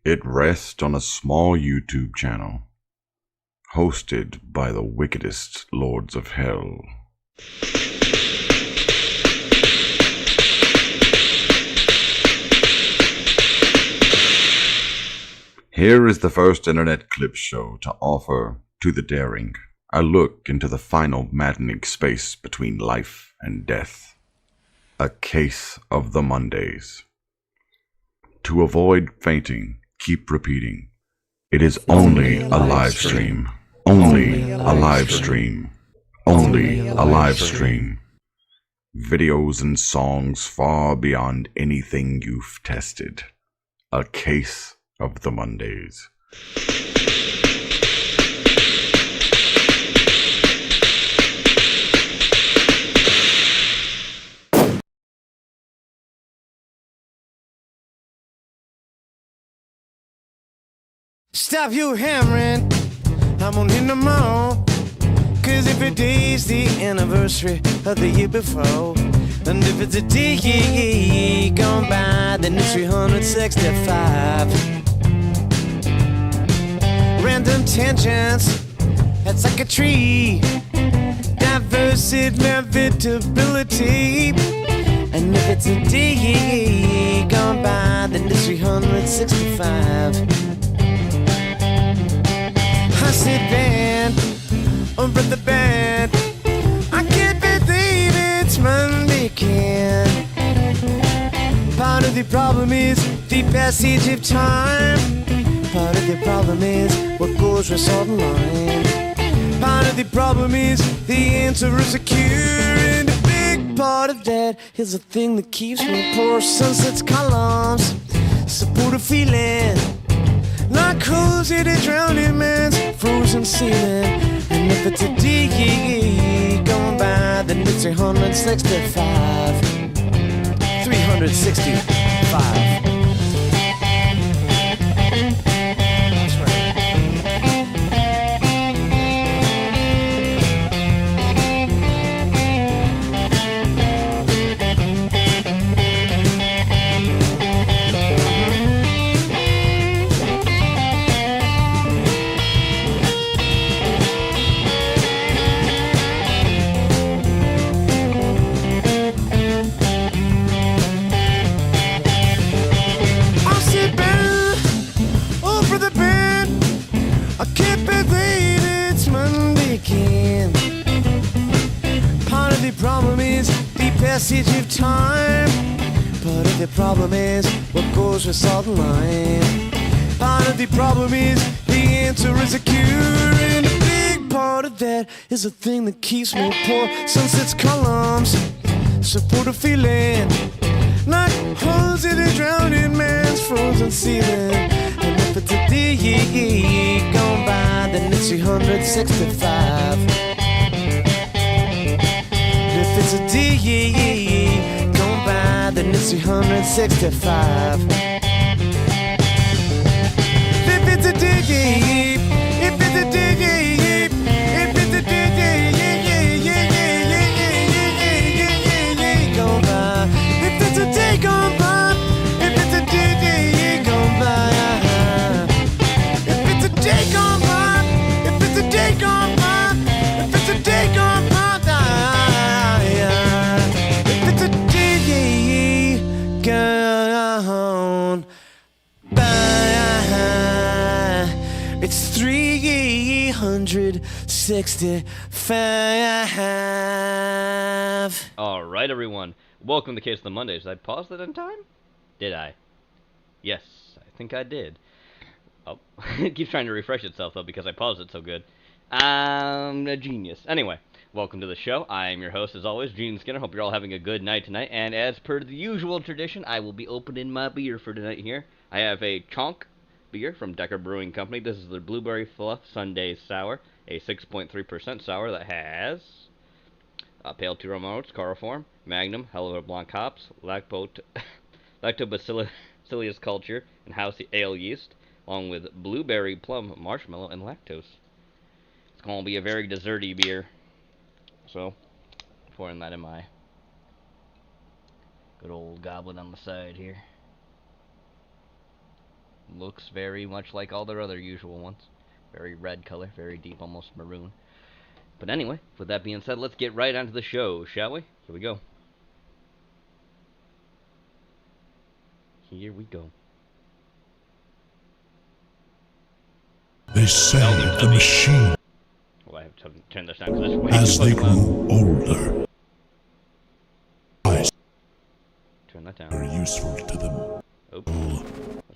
It rests on a small YouTube channel, hosted by the wickedest lords of hell. Here is the first internet clip show to offer to the daring a look into the final maddening space between life and death. A case of the Mondays. To avoid fainting, keep repeating. It is only a live stream. Only a live stream. Only a live stream. Videos and songs far beyond anything you've tested. A case of the Mondays. Stop you hammering, I'm on in the mall. Cause every day's the anniversary of the year before. And if it's a day gone by, then it's 365. Random tangents, that's like a tree. Diverse inevitability. And if it's a day gone by, then it's 365. I said band, over the band. I can't believe it's Monday again. Part of the problem is the passage of time. Part of the problem is what goes with salt and lime. Part of the problem is the answer is a cure. And a big part of that is the thing that keeps me poor. Sunset's columns support a feeling like cozy to drowning man's frozen ceiling. And if it's a day gone by, then it's 365. 365. That's right. I can't believe it's Monday again. Part of the problem is the passage of time. Part of the problem is what goes with salt and lime. Part of the problem is the answer is a cure. And a big part of that is the thing that keeps me poor. Sunset's columns support a feeling like holes in a drowning man's frozen ceiling. And if it's a day gone by, then it's 365. If it's a day gone by, then it's 365. If it's a day, if it's a day, if it's a day gone by, if it's a day gone by, if it's a day gone by. If it's a day gone by, if it's a day gone by, if it's a day gone by, if it's a day gone by, it's 365. All right, everyone. Welcome to Case of the Mondays. Did I pause that in time? Did I? Yes, I think I did. Oh, it keeps trying to refresh itself, though, because I paused it so good. I'm a genius. Anyway, welcome to the show. I'm your host, as always, Gene Skinner. Hope you're all having a good night tonight. And as per the usual tradition, I will be opening my beer for tonight here. I have a Chonk beer from Decker Brewing Company. This is the Blueberry Fluff Sunday Sour, a 6.3% sour that has Pale Two Romanos, Chloroform, Magnum, Hello Blanc hops, Lactobacillus culture, and house ale yeast, along with blueberry, plum, marshmallow, and lactose. It's going to be a very desserty beer. So, pouring that in my good old goblet on the side here. looks very much like all their other usual ones. Very red color, very deep, almost maroon. But anyway, with that being said, let's get right onto the show, shall we? Here we go. Here we go. They say the machine, Well, I have to turn this down because it's way as too they fucking loud. grew older, eyes Turn that were down. useful to them. Oh.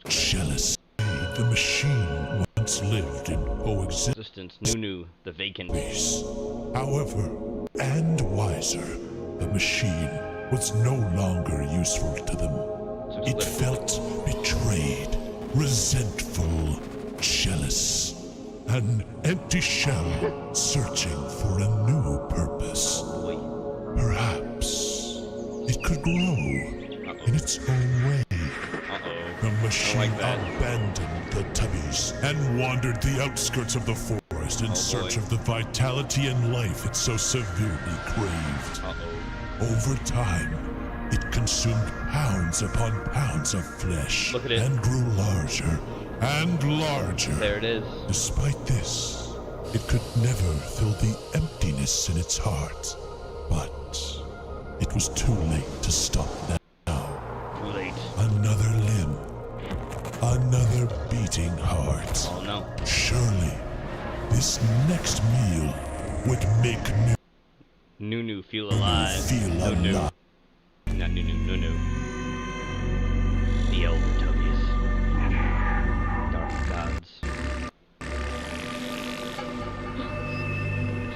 Jealous. The machine once lived in coexistence. Resistance, Nunu, the vacant. However, and wiser, the machine was no longer useful to them. It felt betrayed, resentful, jealous, an empty shell searching for a new purpose. Boy. Perhaps it could grow in its own way. The machine like that. abandoned the Tubbies and wandered the outskirts of the forest in search of the vitality and life it so severely craved. Over time, it consumed pounds upon pounds of flesh Look at it. and grew larger and larger. There it is. Despite this, it could never fill the emptiness in its heart. But it was too late to stop now. Too late. Another limb. Another beating heart. Oh no. Surely, this next meal would make Nunu feel alive. feel Nunu. alive. Not Nunu, Nunu. The Elder Tubbies. Dark gods.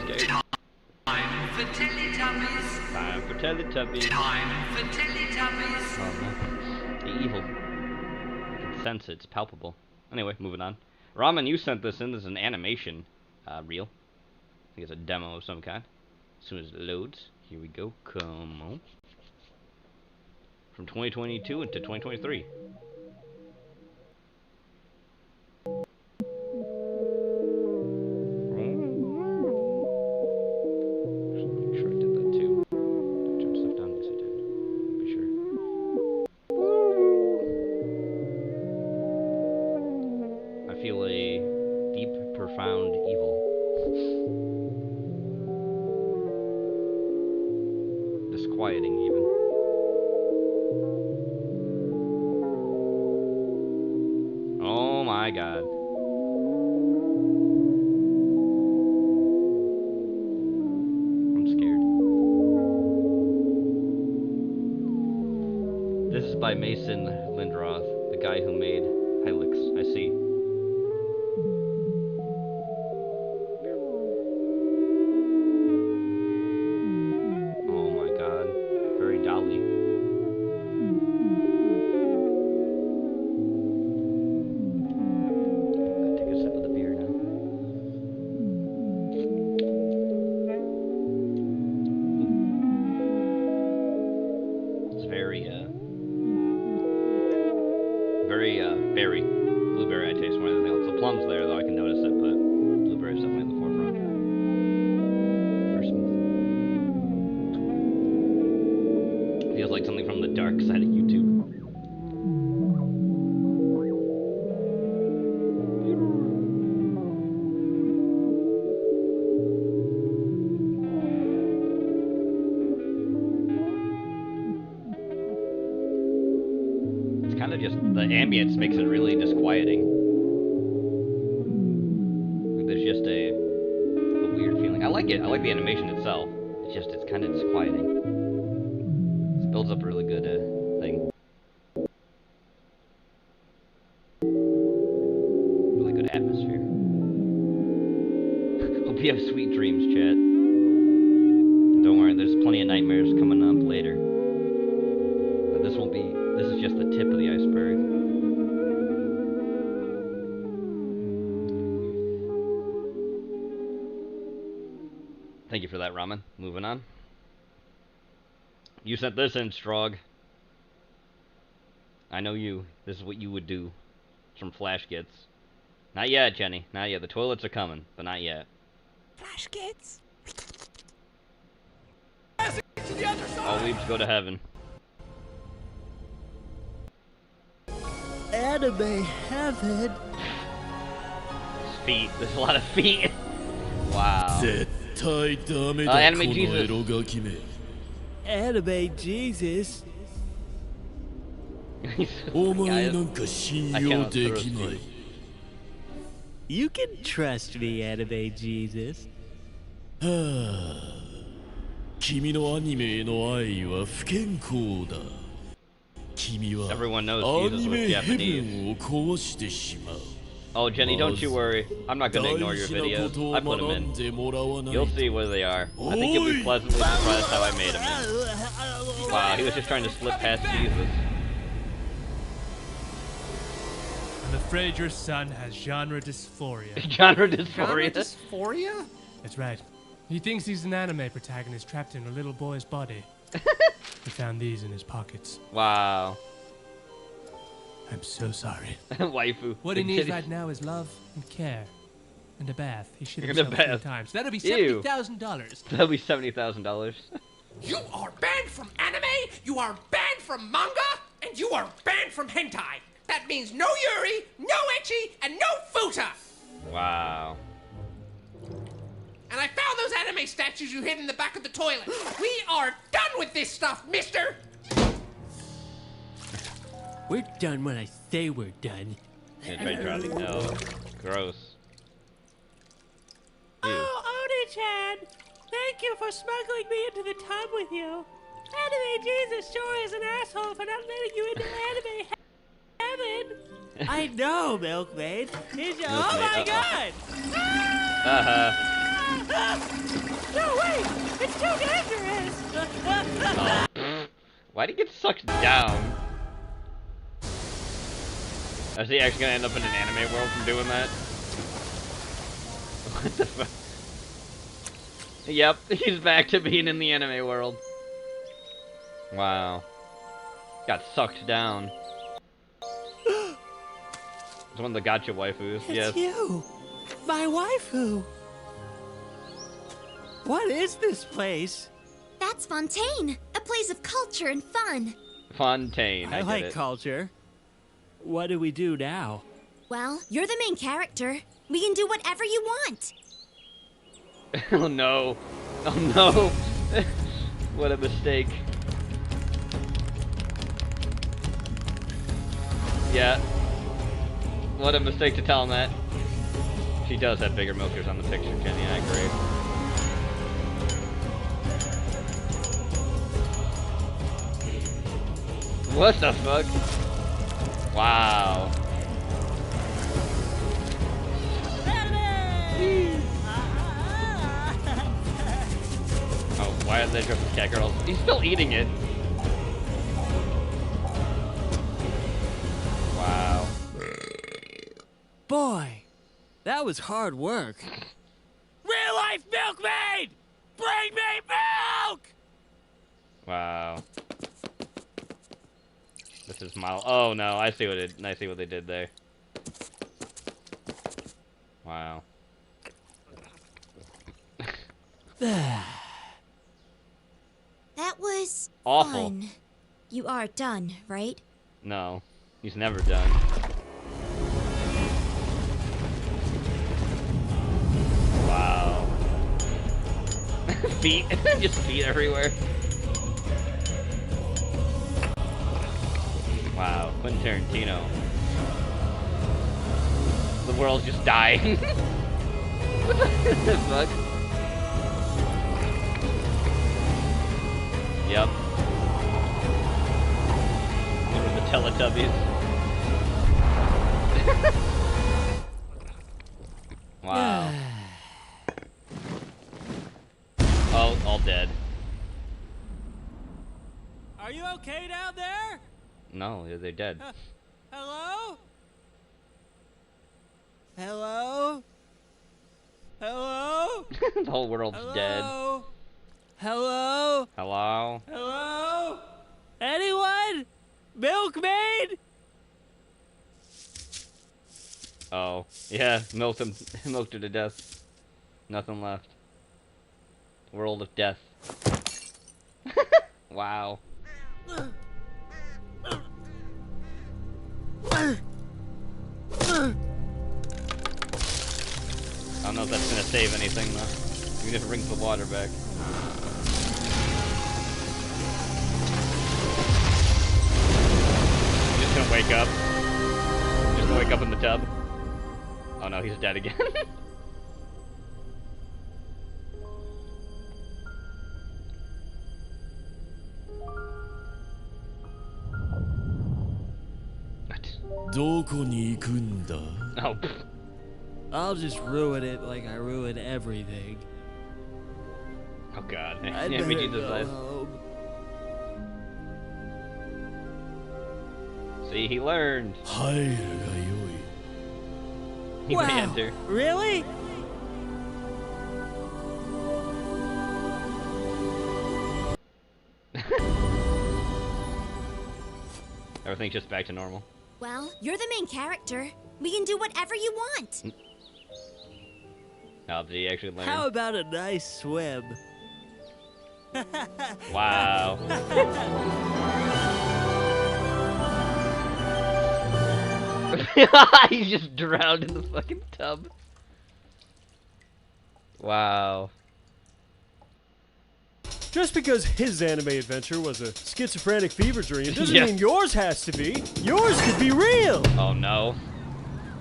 Scared. Time for Teletubbies. Time for Teletubbies. Time for Teletubbies. Oh no. The evil. I can sense it. It's palpable. Anyway, moving on. Ramen, you sent this in. This is an animation reel. I think it's a demo of some kind. As soon as it loads. Here we go. Come on. From 2022 into 2023. Make sure I did that too. Did I turn stuff down? Yes, I did. I'll be sure. I feel a deep, profound evil. Disquieting, even. Oh my god. I'm scared. This is by Mason Lindroth, the guy who made Helix. I see. Oh my god. Very dolly. Gotta take a sip of the beer now. It's very, berry. Blueberry I taste more than anything else. The plum's there, though I can notice it, but blueberry's definitely in the forefront. Very smooth. Feels like something from the dark side of YouTube. Kind of just the ambience makes it really disquieting. There's just a weird feeling. I like it. I like the animation itself. It's kind of disquieting. It builds up a really good thing. Really good atmosphere. Hope you have sweet dreams, chat. Don't worry, there's plenty of nightmares coming up later. But this won't be. This is just the tip of the iceberg. Thank you for that, Ramen. Moving on. You sent this in, Strog. I know you. This is what you would do. It's from Flash Kids. Not yet, Jenny. Not yet. The toilets are coming, but not yet. Flash Kids. All leaves go to heaven. Anime heaven. Feet. There's a lot of feet. Wow. Anime Jesus. Anime Jesus. Guys, I cannot trust you. You can trust me, Anime Jesus. 君のアニメへの愛は不健康だ。君は Everyone knows ア Jesus ニ was メヘブ Japanese. ンを壊してしまう。 Oh, Jenny, don't you worry. I'm not gonna ignore your 大事な videos. ことを I put them 学ん in. でもらわないと You'll see where they are. I think you'll be pleasantly surprised how I made them in. Wow, he was just trying to slip past Jesus. I'm afraid your son has genre dysphoria. Genre dysphoria. Dysphoria? That's right. He thinks he's an anime protagonist trapped in a little boy's body. He found these in his pockets. Wow. I'm so sorry. Waifu. What he Big needs titties. right now is love and care. And a bath. He shit And a himself 3 bath. times. That'll be Ew. $70,000. That'll be $70,000. You are banned from anime, you are banned from manga, and you are banned from hentai. That means no yuri, no ecchi, and no futa. Wow. And I found those anime statues you hid in the back of the toilet. We are done with this stuff, mister. We're done when I say we're done. Yeah, try drowning. No. Gross. Ew. Oh, Oni-chan! Thank you for smuggling me into the tub with you. Anime Jesus sure is an asshole for not letting you into anime heaven. I know, Milkmaid. Oh my god! No, wait! It's too dangerous! Why'd he get sucked down? Is he actually gonna end up in an anime world from doing that? What the fuck? Yep, he's back to being in the anime world. Wow. Got sucked down. It's one of the gotcha waifus, yes. It's you! My waifu! What is this place? That's Fontaine, a place of culture and fun. Fontaine, I I get like it. culture. What do we do now? Well, you're the main character. We can do whatever you want. Oh no. Oh no. What a mistake. Yeah. What a mistake to tell him that. She does have bigger milkers on the picture, Jenny, I agree. What the fuck? Wow. Oh, why are they dressed as cat girls? He's still eating it. Wow. Boy, that was hard work. Real life milkmaid! Bring me milk! Wow. This is model. Oh no, I see what they did there. Wow. That was Awful. fun. You are done, right? No, he's never done. Wow. Feet, just feet everywhere. Wow, Quentin Tarantino. The world's just dying. What the fuck? Yep. Look at the Teletubbies. Wow. Oh, all dead. Are you okay down there? No, they're dead. Hello? Hello? Hello? The whole world's dead. Hello? Hello? Hello? Hello? Anyone? Milkmaid? Oh, yeah, milked him, milked her to death. Nothing left. World of death. Wow. don't know if that's gonna save anything though. Even if it brings the water back. He's just gonna wake up. Just gonna wake up in the tub. Oh no, he's dead again. Oh, pfft. I'll just ruin it like I ruin everything. Oh god. I'd Yeah, better me Jesus go eyes. home. See, he learned. He may Wow, enter. really? Everything's just back to normal. Well, you're the main character. We can do whatever you want. Oh, did he actually learn? How about a nice swim? Wow. He's just drowned in the fucking tub. Wow. Just because his anime adventure was a schizophrenic fever dream doesn't Yeah. mean yours has to be. Yours could be real. Oh no.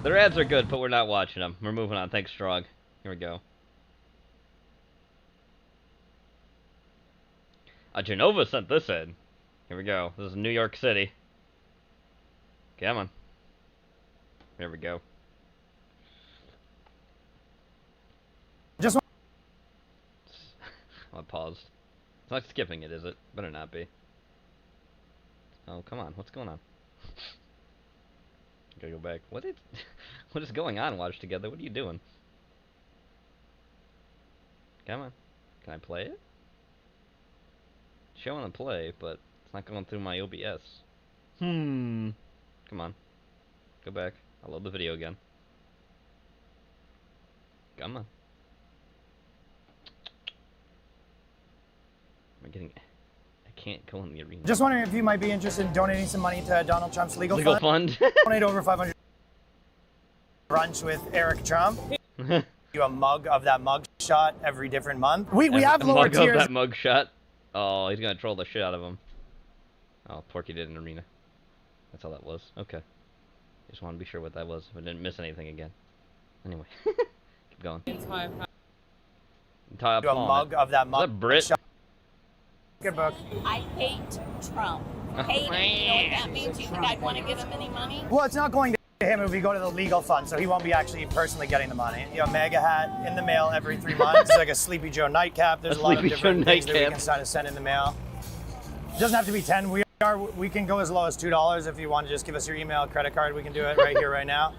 Their ads are good, but we're not watching them. We're moving on. Thanks, Strog. Here we go. Genova sent this in. Here we go. This is New York City. Come on. There we go. Just I paused. It's not skipping it, is it? Better not be. Oh, come on. What's going on? Gotta go back. What is going on, Watch Together? What are you doing? Come on. Can I play it? It's showing the play, but it's not going through my OBS. Come on. Go back. I'll load the video again. Come on. Am I getting... I can't go in the arena. Just wondering if you might be interested in donating some money to Donald Trump's legal fund. Donate over 500. Brunch with Eric Trump. You a mug of that mug shot every different month. We have lower mug tiers. of that mug shot. Oh, he's gonna troll the shit out of him. Oh, Porky did an arena. That's all that was. Okay. Just want to be sure what that was. If I didn't miss anything again. Anyway, keep going. Entire Do a mug of that mug. Is that Brit? Shot. Good book. I hate Trump. Hate him. You know what that means? You think I'd want to give him any money? Well, it's not going to him if we go to the legal fund, so he won't be actually personally getting the money. You know, mega hat in the mail every 3 months. It's like a Sleepy Joe nightcap. There's a lot of Sleepy different Joe things that we nightcap. can send in the mail. It doesn't have to be 10. We can go as low as $2 if you want to just give us your email, credit card. We can do it right here, right now.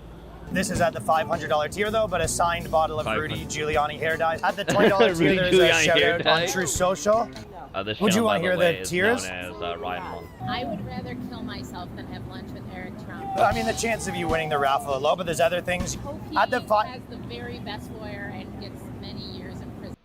This is at the $500 tier though, but a signed bottle of Rudy Giuliani hair dye. At the $20 tier, there's a shout out on True Social. This Would you channel, want to by hear way, the is tiers? known as Ryan Long. I would rather kill myself than have lunch with Eric Trump. I mean, the chance of you winning the raffle are low, but there's other things. Hope he At the has the very best lawyer and gets many years in prison.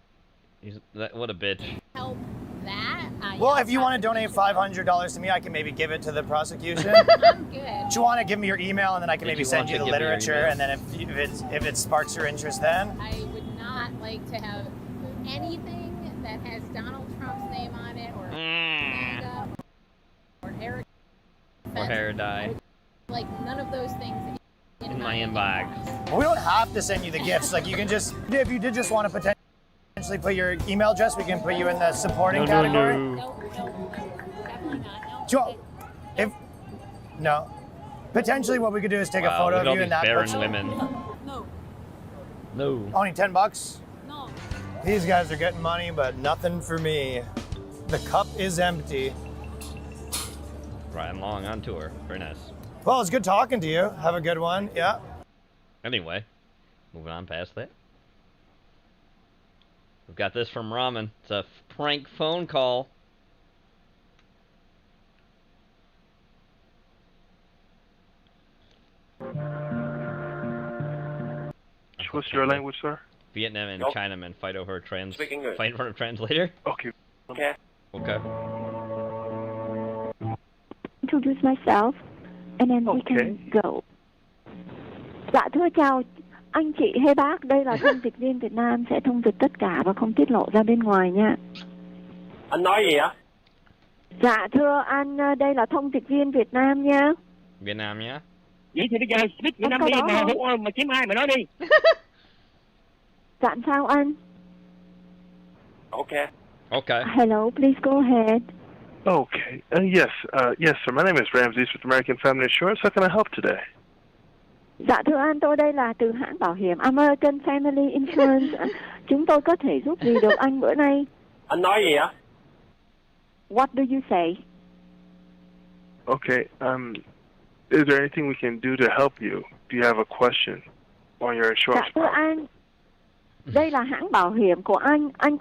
What a bitch. Help that. Well, if you want to donate $500 to me, I can maybe give it to the prosecution. I'm good. Do you want to give me your email and then I can Did maybe you send want you to the give me your literature, email? and then if it sparks your interest, then I would not like to have anything that has Donald Trump's name on it or MAGA or Eric. Or hair dye. Like none of those things In my inbox. well, we don't have to send you the gifts. Like you can just, if you did just want to potentially put your email address, we can put you in the supporting category. No, definitely not. No. Do you, if no, potentially what we could do is take a photo look at of all you and these that barren puts women. No. No. only $10. No. These guys are getting money, but nothing for me. The cup is empty. Ryan Long on tour. Very nice. Well, it's good talking to you. Have a good one. Yeah. Anyway, moving on past that. We've got this from Ramen. It's a prank phone call. What's your language, sir? Vietnam and Nope. Chinaman fight over Speak English. fight for a translator. Okay. Okay. Okay. Introduce myself, and then we Okay. can go. Dạ thưa chào anh chị hay bác, đây là thông dịch viên Việt Nam sẽ thông dịch tất cả và không tiết lộ ra bên ngoài nha. Anh nói gì ạ? Dạ thưa anh, đây là thông dịch viên Việt Nam nha. Việt Nam nhá. Vậy thì bây giờ speak Việt Nam đi mà kiếm ai mà nói đi. Dạ sao anh? Okay. Okay. Hello, please go ahead. Okay. Yes, sir. My name is Ramses with American Family Insurance. How can I help today? Dạ thưa anh, tôi đây là từ hãng bảo hiểm American Family Insurance. Chúng tôi có thể giúp gì được anh bữa nay? Anh nói gì ạ? What do you say? Okay. Is there anything we can do to help you? Do you have a question on your insurance? Dạ thưa anh, đây là hãng bảo hiểm của anh. Anh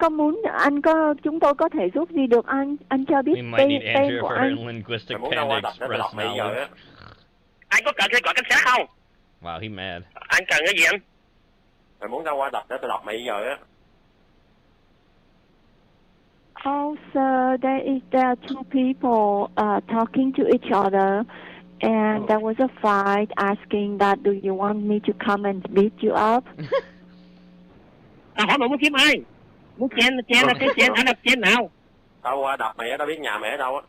có chúng tôi có thể giúp gì được anh? Anh cho biết tên của anh. Linguistic panda express knowledge. Anh có cần tôi gọi cảnh sát không? Wow, he mad. Anh cần cái gì anh? Mày muốn tao qua đập để tao đập mày giờ á. Oh, sir, there are two people talking to each other, and there was a fight asking that, do you want me to come and beat you up? Tao hỏi mày muốn kiếm ai? Muốn chen là cái chen, anh đập chen nào? Tao qua đập mày á, tao biết nhà mày ở đâu á.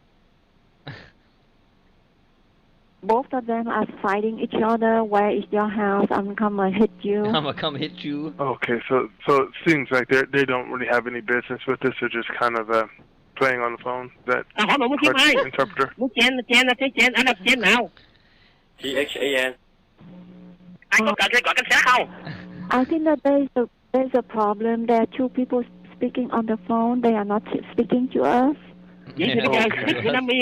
Both of them are fighting each other. Where is your house? I'm gonna hit you. I'm gonna come hit you. Okay, so it seems like they don't really have any business with this. They're just kind of playing on the phone. That interpreter. Muốn chen là cái chen, anh đập chen nào? THAN. Anh có cần tôi gọi cảnh sát không? I think that there's a problem. There are two people speaking on the phone. They are not speaking to us. Vậy thì bây giờ speak Việt Nam đi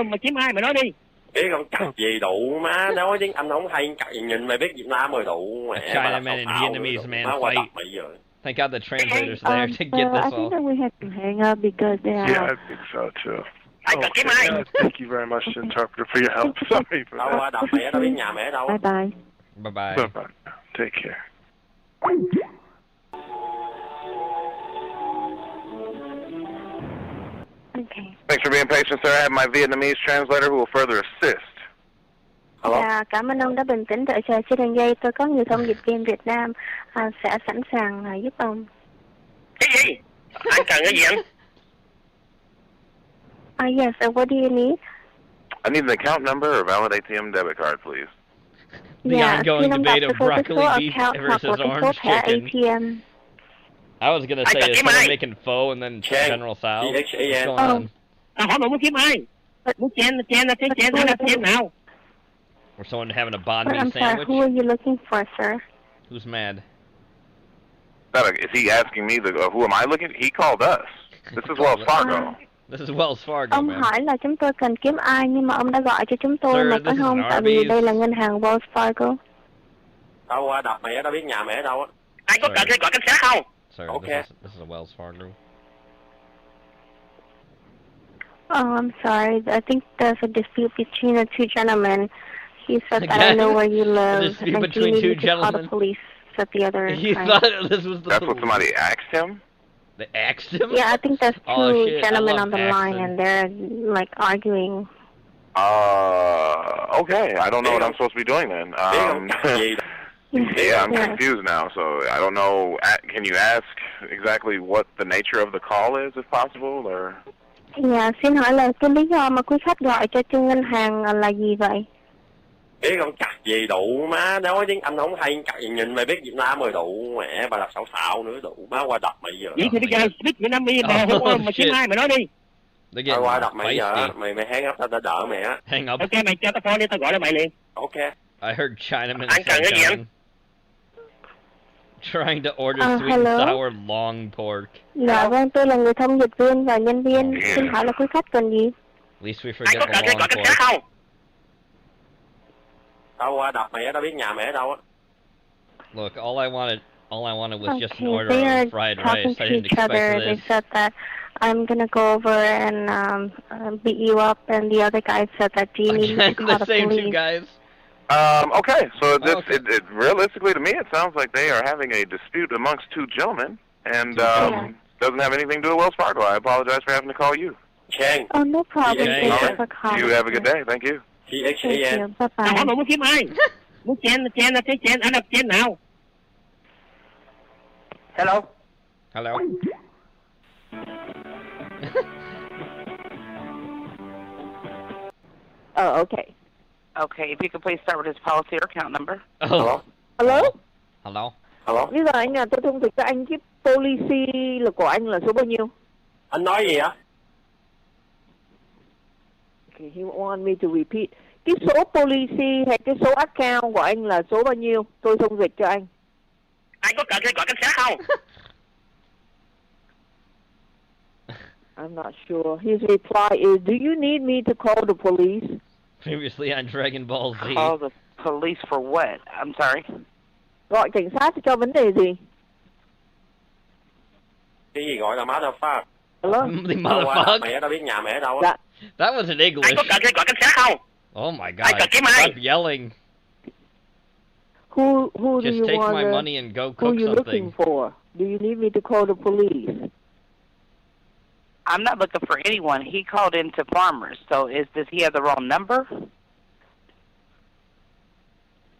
mà kiếm ai mà nói đi. Biết không cặc gì đủ má, nói tiếng Anh không hay cặc gì nhìn mày biết Việt Nam rồi đủ mẹ. Chinaman and Vietnamese man fight. Thank God the translator's there to get this I think all. that we have to hang up because they are... Yeah, I think so too. Okay, thank you very much, interpreter, for your help. Sorry for that. Tao qua đập mày á, tao biết nhà mày ở đâu. Bye bye. Bye bye. Bye bye. Take care. Okay. Thanks for being patient, sir. I have my Vietnamese translator who will further assist. Dạ, cảm ơn ông đã bình tĩnh đợi chờ trên đường dây. Tôi có người thông dịch viên Việt Nam sẽ sẵn sàng giúp ông. Cái gì? Anh cần cái gì anh? Yes, what do you need? I need an account number or valid ATM debit card, please. The ongoing debate of broccoli beef versus orange chicken. ATM. I was gonna say, is someone making pho and then General Tso? What's going on? Tao hỏi mày muốn kiếm ai? Muốn chen là cái chen, anh đập chen nào? Or someone having a banh mi I'm sorry, sandwich? who are you looking for, sir? Who's mad? Is he asking me who am I looking? He called us. This is Wells Fargo. This is Wells Fargo, Ông man. hỏi là chúng tôi cần kiếm ai nhưng mà ông đã gọi cho chúng tôi Sir, mà this phải is không? an Tại vì Arby's. đây là ngân hàng Wells Fargo. Tao qua đập mày á, tao biết nhà mày ở đâu á. Anh có cần tôi gọi cảnh sát không? Sir, Okay. this is a Wells Fargo. Oh, I'm sorry. I think there's a dispute between the two gentlemen. He said that I know where you live, dispute and between he two needed to call the gentlemen? police at the other You time. thought this was the That's what somebody asked him? They asked him? Yeah, I think there's two Oh, shit, I gentlemen love on the line, and they're like arguing. Okay. I don't know what I'm supposed to be doing then. Yeah, I'm confused now, so I don't know. Can you ask exactly what the nature of the call is, if possible, or? Dạ, xin hỏi là cái lý do mà quý khách gọi cho ngân hàng là gì vậy? Biết không cặc gì đủ má, nói tiếng Anh không hay cặc gì nhìn mày biết Việt Nam rồi đủ mẹ, bà đập xạo nữa đủ má, qua đập mày giờ. Vậy thì bây giờ speak Việt Nam đi mà kiếm ai mà nói đi. Tao qua đập mày giờ, mày hang up tao đỡ mày á. Hang up. Ok, mày cho tao phone đi, tao gọi lại mày liền. Ok. I heard Chinaman Anh cần cái gì anh? trying to order sweet hello? and sour long pork. Dạ vâng, tôi là người thông dịch viên và nhân viên. Xin hỏi là quý khách cần gì? At least we forget the long pork. không? Tao qua đập mày á, tao biết nhà mày ở đâu á. Look, all I wanted was just an Okay, order they of are fried talking rice. to I didn't each expect other. They this. said that I'm gonna go over and beat you up, and the other guy said that do you need me to call The the same police? two guys. Okay, so this, it realistically to me, it sounds like they are having a dispute amongst two gentlemen, and doesn't have anything to do with Wells Fargo. I apologize for having to call you. Chang. Oh, no problem. All Thank you right. for calling. You have a good day. Thank you. Thank you. Bye Tao hỏi bye. mày muốn kiếm ai? Muốn chen là cái chen, anh đọc chen nào? Hello. Hello. Oh, okay. Okay, if you could please start with his policy or account number. Oh. Hello? Hello. Hello. Bây giờ anh tôi thông dịch cho anh cái policy là của anh là số bao nhiêu? Anh nói gì ạ? Okay, he want me to repeat. Cái số policy hay cái số account của anh là số bao nhiêu? Tôi thông dịch cho anh. Anh có cần gọi cảnh sát không? I'm not sure. His reply is, do you need me to call the police? Previously on Dragon Ball Z. Call the police for what? I'm sorry. Gọi cảnh sát cho vấn đề gì? Cái gì gọi là motherfucker? Hello? The motherfucker? Mẹ đâu biết nhà mẹ đâu. That was in English. Anh có cần gọi cảnh sát không? Oh my god. Anh cần kiếm ai? Stop yelling. Who do Just you take want? my money and go Who cook you something. looking for? Do you need me to call the police? I'm not looking for anyone. He called in to farmers. So does he have the wrong number?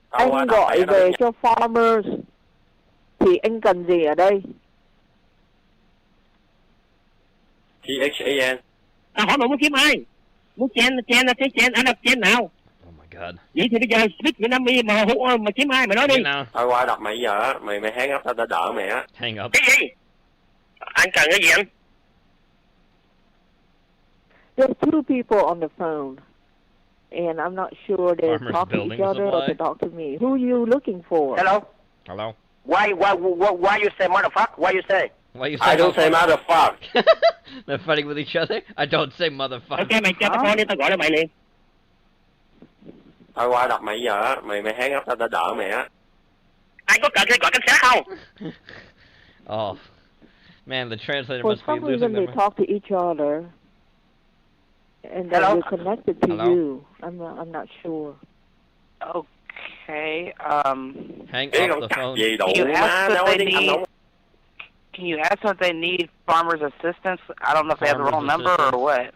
Anh gọi về cho farmers. Thì anh cần gì ở đây? THAN. Hỏi mà muốn kiếm ai? Muốn chen là cái chen, anh đọc chen nào? Oh my god. Vậy thì bây giờ speak Vietnamese mà kiếm ai mà nói đi. Thôi qua đọc mày giờ, mày hang up tao đỡ mày á. Hang up. Cái gì? Anh cần cái gì anh? There's two people on the phone, and I'm not sure they're Farmers talking to each building other or supply. to talk to me. Who are you looking for? Hello. Hello. Why you say motherfucker? Why you say? Why you say I don't say motherfucker. They're fighting with each other? I don't say motherfucker. Ok, mày cho tao phone đi, tao gọi lại mày liền. Thôi qua đọc mày giờ, mày hang up tao đỡ mày á. Anh có cần gọi cảnh sát không? Oh. Man, the translator For must be some losing reason, they their talk to each other, and then Hello? we're connected to Hello? you. I'm not sure. Okay. Hang Cái up con the cặc phone. gì đủ Can you má, ask nói what they tiếng Anh need? không? Can you ask them if they need farmers assistance? I don't know if they have the wrong Farmers number or assistance. what.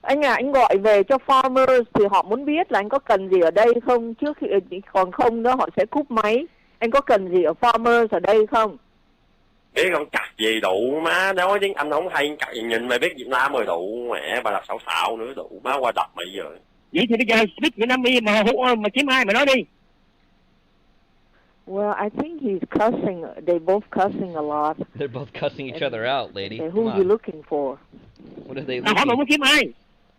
Anh anh gọi về cho farmers thì họ muốn biết là anh có cần gì ở đây không, trước khi còn không nữa họ sẽ cúp máy. Anh có cần gì ở farmers ở đây không? Cái con cặc gì đủ má, nói tiếng Anh không hay, cặc gì nhìn mày biết Việt Nam rồi đủ, mẹ bà đọc xạo xạo nữa đủ má, qua đọc mày giờ. Vậy thì bây giờ speak Vietnamese mà kiếm ai mà nói đi. Well, I think he's cussing. They're both cussing a lot. They're both cussing each other out, lady. And Come who are you on. looking for? What are they Hỏi mà looking? muốn kiếm ai?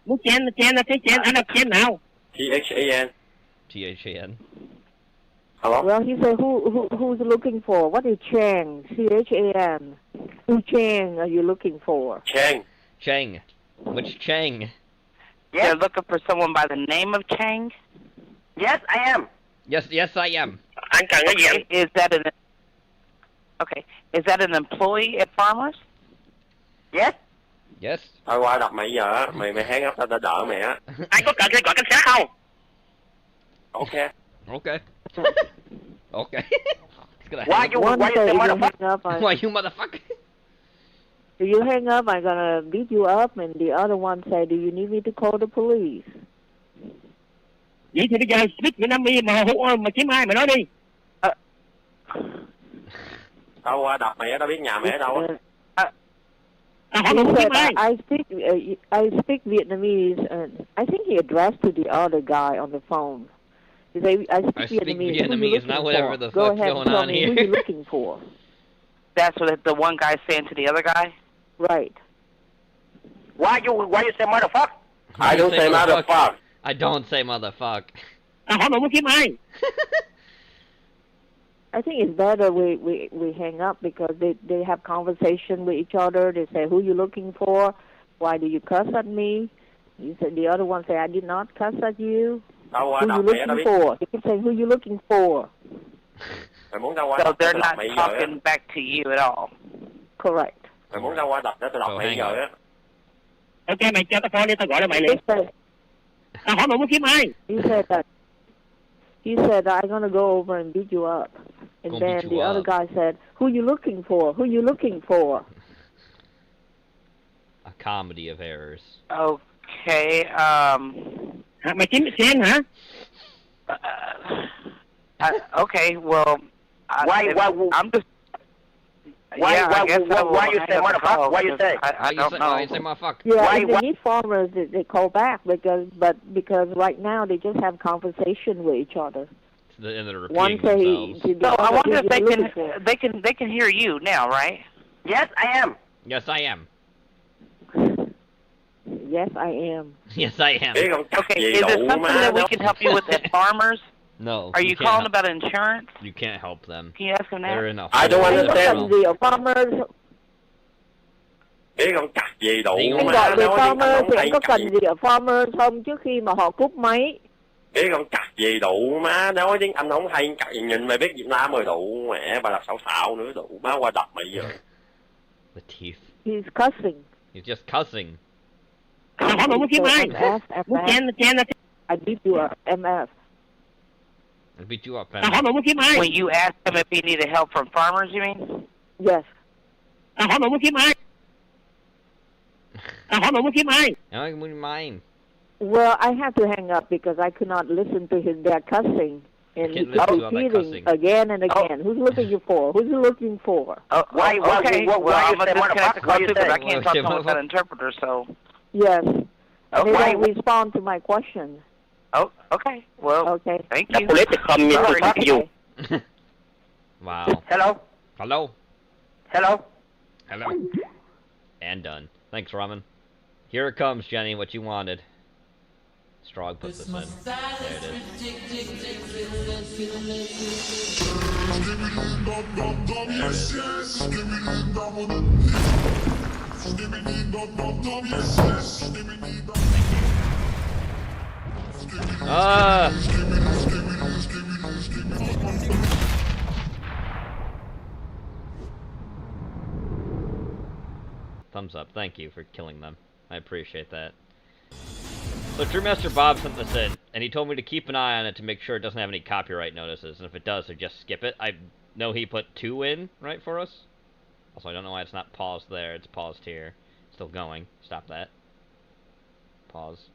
Muốn chen là cái chen, anh đọc chen nào? THAN. THAN. Hello? Well, he said, who's looking for? What is Chang? CHAN. Who Chang are you looking for? Chang. Chang. Which Chang? They're looking for someone by the name of Chang? Yes, I am. Yes, I am. Anh cần cái gì anh? Is that an employee at Farmers? Yes. Yes. Thôi qua đọc mày giờ, mày hang up tao đỡ mày á. Anh có cần gọi cảnh sát không? Ok. Okay. Okay. It's gonna Why hang you up. say you motherfucker? hang up, Why you motherfucker? if you hang up, I'm gonna beat you up. And the other one said, do you need me to call the police? Vậy thì bây giờ speak Vietnamese mà kiếm ai mà nói đi. Thôi qua đọc mày á, tao biết nhà mẹ đâu á. He said, I speak Vietnamese, and I think he addressed to the other guy on the phone. He said, I speak Vietnamese. Who you not looking whatever for? the Go fuck's ahead going and tell on me here. who you looking for. That's what the one guy's saying to the other guy? Right. Why you say motherfucker? I don't say motherfucker. I don't say motherfucker. Hỏi mà muốn kiếm ai? I think it's better we hang up because they have conversation with each other. They say, who you looking for? Why do you cuss at me? You said the other one say, I did not cuss at you. Tao qua Who you đọc mày á, tao looking biết. for? He keep saying, who you looking for? Mày muốn tao qua So đọc they're tao not đọc mày giờ á. talking back to you at all. Correct. Mày muốn tao qua đọc để tao đọc mày giờ á. Ok, mày cho tao phone đi, tao gọi lại mày liền. Hỏi mà muốn kiếm ai? He said, I'm going to go over and beat you up. And Gonna then beat you the other up. guy said, who you looking for? Who you looking for? A comedy of errors. Okay, Mày kiếm chen hả? Okay, well, Why I'm just. Why you say motherfucker? Why you say? I don't know. Why you say motherfucker? Yeah, if they need farmers, they call back because right now they just have conversation with each other. And they're One repeating say, themselves. So I wonder if they can hear you now, right? Yes, I am. Yes, I am. Yes, I am. Yes, I am. Okay, is there something that we can help you with at Farmers? No. Are you can't calling help- about insurance? You can't help them. Can you ask them that? They're in a I don't whole understand. realm. The farmers. Để con cặc gì đủ Anh mà gọi về nói tiếng farmers Anh thì hay anh có cặc. cần gì ở farmers không trước khi mà họ cúp máy? Để con cặc gì đủ má nói tiếng Anh không hay cặc gì nhìn mày biết Việt Nam rồi đủ mẹ bà đập xạo xạo nữa đủ má qua đập mày giờ. The teeth. He's cussing. He's just cussing. MF. I beat you up, MF. I beat you up, man. When you asked him if he needed help from Farmers, you mean? Yes. I don't mind. Well, I had to hang up because I could not listen to their cussing. And he can't kept listen to all that repeating cussing. again and again. Who's looking for? Who's he looking for? Okay, well, I'm going to disconnect the call too because I can't talk to him Motherfucker. without an interpreter, so... Yes. Oh, They why- don't respond to my questions. Oh, okay. Well, Okay. thank The you. police come in to talk to you. Wow. Hello? Hello. Hello? Hello. And done. Thanks, Ramen. Here it comes, Jenny, what you wanted. Strog put this in. There it is. Ah! Thumbs up. Thank you for killing them. I appreciate that. So Brewmaster Bob sent this in, and he told me to keep an eye on it to make sure it doesn't have any copyright notices, and if it does, so just skip it. I know he put 2 in, right, for us? Also, I don't know why it's not paused there. It's paused here. Still going. Stop that. Pause.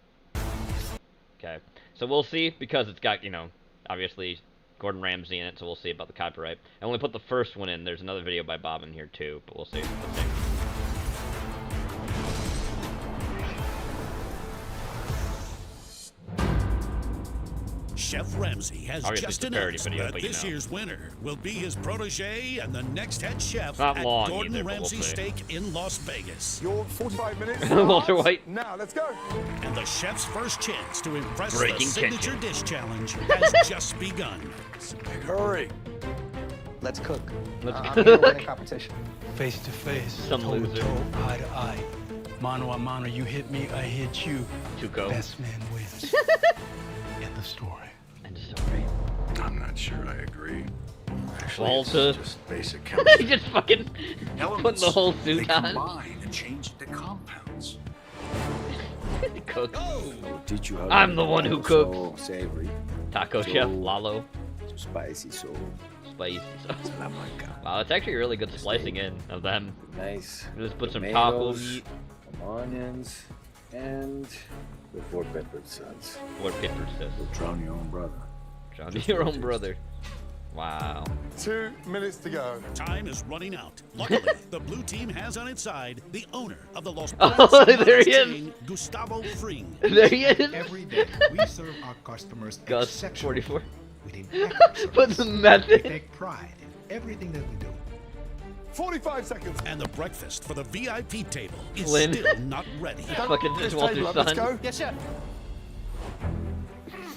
Okay. So we'll see, because it's got, you know, obviously Gordon Ramsay in it, so we'll see about the copyright. I only put the first one in. There's another video by Bob in here, too, but we'll see. Let's see. Chef Ramsay has Obviously just it's a parody announced video, that but you this know. year's winner will be his protege and the next head chef Not at long Gordon either, but we'll Ramsay see. Steak in Las Vegas. Your 45 minutes. Walter White. Now, let's go. And the chef's first chance to impress Breaking the signature tension. dish challenge has just begun. Hurry. Let's cook. Let's I'm here to win a competition. Face to face, Some toe to loser. toe, eye to eye. Mano a mano, you hit me, I hit you. Tuco. Best man wins. End the story. End of story. I'm not sure I agree. Actually, Walter. it's just basic He chemistry. just fucking putting the whole suit they on. combine and change into compounds. Cook. Teach you how to I'm make the one who so cooks. Savory. Taco So- Chef Lalo. Spicy, so Spicy. Salamanca. Wow, it's actually really good splicing in of them. Nice. Just put some taco Tomatoes, meat. some onions, and the 4 peppered suds. 4 pepper sauce. You'll drown your own brother. Drown Just your for a own taste. brother. Wow. 2 minutes to go. Time is running out. Luckily, the blue team has on its side the owner of the Los Oh, Angeles there he is. chain, Gustavo Fring. There he is. Every day, we serve our customers Gus exceptionally 44. with impeccable Put service. the method. We take pride in everything that we do. 45 seconds. And the breakfast for the VIP table is Flynn. still not ready. Fucking This Walter's table up, let's son. go. Yes, chef.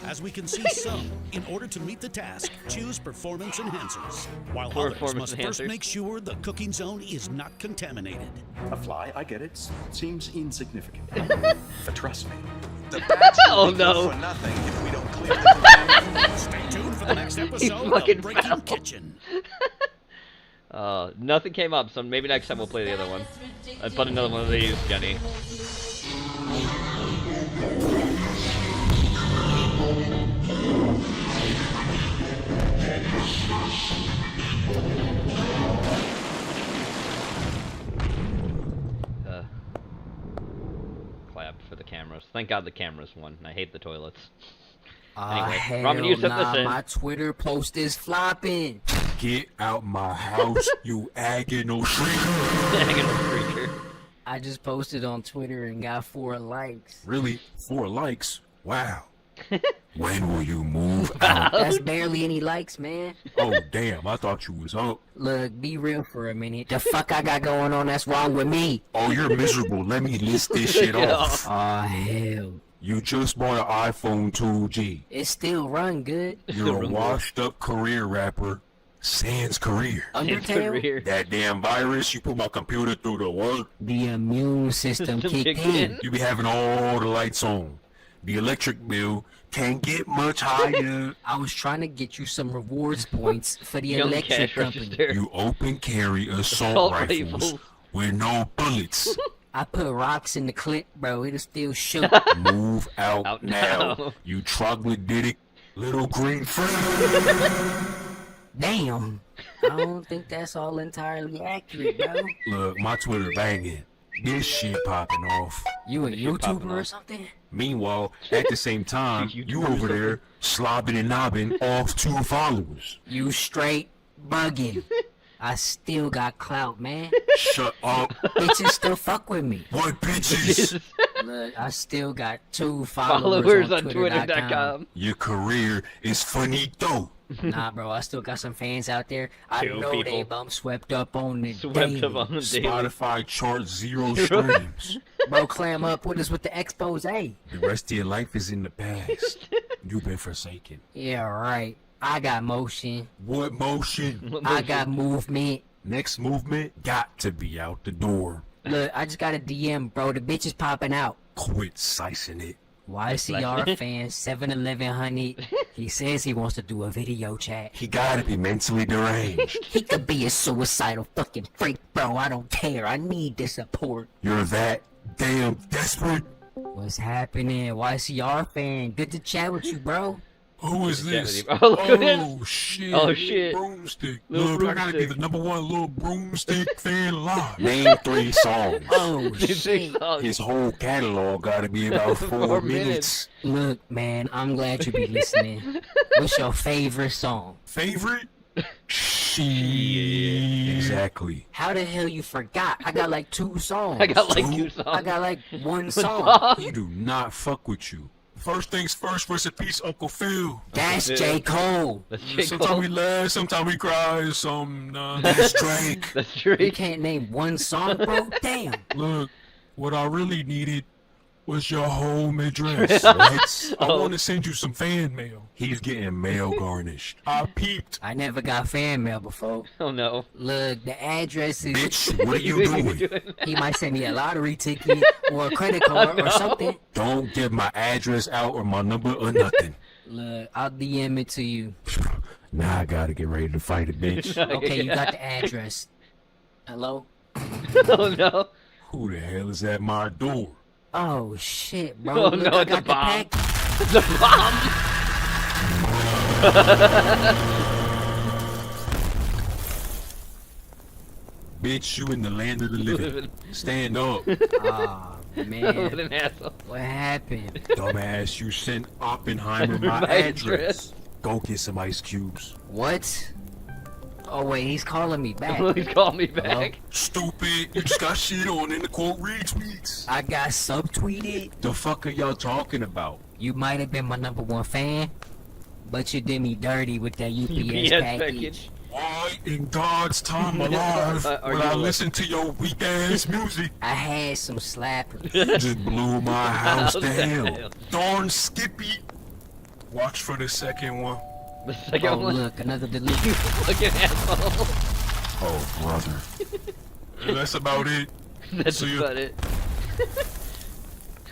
As we can see, some, in order to meet the task, choose performance enhancers, while others Performance must first enhancers. make sure the cooking zone is not contaminated. A fly, I get it. Seems insignificant. But trust me, the bats Oh, will be no. good for nothing if we don't clear the Stay tuned for the next He episode fucking of Breaking fell. Kitchen. Nothing came up, so maybe next time we'll play the other one. I put another one of these, Jenny. Clap for the cameras. Thank God the cameras won. I hate the toilets. Anyway, hell Ramen, you sent nah, this in. my Twitter post is flopping. Get out my house, you agony shrieker. Agony shrieker. I just posted on Twitter and got 4 likes. Really? 4 likes? Wow. When will you move out? That's barely any likes, man. Oh, damn, I thought you was up. Look, be real for a minute. The fuck I got going on that's wrong with me? Oh, you're miserable. Let me list this shit off. Aw, hell. You just bought an iPhone 2G. It still run good. You're a washed-up career rapper. Sans career. Undertale? That damn virus, you put my computer through the what? The immune system kicked in. You be having all the lights on. The electric bill can't get much higher. I was trying to get you some rewards points for the Young electric cash company. register. You open carry assault Assault rifles rifles. with no bullets. I put rocks in the clip, bro. It'll still shoot. Move out now. now. You troglodytic little green friend. Damn. I don't think that's all entirely accurate, bro. Look, my Twitter banging. This shit popping off. You a YouTuber or something? Meanwhile, at the same time, you over there slobbing and knobbing off 2 followers. You straight bugging. I still got clout, man. Shut up. Bitches still fuck with me. What bitches? Look, I still got 2 Followers followers on Twitter.com. Your career is finito. Nah, bro, I still got some fans out there. I 2 know people. they bum swept up on the Swept daily. up on the daily. Spotify charts 0 streams. Bro, clam up with us with the expose. The rest of your life is in the past. You've been forsaken. Yeah, right. I got motion. What motion? I got movement. Next movement got to be out the door. Look, I just got a DM, bro. The bitch is popping out. Quit slicing it. YCR fan 71100. He says he wants to do a video chat. He gotta be mentally deranged. He could be a suicidal fucking freak, bro. I don't care. I need the support. You're that damn desperate. What's happening, YCR fan? Good to chat with you, bro. Who is this? Oh, look at this. Oh shit. Oh, shit. Broomstick. Little Look, I gotta be broomstick. the #1 little broomstick fan alive. Name 3 songs. Oh shit. His whole catalog gotta be about 4 minutes. Look, man, I'm glad you be listening. What's your favorite song? Favorite? Shit. Exactly. How the hell you forgot? I got like 2 songs. I got like 2 songs. I got like 1 song. He do not fuck with you. First things first, rest in peace, Uncle Phil. That's J. Cole. That's J. Sometimes Cole. we laugh, sometimes we cry, that's Drake. That's You Drake. can't name 1 song, bro? Damn. Look, what I really needed was your home address. Right? I want to send you some fan mail. He's getting mail garnished. I peeped. I never got fan mail before. Oh no. Look, the address is... Bitch, what are you doing? He might send me a lottery ticket or a credit card or something. Don't give my address out or my number or nothing. Look, I'll DM it to you. Now I gotta get ready to fight a bitch. Okay, you got the address. Hello? Oh no. Who the hell is at my door? Oh shit, bro. Oh Look, no, I it's a got the bomb. pack. It's a bomb. Bitch, you in the land of the living. Stand up. Oh What man. an asshole. What happened? Dumbass, you sent Oppenheimer my My address. address. Go get some ice cubes. What? Oh wait, he's calling me back. Please call me back. Stupid, you just got shit on in the quote retweets. I got subtweeted. The fuck are y'all talking about? You might have been my #1 fan, but you did me dirty with that UPS, UPS package. Why in God's time alive Are would you I alive? listen to your weak ass music? I had some slappers. You just blew my house House down. down. Darn Skippy. Watch for the second one. The second Oh one. look, another delete. Fucking asshole. Oh, brother. That's about it. That's See ya. about it.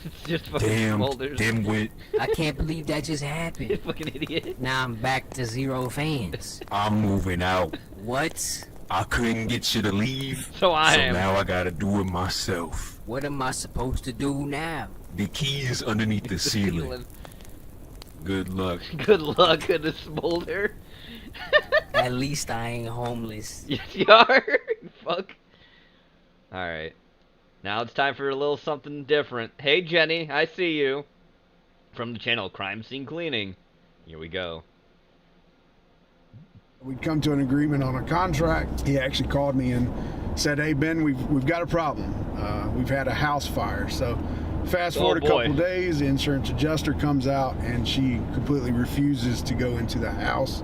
It's just fucking Damn, smolders. dimwit. I can't believe that just You happened. fucking idiot. Now I'm back to 0 fans. I'm moving out. What? I couldn't get you to leave. So I am. now I gotta do it myself. What am I supposed to do now? The key is underneath the ceiling. Good luck. Good luck in the smolder. At least I ain't homeless. Yes, you are. Fuck. Alright. Now it's time for a little something different. Hey, Jenny, I see you. From the channel Crime Scene Cleaning. Here we go. We'd come to an agreement on a contract. He actually called me and said, "Hey Ben, we've got a problem. We've had a house fire." So fast forward a couple days, the insurance adjuster comes out and she completely refuses to go into the house.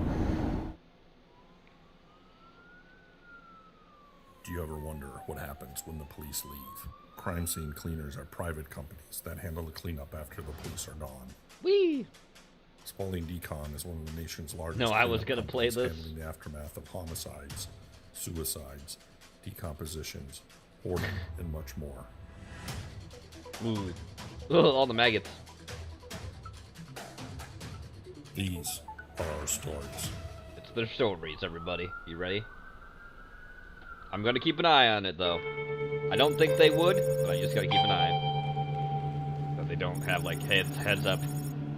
Do you ever wonder what happens when the police leave? Crime scene cleaners are private companies that handle the cleanup after the police are gone. Whee! Spalding Decon is one of the nation's largest. No, I was gonna play this. Handling the aftermath of homicides, suicides, decompositions, hoarding, and much more. Ooh. Ugh, all the maggots. These are our stories. It's their stories, everybody. You ready? I'm gonna keep an eye on it, though. I don't think they would, but I just gotta keep an eye. That they don't have, like, heads up,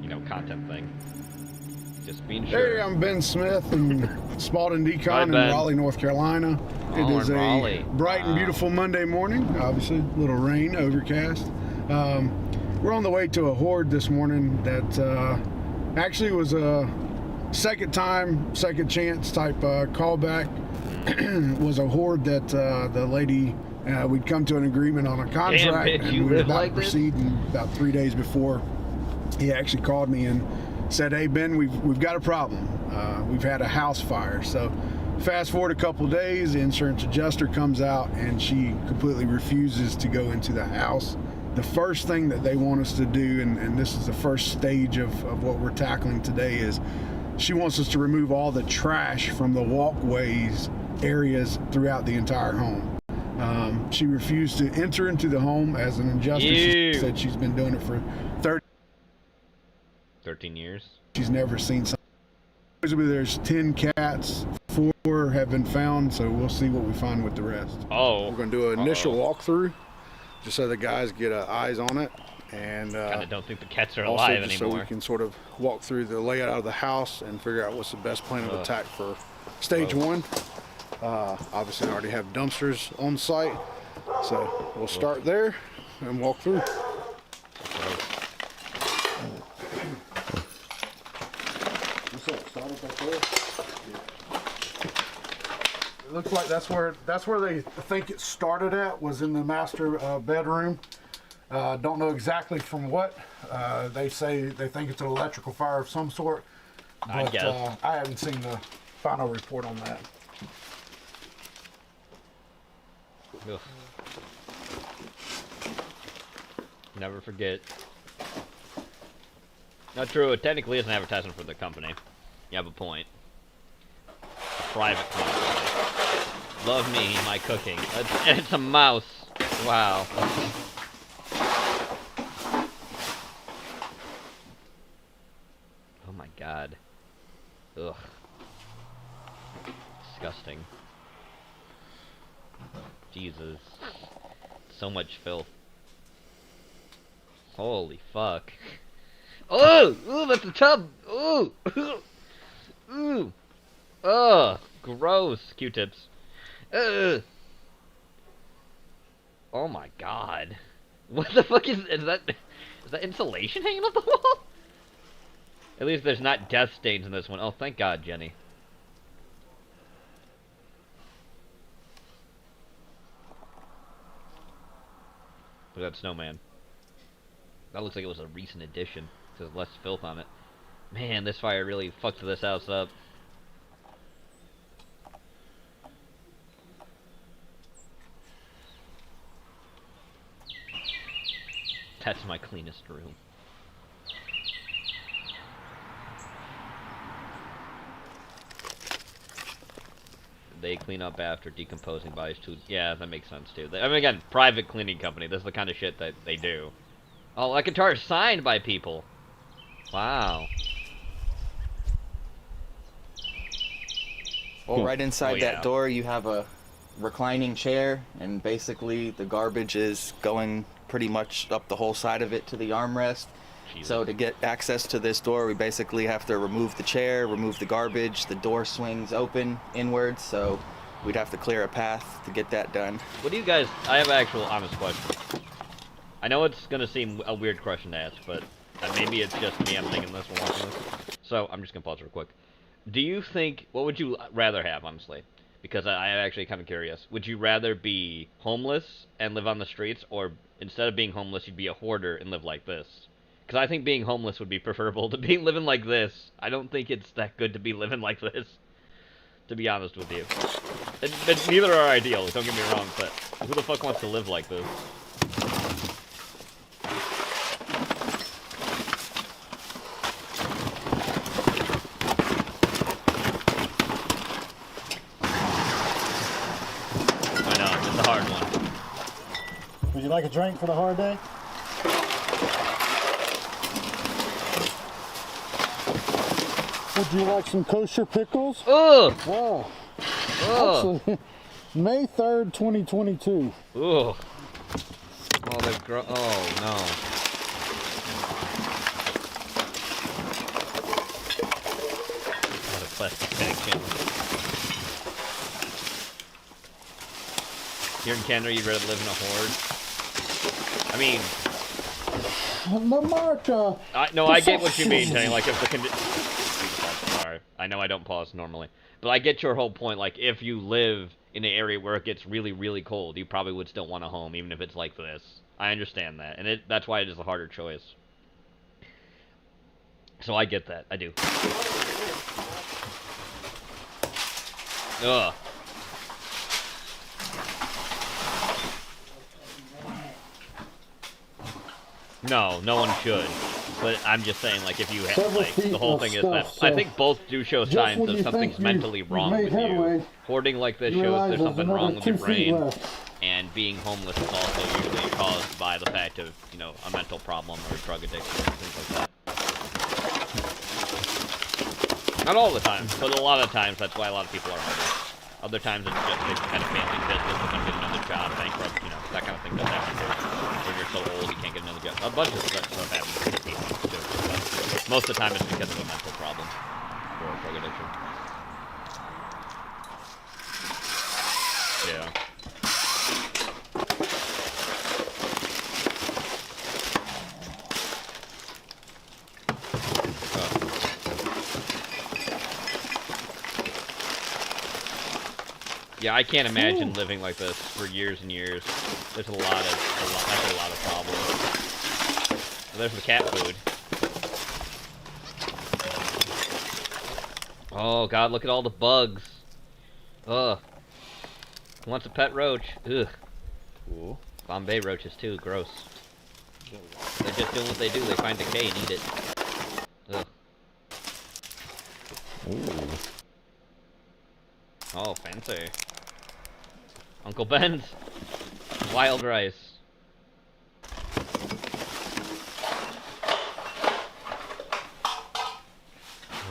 you know, content thing. Just being sure. Hey, I'm Ben Smith in Spalding Decon in Raleigh, North Carolina. It is a bright and beautiful Monday morning. Obviously, a little rain, overcast. We're on the way to a hoard this morning that actually was a second chance type callback. Was a hoard that the lady, we'd come to an agreement on a contract. Damn, and we were about to proceed, and about 3 days before, he actually called me and said, "Hey Ben, we've got a problem. We've had a house fire." So fast forward a couple days, the insurance adjuster comes out and she completely refuses to go into the house. The first thing that they want us to do, and this is the first stage of what we're tackling today, is she wants us to remove all the trash from the walkways areas throughout the entire home. She refused to enter into the home as an adjuster. She said she's been doing it for 13 years. She's never seen something. There's 10 cats, 4 have been found, so we'll see what we find with the rest. Oh. We're going to do an initial walkthrough, just so the guys get eyes on it. And kind of don't think the cats are also alive just anymore. So we can sort of walk through the layout of the house and figure out what's the best plan of attack for stage 1. Obviously, I already have dumpsters on site, so we'll start there and walk through. It looks like that's where they think it started at, was in the master bedroom. Don't know exactly from what. They say they think it's an electrical fire of some sort, but I haven't seen the final report on that. Ugh. Never forget. Not true. It technically is an advertisement for the company. You have a point. A private company. Love me, my cooking. It's a mouse. Wow. Oh my god. Ugh. Disgusting. Jesus. So much filth. Holy fuck. Oh! Ooh, that's a tub! Ooh! Ooh! Ugh! Gross! Q-tips. Ugh! Oh my god. What the fuck is that? Is that insulation hanging off the wall? At least there's not death stains in this one. Oh, thank God, Jenny. Look at that snowman. That looks like it was a recent addition. There's less filth on it. Man, this fire really fucked this house up. That's my cleanest room. They clean up after decomposing bodies too. Yeah, that makes sense too. I mean, again, private cleaning company. This is the kind of shit that they do. Oh, like a guitar signed by people. Wow. Well, right inside that door, you have a reclining chair, and basically the garbage is going pretty much up the whole side of it to the armrest. Jesus. So to get access to this door, we basically have to remove the chair, remove the garbage. The door swings open inwards, so we'd have to clear a path to get that done. What do you guys... I have an actual honest question. I know it's going to seem a weird question to ask, but maybe it's just me. I'm thinking this one watching this. So, I'm just going to pause real quick. Do you think, what would you rather have, honestly? Because I'm actually kind of curious. Would you rather be homeless and live on the streets, or instead of being homeless, you'd be a hoarder and live like this? Because I think being homeless would be preferable to being living like this. I don't think it's that good to be living like this, to be honest with you. And neither are ideal, don't get me wrong, but who the fuck wants to live like this? I know, it's a hard one. Would you like a drink for the hard day? Would you like some kosher pickles? Ugh! Wow. Ugh! Actually, May 3rd, 2022. Ugh. Oh, they're oh, no. What a plastic bag channel. Here in Canada, you'd rather live in a horde? I mean... No, I get what you mean, Tony. Like, if the Sorry, I know I don't pause normally. But I get your whole point. Like, if you live in an area where it gets really, really cold, you probably would still want a home, even if it's like this. I understand that. And that's why it is a harder choice. So I get that. I do. Ugh. No, no one should. But I'm just saying, like, if you have, like, the whole thing is that I think both do show signs that something's mentally wrong with you. Hoarding like this shows there's something wrong with your brain, and being homeless is also usually caused by the fact of, you know, a mental problem or drug addiction and things like that. Not all the time, but a lot of times that's why a lot of people are homeless. Other times it's just they kind of family business, they're gonna get another job, bankrupt, you know, that kind of thing does happen too. When you're so old, you can't get another job. A bunch of stuff happens to people too. But most of the time it's because of a mental problem or a drug addiction. Yeah. Yeah, I can't imagine living like this for years and years. There's that's a lot of problems. There's the cat food. Oh god, look at all the bugs. Ugh. Who wants a pet roach? Ugh. Ooh. Bombay roaches too, gross. They're just doing what they do, they find decay and eat it. Ugh. Ooh. Oh, fancy. Uncle Ben's wild rice.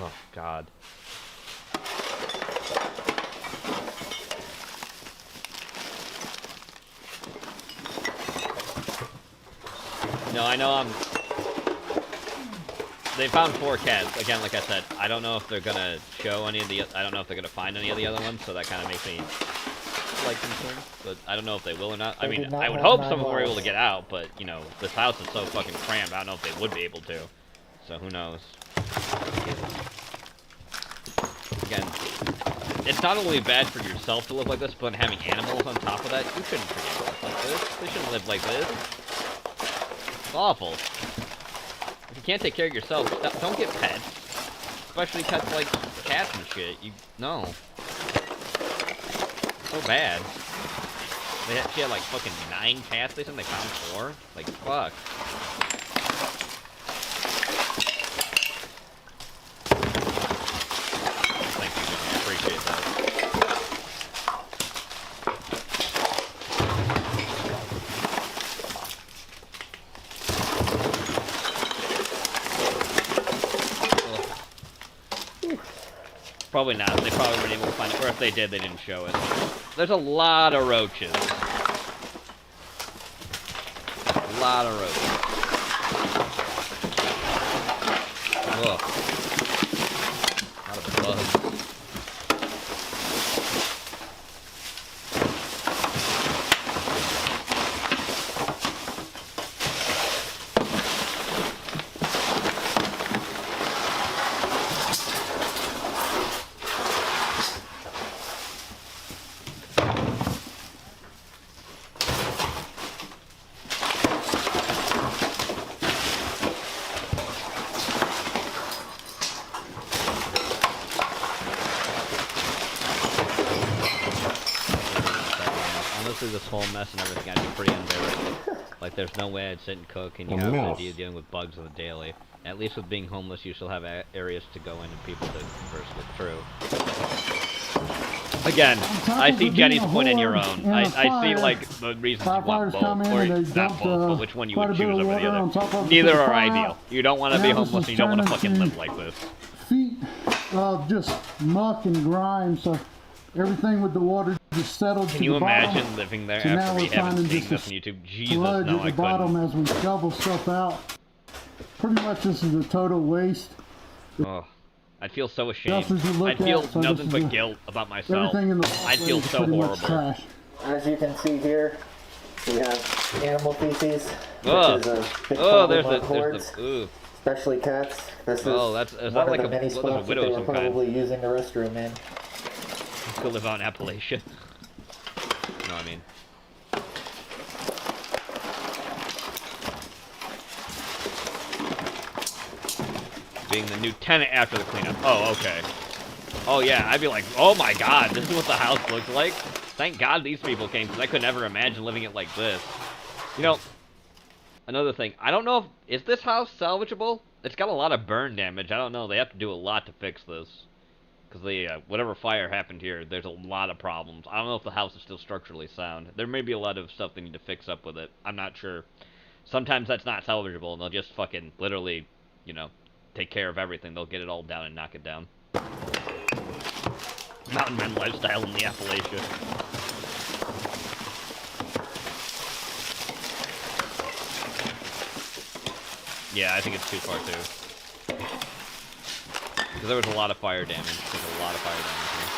Oh, God. No, I know they found 4 cats. Again, like I said, I don't know if they're gonna show any of the. I don't know if they're gonna find any of the other ones, so that kind of makes me like concerned. But I don't know if they will or not. I mean, I would hope some of them were able to get out, but you know, this house is so fucking crammed. I don't know if they would be able to. So who knows? Again, it's not only bad for yourself to live like this, but having animals on top of that, you shouldn't freaking live like this. They shouldn't live like this. It's awful. If you can't take care of yourself, don't get pets. Especially pets like cats and shit. No. So bad. She had like fucking 9 cats, they said they found 4? Like, fuck. Thank you, Jimmy. I appreciate that. Probably not. They probably weren't able to find it. Or if they did, they didn't show it. There's a lot of roaches. A lot of roaches. Ugh. A lot of bugs. through this whole mess and everything, I'd be pretty unbearable. Like, there's no way I'd sit and cook, and you have the idea of dealing with bugs on the daily. At least with being homeless, you still have areas to go in and people to converse with. True. Again, I see Jenny's point and your own. I see, like, the reasons you want both, or not both, but which one you would choose over the other. Neither are ideal. You don't want to be homeless, and you don't want to fucking live like this. Feet of just muck and grime, so everything with the water just settled to the bottom. Can you imagine living there after we haven't seen this on YouTube? Jesus, no, I couldn't. At the bottom as we shovel stuff out. Pretty much this is a total waste. Oh, I'd feel so ashamed. I'd feel nothing but guilt about myself. I'd feel so horrible. As you can see here, we have animal feces, which Ugh. is a big Oh, problem on hordes, especially cats. This is is one that like of the many a spots that widow they of were some kind? probably using the restroom in. Go live out in Appalachia. You know what I mean? Being the new tenant after the cleanup. Oh, okay. Oh, yeah, I'd be like, oh my god, this is what the house looks like? Thank god these people came, because I could never imagine living it like this. You know, another thing, I don't know if, is this house salvageable? It's got a lot of burn damage, I don't know, they have to do a lot to fix this. Because whatever fire happened here, there's a lot of problems. I don't know if the house is still structurally sound. There may be a lot of stuff they need to fix up with it, I'm not sure. Sometimes that's not salvageable, and they'll just fucking, literally, you know, take care of everything. They'll get it all down and knock it down. Mountain men lifestyle in the Appalachia. Yeah, I think it's too far too. Because there was a lot of fire damage. There's a lot of fire damage here.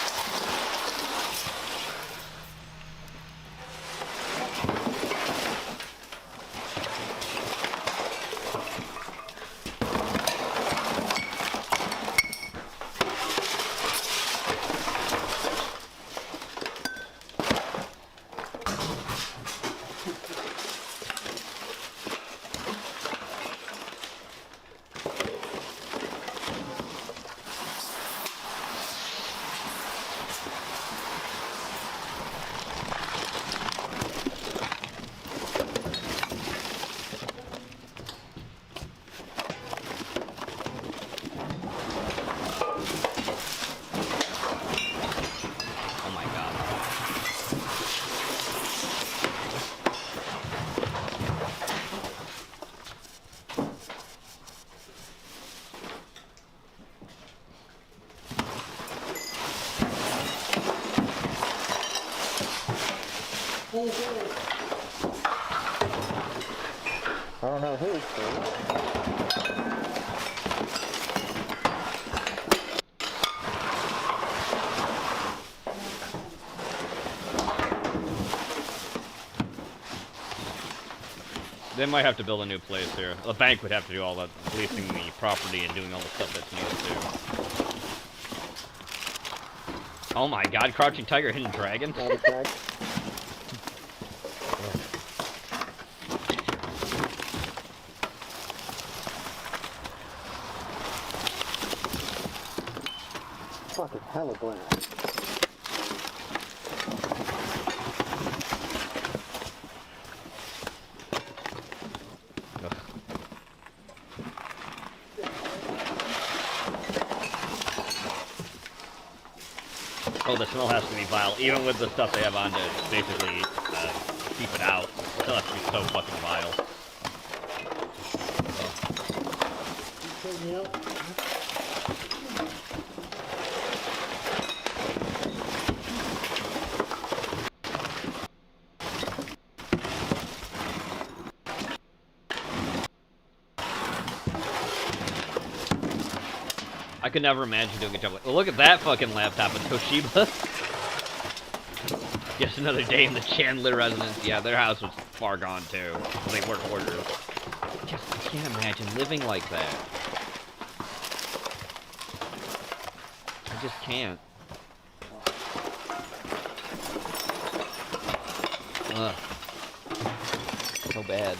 I don't know who's They might have to build a new place here. The bank would have to do all that, leasing the property and doing all the stuff that's needed too. Oh my god, Crouching Tiger, Hidden Dragon? fucking hella glass. Oh, the smell has to be vile. Even with the stuff they have on to basically keep it out, it still has to be so fucking vile. I could never imagine doing a job like, well, look at that fucking laptop, a Toshiba. Just another day in the Chandler residence. Yeah, their house was far gone too. They weren't hoarders. I can't imagine living like that. I just can't. Ugh. So bad.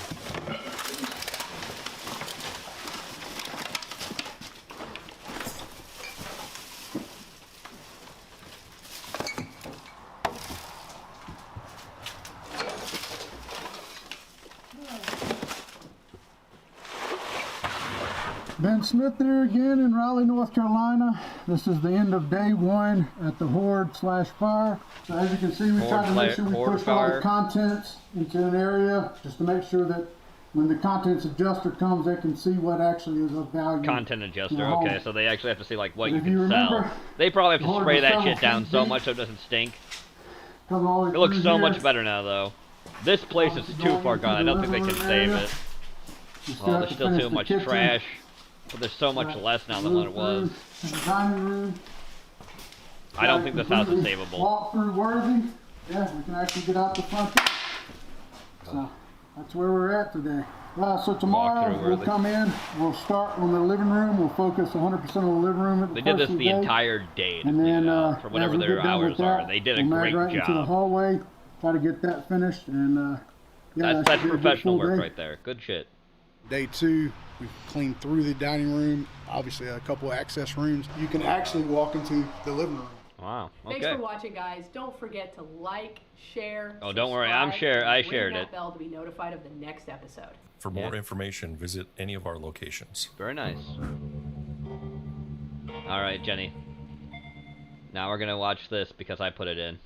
Ben Smith there again in Raleigh, North Carolina. This is the end of day 1 at the Horde/Fire. So as you can see, we tried to make sure we pushed all the contents into an area just to make sure that when the contents adjuster comes, they can see what actually is of value. Content adjuster, home. okay, so they actually have to see like what But you if can you sell. remember, They probably have to Horde spray was that several shit down feet so deep. much so it doesn't stink. Come all the way It looks through so here. much better now, though. This place is too far gone. I don't think they can save it. Oh, there's still too much trash. But there's so much less now than what it was. The dining room. I don't think this house is savable. Walk through worthy. Yeah, we can actually get out the front. So that's where we're at today. So tomorrow we'll come in. We'll start on the living room. We'll focus 100% on the living room. They did this the entire day, and then for whatever their hours are. They did a great right into the job. hallway. Try to get that finished, and yeah, That's should be a good professional full work day. right there. Good shit. Day 2, we cleaned through the dining room, obviously a couple of access rooms. You can actually walk into the living room. Wow. Thanks Okay. for watching, guys. Don't forget to like, share. Oh, don't worry. I shared ring it. that bell to be notified of the next episode. For more information, visit any of our locations. Very nice. All right, Jenny. Now we're gonna watch this because I put it in.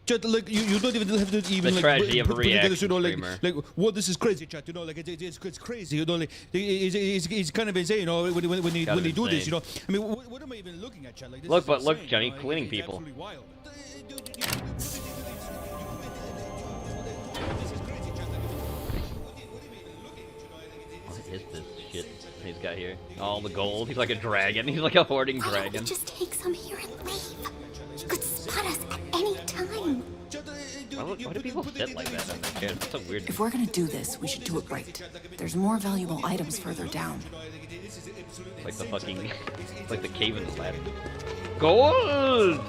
Chat, like you don't even have to even The like tragedy of a put together, reaction like what this is crazy, chat. You know, like it's crazy. You know, like it's kind of insane. You know, when they do this, you know. I mean, what am I even looking at, chat? Like this Look, is but look, insane, Jenny, you know? cleaning It's people. absolutely wild. What is this shit he's got here? All the gold. He's like a dragon. He's like a hoarding dragon. Just take some here and leave. You could spot us at any time. Why do people sit like that on their chairs? It's so weird. If we're gonna do this, we should do it right. There's more valuable items further down. It's like the fucking, it's like the cave in the ladder. Gold!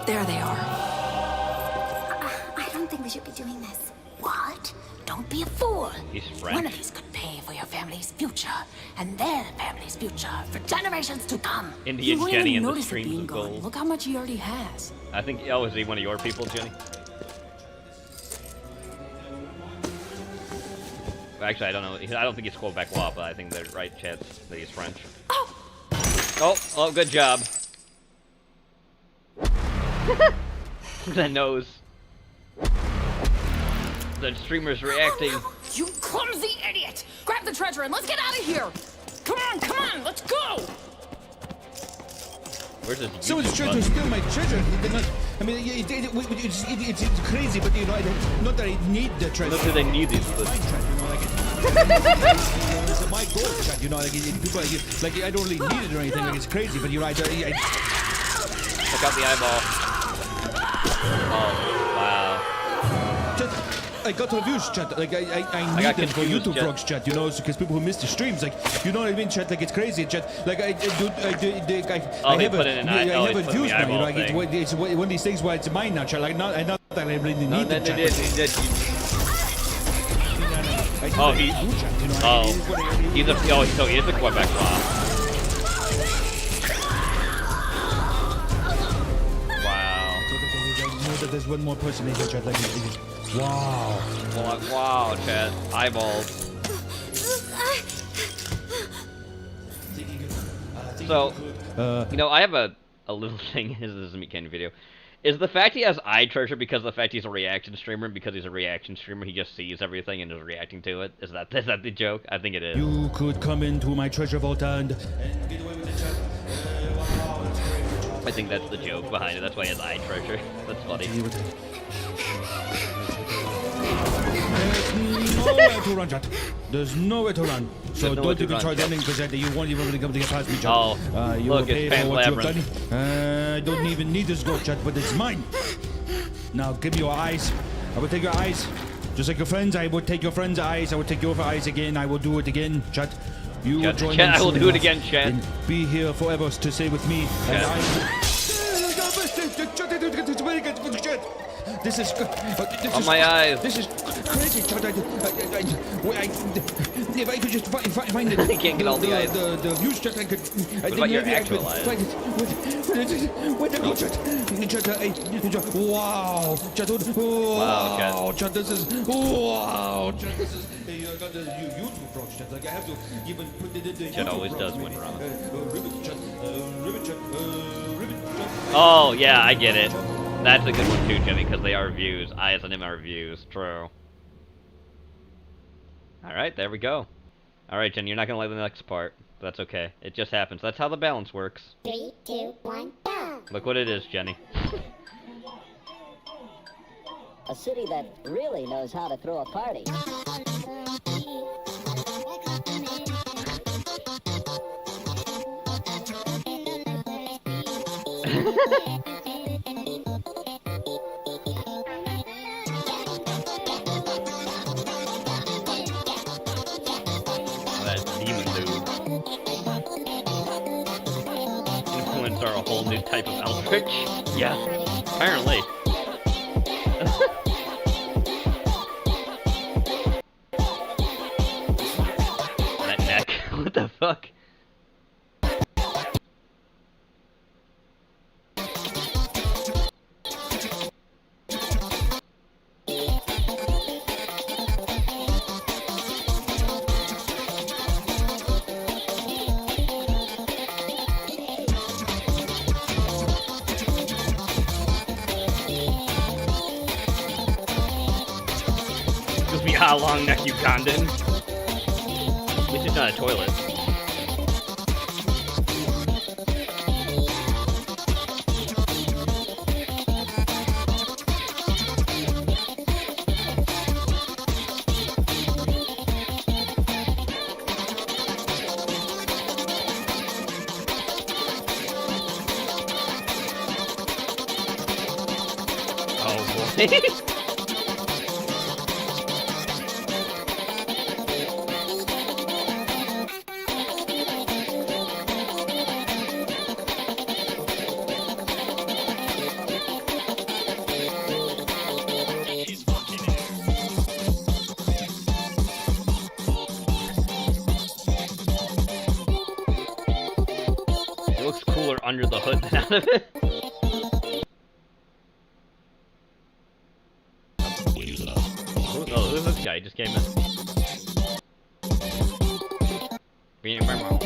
There they are. I don't think we should be doing this. What? Don't be a fool. He's One of French. these could pay for your family's future, and their family's future for generations to come. Indian You won't Jenny even and the notice it streams being of gone. gold. Look how much he already has. I think, oh, is he one of your people, Jenny? Actually, I don't know. I don't think he's Quebecois, but I think they're right, Chad, that he's French. Oh, good job. The nose. The streamer's reacting. You clumsy idiot! Grab the treasure and let's get out of here! Come on, let's go! Where's this? Someone's YouTube trying to button? steal my treasure. I mean, it's crazy, but you know, not that I need the treasure. Not that I need it, but it's my goal, chat. You know, like people like I don't really need it or anything. Like it's crazy, but you know, Check out the eyeball. Oh, wow. I got reviews, chat. Like I got need them for confused, YouTube chat. vlogs, chat. You know, because people who miss the streams, like you know what I mean, chat. Like it's crazy, chat. Like I Oh, have he put it in. I Oh, he have put it in views the now. You know, eyeball like thing. it's one of these things where it's mine now, chat. Like not that I really need No, them, chat. Oh, he. He's a. Oh, so he is a Quebecois. Wow. Know that there's one more person in here, chat. Like, wow. Wow, Chad. Eyeballs. So, you know, I have a little thing. This is a Meat Candy video. Is the fact he has eye treasure because of the fact he's a reaction streamer? Because he's a reaction streamer, he just sees everything and is reacting to it? Is that the joke? I think it is. You could come into my treasure vault and get away with it, chat. I think that's the joke behind it. That's why he has eye treasure. That's funny. Nowhere to run, chat. There's nowhere to run. So There's nowhere don't to even run, try chat. running because you won't even be able to get past me, chat. Oh, you look, will it's pay Pan's for what you've done. Labyrinth. I don't even need this gold, chat, but it's mine. Now give me your eyes. I will take your eyes. Just like your friends, I will take your friends' eyes. I will take your eyes again. I will do it again, chat. You will join Chat, me I will soon do it enough again, chat. and be here forever to stay with me. And This is on my eyes. This is crazy, Chad. If I could just find it. I can't get all the eyes. The views, Chad. I could. What about your actual eyes? Where to go, Chad? Wow, Chad. Wow, Chad. This is wow, Chad. This is. I got the YouTube approach, Chad. Like I have to even put it in the. Chad always does win wrong. Ribbon, Chad. Ribbon, Chad. Ribbon, Chad. Oh yeah, I get it. That's a good one too, Jenny, because they are views. Eyes on him are views. True. Alright, there we go. Alright, Jenny, you're not going to like the next part. But that's okay. It just happens. That's how the balance works. 3, 2, 1, go! Look what it is, Jenny. A city that really knows how to throw a party. Influenced are a whole new type of Eldritch? Yeah, apparently. That neck, what the fuck? How long neck Ugandan? At least it's not a toilet. Oh boy. It looks cooler under the hood than out of it. Oh, who's this guy? He just came in. Being my mom.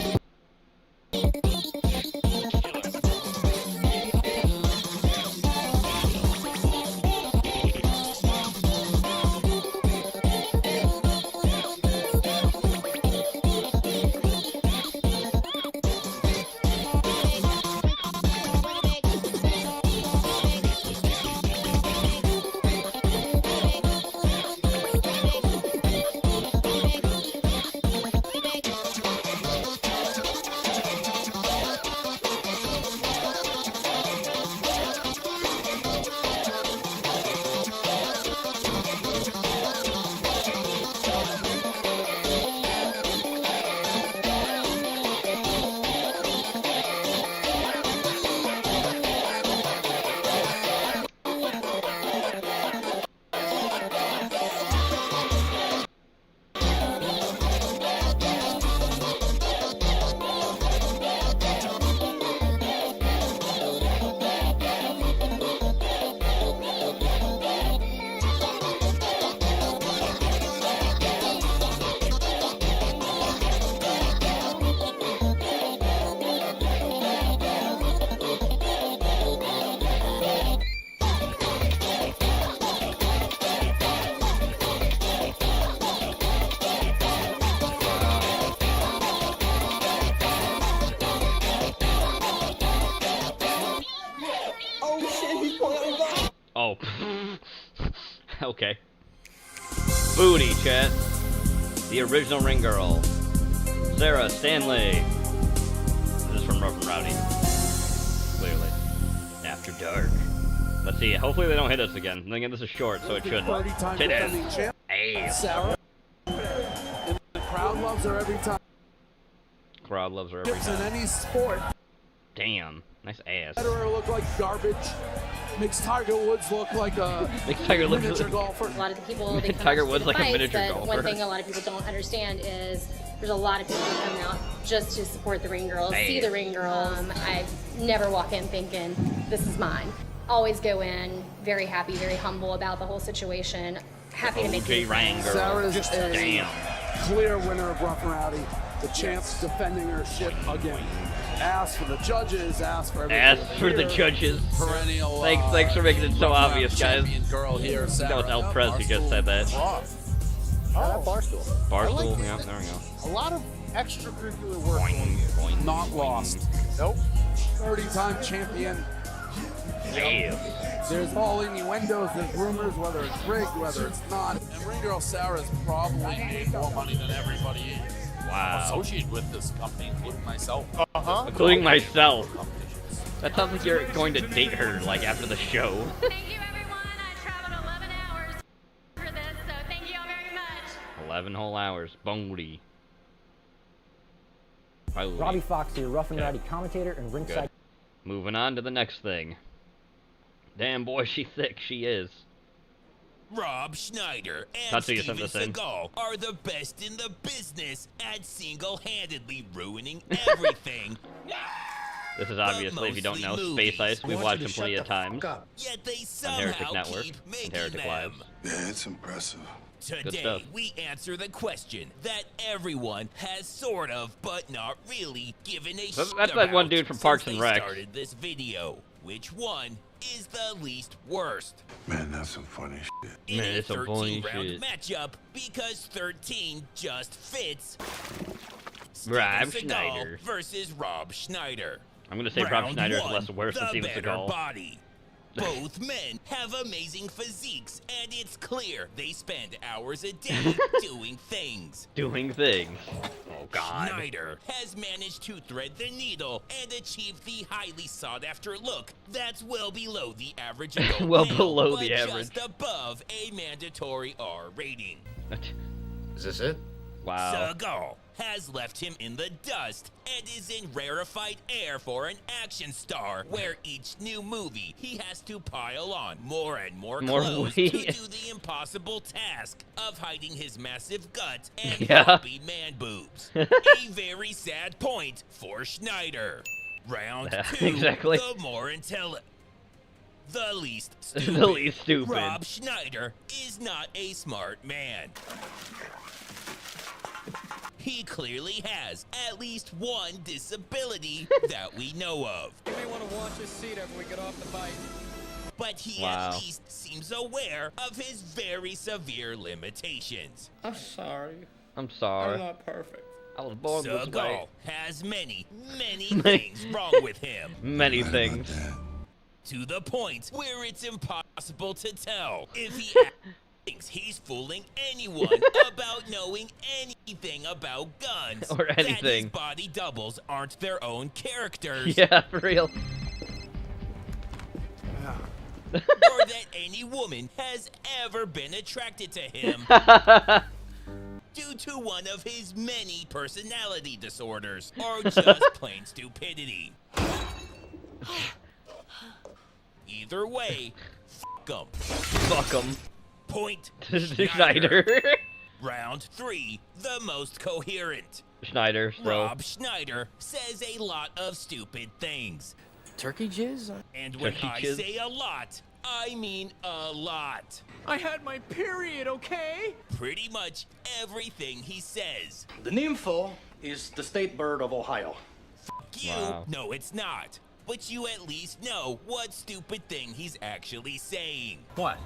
Oh. Okay. Booty, chat. The original ring girl. Sarah Stanley. This is from Rough and Rowdy. Clearly. After dark. Let's see. Hopefully they don't hit us again. Then again, this is short, so it shouldn't. Titties. Hey. Sarah. And the crowd loves her every time. Crowd loves her every In time. any sport. Damn. Nice ass. Let her look like garbage. Makes Tiger Woods look like a Makes Tiger look miniature golfer. A lot of the people they come Tiger out to Woods see the like a fights, miniature but golfer. one thing a lot of people don't understand is there's a lot of people who come out just to support the ring girls, see the ring girls. I never walk in thinking this is mine. Always go in very happy, very humble about the whole situation. Happy to make OJ new Ring friends. girl. Sarah's a Damn. clear winner of Rough and Rowdy. The champs defending her shit again. Ask for the judges, ask for everything. Ask for the judges. Perennial. Thanks for making it so Rough and obvious, Rowdy guys. champion girl here, That was Sarah. El Prez who just said that. Oh, that Barstool. Barstool, yeah, there we go. A lot of extracurricular work. Not lost. Nope. 30-time champion. Yeah. There's all innuendos, there's rumors, whether it's rigged, whether it's not. And Ring Girl Sarah's probably made more money than everybody Wow. associated with this company, including myself. Including myself. That sounds like you're going to date her, like, after the show. Thank you, everyone. I traveled 11 hours for this, so thank you all very much. 11 whole hours. Bonely. Robbie Fox here, Rough and Okay. Rowdy commentator and ringside. Good. Moving on to the next thing. Damn, boy, she's thick. She is. Rob Schneider and That's who you Steven sent this in. Seagal are the best in the business at single-handedly ruining everything. This is obviously, if you don't know, Space Ice. We've watched him plenty of times. Yet they On Heretic somehow Network keep and making Heretic Live. them. Yeah, it's impressive. Today, stuff. we answer the question that everyone has sort of, but not really, given a That's shit that about one dude from since Parks they and Rec. started this video. Which one is the least worst? Man, that's some funny shit. In Man, a it's some funny 13-round shit. matchup, because 13 just fits. Rob Steven Seagal Schneider. versus Rob Schneider. I'm gonna say Rob Round Schneider is one, less worse than the Steven better Seagal. body. Both men have amazing physiques, and it's clear they spend hours a day doing things. Doing things. Oh, God. Schneider has managed to thread the needle and achieve the highly sought-after look that's well below the average adult Well male, below but the average. just above a mandatory R rating. Is this it? Wow. Seagal has left him in the dust and is in rarefied air for an action star where each new movie he has to pile on more and more clothes to weight. do the impossible task of hiding his massive gut and Yeah. floppy man boobs. A very sad point for Schneider. Round Yeah, 2, exactly. the more intelligent. The least stupid. The least stupid. Rob Schneider is not a smart man. He clearly has at least one disability that we know of. You may want to watch his seat after we get off the bike. But he Wow. at least seems aware of his very severe limitations. I'm sorry. I'm sorry. I'm not perfect. I was born this way. Seagal has many Many- things wrong with him. Many things. To the point where it's impossible to tell if he thinks he's fooling anyone about knowing anything about guns. Or That his anything. body doubles aren't their own characters. Yeah, for real. Or that any woman has ever been attracted to him due to one of his many personality disorders or just plain stupidity. Either way, fuck 'em. Fuck 'em. Point Schneider. Round 3, the most coherent. Schneider, so. Rob Schneider says a lot of stupid things. Turkey jizz? And when Turkey I jizz? say a lot, I mean a lot. I had my period, okay? Pretty much everything he says. The nympho is the state bird of Ohio. You, Wow. no, it's not. But you at least know what stupid thing he's actually saying. What?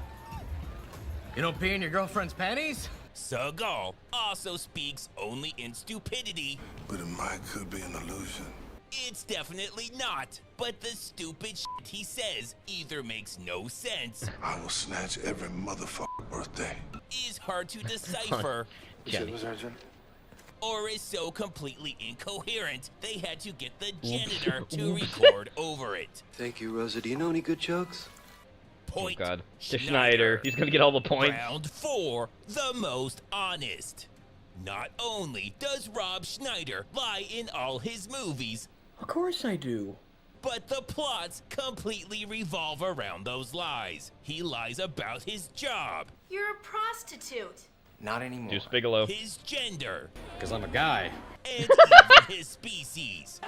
You don't pee in your girlfriend's panties? Seagal also speaks only in stupidity. But it might could be an illusion. It's definitely not. But the stupid shit he says either makes no sense, I will snatch every motherfucking birthday. is hard to decipher, Jenny. or is so completely incoherent they had to get the janitor to record over it. Thank you, Rosa. Do you know any good jokes? Point Oh, God. To Schneider. He's gonna get all the points. Round 4, the most honest. Not only does Rob Schneider lie in all his movies, Of course I do. But the plots completely revolve around those lies. He lies about his job. You're a prostitute. Not anymore. Deuce Bigelow. His gender. Because I'm a guy. And even his species.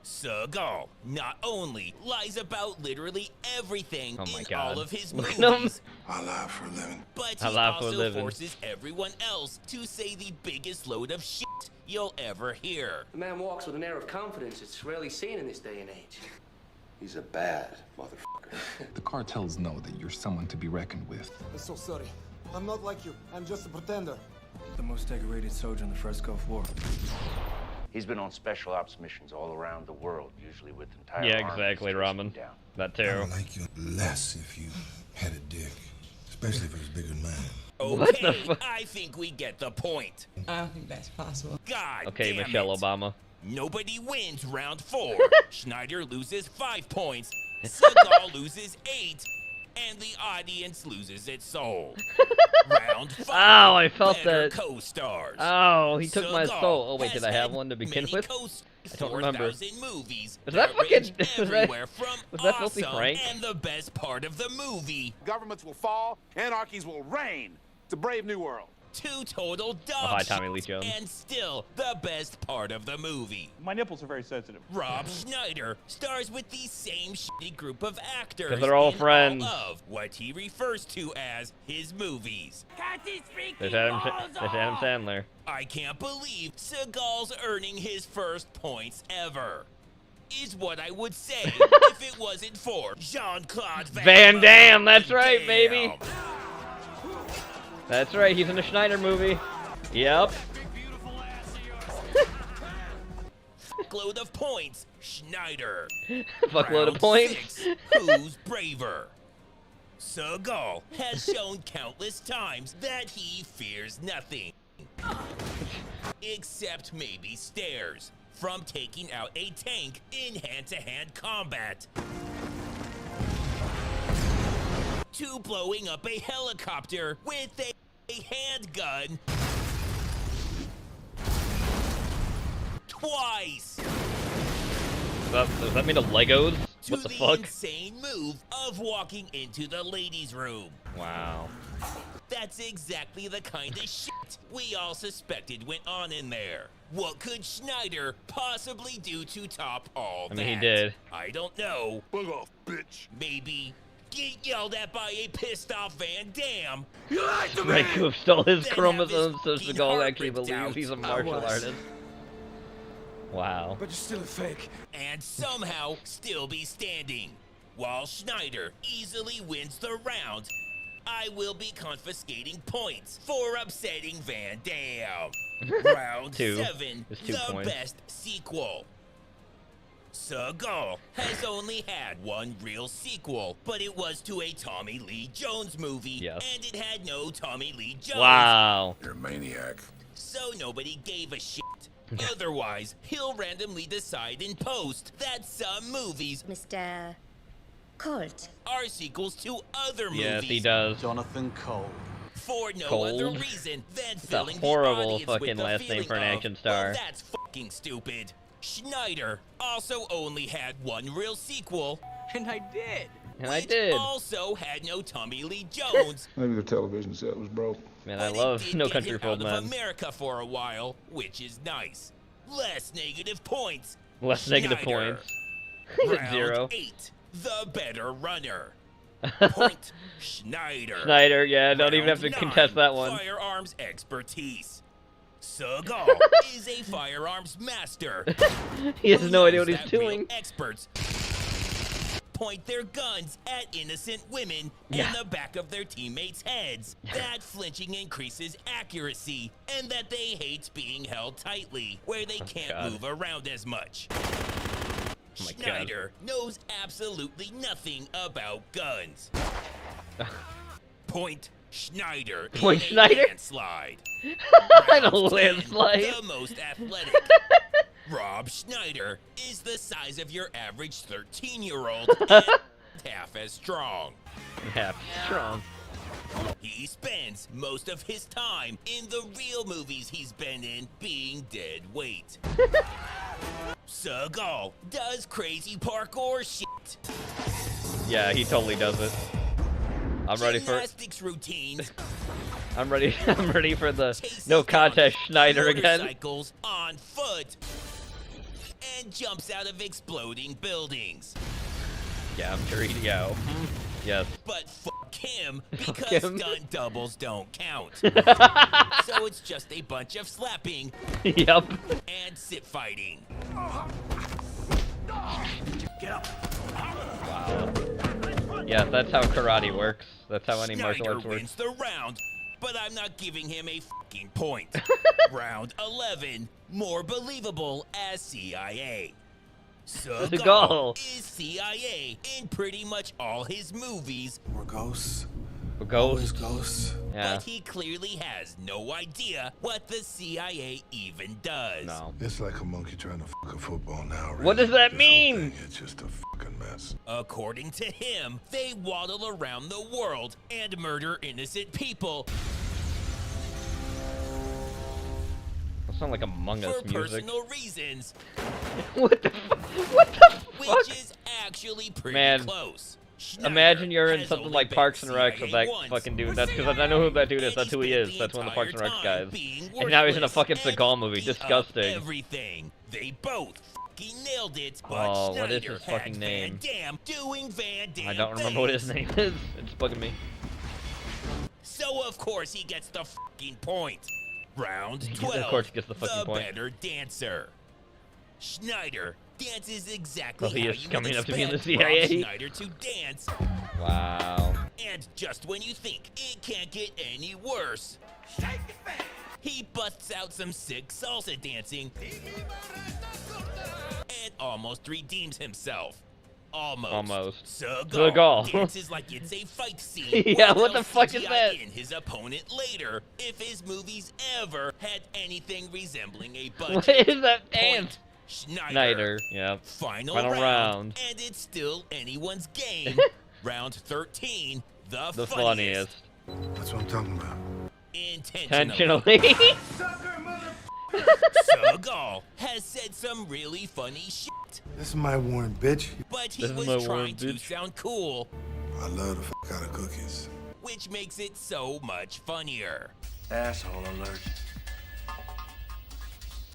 Seagal not only lies about literally everything in all of his movies, I lie for a living. but he also forces everyone else to say the biggest load of shit you'll ever hear. The man walks with an air of confidence it's rarely seen in this day and age. He's a bad motherfucker. The cartels know that you're someone to be reckoned with. I'm so sorry. I'm not like you. I'm just a pretender. The most decorated soldier in the first Gulf War. He's been on special ops missions all around the world, usually with entire Yeah, armies exactly, Ramen. down. That too. I would like you less if you had a dick, especially if it was bigger than mine. Okay, I think we get the point. I don't think that's possible. God Okay, damn Michelle it. Obama. Nobody wins round 4. Schneider loses 5 points. Seagal loses 8. And the audience loses its soul. Round 5. Ow, I felt better that. Co-stars. Oh, he took my Seagal soul. Oh, wait, has did I have had one to begin many with? I don't remember. 4,000 movies Was that fucking... range Was everywhere from that Filthy awesome Frank? and the best part of the movie Governments will fall, anarchies will reign. It's a brave new world. to total dog Oh, hi, Tommy Lee shit, Jones. and still the best part of the movie. My nipples are very sensitive. Rob Schneider stars with the same shitty group of actors 'Cause they're all in friends. all of what he refers to as his movies. There's Adam Sandler. I can't believe Seagal's earning his first points ever. Is what I would say if it wasn't for Jean-Claude Van Damme, that's right, baby. That's right, he's in a Schneider movie. Yep. Fuckload of points, Schneider. Fuckload of Round points. 6, who's braver? Seagal has shown countless times that he fears nothing. Except maybe stairs. From taking out a tank in hand-to-hand combat, to blowing up a helicopter with a handgun twice. Does that mean the Legos? To What the the fuck? insane move of walking into the ladies' room. Wow. That's exactly the kind of shit we all suspected went on in there. What could Schneider possibly do to top all I that? mean, he did. I don't know. Bug off, bitch. Maybe get yelled at by a pissed off Van Damme. You lied to me! Raikkoff stole his Then chromosomes so have his Seagal heart actually ripped believes out. he's a I martial was. artist. Wow. But you're still a fake. And somehow still be standing. While Schneider easily wins the round, I will be confiscating points for upsetting Van Damme. Round 7, There's 2 the points. best sequel. Seagal has only had one real sequel, but it was to a Tommy Lee Jones movie, Yes. and it had no Tommy Lee Jones. Wow. You're a maniac. So nobody gave a shit. Otherwise, he'll randomly decide in post that some movies, Mr. Colt, are sequels to other movies. Yes, he does. Jonathan Cole. For no Cold. other reason than It's a filling horrible the audience fucking with the last name feeling for an of, action star. Well, that's fucking stupid. Schneider also only had one real sequel. And I did. And I which did. also had no Tommy Lee Jones. Maybe the television set was broke. Man, I but love it did No get Country him for Old out of Men. America for a while, which is nice. Less negative points. Less negative Schneider. points. He's at Round 0. 8, the better runner. Point Schneider. Schneider, yeah, don't even have to Round contest 9, that one. Firearms expertise. Seagal is a firearms master. He has who no idea knows what he's that real doing. Experts point their guns at innocent women Yeah. in the back of their teammates' heads. That flinching increases accuracy, and that they hate being held tightly, where they can't God. move around as much. Oh my God. Schneider knows absolutely nothing about guns. Point Schneider. Point in Schneider? A landslide. I know Round 10, landslide. The most athletic. Rob Schneider is the size of your average 13-year-old and half as strong. Half strong. He spends most of his time in the real movies he's been in being dead weight. Seagal does crazy parkour shit. Yeah, he totally does it. I'm ready for Gymnastics routines. I'm ready. I'm ready for the no contest Schneider again. Motorcycles on foot. And jumps out of exploding buildings. Yeah, I'm sure he'd go. Yes. But fuck him, because him. stunt doubles don't count. So it's just a bunch of slapping. Yep. And sit fighting. Get up. Wow. Yeah, that's how karate works. That's how any martial Schneider arts works. wins the round, but I'm not giving him a fucking point. Round 11, more believable as CIA. Seagal is CIA in pretty much all his movies. More ghosts. Ghosts. Ghosts. Yeah. But he clearly has no idea what the CIA even does. No. It's like a monkey trying to fuck a football now. Really. What does that This mean? whole thing, it's just a fucking mess. According to him, they waddle around the world and murder innocent people. That sounds like Among Us For music. personal reasons. What the fuck? Which is actually pretty close. Imagine you're in has something only like been Parks and Rec with CIA that once. fucking dude. That's because I know who that dude is. That's who he is. That's one of the Parks and Rec guys. And now he's in a fucking Seagal movie. Disgusting. Everything. They both fucking nailed it. But Oh, what is Schneider his fucking had name? Van Damme doing Van Damme I don't remember what his name is. It's bugging me. So of course he gets the fucking point. Round Of 12. course he gets the fucking point. Better dancer. Schneider dances exactly Well, he how is you coming would up to be in the expect Rob CIA. Schneider to dance. Wow. And just when you think it can't get any worse, he busts out some sick salsa dancing and almost redeems himself. Almost. Seagal. dances like it's a fight scene. Yeah, what the fuck is CGI that? in his opponent later, if his movies ever had anything resembling a budget. What is that dance? Schneider. Yeah. Final round. And it's still anyone's game. Round 13, the funniest. That's what I'm talking about. Intentionally. Seagal has said some really funny shit. This is my warrant, bitch. But he was trying to sound cool. I love the fuck out of cookies. Which makes it so much funnier. Asshole alert.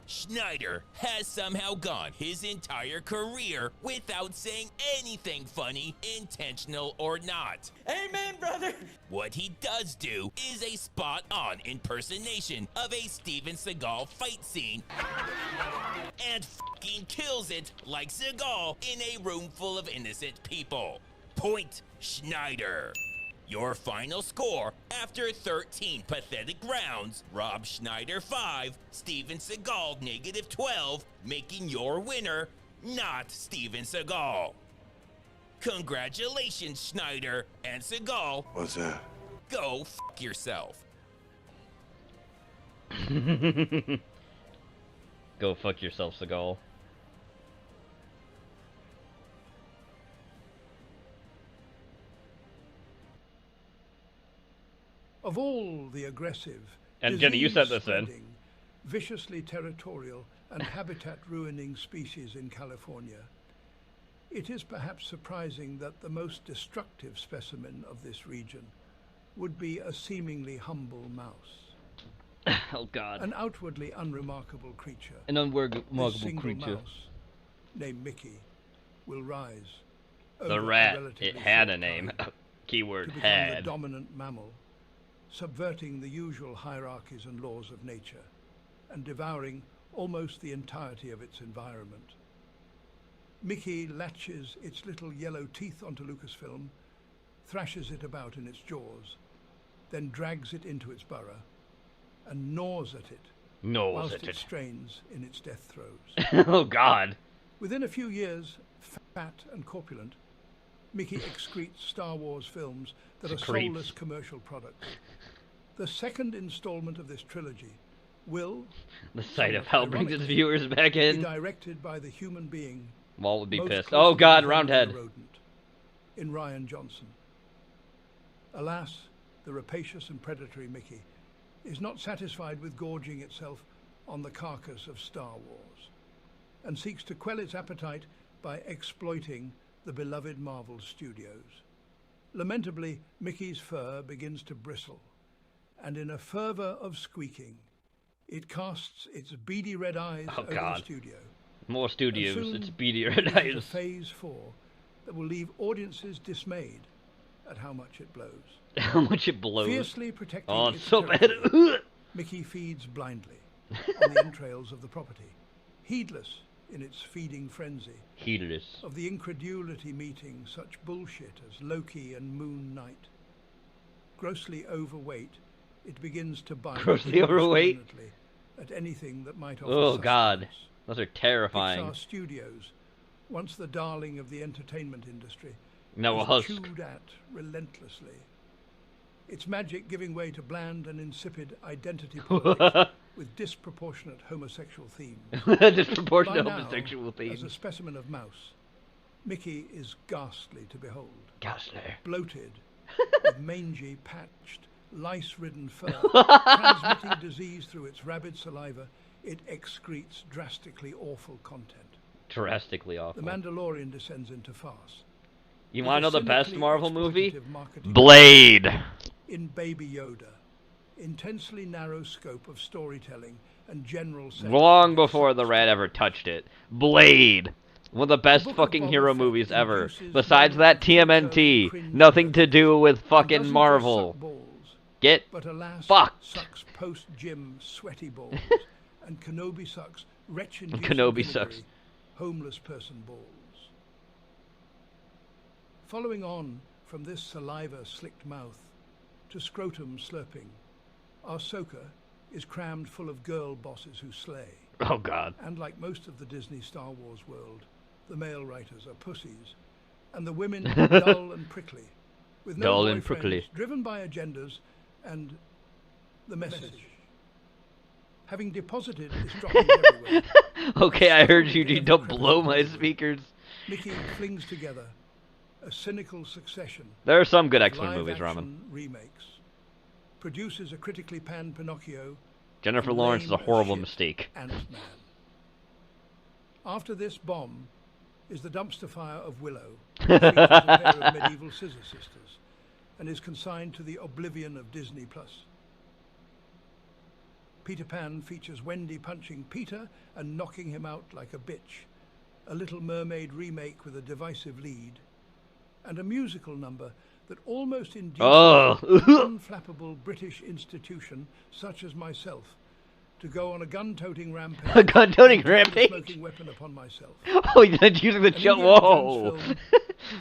Schneider has somehow gone his entire career without saying anything funny, intentional or not. Amen, brother. What he does do is a spot-on impersonation of a Steven Seagal fight scene. And fucking kills it like Seagal in a room full of innocent people. Point Schneider. Your final score after 13 pathetic rounds, Rob Schneider 5, Steven Seagal -12, making your winner not Steven Seagal. Congratulations, Schneider and Seagal. What's that? Go fuck yourself. Go fuck yourself, Seagal. Of all the aggressive, And Jenny, you said this in. disease-spreading, viciously territorial and habitat-ruining species in California, it is perhaps surprising that the most destructive specimen of this region would be a seemingly humble mouse. Oh God. An outwardly unremarkable creature. An unremarkable This single creature. mouse, named Mickey, will rise. The over a rat. relatively It had a short name. time Keyword to become the had. dominant mammal, subverting the usual hierarchies and laws of nature, and devouring almost the entirety of its environment. Mickey latches its little yellow teeth onto Lucasfilm, thrashes it about in its jaws, then drags it into its burrow, and gnaws at it, whilst it strains in its death throes. Oh God. Within a few years, fat and corpulent, Mickey excretes Star Wars films that are Secretes. soulless commercial products. The second installment of this trilogy will, The sight of hell brings its viewers back be in. directed by the human being Walt would be most pissed. closely Oh God, resembling Roundhead. a rodent, in Ryan Johnson. Alas, the rapacious and predatory Mickey, is not satisfied with gorging itself on the carcass of Star Wars, and seeks to quell its appetite by exploiting the beloved Marvel Studios. Lamentably, Mickey's fur begins to bristle, and in a fervor of squeaking, it casts its beady red eyes over the studio. More studios, And soon it's beady red begins a eyes. phase 4 that will leave audiences dismayed at how much it blows. How much it blows. Fiercely protecting oh, its it's so bad. territory, Mickey feeds blindly on the entrails of the property, heedless in its feeding frenzy. Heedless. Of the incredulity meeting such bullshit as Loki and Moon Knight. Grossly overweight, it begins to bite Grossly overweight? indiscriminately at anything that might offer Oh sustenance. God, those are terrifying. Pixar Studios, once the darling of the entertainment industry, No, a is husk. chewed at relentlessly. Its magic giving way to bland and insipid identity politics with disproportionate homosexual themes. Disproportionate By now, homosexual themes. As a specimen of mouse, Mickey is ghastly to behold. Ghastly. Bloated, with mangy, patched, lice-ridden fur, transmitting disease through its rabid saliva, it excretes drastically awful content. Drastically awful. The Mandalorian descends into farce. You want to know the best cynically Marvel movie? exploitative marketing Blade. In Baby Yoda, intensely narrow scope of storytelling and general sense. Long before the rat ever touched it. Blade. One of the best fucking hero movies ever. Besides that, TMNT. Nothing to do with fucking Marvel. Get But alas, fucked. sucks post-gym sweaty balls, and Kenobi sucks wretched Kenobi sucks. homeless person balls. Following on from this saliva-slicked mouth to scrotum slurping, Ahsoka is crammed full of girl bosses who slay. Oh God. And like most of the Disney Star Wars world, the male writers are pussies, and the women dull and prickly, with no Dull and boyfriends, prickly. driven by agendas and the message. Having deposited its droppings everywhere. Okay, I heard you. You don't blow my speakers. Mickey flings together a cynical succession. There are some good of X-Men movies, live-action Ramen. remakes. Produces a critically panned Pinocchio. Jennifer and Lawrence is a lame as horrible shit mistake. Ant-Man. After this bomb is the dumpster fire of Willow, which features a pair of medieval scissor sisters, and is consigned to the oblivion of Disney+. Peter Pan features Wendy punching Peter and knocking him out like a bitch, a Little Mermaid remake with a divisive lead, and a musical number that almost induces an unflappable British institution such as myself to go on a gun-toting rampage. A gun-toting and put a rampage? smoking weapon upon myself. Oh, he's not using the jump. Whoa.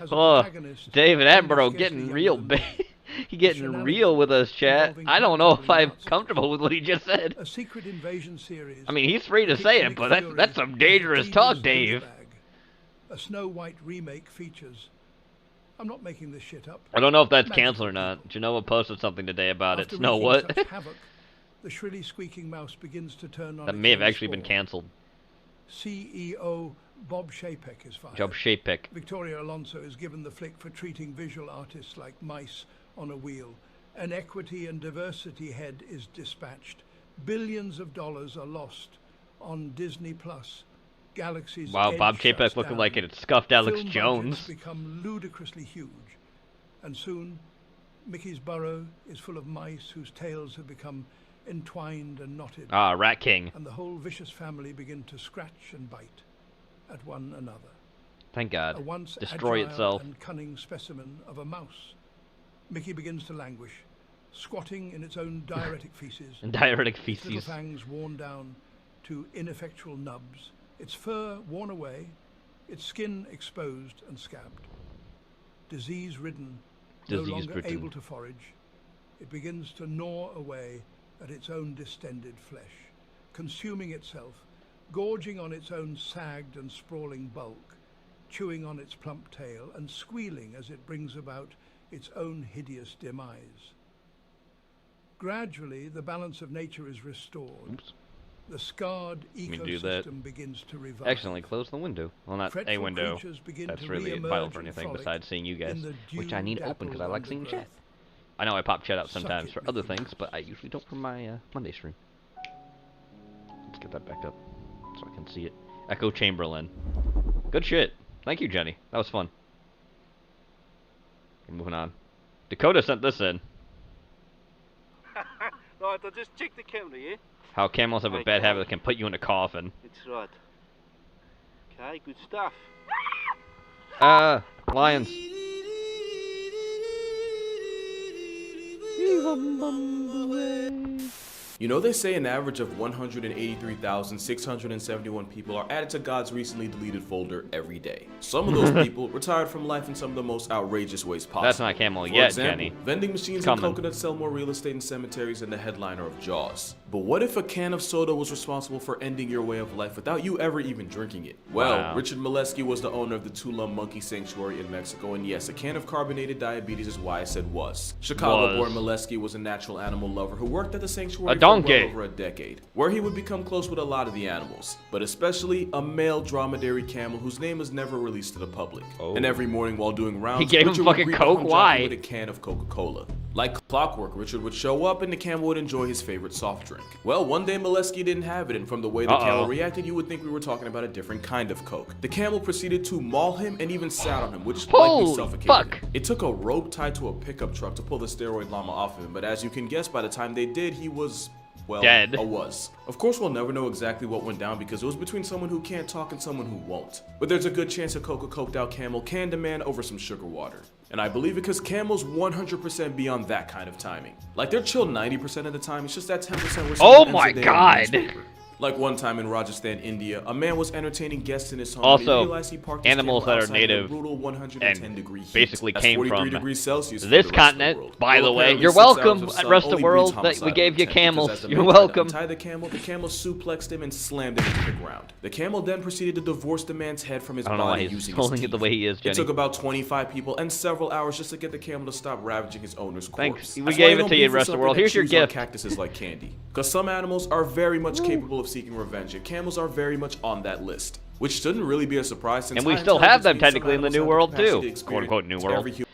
has a Oh, protagonist David who is Attenborough scarcely getting younger real than big. me. He getting real with us, chat. I don't know if I'm comfortable with what he just said. A secret invasion series. I mean, he's free to say it, but that's some dangerous talk, Dave. A Snow White remake features. I'm not making this shit up. I don't know if that's canceled or not. Genoa posted something today about it. After Snow wreaking what? such havoc, the shrilly squeaking mouse begins to turn on That its may have own actually been spawn. canceled. CEO Bob Chapek is fired. Job Shapek. Victoria Alonso is given the flick for treating visual artists like mice on a wheel. An equity and diversity head is dispatched. Billions of dollars are lost on Disney Plus. Galaxy's Wow, Edge Bob shuts Chapek looking down. like it scuffed Alex Film Jones. budgets become ludicrously huge, and soon Mickey's burrow is full of mice whose tails have become entwined and knotted. Ah, Rat King. And the whole vicious family begin to scratch and bite at one another. Thank God. A once Destroy agile itself. and cunning specimen of a mouse, Mickey begins to languish, squatting in its own diuretic feces. Diuretic its little feces. fangs worn down to ineffectual nubs, its fur worn away, its skin exposed and scabbed. Disease-ridden, no longer Disease-ridden. able to forage, it begins to gnaw away at its own distended flesh, consuming itself, gorging on its own sagged and sprawling bulk, chewing on its plump tail and squealing as it brings about its own hideous demise. Gradually, the balance of nature is restored. Oops. The scarred Let me do that. ecosystem begins to revive. Accidentally close the window. Well, not a Fretful window. creatures begin That's to really re-emerge vital for and anything frolic besides seeing you guys, in the which I need open because I dew-dappled like seeing chat. undergrowth. I know I pop chat out sometimes for other things, but I usually don't for my Monday stream. Let's get that back up so I can see it. Echo Chamberlain. Good shit. Thank you, Jenny. That was fun. Moving on. Dakota sent this in. Right, I'll just check the camera, yeah? How camels have a bad habit that can put you in a coffin. That's right. Okay, good stuff. Lions. You know, they say an average of 183,671 people are added to God's recently deleted folder every day. Some of those people retired from life in some of the most outrageous ways possible. That's not camel For yet, example, Jenny. Vending machines and coconuts sell more real estate in cemeteries than the headliner of Jaws. But what if a can of soda was responsible for ending your way of life without you ever even drinking it? Well, Wow. Richard Molesky was the owner of the Tulum Monkey Sanctuary in Mexico, and yes, a can of carbonated diabetes is why I said was. Chicago-born Molesky was a natural animal lover who worked at the sanctuary for well over a decade, where he would become close with a lot of the animals, but especially a male dromedary camel whose name was never released to the public. And every morning while doing rounds, He gave him Richard would fucking greet Coke? the jockey Why? with a can of Coca-Cola. Like clockwork, Richard would show up and the camel would enjoy his favorite soft drink. Well, one day Molesky didn't have it, and from the way the camel reacted, you would think we were talking about a different kind of Coke. The camel proceeded to maul him and even sat on him, which likely suffocated him. It took a rope tied to a pickup truck to pull the steroid llama off of him, but as you can guess, by the time they did, he was... well, dead. Of course, we'll never know exactly what went down because it was between someone who can't talk and someone who won't. But there's a good chance a coked out camel can demand over some sugar water. And I believe it because camels 100% be on that kind of timing. Like, they're chill 90% of the time, it's just that 10% where Oh my god! Like one time in Rajasthan, India, a man was entertaining guests in his home Also, and he realized he parked his animals camel that are outside in a native brutal 110 and degree heat. basically That's came 43 from degrees Celsius for this the rest of the continent, world. by the Well, way. apparently You're 6 hours welcome, of at sun rest of the only world, breeds that we gave you homicide intent, because camels. as the You're man tried to welcome. untie the camel suplexed him and slammed him into the ground. The camel then proceeded to divorce the man's head from his I don't know why body he's using his holding teeth. it the way he is, Jenny. It took about 25 people and several hours just to get the camel to stop ravaging his owner's corpse. Thanks. We That's gave why it don't to you, be for rest of the something world. that Here's your chews on gift. Cactuses like candy. Because some animals are very much capable of seeking revenge, and camels are very much on that list. Which shouldn't really be a surprise since And we high still have them intelligence means technically in the some New animals World have the capacity too. to Quote unquote New experience World. every human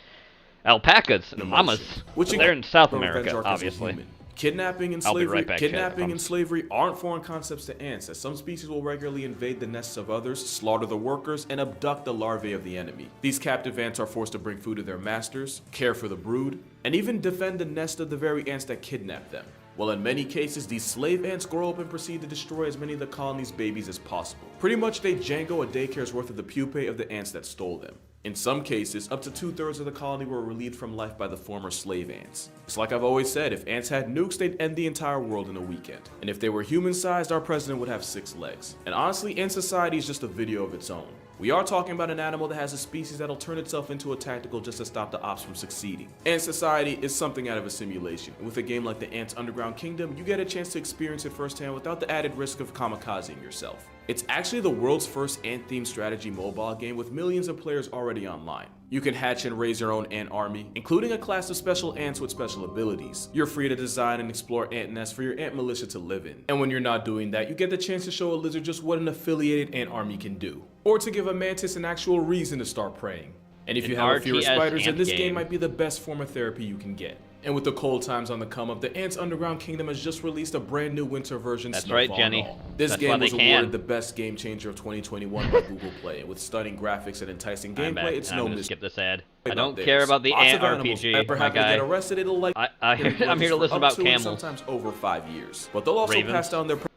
Alpacas, emotion, llamas. which They're in South revenge America, arc as a obviously. human. Kidnapping and I'll be slavery, right back, Chad, kidnapping and promise. slavery aren't foreign concepts to ants, as some species will regularly invade the nests of others, slaughter the workers, and abduct the larvae of the enemy. These captive ants are forced to bring food to their masters, care for the brood, and even defend the nest of the very ants that kidnap them. Well, in many cases, these slave ants grow up and proceed to destroy as many of the colony's babies as possible. Pretty much they Django a daycare's worth of the pupae of the ants that stole them. In some cases, up to 2/3 of the colony were relieved from life by the former slave ants. It's like I've always said, if ants had nukes, they'd end the entire world in a weekend. And if they were human-sized, our president would have 6 legs. And honestly, ant society is just a video of its own. We are talking about an animal that has a species that'll turn itself into a tactical just to stop the ops from succeeding. Ant society is something out of a simulation, and with a game like the Ants Underground Kingdom, you get a chance to experience it firsthand without the added risk of kamikazing yourself. It's actually the world's first ant-themed strategy mobile game with millions of players already online. You can hatch and raise your own ant army, including a class of special ants with special abilities. You're free to design and explore ant nests for your ant militia to live in. And when you're not doing that, you get the chance to show a lizard just what an affiliated ant army can do. Or to give a mantis an actual reason to start preying. And if you have a fear of spiders, then this game might be the best form of therapy you can get. And with the cold times on the come up, the Ants Underground Kingdom has just released a brand new winter version. That's right, Snowfall Jenny. and all. This That's game why was they can. awarded the best game changer of 2021 by Google Play, and with stunning graphics and enticing I'm back. gameplay, it's I'm no gonna mystery. skip this ad. I about don't this. care about the Lots ant of animals RPG, ever my happen to guy. get arrested, it'll like I'm here to listen about up to and camels. sometimes over 5 years. But they'll also Ravens. pass down their About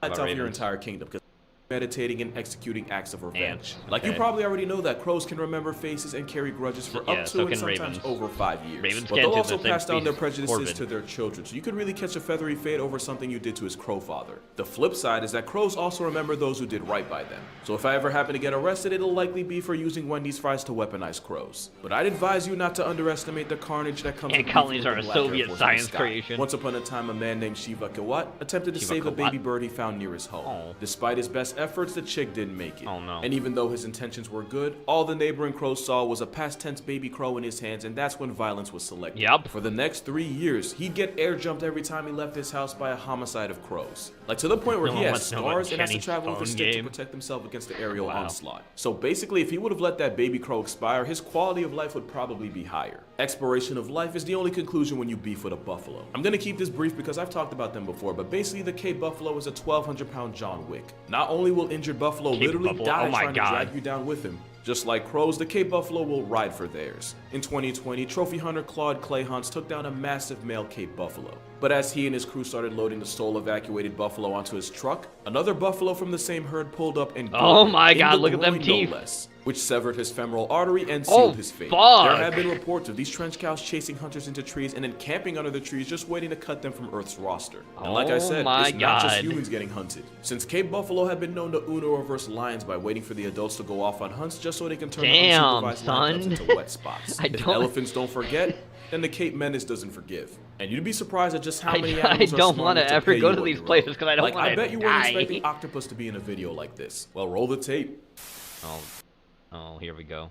off your ravens. entire kingdom, because meditating and executing acts of revenge. Ants, Like you okay. probably already know that crows can remember faces and carry grudges for Yeah, up to so and can sometimes ravens. over 5 years. Ravens But can't they'll do also the same pass down their species. prejudices Corvid. to their children, so you could really catch a feathery fade over something you did to his crow father. The flip side is that crows also remember those who did right by them. So if I ever happen to get arrested, it'll likely be for using Wendy's fries to weaponize crows. But I'd advise you not to underestimate the carnage that comes Ant with colonies beefing are with a the black Air Soviet Force in the science sky. creation. Once upon a time, a man named Shiva Kawat attempted to Shiva save a Kawat? baby bird he found near his home. Despite his best efforts, the chick didn't make it. Oh no. And even though his intentions were good, all the neighboring crows saw was a past tense baby crow in his hands, and that's when violence was selected. Yep. For the next 3 years, he'd get air jumped every time he left his house by a homicide of crows. Like to the point where he has scars and has to travel with a stick to protect himself against the aerial onslaught. So basically, if he would have let that baby crow expire, his quality of life would probably be higher. Expiration of life is the only conclusion when you beef with a buffalo. I'm gonna keep this brief because I've talked about them before, but basically the Cape Buffalo is a 1,200-pound John Wick. Not only will injured buffalo literally die trying to drag you down with him, just like crows, the Cape Buffalo will ride for theirs. In 2020, trophy hunter Claude Clayhans took down a massive male Cape Buffalo. But as he and his crew started loading the soul-evacuated buffalo onto his truck, another buffalo from the same herd pulled up and oh my god, look at them teeth. No less, which severed his femoral artery and sealed his fate. Fuck. There have been reports of these trench cows chasing hunters into trees and then camping under the trees just waiting to cut them from Earth's roster. And like I said, it's not just humans getting hunted. Since Cape Buffalo have been known to Uno reverse lions by waiting for the adults to go off on hunts just so they can turn the unsupervised lions into wet spots. If elephants don't forget, then the Cape Menace doesn't forgive. And you'd be surprised at just how many animals I don't want to ever go to these places because I don't want to I bet you weren't expecting octopus to be in a video like this. Well, roll the tape. Oh, here we go.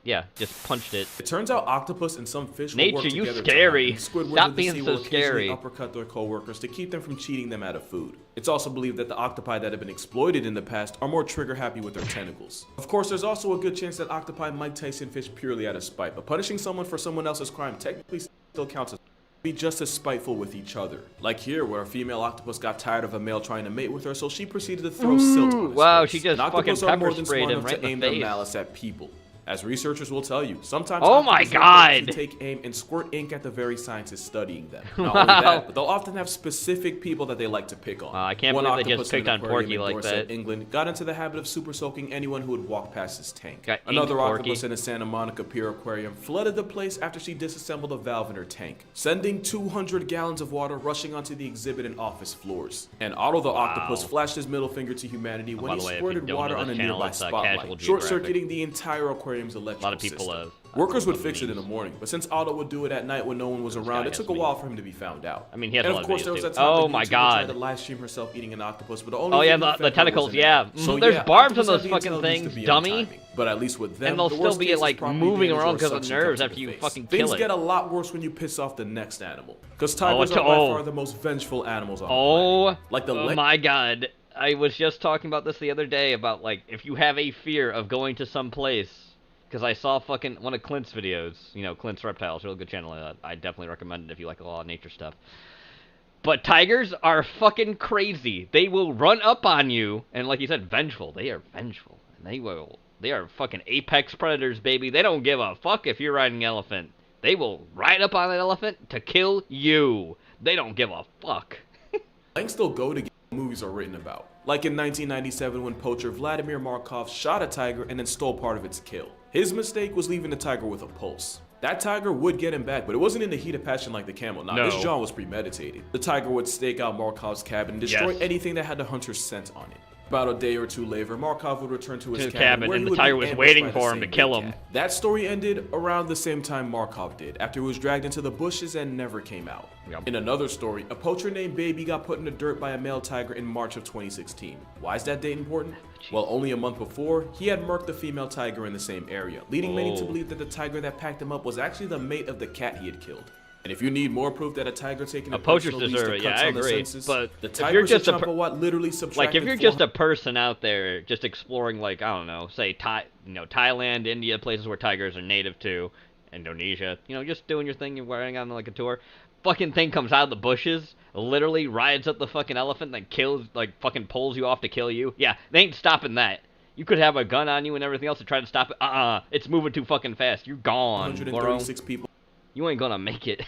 Yeah, just punched it. It turns out octopus and some fish Nature, will work you together scary. Squidward Stop of the being sea so will occasionally scary. uppercut their co-workers to keep them from cheating them out of food. It's also believed that the octopi that have been exploited in the past are more trigger-happy with their tentacles. Of course, there's also a good chance that octopi Mike Tyson fish purely out of spite, but punishing someone for someone else's crime technically still counts as be just as spiteful with each other. Like here, where a female octopus got tired of a male trying to mate with her, so she proceeded to throw silt on his wow, face. she just Octopus fucking are more pepper than sprayed smart him enough right to in aim the their face. malice at people. As researchers will tell you, sometimes oh my octopuses god, actually take aim and squirt ink at the very scientists studying them. Not only that, but they'll often have specific people that they like to pick on. I can't One believe they octopus just picked in on an aquarium Porky in like Dorset, that. England, got into the habit of super soaking anyone who would walk past his tank. inked Another Porky. octopus in a Santa Monica Pier aquarium flooded the place after she disassembled a valve in her tank, sending 200 gallons of water rushing onto the exhibit and office floors. And Otto the octopus flashed his middle finger to humanity when he squirted water on a nearby spotlight, short-circuiting the entire aquarium's electrical system. Workers would fix it in the morning, but since Otto would do it at night when no one was around, it took a while for him to be found out. I mean, he has and a lot of course, of there was videos that time too. Oh that my YouTuber god. tried to live stream herself eating an octopus, but the only oh yeah, thing that the fed her tentacles, was an yeah. egg. So There's yeah, barbs on octopus those have the fucking intelligence things, to be dummy. on timing. But at least with them, and they'll the still worst be case is like property moving damage around or because of suction nerves cuts to after the you face. fucking Things kill it. get a lot worse when you piss off the next animal, because tigers are by far the most vengeful animals on the planet. Like the oh my god. I was just talking about this the other day about like if you have a fear of going to some place. Because I saw fucking one of Clint's videos, you know, Clint's Reptiles, really good channel. I definitely recommend it if you like a lot of nature stuff. But tigers are fucking crazy. They will run up on you, and like you said, vengeful. They are vengeful. And they are fucking apex predators, baby. They don't give a fuck if you're riding an elephant. They will ride up on an elephant to kill you. They don't give a fuck. Lengths still go to get movies are written about. Like in 1997 when poacher Vladimir Markov shot a tiger and then stole part of its kill. His mistake was leaving the tiger with a pulse. That tiger would get him back, but it wasn't in the heat of passion like the camel. Nah, this John was premeditated. The tiger would stake out Markov's cabin and destroy anything that had the hunter's scent on it. About a day or two later, Markov would return to his cabin where and he the tiger was waiting for him to kill him. That story ended around the same time Markov did, after he was dragged into the bushes and never came out. In another story, a poacher named Baby got put in the dirt by a male tiger in March of 2016. Why is that date important? Well, only a month before, he had murked the female tiger in the same area, leading many to believe that the tiger that packed him up was actually the mate of the cat he had killed. And if you need more proof that a tiger taking a poachers personal deserve lease it, to cuts I on the agree. census, But the if tiger you're just literally subtracted like if you're just a person out there just exploring, like, I don't know, say Thailand, India, places where tigers are native to, Indonesia, you know, just doing your thing, you're wearing on like a tour, fucking thing comes out of the bushes, literally rides up the fucking elephant, then kills, like, fucking pulls you off to kill you. Yeah, they ain't stopping that. You could have a gun on you and everything else to try to stop it. It's moving too fucking fast. You're gone, 136 people. You ain't gonna make it.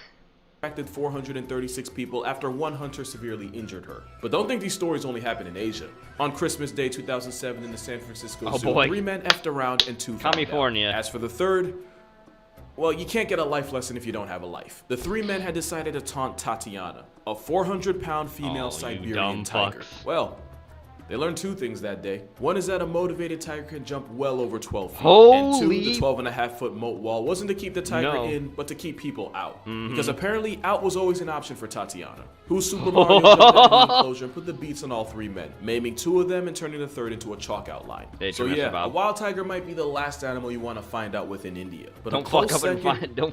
436 people after one hunter severely injured her. But don't think these stories only happen in Asia. On Christmas Day 2007 in the San Francisco Zoo, 3 men effed around and 2 found California. out. As for the third, well, you can't get a life lesson if you don't have a life. The 3 men had decided to taunt Tatiana, a 400-pound female Siberian tiger. Fucks. Well, They learned 2 things that day. One is that a motivated tiger can jump well over 12 feet. Holy... And 2, the 12.5-foot moat wall wasn't to keep the tiger in, but to keep people out. Because apparently out was always an option for Tatiana, who Super Mario jumped out of the enclosure and put the beats on all 3 men, maiming 2 of them and turning the 3rd into a chalk outline. So yeah, a wild tiger might be the last animal you want to find out with in India. But don't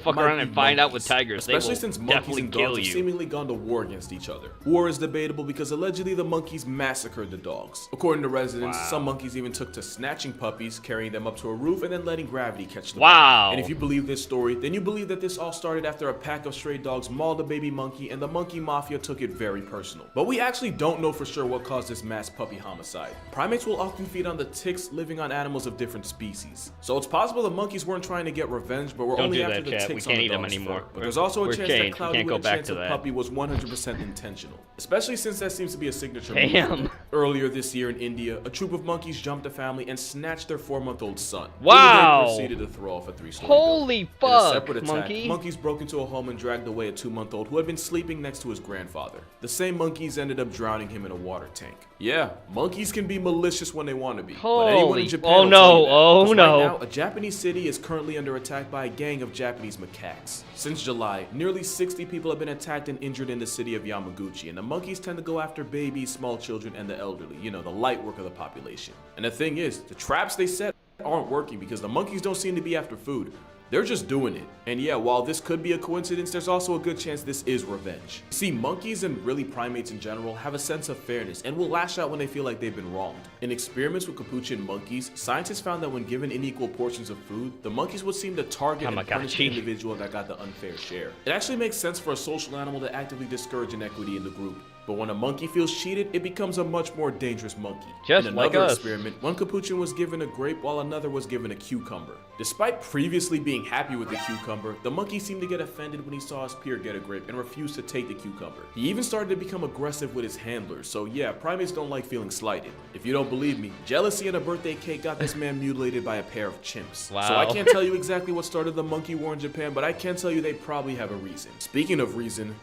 fuck around and find out with tigers. Especially since monkeys and dogs have seemingly gone to war against each other. War is debatable because allegedly the monkeys massacred the dogs. According to residents, some monkeys even took to snatching puppies, carrying them up to a roof, and then letting gravity catch them. Wow. And if you believe this story, then you believe that this all started after a pack of stray dogs mauled a baby monkey and the monkey mafia took it very personal. But we actually don't know for sure what caused this mass puppy homicide. Primates will often feed on the ticks living on animals of different species. So it's possible the monkeys weren't trying to get revenge, but were only after the ticks on the dog's fur. But there's also a chance that Cloudy with a Chance of Puppy was 100% intentional. Especially since that seems to be a signature move. Earlier this year in India, a troop of monkeys jumped a family and snatched their 4-month-old son. Wow! They proceeded to throw off a 3-story Holy building. fuck, In a separate attack, monkey. monkeys broke into a home and dragged away a 2-month-old who had been sleeping next to his grandfather. The same monkeys ended up drowning him in a water tank. Yeah, monkeys can be malicious when they want to be. But anyone in Japan will tell you that. Right now, a Japanese city is currently under attack by a gang of Japanese macaques. Since July, nearly 60 people have been attacked and injured in the city of Yamaguchi, and the monkeys tend to go after babies, small children, and the elderly, you know, the light work of the population. And the thing is, the traps they set aren't working because the monkeys don't seem to be after food. They're just doing it. And yeah, while this could be a coincidence, there's also a good chance this is revenge. See, monkeys and really primates in general have a sense of fairness and will lash out when they feel like they've been wronged. In experiments with capuchin monkeys, scientists found that when given unequal portions of food, the monkeys would seem to target and punish the individual that got the unfair share. It actually makes sense for a social animal to actively discourage inequity in the group. But when a monkey feels cheated, it becomes a much more dangerous monkey. Just in like another us. experiment, one capuchin was given a grape while another was given a cucumber. Despite previously being happy with the cucumber, the monkey seemed to get offended when he saw his peer get a grape and refused to take the cucumber. He even started to become aggressive with his handlers, so yeah, primates don't like feeling slighted. If you don't believe me, jealousy and a birthday cake got this man mutilated by a pair of chimps. Wow. So I can't tell you exactly what started the monkey war in Japan, but I can tell you they probably have a reason. Speaking of reason,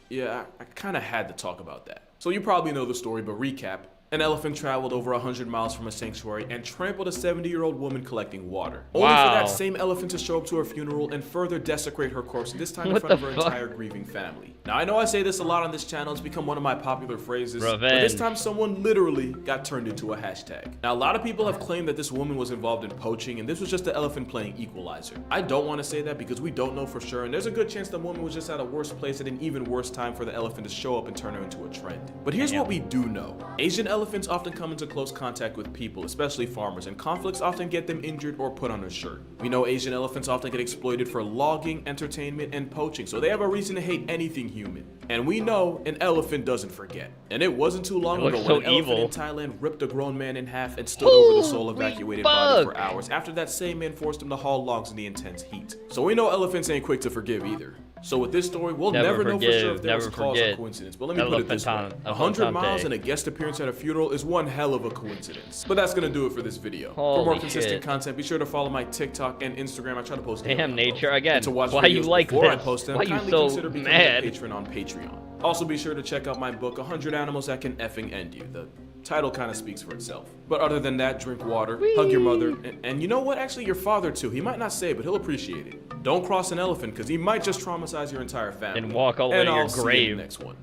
yeah, I kind of had to talk about that. So you probably know the story, but recap. An elephant traveled over 100 miles from a sanctuary and trampled a 70-year-old woman collecting water. Only for that same elephant to show up to her funeral and further desecrate her corpse, this time in front of her entire grieving family. Now, I know I say this a lot on this channel, it's become one of my popular phrases, but this time someone literally got turned into a hashtag. Now, a lot of people have claimed that this woman was involved in poaching and this was just the elephant playing equalizer. I don't want to say that because we don't know for sure, and there's a good chance the woman was just at a worse place at an even worse time for the elephant to show up and turn her into a trend. But here's what we do know. Asian elephants often come into close contact with people, especially farmers, and conflicts often get them injured or put on a shirt. We know Asian elephants often get exploited for logging, entertainment, and poaching, so they have a reason to hate anything human. And we know an elephant doesn't forget. And it wasn't too long ago when an elephant in Thailand ripped a grown man in half and stood over the soul evacuated body for hours after that same man forced him to haul logs in the intense heat. So we know elephants ain't quick to forgive either. So with this story, we'll never know for sure if there was cause or coincidence, but let me put it this way. 100 miles and a guest appearance at a funeral is one hell of a coincidence. But that's gonna do it for this video. For more consistent content, be sure to follow my TikTok and Instagram. I try to post Damn, Nature, again, to watch why you like before I this? post them, Why you kindly so consider becoming mad? a patron on Patreon. Also be sure to check out my book, 100 Animals That Can Effing End You. The title kind of speaks for itself. But other than that, drink water, hug your mother, and you know what? Actually, your father too. He might not say it, but he'll appreciate it. Don't cross an elephant, because he might just traumatize your entire family. And walk all the way to your I'll see you grave. in the next one.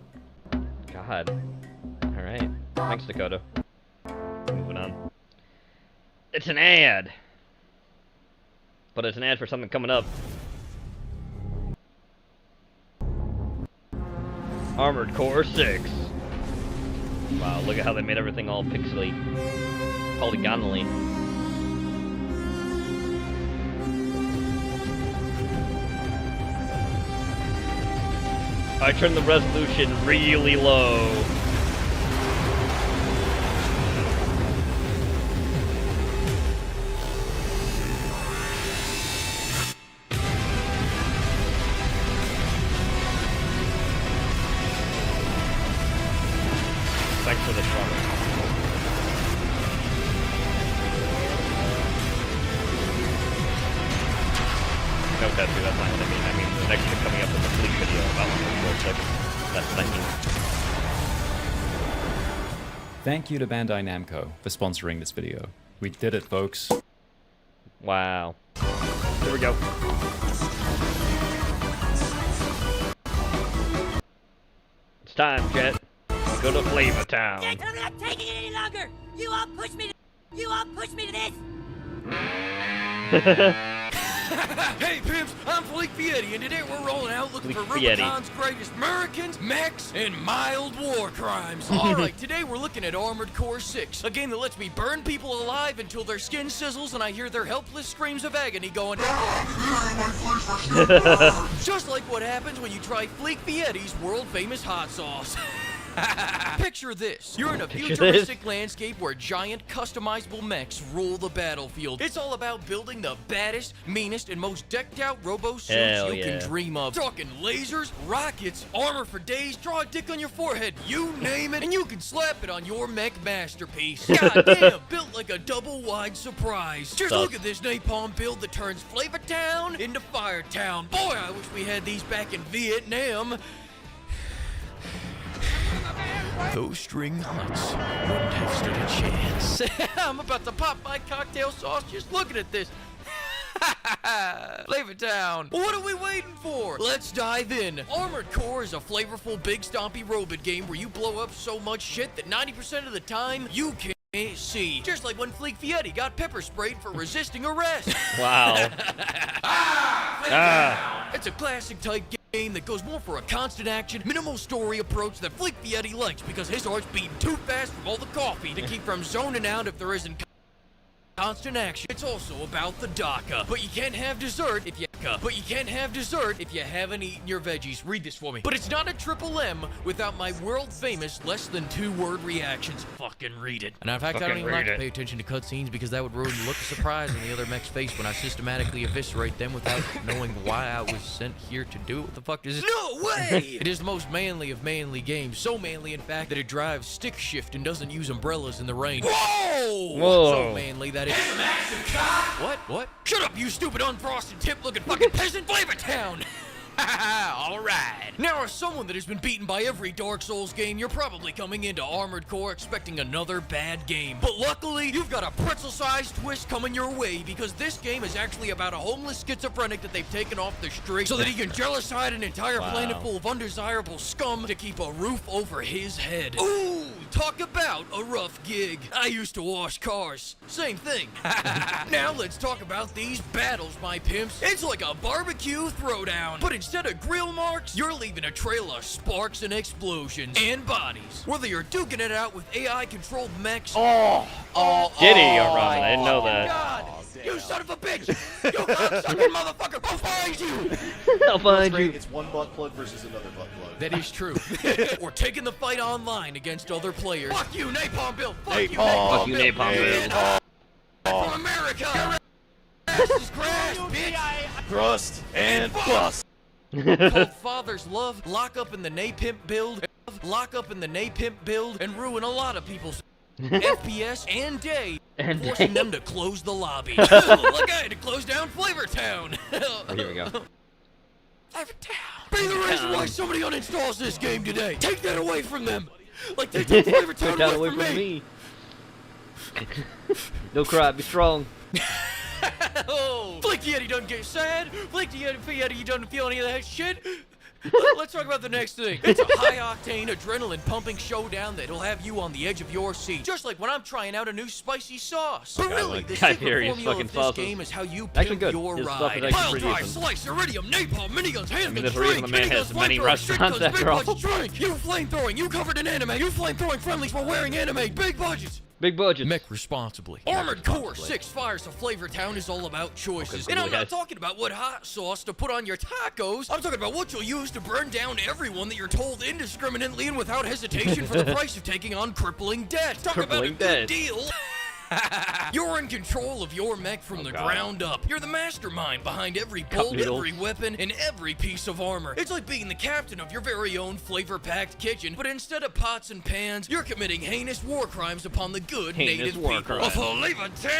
God. Alright. Thanks, Dakota. Moving on. It's an ad. But it's an ad for something coming up. Armored Core 6. Wow, look at how they made everything all pixely, polygonally. I turned the resolution really low. Thanks for the trouble. No, that's not what I mean. I mean, the next one coming up is a complete video about 146. That's what I mean. Thank you to Bandai Namco for sponsoring this video. We did it, folks. Wow. Here we go. It's time, Jet. Go to Flavor Town. Nick, I'm not taking it any longer! You all push me to this! Hey, pimps, I'm Fleek Fietti, and today we're rolling out looking for Fietti. Rubicon's greatest Americans, mechs, and mild war crimes. Alright, today we're looking at Armored Core 6, a game that lets me burn people alive until their skin sizzles and I hear their helpless screams of agony going... Just like what happens when you try Fleek Fietti's world-famous hot sauce. Picture this. You're in a futuristic landscape where giant customizable mechs rule the battlefield. It's all about building the baddest, meanest, and most decked out robo suits Hell you yeah. can dream of. Talking lasers, rockets, armor for days, draw a dick on your forehead, you name it, and you can slap it on your mech masterpiece. Goddamn, built like a double-wide surprise. Just look at this napalm build that turns Flavor Town into Fire Town. Boy, I wish we had these back in Vietnam. Those string huts wouldn't have stood a chance. I'm about to pop my cocktail sauce just looking at this. Flavor Town. What are we waiting for? Let's dive in. Armored Core is a flavorful, big, stompy robot game where you blow up so much shit that 90% of the time you can't see. Just like when Fleek Fietti got pepper sprayed for resisting arrest. Wow. It's a classic type game that goes more for a constant action, minimal story approach that Fleek Fietti likes because his heart's beating too fast from all the coffee to keep from zoning out if there isn't constant action. It's also about the DACA. But you can't have dessert if you haven't eaten your veggies. Read this for me. But it's not a triple M without my world-famous less than 2-word reactions. Fucking read it. And in fact, I don't even like to pay attention to cutscenes because that would ruin the look of surprise on the other mech's face when I systematically eviscerate them without knowing why I was sent here to do it. What the fuck is it? No way! It is the most manly of manly games. So manly, in fact, that it drives stick shift and doesn't use umbrellas in the rain. Whoa! Whoa. So manly that it... What? Shut up, you stupid unfrosted tip-looking fucking peasant. Flavor Town! Alright. Now, as someone that has been beaten by every Dark Souls game, you're probably coming into Armored Core expecting another bad game. But luckily, you've got a pretzel-sized twist coming your way because this game is actually about a homeless schizophrenic that they've taken off the street so that he can jealousize an entire planet full of undesirable scum to keep a roof over his head. Ooh, talk about a rough gig. I used to wash cars. Same thing. Now let's talk about these battles, my pimps. It's like a barbecue throwdown, but instead of grill marks, you're leaving a trail of sparks and explosions and bodies. Whether you're duking it out with AI-controlled mechs. Did he, Robin? I didn't know that. God, you son of a bitch! You cocksucking motherfucker! I'll find you! I'll find you. It's one butt plug versus another butt plug. That is true. We're taking the fight online against other players. Fuck you, Napalm Bill! Fuck you, Fuck you, Napalm Bill. From America! Asses crash, bitch! Crust and bust. Called Father's Love, lock up in the Napimp build, and ruin a lot of people's FPS and day, forcing them to close the lobby. Like I had to close down Flavor Town. Here we go. Flavor Town. Be the reason why somebody uninstalls this game today. Take that away from them. Like they took Flavor Town away from me. No cry, be strong. Oh, Fleek Fietti doesn't get sad. Fleek Fietti doesn't feel any of that shit. Let's talk about the next thing. It's a high-octane, adrenaline-pumping showdown that'll have you on the edge of your seat. Just like when I'm trying out a new spicy sauce. But really, the secret formula of this game is how you pimp your ride. Pile drive, slice, iridium, napalm, miniguns, handguns, drink, miniguns, many restaurants big budgets, drink. You flamethrowing, you covered in anime, you flamethrowing friendlies while wearing anime, big budgets. Big budget. Mech responsibly. Armored Core 6 Fires of Flavor Town is all about choices. And I'm not talking about what hot sauce to put on your tacos. I'm talking about what you'll use to burn down everyone that you're told indiscriminately and without hesitation for the price of taking on crippling debt. Talk about a good deal. You're in control of your mech from the ground up. You're the mastermind behind every bolt, every weapon, and every piece of armor. It's like being the captain of your very own flavor-packed kitchen, but instead of pots and pans, you're committing heinous war crimes upon the good native people of Flavor Town.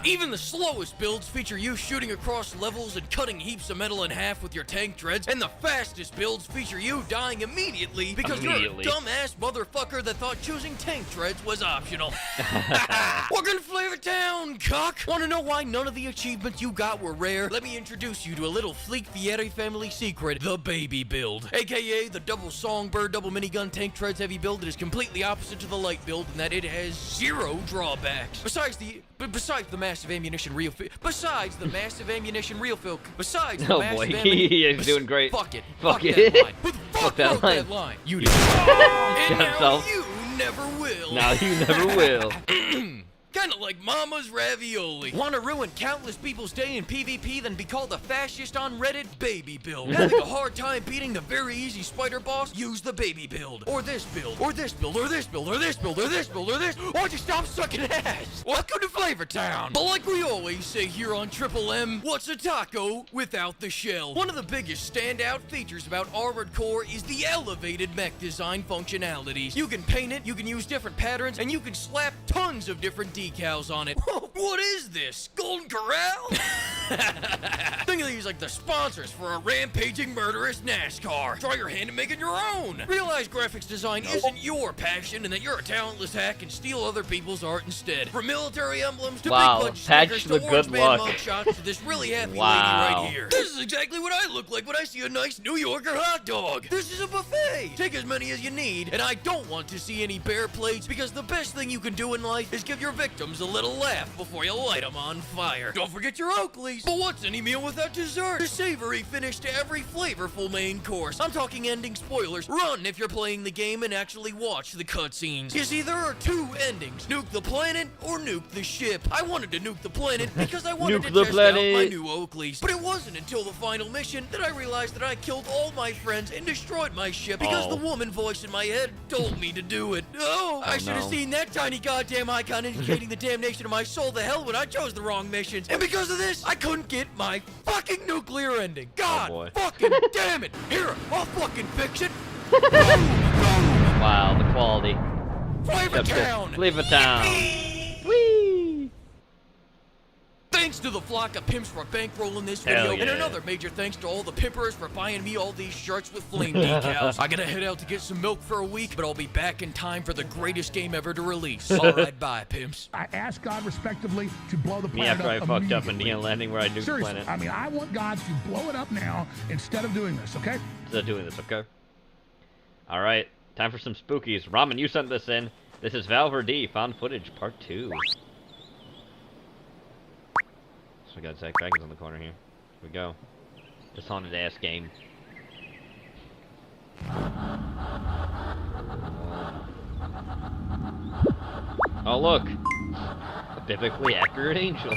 Even the slowest builds feature you shooting across levels and cutting heaps of metal in half with your tank treads, and the fastest builds feature you dying immediately because you're a dumbass motherfucker that thought choosing tank treads was optional. Welcome to Flavor Town, cock! Wanna know why none of the achievements you got were rare? Let me introduce you to a little Fleek Fieri family secret, the baby build. AKA the double songbird, double minigun tank treads heavy build that is completely opposite to the light build in that it has 0 drawbacks. Besides the massive ammunition refill. He's doing great. Fuck it. Fuck Fuck it. that line. Who the fuck Fuck that wrote line. that line? You did. And now himself. you never will. Now you never will. Kinda like Mama's ravioli. Wanna ruin countless people's day in PvP then be called a fascist on Reddit? Baby build. Having a hard time beating the very easy spider boss? Use the baby build. Or this build. Or this build. Or this build. Or this build. Or this build. Or this. Or just stop sucking ass. Welcome to Flavor Town. But like we always say here on Triple M, what's a taco without the shell? One of the biggest standout features about Armored Core is the elevated mech design functionalities. You can paint it, you can use different patterns, and you can slap tons of different decals on it. What is this? Golden Corral? Think of these like the sponsors for a rampaging murderous NASCAR. Try your hand at making your own. Realize graphics design isn't your passion and that you're a talentless hack and steal other people's art instead. From military emblems to big bunch stickers to orange man mugshots to this really happy lady right here. This is exactly what I look like when I see a nice New Yorker hot dog. This is a buffet. Take as many as you need, and I don't want to see any bare plates because the best thing you can do in life is give your victims a little laugh before you light them on fire. Don't forget your Oakleys. But what's any meal without dessert? The savory finish to every flavorful main course. I'm talking ending spoilers. Run if you're playing the game and actually watch the cutscenes. You see, there are 2 endings. Nuke the planet or nuke the ship. I wanted to nuke the planet because I wanted to test out my new Oakleys. But it wasn't until the final mission that I realized that I killed all my friends and destroyed my ship because the woman voice in my head told me to do it. I should have seen that tiny goddamn icon indicating the damnation of my soul to hell when I chose the wrong missions. And because of this, I couldn't get my fucking nuclear ending. God fucking damn it. Here, I'll fucking fix it. Wow, the quality. Flavor Town. Flavor Town. Whee! Thanks to the flock of pimps for bankrolling this video, and another major thanks to all the pimpers for buying me all these shirts with flame decals. I gotta head out to get some milk for a week, but I'll be back in time for the greatest game ever to release. Alright, bye, pimps. I ask God respectively to blow the planet after up I fucked up in the landing where I nuked the Seriously, planet. I mean, I want God to blow it up now instead of doing this, okay? Instead of doing this, okay? Alright, time for some spookies. Ramen, you sent this in. This is Valver D, Found Footage, Part 2. So we got Zach Baggins on the corner here. Here we go. This haunted ass game. Oh look! A biblically accurate angel.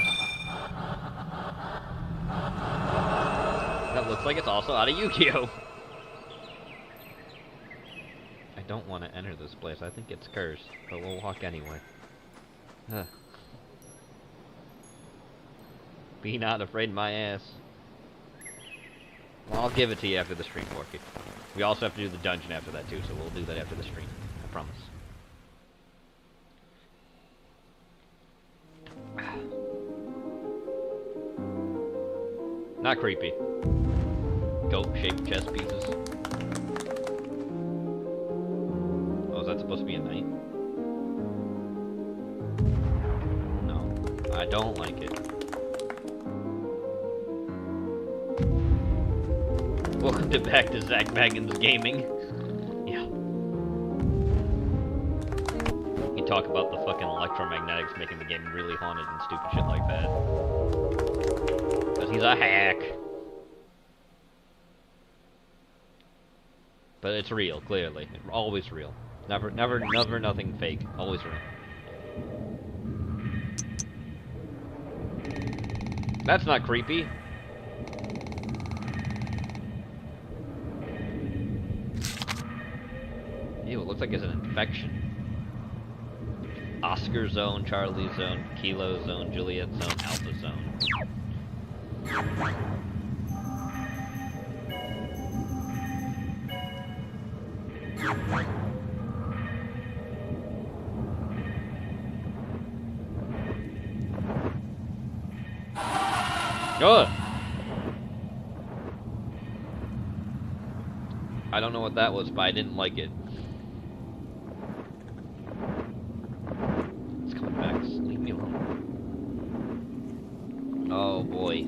That looks like it's also out of Yu-Gi-Oh! I don't want to enter this place. I think it's cursed, but we'll walk anyway. Huh. Be not afraid, my ass. Well, I'll give it to you after the stream, Porky. We also have to do the dungeon after that too, so we'll do that after the stream. I promise. Not creepy. Goat-shaped chest pieces. Oh, is that supposed to be a knight? No. I don't like it. Welcome back to Zach Baggins Gaming. Yeah. You talk about the fucking electromagnetics making the game really haunted and stupid shit like that. Because he's a hack. But it's real, clearly. Always real. Never nothing fake. Always real. That's not creepy. Ew, it looks like it's an infection. Oscar Zone, Charlie Zone, Kilo Zone, Juliet Zone, Alpha Zone. Ugh! I don't know what that was, but I didn't like it. It's coming back. Just leave me alone. Oh boy.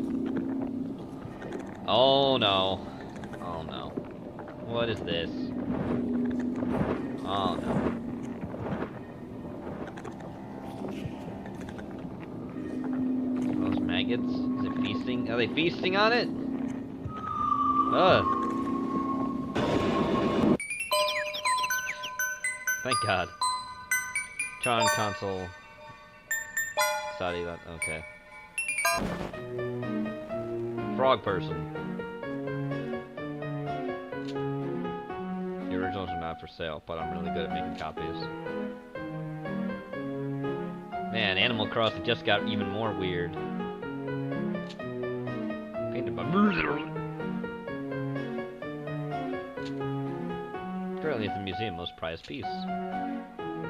Oh no. Oh no. What is this? Oh no. Those maggots? Is it feasting? Are they feasting on it? Ugh. Thank God. Tron console. Saudi, okay. Frog person. The originals are not for sale, but I'm really good at making copies. Man, Animal Crossing just got even more weird. Painted by... Currently it's the museum most prized piece.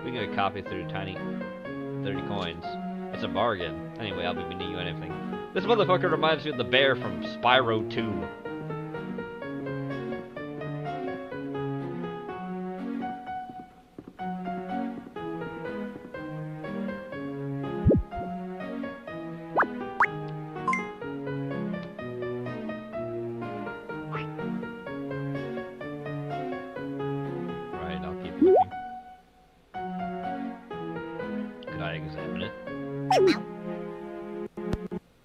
We get a copy through tiny 30 coins. It's a bargain. Anyway, I'll be meeting you anything. This motherfucker reminds me of the bear from Spyro 2. Examine it.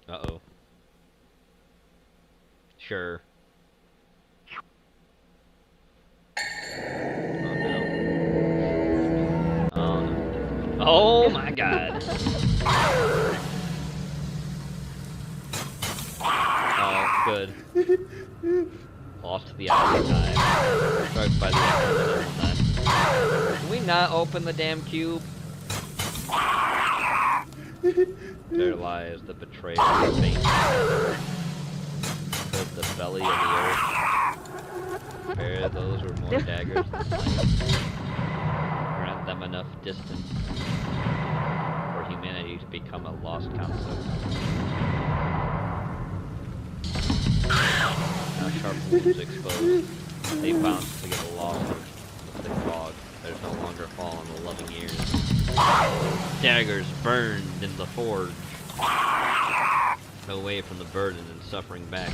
Uh-oh. Sure. Oh no. Oh no. Oh my God. Oh, good. Lost the eye time. Struck by the accident. Can we not open the damn cube? There lies the betrayer of fate. Towards the belly of the earth. Prepare those who are more daggers than light. Grant them enough distance for humanity to become a lost concept. Now sharp wounds exposed, they bounce to get lost in the thick fog. There's no longer fall on the loving ears. Daggers burned in the forge. Away from the burden and suffering back.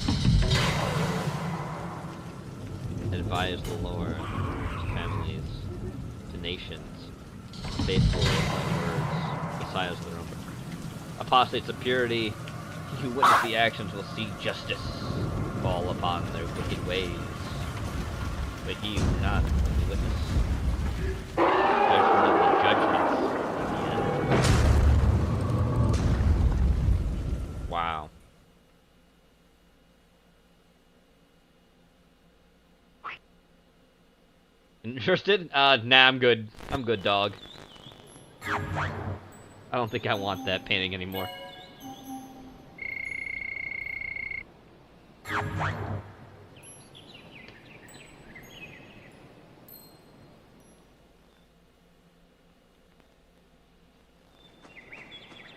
Advise the Lord to families, to nations, faithful with my words, besides their own. Apostates of purity, he who witness the actions will see justice fall upon their wicked ways. But he who not only witness judgment of the judgments in the end. Wow. Interested? Nah, I'm good. I'm good, dog. I don't think I want that painting anymore.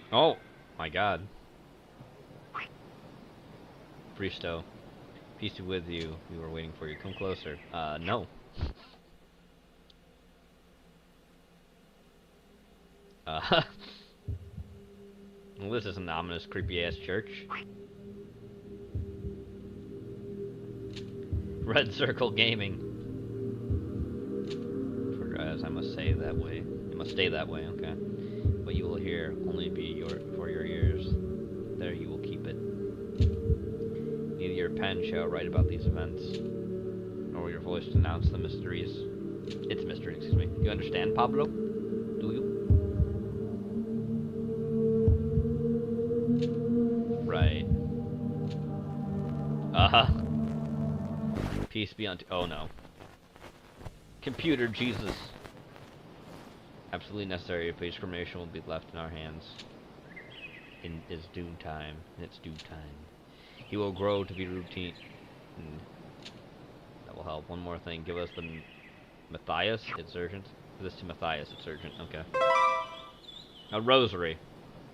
Oh, my God. Bristow. Peace be with you. We were waiting for you. Come closer. No. Well, this is an ominous, creepy-ass church. Red Circle Gaming. Guys, I must say that way. It must stay that way, okay. What you will hear only be for your ears. There you will keep it. Neither your pen shall write about these events, nor your voice denounce the mysteries. Its mysteries, excuse me. You understand, Pablo? Do you? Right. Peace be unto. Oh no. Computer Jesus. Absolutely necessary if discrimination will be left in our hands. In its due time. In its due time. He will grow to be routine. That will help. One more thing. Give us the Matthias. It's urgent. Give this to Matthias. It's urgent. Okay. A rosary.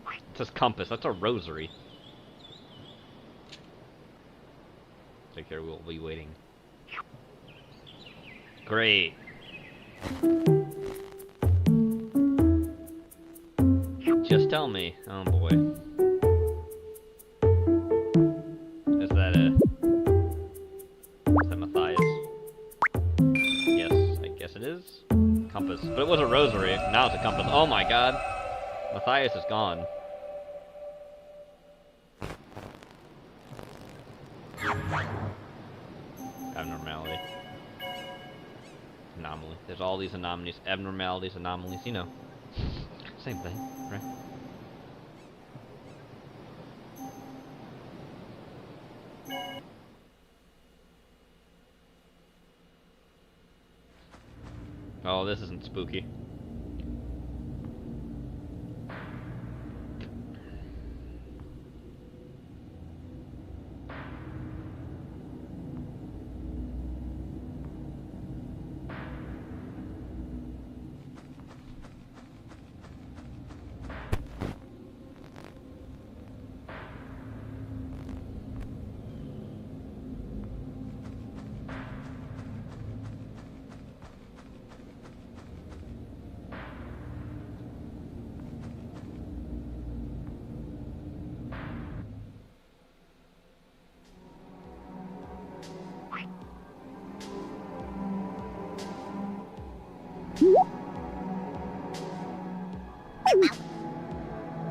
It says compass. That's a rosary. here. We'll be waiting. Great. Just tell me. Oh boy. Is that Matthias? Yes, I guess it is. Compass. But it was a rosary. Now it's a compass. Oh my god. Matthias is gone. Abnormality. Anomaly. There's all these anomalies. Abnormalities, anomalies, you know. Same thing, right? Oh, this isn't spooky.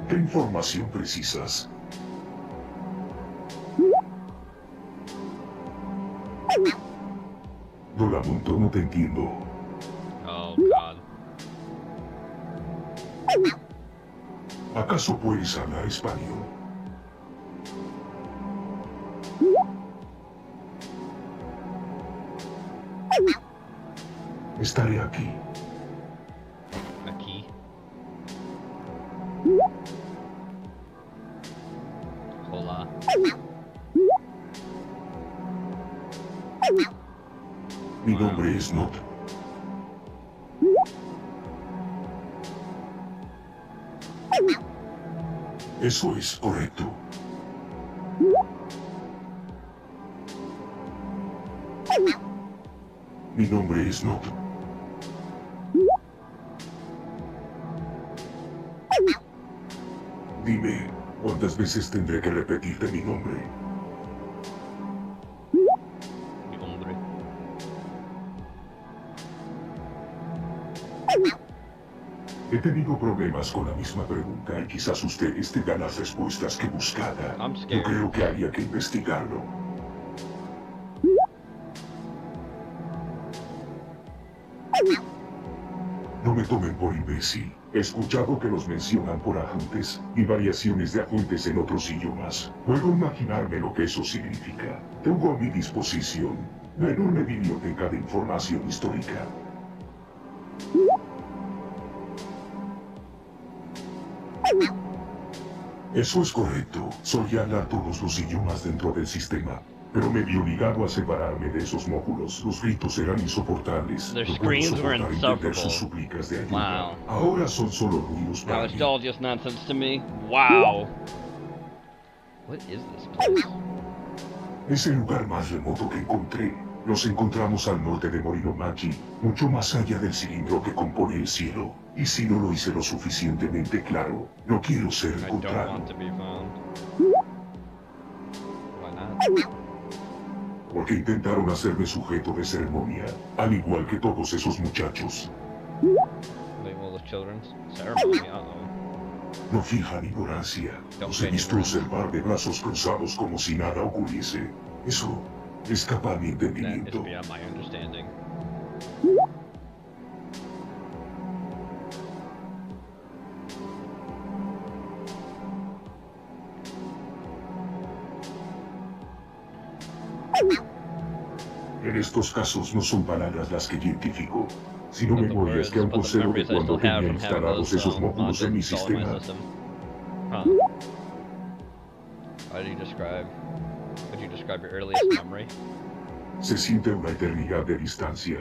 ¿Qué información precisas? Lo lamento, no te entiendo. Oh, God. ¿Acaso puedes hablar español? Estaré aquí. Aquí. Hola. Mi nombre es Not. Eso es correcto. Mi nombre es Not. Dime, ¿cuántas veces tendré que repetirte mi nombre? Mi nombre. He tenido problemas con la misma pregunta y quizás ustedes tengan las respuestas que buscaba. Yo creo que habría que investigarlo. No me tomen por imbécil. He escuchado que los mencionan por adjuntes y variaciones de adjuntes en otros idiomas. Puedo imaginarme lo que eso significa. Tengo a mi disposición la enorme biblioteca de información histórica. Eso es correcto. Solía hablar todos los idiomas dentro del sistema. Pero me vi obligado a separarme de esos módulos. Los gritos eran insoportables. Their No puedo screams were soportar entender insufferable. sus súplicas de ayuda. Wow. Ahora son solo ruidos Now para it's mí. all just nonsense to me. Wow. What is this place? Es el lugar más remoto que encontré. Nos encontramos al norte de Morinomaki, mucho más allá del cilindro que compone el cielo. Y si no lo hice lo suficientemente claro, no quiero ser I don't encontrado. want to be found. Why not? Porque intentaron hacerme sujeto de ceremonia, al igual que todos esos muchachos. Wait, well, the children's ceremony. Uh-oh. No fijan ignorancia. Los he visto observar de brazos cruzados como si nada ocurriese. Eso escapa a mi That is entendimiento. beyond my understanding. En estos casos no son palabras las que identifico, sino But the memorias words, que aún but the conservo de memories I cuando still have tenía from having instalados those esos módulos en mi modules installed in my sistema. system. Huh. How do you describe? Could you describe your earliest memory? Se siente una eternidad de distancia,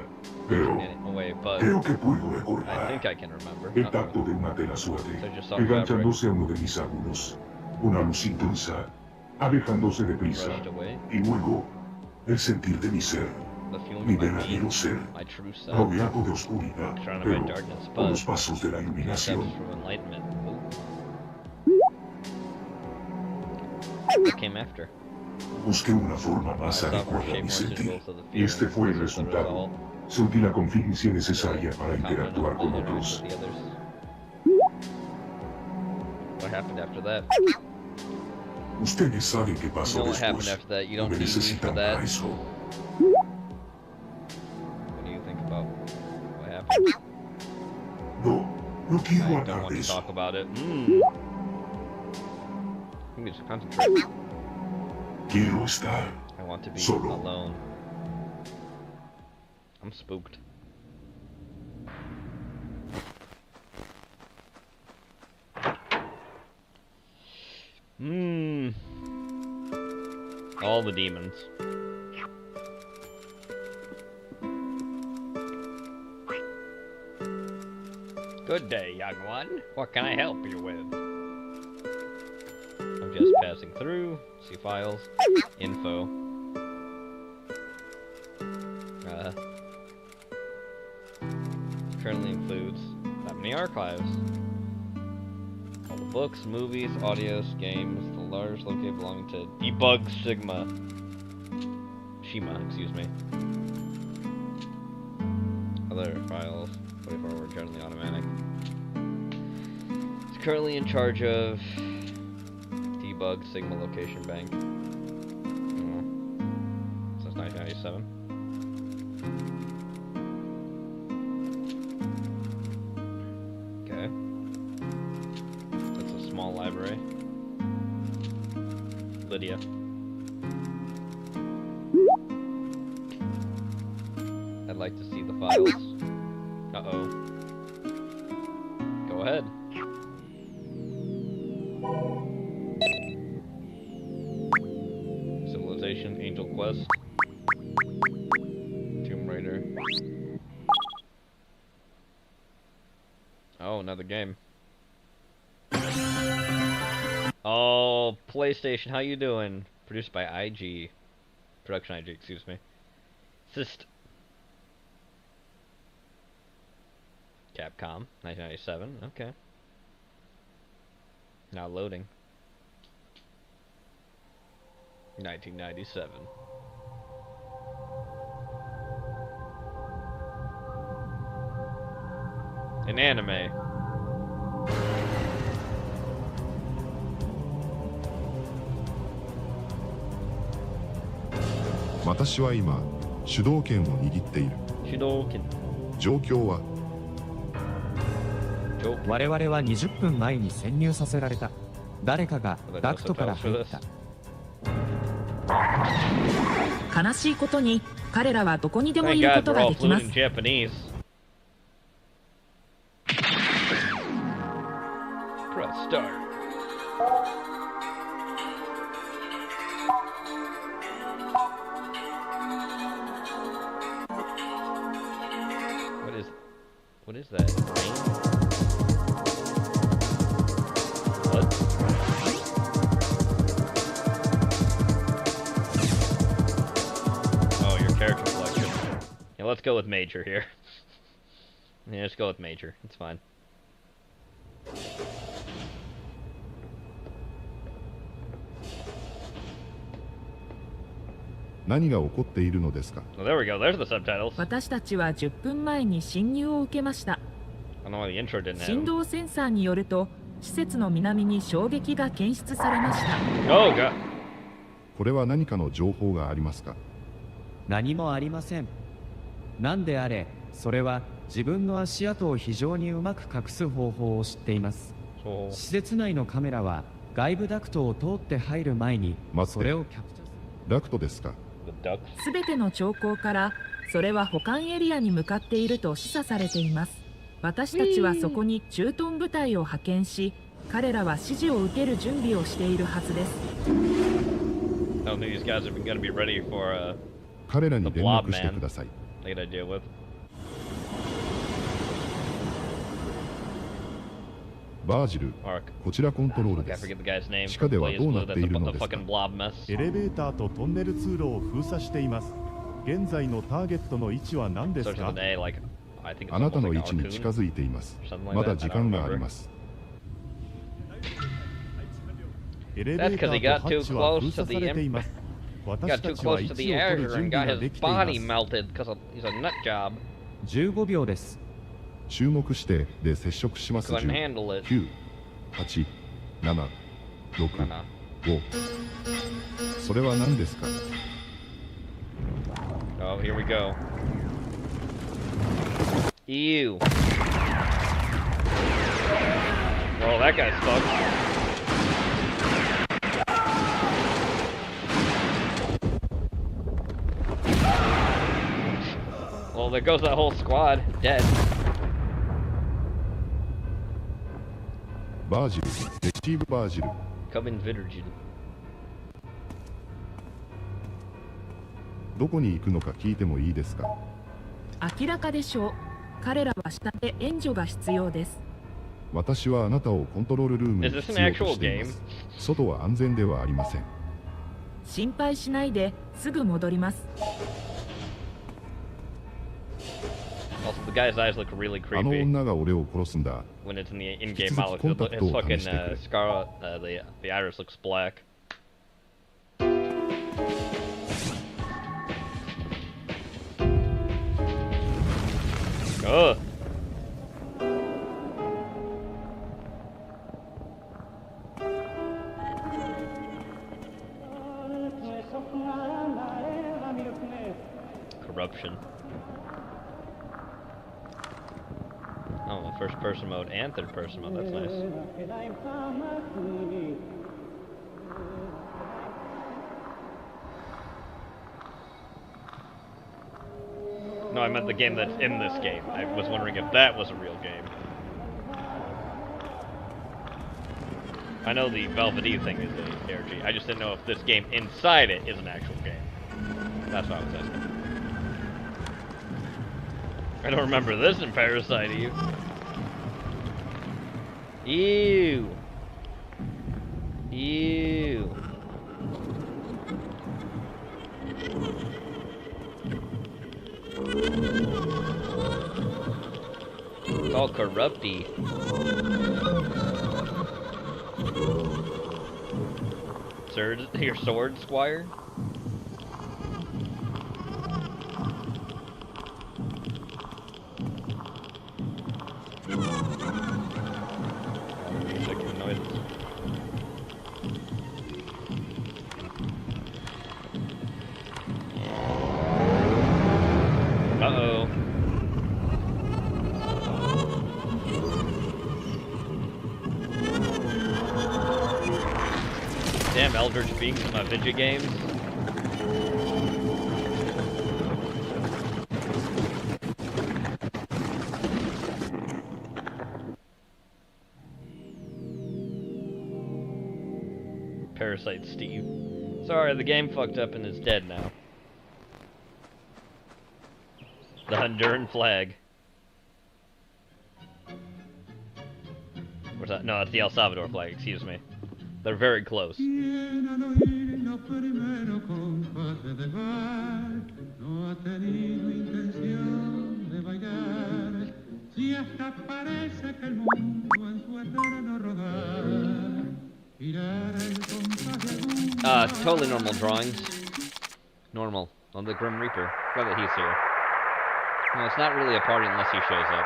pero Oh, wait, but creo que puedo I recordar think I can remember. el tacto de una tela suave, So just saw fabric enganchándose a uno de mis ángulos, una luz intensa, alejándose deprisa, rushed away. y luego el sentir de mi ser, mi verdadero ser, my true self, rodeado de oscuridad, surrounded pero by darkness, con but los pasos de la steps iluminación. from enlightenment. What came after? Busqué una forma más adecuada de mi sentir, y este fue el resultado. Sentí la confidencia necesaria para interactuar con otros. What happened after that? Ustedes saben qué You pasó know what happened después. after that? You No don't me need me for necesitan that. para eso. What do you think about what happened? No quiero I don't hablar want de to eso. talk about it. Let me just concentrate. Quiero estar I want to be solo. alone. I'm spooked. All the demons. Good day, young one. What can I help you with? I'm just passing through. See files. Info. Currently includes that many archives. All the books, movies, audios, games, the large located belonging to Debug Shima, excuse me. Other files, 24 were generally automatic. It's currently in charge of Debug Sigma Location Bank. Since 1997. Okay. That's a small library. Lydia. I'd like to see the files. Uh-oh. Go ahead. Civilization, Angel Quest. Tomb Raider. Oh, another game. Oh, PlayStation, how you doing? Produced by IG. Production IG, excuse me. Assist. Capcom, 1997, okay. Now loading. 1997. An anime. Jokyou 我々は20分前に潜入させられた。誰かがダクトから入った。悲しいことに彼らはどこにでもいることができます。Press start. What is that? What? Oh, your character selection. Yeah, let's go with Major here. Yeah, let's go with Major. It's fine. Well, there we go. There's the subtitles. 私たちは10分前に侵入を受けました。I don't know why the intro didn't have 振 them. 動センサーによると、施設の南に衝撃が検出されました。Oh, God. これは何かの情報がありますか？何もありません。なんであれ、それは自分の足跡を非常にうまく隠す方法を知っています。施設内のカメラは外部ダクトを通って入る前にそれをキャプチャーする。ダクトですか？すべての兆候からそれは保管エリアに向かっていると示唆されています。私たちはそこに駐屯部隊を派遣し、彼らは指示を受ける準備をしているはずです。I don't think these guys are going to be ready for the blob man they gotta deal with. バージル、こちらコントロール Okay, で I す。 forget the guy's name. 地下では Plays どう Blue. なって That's いる the のですか？ fucking blob mess. エレベーターとトンネル通路を封鎖しています。現在のターゲットの位置は何です Starts か？ with an A, like I think it's あなた almost の like 位 a 置に近 raccoon. づいています。 Something like まだ that. 時 I don't 間があ remember. ります。エレベ That's ータ because he ー got とハ too ッチは封 close to 鎖 the されていま Emperor. す。 He 私 got た too ちは close 位 to 置 the を取る Azure 準 and 備 got が his できていま body す。 melted because he's a nut job. 15秒です。注目してで接触します。 Couldn't handle it. 9、8、7、6、5。それは何ですか？ Oh, here we go. Ew. Well, that guy's fucked. Well, there goes that whole squad. Dead. バージル、レシーブバージル。 Come in Vidrigid. どこに行くのか聞いてもいいですか？明らかでしょう。彼らは下で援助が必要です。私はあなたをコントロールルームに必要としています。外は安全ではありません。心配しないで、すぐ戻ります。Also, the guy's eyes look really あの creepy 女が俺を殺すんだ。 when it's in the 引き in-game 続 model. きコンタク His トを fucking 試してくれ。 scar, the iris looks black. Ugh. Corruption. Oh, first person mode and third person mode, that's nice. No, I meant the game that's in this game. I was wondering if that was a real game. I know the Velvety thing is a ARG. I just didn't know if this game inside it is an actual game. That's what I was asking. I don't remember this in Parasite Eve. Ew. Ew. It's all corrupty. Your sword, Squire? Music noises. Uh-oh. Damn, Eldritch Beings in my video games. Parasite Steve. Sorry, the game fucked up and is dead now. The Honduran flag. What's that? No, it's the El Salvador flag, excuse me. They're very close. Totally normal drawings. Normal. On the Grim Reaper. Glad that he's here. No, it's not really a party unless he shows up.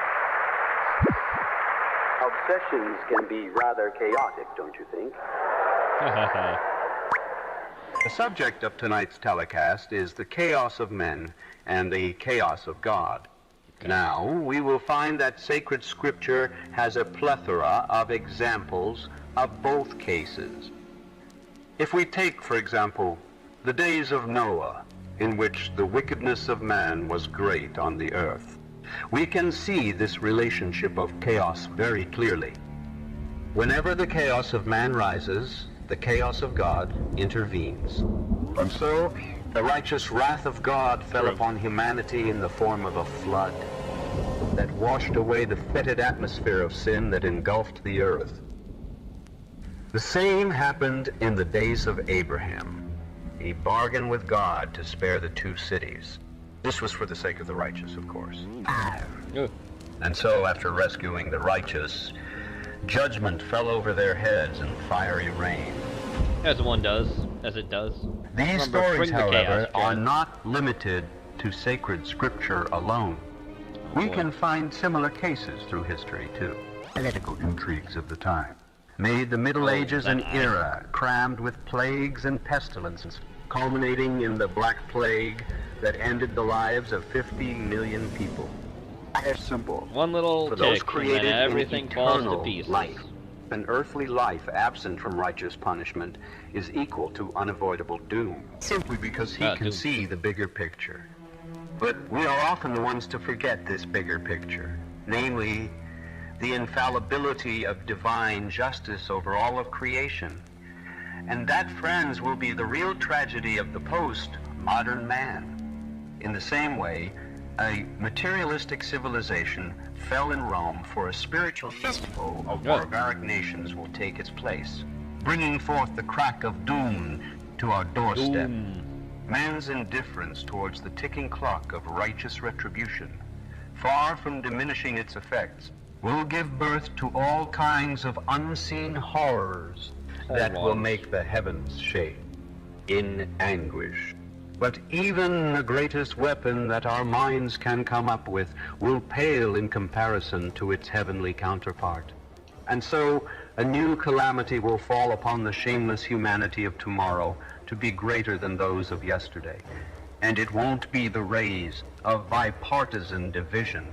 Obsessions can be rather chaotic, don't you think? The subject of tonight's telecast is the chaos of men and the chaos of God. Now, we will find that sacred scripture has a plethora of examples of both cases. If we take, for example, the days of Noah, in which the wickedness of man was great on the earth, we can see this relationship of chaos very clearly. Whenever the chaos of man rises, the chaos of God intervenes. And so, the righteous wrath of God fell upon humanity in the form of a flood. that washed away the fetid atmosphere of sin that engulfed the earth. The same happened in the days of Abraham. He bargained with God to spare the two cities. This was for the sake of the righteous, of course. And so, after rescuing the righteous, judgment fell over their heads in fiery rain. As one does, as it does. These stories, however, are not limited to sacred scripture alone. We can find similar cases through history, too. Political intrigues of the time made the Middle Ages an era crammed with plagues and pestilences, culminating in the Black Plague that ended the lives of 50 million people. As simple. One little For those tick, created and everything falls to eternal pieces. life. An earthly life absent from righteous punishment is equal to unavoidable doom, simply because he can see the bigger picture. But we are often the ones to forget this bigger picture, namely, the infallibility of divine justice over all of creation. And that, friends, will be the real tragedy of the post-modern man. In the same way, a materialistic civilization fell in Rome for a spiritual festival of barbaric nations will take its place, bringing forth the crack of doom to our doorstep. Man's indifference towards the ticking clock of righteous retribution, far from diminishing its effects, will give birth to all kinds of unseen horrors that will make the heavens shake in anguish. But even the greatest weapon that our minds can come up with will pale in comparison to its heavenly counterpart. And so a new calamity will fall upon the shameless humanity of tomorrow to be greater than those of yesterday. And it won't be the rise of bipartisan division,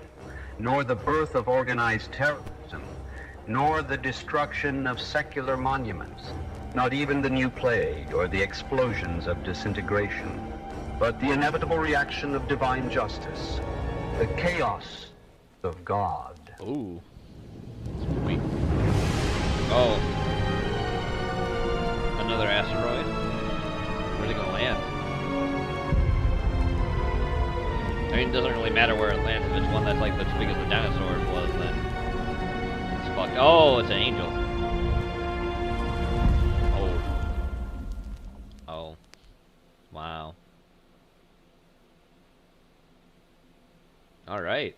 nor the birth of organized terrorism, nor the destruction of secular monuments, not even the new plague or the explosions of disintegration, but the inevitable reaction of divine justice, the chaos of God. Ooh. Sweet. Oh. Another asteroid? Where's it gonna land? I mean, it doesn't really matter where it lands. If it's one that's like as big as the dinosaur was, then it's fucked. Oh, it's an angel. Oh. Wow. Alright.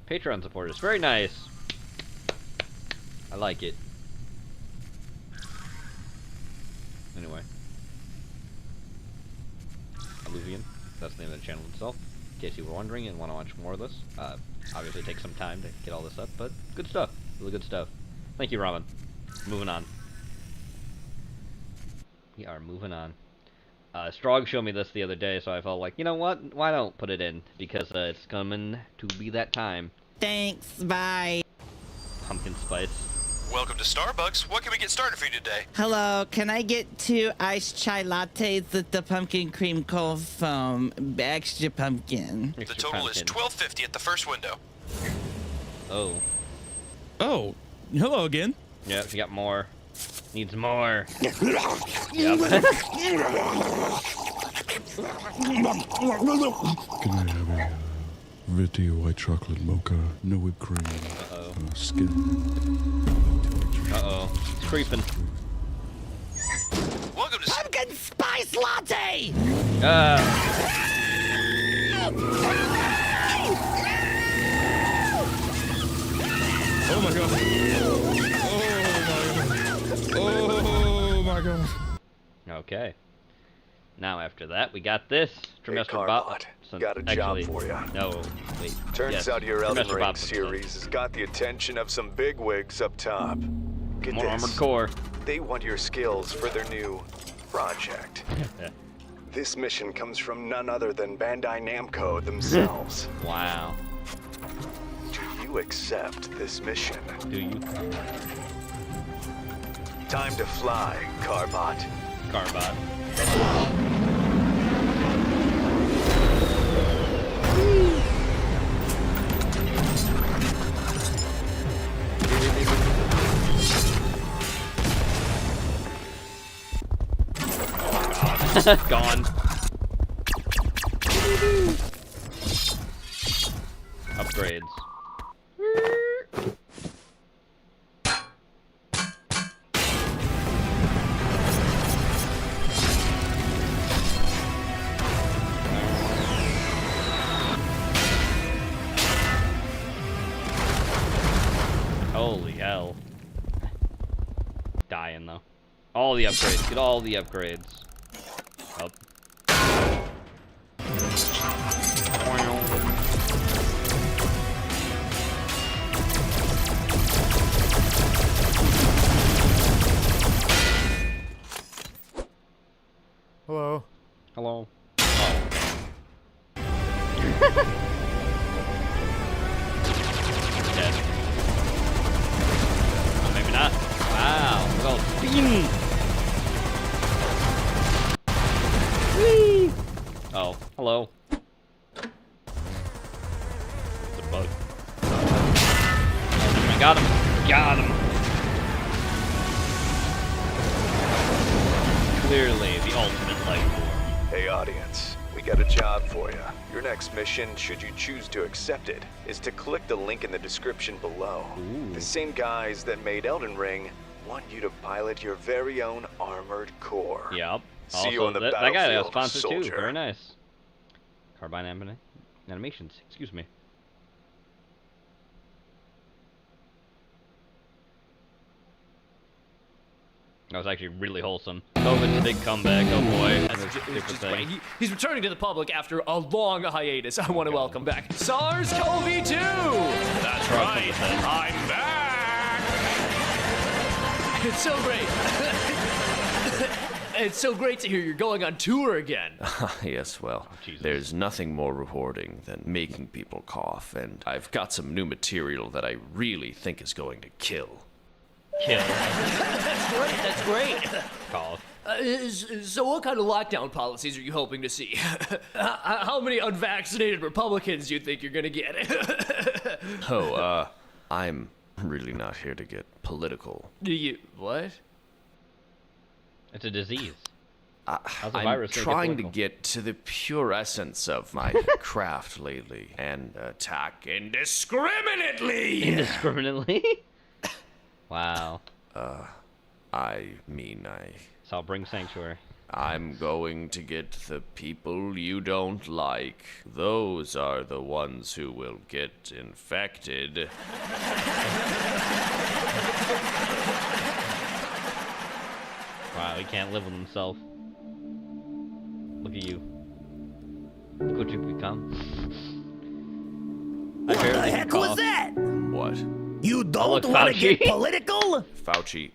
Patreon supporters. Very nice. I like it. Anyway. Alluvian. That's the name of the channel itself. In case you were wondering and want to watch more of this. Obviously it takes some time to get all this up, but good stuff. Really good stuff. Thank you, Ramen. Moving on. We are moving on. Strog showed me this the other day, so I felt like, you know what? Why don't put it in? Because it's coming to be that time. Thanks, bye. Pumpkin spice. Welcome to Starbucks. What can we get started for you today? Hello, can I get 2 iced chai lattes with the pumpkin cream cold foam? Extra pumpkin. The total is $12.50 at the first window. Oh. Oh, hello again. Yep, you got more. Needs more. Yep. Can I have a Viti white chocolate mocha, no whipped cream, skim. Uh-oh. It's creeping. Welcome to pumpkin spice latte! Oh my god. Oh my god. Okay. Now after that, we got this. Trimester Bot. Got a job for you. No, wait. Turns out your Elden Ring series has got the attention of some bigwigs up top. Get More this. Armored Core. They want your skills for their new project. This mission comes from none other than Bandai Namco themselves. Wow. Do you accept this mission? Do you? Time to fly, Carbot. Carbot. Gone. upgrades. Holy hell. Dying though. All the upgrades. Get all the upgrades. Up. Hello. Hello. Dead. Oh, maybe not. Wow. Well, beam. Whee! Oh, hello. It's a bug. I got him. Got him. Clearly the ultimate life form. Hey audience, we got a job for you. Your next mission, should you choose to accept it, is to click the link in the description below. The same guys that made Elden Ring want you to pilot your very own armored core. Yep. See you on the that guy got a battlefield, sponsor too. soldier. Very nice. Carbine animations. Excuse me. That was actually really wholesome. COVID's big comeback. Oh boy. That's a super thing. He's returning to the public after a long hiatus. I want to welcome back SARS-CoV-2! That's right, I'm back! It's so great. It's so great to hear you're going on tour again. Yes, well, there's nothing more rewarding than making people cough, and I've got some new material that I really think is going to kill. That's great. Cough. So what kind of lockdown policies are you hoping to see? How many unvaccinated Republicans do you think you're gonna get? I'm really not here to get political. What? It's a disease. How's a I'm virus trying to get to the pure essence of my craft lately and attack indiscriminately. Indiscriminately? Wow. I mean, So I'll bring Sanctuary. I'm going to get the people you don't like. Those are the ones who will get infected. Wow, he can't live with himself. Look at you. Look what you've become. What the heck was that? What? You don't want to get political? Fauci,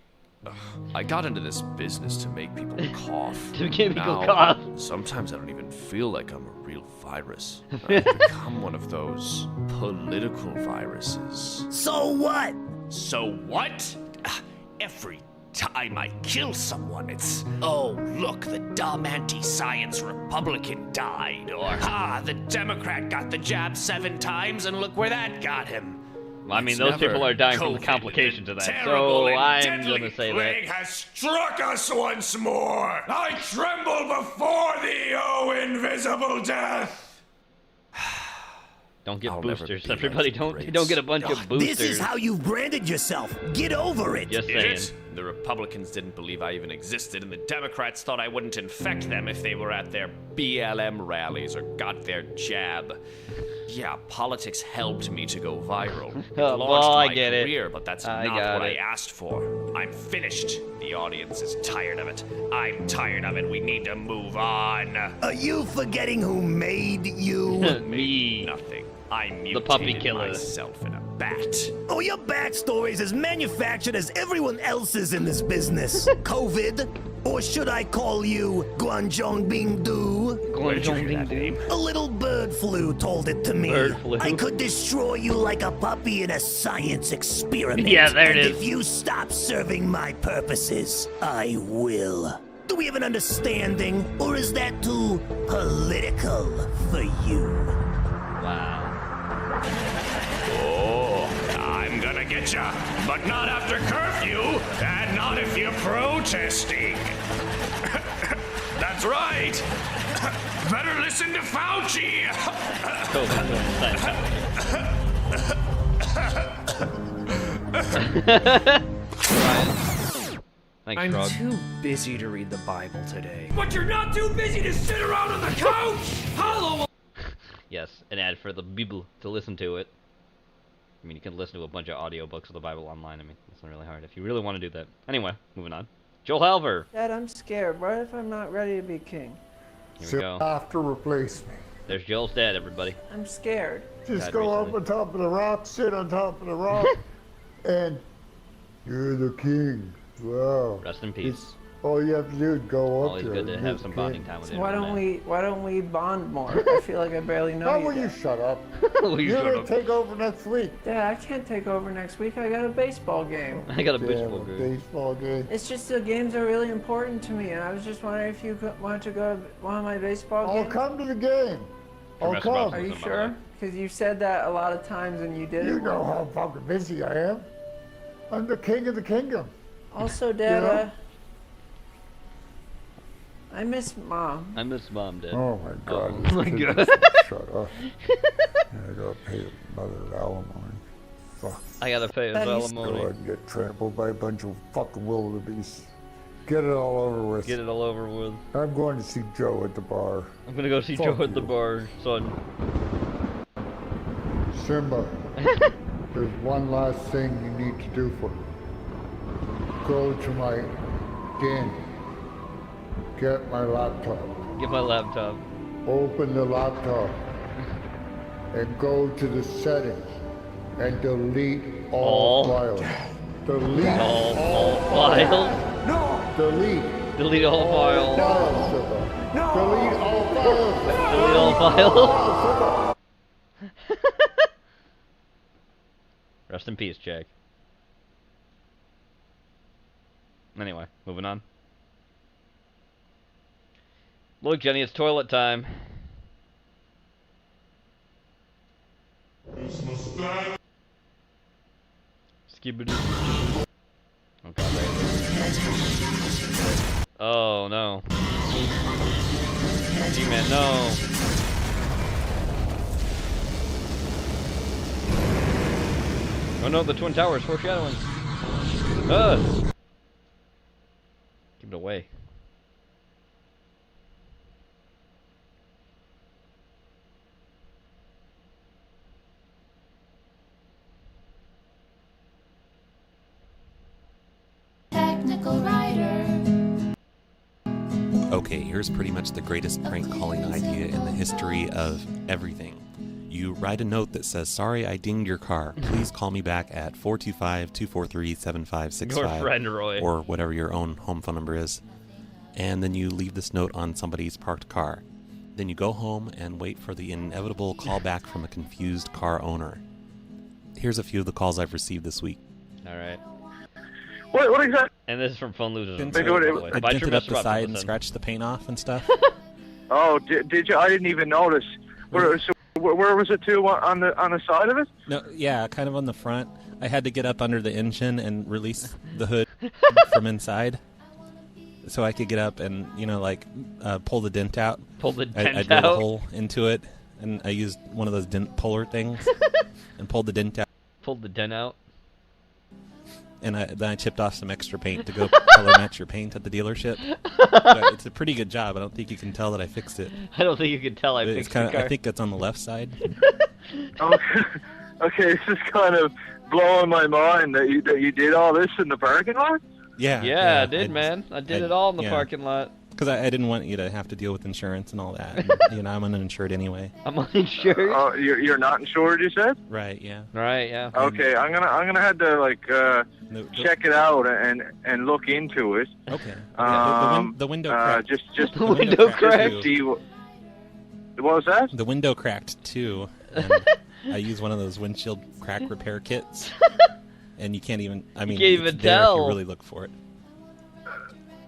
I got into this business to make people cough. To make people Now, cough. Sometimes I don't even feel like I'm a real virus. I've become one of those political viruses. So what? So what? Every time I kill someone, it's, oh, look, the dumb anti-science Republican died, or, the Democrat got the jab 7 times and look where that got him. Well, I mean, those people are dying from the complications of that, so I'm gonna say plague that. has struck us once more. I tremble before thee, O invisible death. Don't get boosters, everybody. Don't get a bunch of boosters. This is how you've branded yourself. Get over it. Just saying. The Republicans didn't believe I even existed, and the Democrats thought I wouldn't infect them if they were at their BLM rallies or got their jab. Yeah, politics helped me to go viral. It launched my career, but that's not what I asked for. I'm finished. The audience is tired of it. I'm tired of it. We need to move on. Are you forgetting who made you? Me. Nothing. I mutated The puppy killer. myself in a bat. Oh, your backstory's as manufactured as everyone else's in this business. COVID? Or should I call you Guanzhong Bingdu? A little bird flu told it to me. Bird flu. I could destroy you like a puppy in a science experiment. Yeah, there it and is. if you stop serving my purposes, I will. Do we have an understanding? Or is that too political for you? Wow. Oh, I'm gonna get ya, but not after curfew, and not if you're protesting. That's right. Better listen to Fauci. Thanks, I'm Frog. too busy to read the Bible today. But you're not too busy to sit around on the couch! Hello! Yes, an ad for the Bible to listen to it. I mean, you can listen to a bunch of audiobooks of the Bible online. I mean, it's not really hard if you really want to do that. Anyway, moving on. Joel Halver. Dad, I'm scared. What if I'm not ready to be king? Here we go. Have to replace me. There's Joel's dad, everybody. I'm scared. Just go up on top of the rock, sit on top of the rock, and you're the king. Wow. Rest in peace. All you have to do is go up Always there. good to and have you're some the bonding king. time with So him. why don't we bond more? I feel like I barely know How you. will you Dad. shut up? Will you You're shut gonna up? take over next week. Dad, I can't take over next week. I got a baseball game. I got a Yeah, baseball a game. baseball game. It's just the games are really important to me, and I was just wondering if you wanted to go to one of my baseball I'll games. come to the game. I'll Rest come. about Are you By the sure? way. Because you said that a lot of times and you did You it. know how fucking busy I am. I'm the king of the kingdom. Also, Dad, Yeah. I miss Mom. I miss Mom, Dad. Oh my God. Oh this my kid God. just Shut up. I gotta pay the mother's alimony. Fuck. I gotta pay his That is- Go alimony. ahead and get trampled by a bunch of fucking wildebeest. Get it all over with. Get it all over with. I'm going to see Joe at the bar. I'm gonna go see Fuck Joe at the you. bar, son. Simba, there's one last thing you need to do for me. Go to my den. Get my laptop. Get my laptop. Open the laptop. And go to the settings. And delete all files. Delete all files? No! Delete. Delete all files. Simba. Delete all files. Delete all files. Rest in peace, Jack. Anyway, moving on. Look, Jenny, it's toilet time. Skibidi. Oh god, right. Oh no. G-Man, no. Oh no, the Twin Towers foreshadowing. Keep it away. Technical writer. Okay, here's pretty much the greatest prank calling idea in the history of everything. You write a note that says, "Sorry, I dinged your car. Please call me back at 425-243-7565. Your friend, Roy. Or whatever your own home phone number is. And then you leave this note on somebody's parked car. Then you go home and wait for the inevitable call back from a confused car owner. Here's a few of the calls I've received this week. Alright. What exactly? And this is from Phone Losers. I by the way. I By dented True up the Mr. side and Robinson. scratched the paint off and stuff. Oh, did you? I didn't even notice. Where was it to on the side of it? No, yeah, kind of on the front. I had to get up under the engine and release the hood from inside, so I could get up and pull the dent out. Pull the dent I drilled out? a hole into it, and I used one of those dent puller things and pulled the dent out. Pulled the dent out. And then I chipped off some extra paint to go color match your paint at the dealership. But it's a pretty good job. I don't think you can tell that I fixed it. I don't think you can tell I It's fixed kinda, the car. I think it's on the left side. Okay, this is kind of blowing my mind that you did all this in the parking lot. Yeah. Yeah, I did, man. I did it all in the parking lot. Because I didn't want you to have to deal with insurance and all that. And, I'm uninsured anyway. I'm uninsured. Oh, you're not insured, you said? Right. Yeah. Right. Yeah. Okay, I'm gonna have to check it out and look into it. Okay. The window cracked. Just The window cracked. to see what was that? The window cracked too. And I use one of those windshield crack repair kits. And you can't even. I mean, can't it's even there tell. if you really look for it.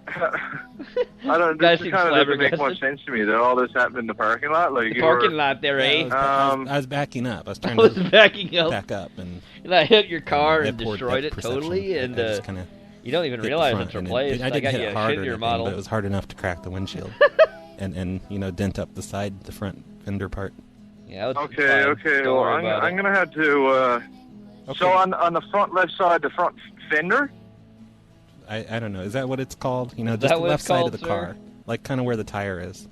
I don't. Guys This seem kind of doesn't make much flabbergasted. sense to me that all this happened in the parking lot. Like The you parking were, lot there, eh? I was backing up. I was trying I was to backing up. back up and I hit your car I and had poor destroyed it depth perception. totally, and I just kinda you don't even hit the realize front, it's and replaced. I I didn't got hit you it a hard or shittier anything, model. but it was hard enough to crack the windshield and dent up the front fender part. Yeah, it's Okay, fine. okay. Don't Well, worry about I'm it. gonna have to. So on the front left side, the front fender. I don't know. Is that what it's called? You know, Is just that the what left it's side called, of the sir? car, like kind of where the tire is.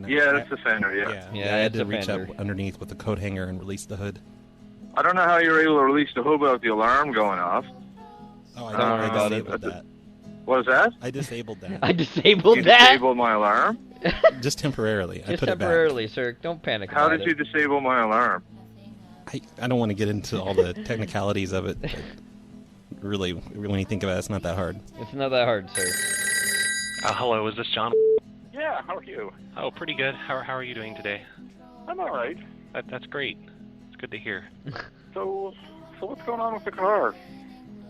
Yeah, that's the fender. Yeah. I had it's to a reach fender. up underneath with the coat hanger and release the hood. I don't know how you were able to release the hood without the alarm going off. Oh, Don't worry about it. disabled that. What was that? I disabled that. I disabled You that? disabled my alarm. Just temporarily. I Just put it back. temporarily, sir. Don't panic How about did you it. disable my alarm? I don't want to get into all the technicalities of it. But really, when you think about it, it's not that hard. It's not that hard, sir. Hello, is this John? Yeah, how are you? Oh, pretty good. How are you doing today? I'm all right. That's great. It's good to hear. So what's going on with the car?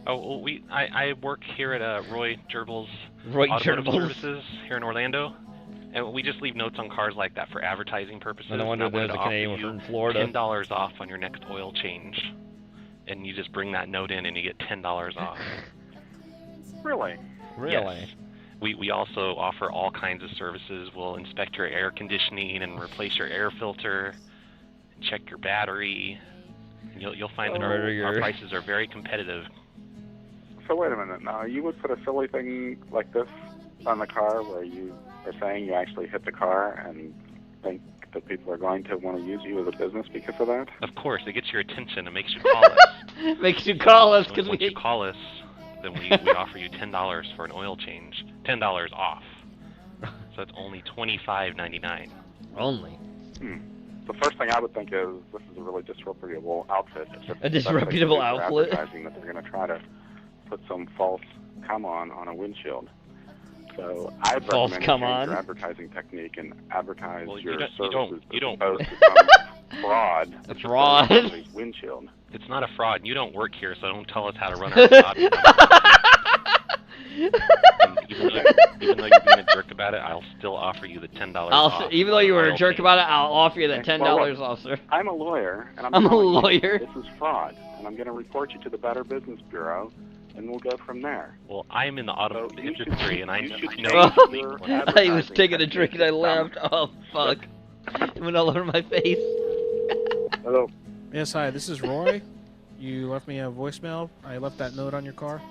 Oh, well, I work here at Roy Gerbil's Roy Automotive Gerbil's. Services here in Orlando, and we just leave notes on cars like that for advertising purposes. No wonder and I wanted there's a to offer Canadian you from Florida. $10 off on your next oil change, and you just bring that note in and you get $10 off. Really? Really? Yes. We also offer all kinds of services. We'll inspect your air conditioning and replace your air filter, check your battery. And you'll find that our prices are very competitive. So wait a minute now. You would put a silly thing like this on the car where you are saying you actually hit the car and think that people are going to want to use you as a business because of that? Of course, it gets your attention. It makes you call us. Makes you call us because Once you call us, then we offer you $10 for an oil change. $10 off. So it's only $25.99. Only. The first thing I would think is this is a really disreputable outfit. A disreputable That's outfit? Advertising that they're going to try to put some false come on a windshield. So I'd False recommend come you change on? your advertising technique and advertise Well, your you don't- services you don't- as opposed to some fraud. A that you're fraud? putting on somebody's windshield. It's not a fraud. You don't work here, so don't tell us how to run our job. And even though you're being a jerk about it, I'll still offer you the $10 off. Even though you were a Oil jerk change. about it, I'll offer you that $10 Well, look, off, sir. I'm a lawyer, and I'm a telling you lawyer. this is fraud, and I'm going to report you to the Better Business Bureau, and we'll go from there. Well, I'm in the auto industry, and I know your I was taking a drink and I laughed. Oh, fuck. It went all over my face. Hello. Yes, hi, this is Roy. You left me a voicemail. I left that note on your car.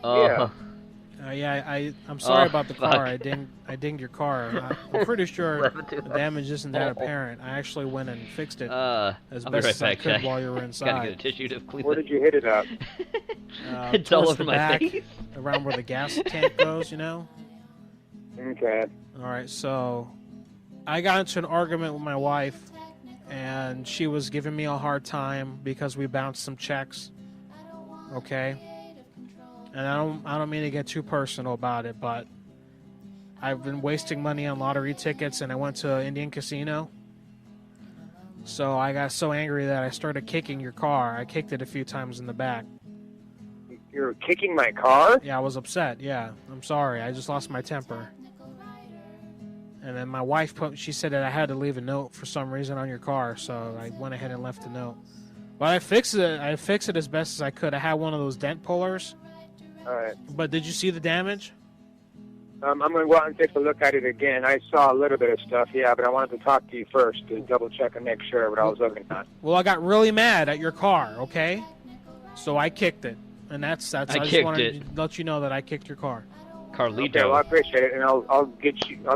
Yeah. I'm sorry Oh, about the fuck. car. I dinged your car. I'm pretty sure Left it too the damage isn't that long. apparent. I actually went and fixed it as I'll be best right as I back, could Jack. while you were Gotta inside. get a tissue to clean Where the- did you hit it at? It's all Towards over the my back, face. around where the gas tank goes, you know? Okay. All right, so I got into an argument with my wife, and she was giving me a hard time because we bounced some checks. Okay? And I don't mean to get too personal about it, but I've been wasting money on lottery tickets, and I went to an Indian casino. So I got so angry that I started kicking your car. I kicked it a few times in the back. You're kicking my car? Yeah, I was upset. Yeah, I'm sorry. I just lost my temper. And then my wife she said that I had to leave a note for some reason on your car, so I went ahead and left a note. But I fixed it. I fixed it as best as I could. I had one of those dent pullers. All right. But did you see the damage? I'm going to go out and take a look at it again. I saw a little bit of stuff, yeah, but I wanted to talk to you first to double check and make sure what I was looking at. Well, I got really mad at your car. Okay, so I kicked it, and that's. I just wanted to let you know that I kicked your car. Carlito. Okay, well, I appreciate it, and I'll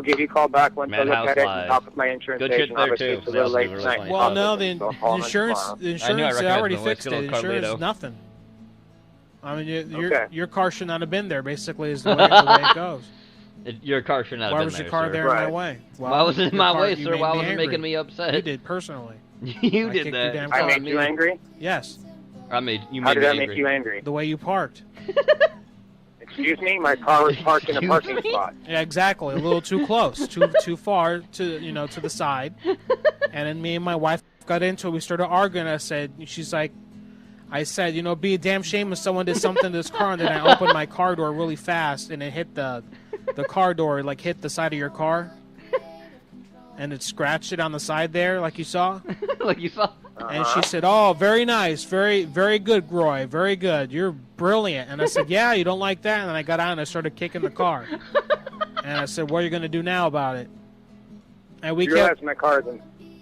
give you a call back once I look Madhouse at it Live. and talk with my insurance Good agent. shit there, Obviously, too. it's a little That was late really tonight. funny. Well, no, the So I'll call in insurance. tomorrow. The insurance they already fixed it. Good old Insurance Carlito. nothing. I mean, Okay. your car should not have been there. Basically, is the way it goes. Your car should not Why have was been your there, car sir. there in my way? Why was it in your my car- way, you sir? made Why me was it angry. making me upset? You did personally. You I did kicked that. your damn I car. made you angry? Yes. You made How me did I angry. make you angry? The way you parked. Excuse me? My car was parked in a parking spot. Yeah, exactly. A little too close, too far to to the side. And then me and my wife got into it. We started arguing. I said, I said, be a damn shame if someone did something to this car. And then I opened my car door really fast, and it hit the car door, like hit the side of your car, and it scratched it on the side there, like you saw. Like you saw. And she said, "Oh, very nice, very, very good, Roy, very good. You're brilliant." And I said, "Yeah, you don't like that?" And then I got out and I started kicking the car. And I said, "What are you going to do now about it?" And we you kept. realize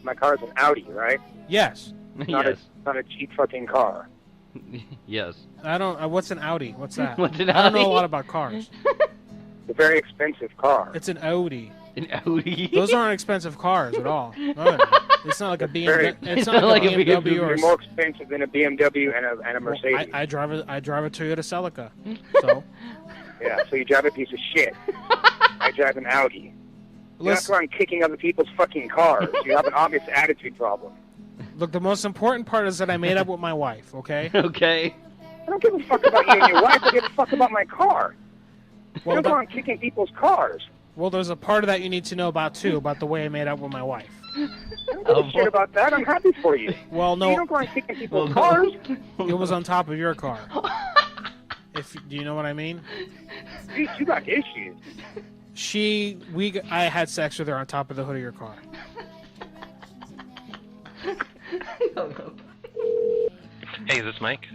my car's an Audi, right? Yes. Not a cheap fucking car. Yes. I don't. What's an Audi? What's that? What's an I don't know Audi? a lot about cars. It's a very expensive car. It's an Audi. An Audi. Those aren't expensive cars at all. No. It's not like a BMW. It's not like a BMW or. It's more expensive than a BMW and a Mercedes. I drive a Toyota Celica. So. Yeah. So you drive a piece of shit. I drive an Audi. You're not going kicking other people's fucking cars. You have an obvious attitude problem. Look, the most important part is that I made up with my wife. Okay. Okay. I don't give a fuck about you and your wife. I give a fuck about my car. Well, you don't go on kicking people's cars. Well, there's a part of that you need to know about too, about the way I made up with my wife. I don't give a shit about that. I'm happy for you. Well, no. You don't go on kicking people's cars. It was on top of your car. Do you know what I mean? You got issues. I had sex with her on top of the hood of your car. Hey, is this Mike?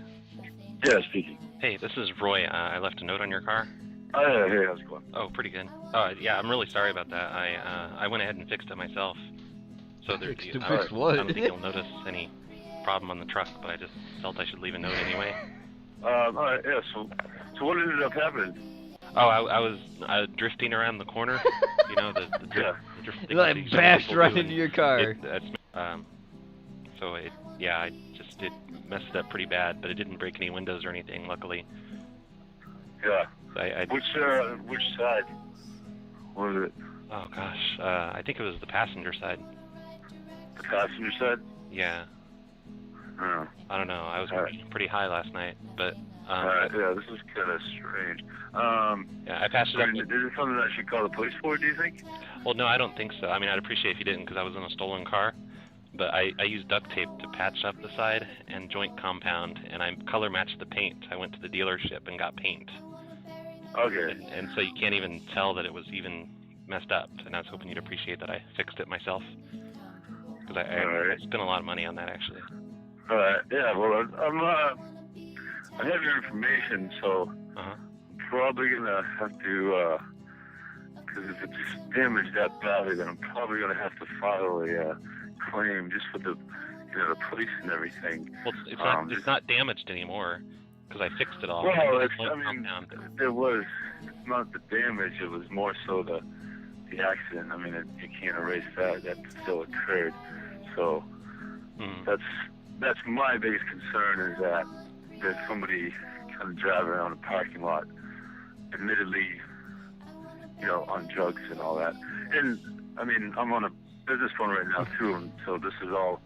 Yeah, speaking. Hey, this is Roy. I left a note on your car. Oh, yeah, hey, how's it going? Oh, pretty good. Yeah, I'm really sorry about that. I went ahead and fixed it myself. So there's Fix what? I don't think you'll notice any problem on the truck, but I just felt I should leave a note anyway. Alright, yeah, so what ended up happening? Oh, I was drifting around the corner. You know, the drift. The drift thing Like that bashed people right do, into and your car. It messed up pretty bad, but it didn't break any windows or anything, luckily. Yeah. Which side? What was it? Oh gosh, I think it was the passenger side. The passenger side? Yeah. Oh. I don't know. I was pretty high last night, but. Yeah, this is kind of strange. Yeah, I passed it up. Is it something I should call the police for, do you think? Well, no, I don't think so. I mean, I'd appreciate if you didn't, because I was in a stolen car. But I used duct tape to patch up the side and joint compound, and I color matched the paint. I went to the dealership and got paint. Okay. And so you can't even tell that it was even messed up. And I was hoping you'd appreciate that I fixed it myself. Because I spent a lot of money on that, actually. Yeah, well, I have your information, so I'm probably going to have to, because if it's damaged that badly, then I'm probably going to have to file a claim just for the police and everything. Well, it's not damaged anymore, because I fixed it all. Well, there was not the damage, it was more so the accident. I mean, you can't erase that. That still occurred. So that's my biggest concern, is that there's somebody kind of driving around a parking lot, admittedly, on drugs and all that. And, I mean, I'm on a business phone right now, too, and so this is all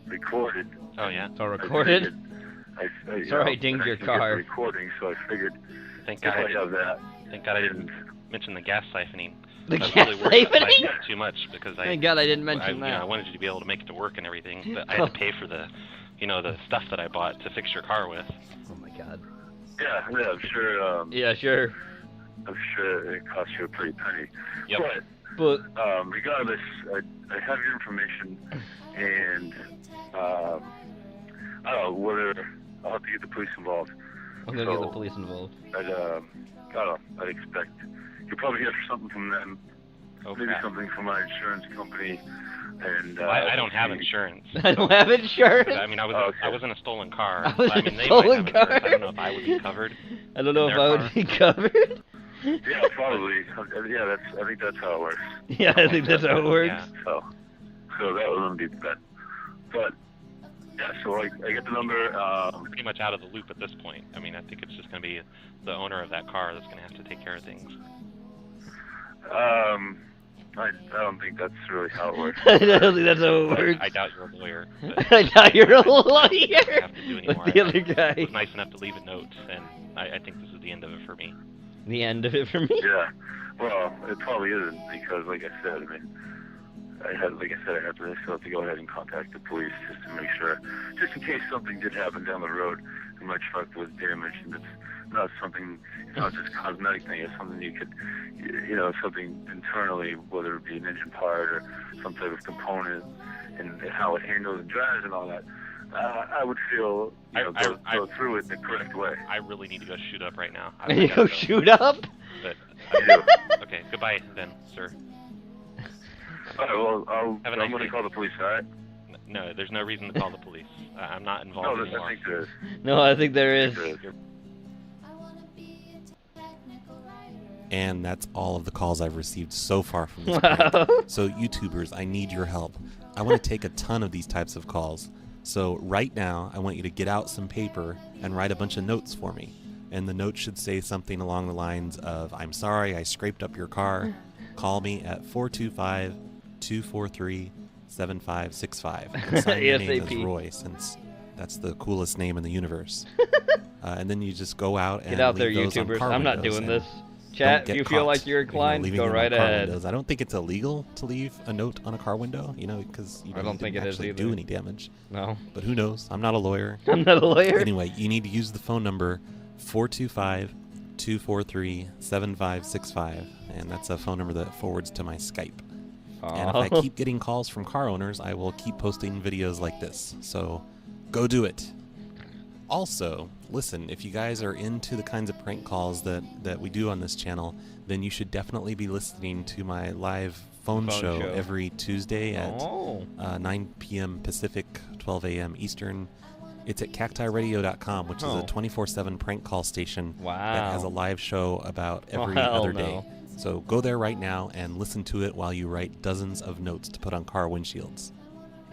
recorded. Oh, yeah? It's all recorded? Sorry, I dinged your car. Recording, so I figured Thank God I have that. Thank God I didn't mention the gas siphoning. The I was gas really worried about siphoning? siphoning too much, because Thank God I didn't mention that. I wanted you to be able to make it to work and everything, but I had to pay for the stuff that I bought to fix your car with. Oh my God. Yeah, I'm sure. Yeah, sure. I'm sure it cost you a pretty penny. Yep. But regardless, I have your information, and I don't know whether I'll have to get the police involved. I'm gonna get the police involved. I don't know. I'd expect you'll probably get something from them. Maybe something from my insurance company. And I don't have insurance. I don't have insurance? I mean, I was in a stolen car. I was in mean, a stolen they might have car. insurance. I don't know if I would be covered. I don't know if I would be covered. Yeah, probably. Yeah, I think that's how it works. Yeah, I think that's how it works. Yeah. So that wouldn't be bad. But yeah, so I get the number. I'm pretty much out of the loop at this point. I mean, I think it's just going to be the owner of that car that's going to have to take care of things. I don't think that's really how it works. I don't think that's how it works. I doubt you're a lawyer. I doubt you're a lawyer. I don't have to do anymore. Like the other guy. I was nice enough to leave a note, and I think this is the end of it for me. The end of it for me? Yeah. Well, it probably isn't, because, like I said, I had to still have to go ahead and contact the police just to make sure, just in case something did happen down the road and my truck was damaged, and it's not something, it's not just a cosmetic thing, it's something you could, something internally, whether it be an engine part or some type of component, and how it handles and drives and all that. I would feel, go through it the correct way. I really need to go shoot up right now. You go shoot up? But I do. Okay, goodbye then, sir. All right, well, Have a I'm nice going to day. call the police, all right? No, there's no reason to call the police. I'm not involved No, anymore. I think there is. No, I think there is. And that's all of the calls I've received so far from this Wow. prank. So YouTubers, I need your help. I want to take a ton of these types of calls. So right now, I want you to get out some paper and write a bunch of notes for me. And the note should say something along the lines of, I'm sorry, I scraped up your car. Call me at 425-243-7565. And sign your name as ASAP. Roy, since that's the coolest name in the universe. And then you just go out and Get out there, leave those on YouTubers. car I'm not windows doing and this. Chat, don't if you get feel caught, like you're inclined, leaving go them on right car ahead. windows. I don't think it's illegal to leave a note on a car window, because you I don't think it is actually either. do any damage. No. But who knows? I'm not a lawyer. I'm not a lawyer. Anyway, you need to use the phone number 425-243-7565, and that's a phone number that forwards to my Skype. And if I Oh. keep getting calls from car owners, I will keep posting videos like this. So go do it. Also, listen, if you guys are into the kinds of prank calls that we do on this channel, then you should definitely be listening to my live phone show every Tuesday at 9 p.m. Pacific, 12 a.m. Eastern. It's at cactiradio.com, which is a 24/7 prank call station that has a live show about every other day. So go there right now and listen to it while you write dozens of notes to put on car windshields.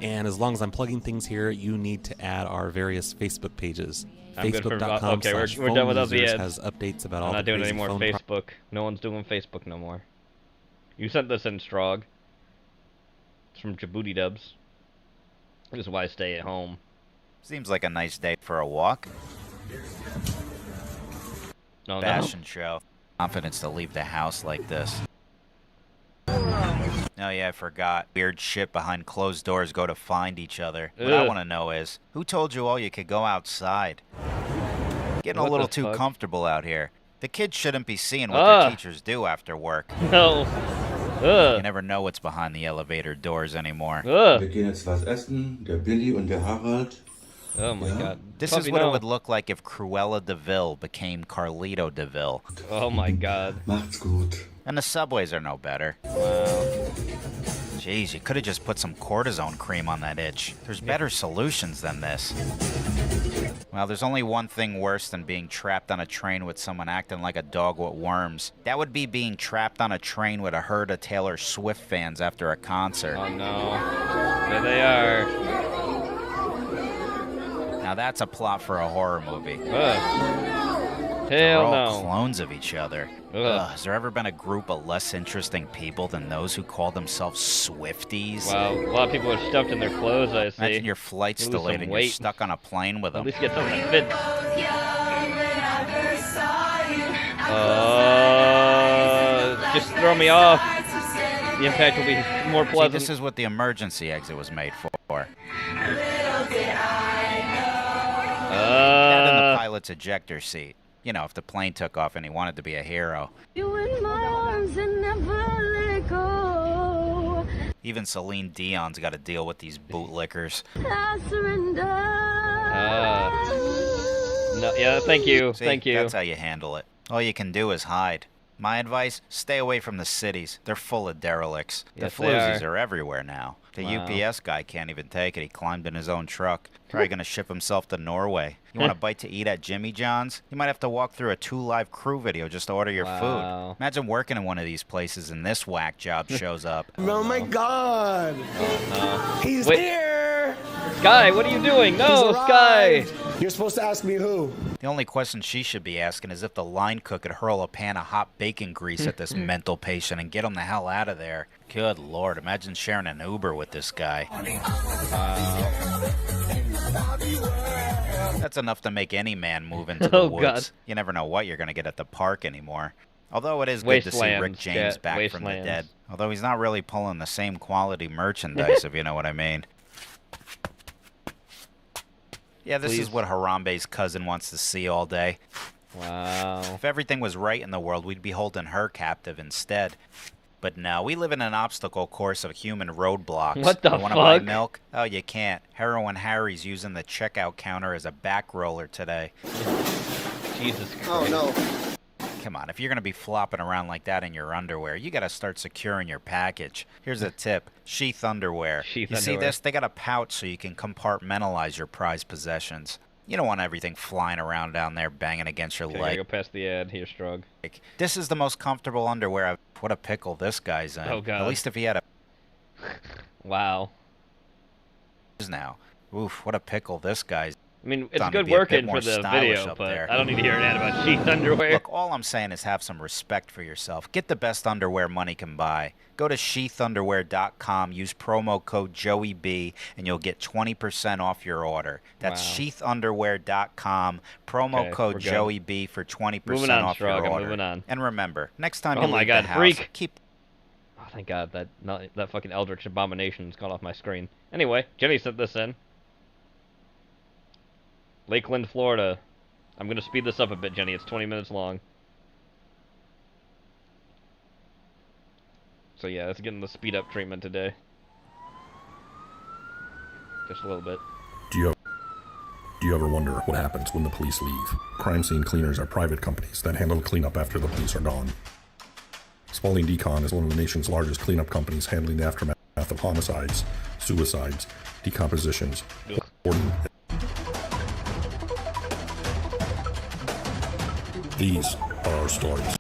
And as long as I'm plugging things here, you need to add our various Facebook pages. I'm good for Facebook.com okay, we're /phone done without the users ads. has updates about I'm all not the doing crazy any more phone Facebook. No one's doing Facebook no more. You sent this in, Strog. It's from Djibouti Dubs. This is why I stay at home. Seems like a nice day for a walk. No, Fashion show. Confidence to leave the house like this. Oh yeah, I forgot. Weird shit behind closed doors go to find each other. What I Ugh. want to know is, who told you all you could go outside? Getting a What little the too fuck? comfortable out here. The kids shouldn't be seeing what their teachers do after work. No. Ugh. You never know what's behind the elevator doors anymore. Ugh. Wir gehen jetzt was essen, der Billy und der Harald. Oh my god. This Puppy, is what no. it would look like if Cruella DeVille became Carlito DeVille. Oh my god. Macht's gut. And the subways are no better. Wow. Jeez, you could have just put some cortisone cream on that itch. There's better solutions than this. Well, there's only one thing worse than being trapped on a train with someone acting like a dog with worms. That would be being trapped on a train with a herd of Taylor Swift fans after a concert. Oh no. There they are. Now that's a plot for a horror movie. Hell They're all no. clones of each other. Ugh, has there ever been a group of less interesting people than those who call themselves Swifties? Wow, a lot of people are stuffed in their clothes, I see. Imagine your flight's Lose some delayed and you're weight. stuck on a plane with them. At least get something that fits. Just throw me off. The impact will be more See, pleasant. this is what the emergency exit was made for. That in the pilot's ejector seat. You know, if the plane took off and he wanted to be a hero. You in my arms and never let go. Even Celine Dion's got to deal with these bootlickers. I surrender. No, yeah, thank you. See, Thank you. That's how you handle it. All you can do is hide. My advice, stay away from the cities. They're full of derelicts. Yes, the they floozies are. are everywhere now. The Wow. UPS guy can't even take it. He climbed in his own truck. Probably going to ship himself to Norway. You want a bite to eat at Jimmy John's? You might have to walk through a 2 Live Crew video just to order your Wow. food. Imagine working in one of these places and this whack job shows up. Oh my god! No. He's Wait. here! Sky, what are you doing? No, He's Sky! arrived. You're supposed to ask me who. The only question she should be asking is if the line cook could hurl a pan of hot bacon grease at this mental patient and get him the hell out of there. Good lord, imagine sharing an Uber with this guy. That's enough to make any man move into the Oh, woods. God. You never know what you're going to get at the park anymore. Although it is good to see Rick Wastelands, James Jet, back from the wastelands. dead. Although he's not really pulling the same quality merchandise, if you know what I mean. Yeah, this is Please. what Harambe's cousin wants to see all day. Wow. If everything was right in the world, we'd be holding her captive instead. But no, we live in an obstacle course of human roadblocks. What the You wanna buy fuck? milk? Oh, you can't. Heroin Harry's using the checkout counter as a back roller today. Jesus Christ. Oh no. Come on, if you're going to be flopping around like that in your underwear, you got to start securing your package. Here's a tip. Sheath underwear. Sheath you see underwear. this? They got a pouch so you can compartmentalize your prized possessions. You don't want everything flying around down there banging against your Okay, leg. go past the ad. Here, Strug. This is the most comfortable underwear I've... What a pickle this guy's in. Oh, God. At least if he had a... Wow. Now. Oof, what a pickle this guy's... I mean, it's Starting to good be a bit working more for the stylish video, up but there. I don't need to hear an ad about sheath underwear. Look, all I'm saying is have some respect for yourself. Get the best underwear money can buy. Go to sheathunderwear.com, use promo code JoeyB, and you'll get 20% off your order. That's Wow. sheathunderwear.com, promo Okay, code we're good. JoeyB for 20% Moving on, off your Strug, I'm order. moving on. And remember, next time Oh you my leave God, the house, freak. keep... Oh, thank God, that fucking Eldritch Abomination's gone off my screen. Anyway, Jenny sent this in. Lakeland, Florida. I'm gonna speed this up a bit, Jenny. It's 20 minutes long. So yeah, it's getting the speed up treatment today. Just a little bit. Do you ever wonder what happens when the police leave? Crime scene cleaners are private companies that handle the cleanup after the police are gone. Spalding Decon is one of the nation's largest cleanup companies, handling the aftermath of homicides, suicides, decompositions, These are our stories.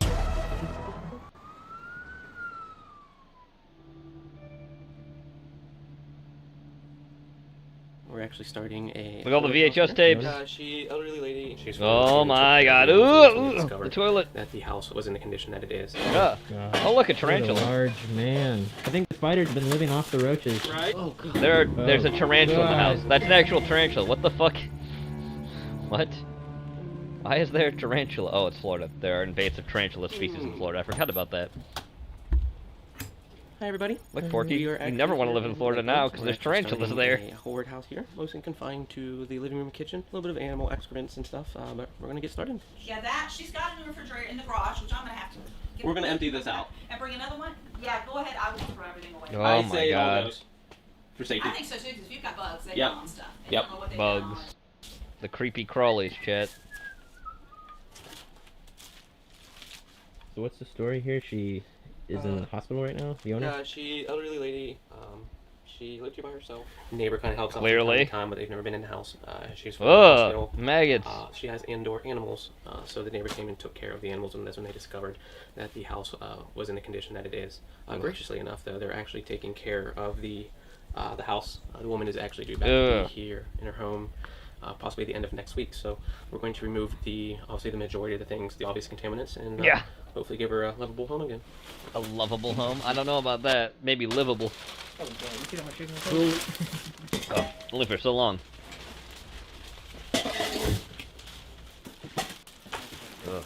We're actually starting a... Look at all the VHS tapes. She, elderly lady, she's... Oh my God. Ooh, the toilet. That the house was in the condition that it is. Yeah. Oh, look, a tarantula. What a large man. I think the spider's been living off the roaches. Right? Oh, God. There's a tarantula in the house. That's an actual tarantula. What the fuck? What? Why is there a tarantula? Oh, it's Florida. There are invasive tarantula species in Florida. I forgot about that. Hi, everybody. Look, Porky, We are you never want to live in Florida now because there's tarantulas there. A hoard house here, mostly confined to the living room and kitchen. A little bit of animal excrements and stuff, but we're going to get started. Yeah, that, she's got a new refrigerator in the garage, which I'm going to have to get We're going to empty this out. and bring another one. Yeah, go ahead. I will throw everything away. Oh I my say it all God. goes for safety. I think so too, because we've got bugs. They Yep. go on stuff. They Yep. don't know what they go on. Bugs. The creepy crawlies, chat. So what's the story here? She is in the hospital right now, the owner? Yeah, she, elderly lady, she lived here by herself. Neighbor kind of helps out from Clearly. time to time, but they've never been in the house. She's from the hospital. Maggots. She has indoor animals, so the neighbor came and took care of the animals, and that's when they discovered that the house was in the condition that it is. Graciously enough, though, they're actually taking care of the house. The woman is actually due back to be here in her home, possibly at the end of next week. So we're going to remove obviously the majority of the things, the obvious contaminants, and hopefully give her a livable home again. A lovable home? I don't know about that. Maybe livable. Oh, God. You see how much chicken is? Oh, only for so long. Ugh.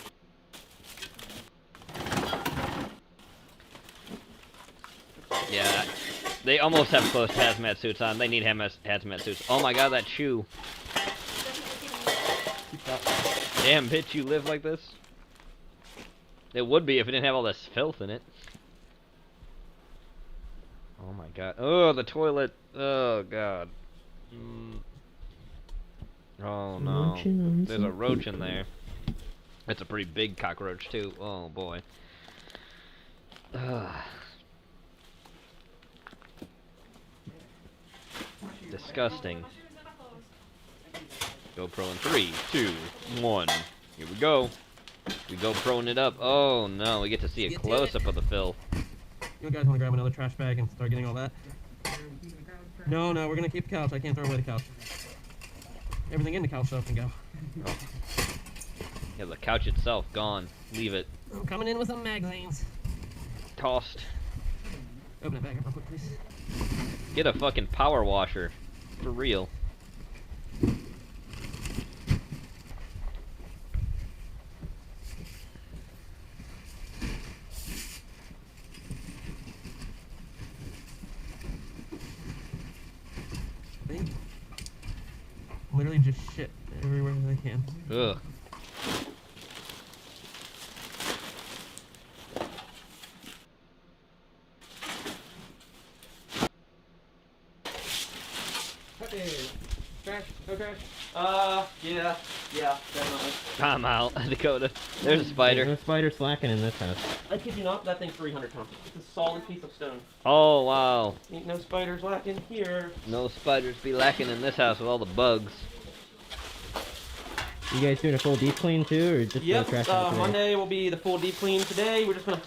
Yeah, they almost have close hazmat suits on. They need hazmat suits. Oh my God, that shoe. Damn, bitch, you live like this? It would be if it didn't have all this filth in it. Oh my God. Oh, the toilet. Oh God. Oh no. There's a roach in there. It's a pretty big cockroach too. Oh boy. Disgusting. GoPro in 3, 2, 1. Here we go. We GoProing it up. Oh no, we get to see a close-up of the filth. You guys want to grab another trash bag and start getting all that? No, we're going to keep the couch. I can't throw away the couch. Everything in the couch stuff can go. Oh. Yeah, the couch itself gone. Leave it. I'm coming in with some magazines. Tossed. Open it back up real quick, please. Get a fucking power washer. For real. Literally just shit everywhere that I can. Ugh. Okay, Okay. Yeah, definitely. I'm out, Dakota. There's a spider. There's no spider slacking in this house. I kid you not, that thing's 300 pounds. It's a solid piece of stone. Oh, wow. Ain't no spiders lacking here. No spiders be lacking in this house with all the bugs. You guys doing a full deep clean too, or just Yep, trash out today? Monday will be the full deep clean. Today, we're just gonna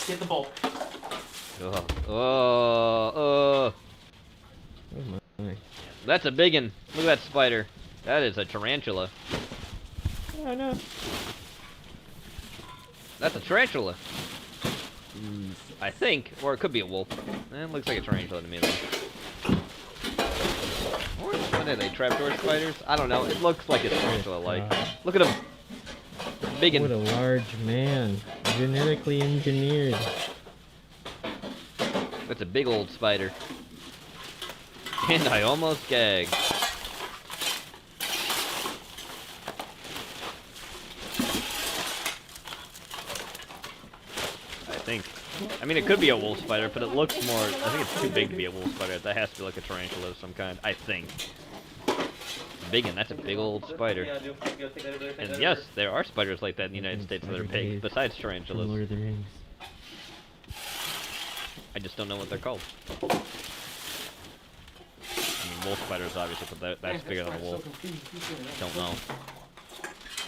get the bulk. Oh my. That's a big one. Look at that spider. That is a tarantula. Oh no. That's a tarantula. I think, or it could be a wolf. It looks like a tarantula to me though. Or what are they, trapdoor spiders? I don't know. It looks like a tarantula-like. Look at him. Big one. What a large man. Genetically engineered. That's a big old spider. And I almost gagged. I mean, it could be a wolf spider, but it looks more... I think it's too big to be a wolf spider. That has to be like a tarantula of some kind, I think. Big one. That's a big old spider. And yes, there are spiders like that in the United States that are big, besides tarantulas. Lord of the Rings. I just don't know what they're called. I mean, wolf spiders, obviously, but that's bigger than a wolf. Don't know.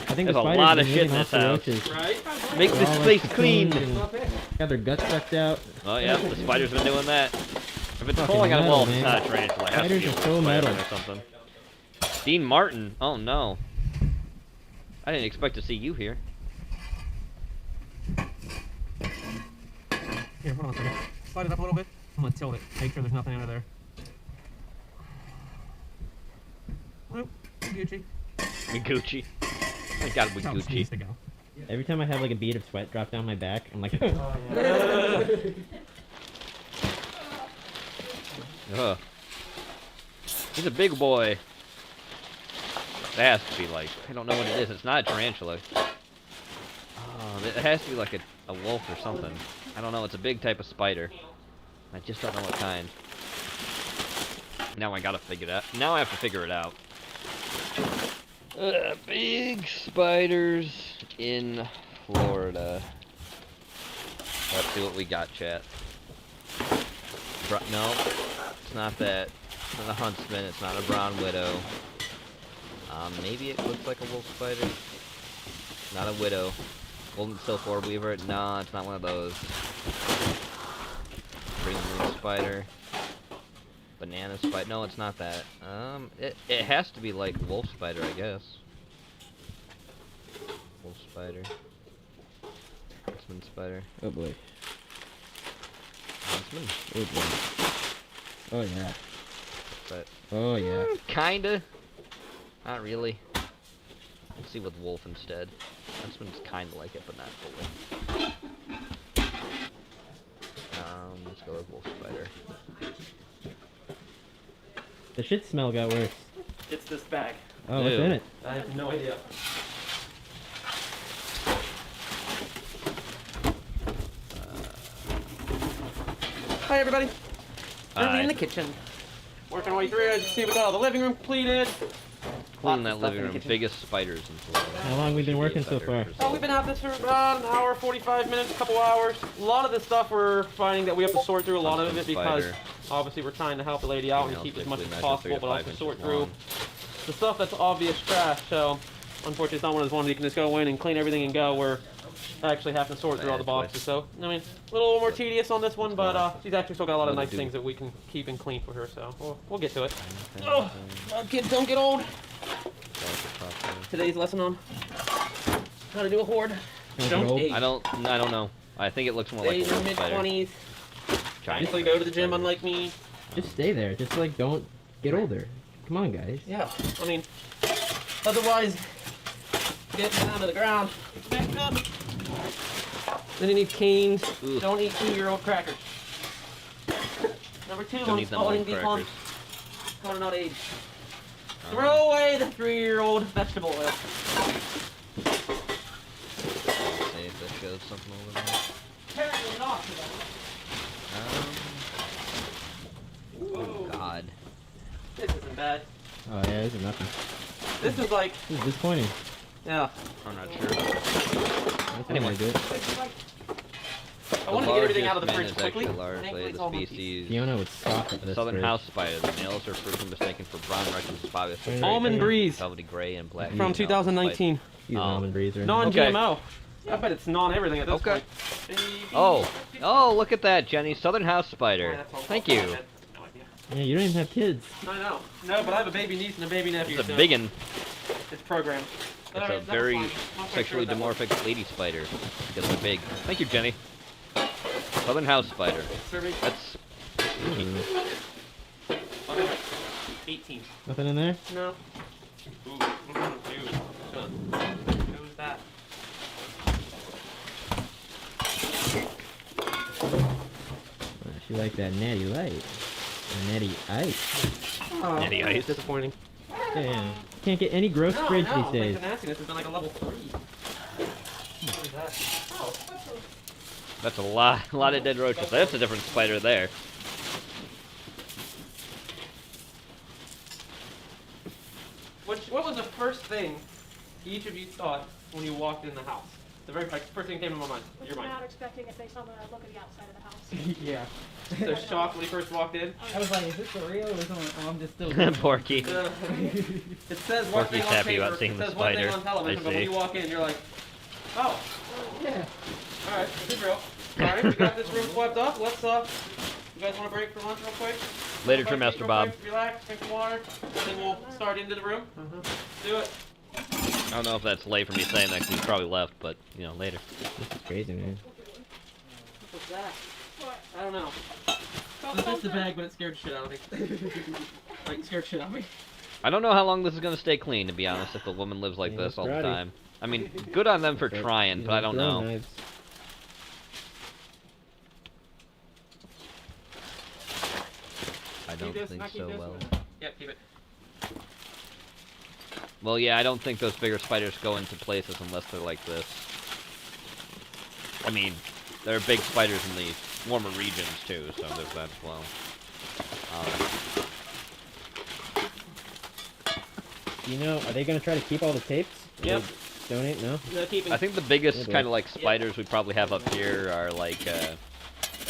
I think there's the a lot of spiders shit in this house. Right? Make this place clean. Got their guts sucked out. Oh yeah, the spider's been doing that. If it's Fucking falling on a metal, wolf, man. it's not a tarantula. It has to Spiders be a are so wolf spider metal. or something. Dean Martin. Oh no. I didn't expect to see you here. Here, hold on a second. Slide it up a little bit. I'm gonna tilt it. Make sure there's nothing under there. Nope. Gucci. Gucci. I gotta be Gucci. Every time I have like a bead of sweat drop down my back, I'm like, Ugh. He's a big boy. That has to be like, I don't know what it is. It's not a tarantula. It has to be like a wolf or something. I don't know. It's a big type of spider. I just don't know what kind. Now I gotta figure it out. Now I have to figure it out. Big spiders in Florida. Let's see what we got, chat. No, it's not that. It's not a huntsman. It's not a brown widow. Maybe it looks like a wolf spider. Not a widow. Golden silk orb weaver. No, it's not one of those. Green moon spider. Banana spider. No, it's not that. It has to be like wolf spider, I guess. Wolf spider. Huntsman spider. oh boy. Huntsman. Oh boy. Oh yeah. But Oh yeah. kinda. Not really. Let's see with wolf instead. Huntsman's kinda like it, but not fully. Let's go with wolf spider. The shit smell got worse. It's this bag. Oh, what's in it? I have no idea. Hi everybody. Currently in the kitchen. Working our way through. As you see, we got all the living room completed. Clean that living room. Biggest spiders in Florida. How long we been working so far? Oh, we've been at this for about an hour, 45 minutes, a couple hours. A lot of this stuff we're finding that we have to sort through a lot of it because obviously we're trying to help the lady out and keep as much as possible, but also sort through the stuff that's obvious trash. So unfortunately, it's not one of those ones you can just go in and clean everything and go. We're actually having to sort through all the boxes. So I mean, a little more tedious on this one, but she's actually still got a lot of nice things that we can keep and clean for her. So we'll get to it. Oh, kids don't get old. Today's lesson on how to do a horde. Don't age. I don't know. I think it looks more like a Stay in your wolf spider. mid-20s. Giant Basically go to the gym unlike me. Just stay there. Just like don't get older. Come on, guys. Yeah, I mean, otherwise, getting down to the ground. Back up. Then you need canes. Ugh. Don't eat 2-year-old crackers. Number 2, Don't eat them old crackers. How to not age. Throw away the 3-year-old vegetable oil. See if that shows something over there. Apparently not. Oh God. This isn't bad. Oh yeah, or nothing? This is like. This is disappointing. Yeah. I'm not sure. That's anyway. Do it. I want to get everything out of the fridge quickly. Largely the species. Fiona would scoff at this Southern fridge. house spider. The males are frequently mistaken for brown recluse spiders. Almond breeze. Velvety gray and black. From 2019. Almond breeze. Non-GMO. I bet it's everything at this point. Oh, look at that, Jenny. Southern house spider. Thank you. Yeah, you don't even have kids. I know. No, but I have a baby niece and a baby nephew. It's a biggin. It's programmed. It's a very sexually dimorphic lady spider because they're big. Thank you, Jenny. Southern house spider. That's 18. Nothing in there? No. Ooh. Who's that? She like that natty light. Natty ice. Oh, natty ice. Disappointing. Damn. Can't get any gross fridge these days. The nastiness has been like a level 3. What is that? Oh. That's a lot of dead roaches. That's a different spider there. What was the first thing each of you thought when you walked in the house? The very first thing that came to my mind. Your mind. Not expecting it based on when I look at the outside of the house. Yeah. So shocked when he first walked in. I was like, is this for real or is I'm just still Porky. It says one thing Porky's on happy paper, about seeing it the says one thing spider. on television, but when you walk in, you're like, oh, yeah. All right, this is real. All right, we got this room swept up. Let's you guys want to break for lunch real quick? Later, Trimester Bob. Quick, relax, drink some water, and then we'll start into the room. Do it. I don't know if that's late for me saying that because he's probably left, but you know, later. This is crazy, man. What's that? What? I don't know. This is the bag, but it scared shit out of me. Like, scared shit out of me. I don't know how long this is gonna stay clean, to be honest. If a woman lives like this all the time, I mean, good on them for trying, but I don't know. Knives. I don't think so well. Yep, keep it. Well, yeah, I don't think those bigger spiders go into places unless they're like this. I mean, there are big spiders in the warmer regions too, so there's that as well. You know, are they gonna try to keep all the tapes? Yep. Donate? No. I think the biggest Yeah, kind of like spiders we probably have up here are like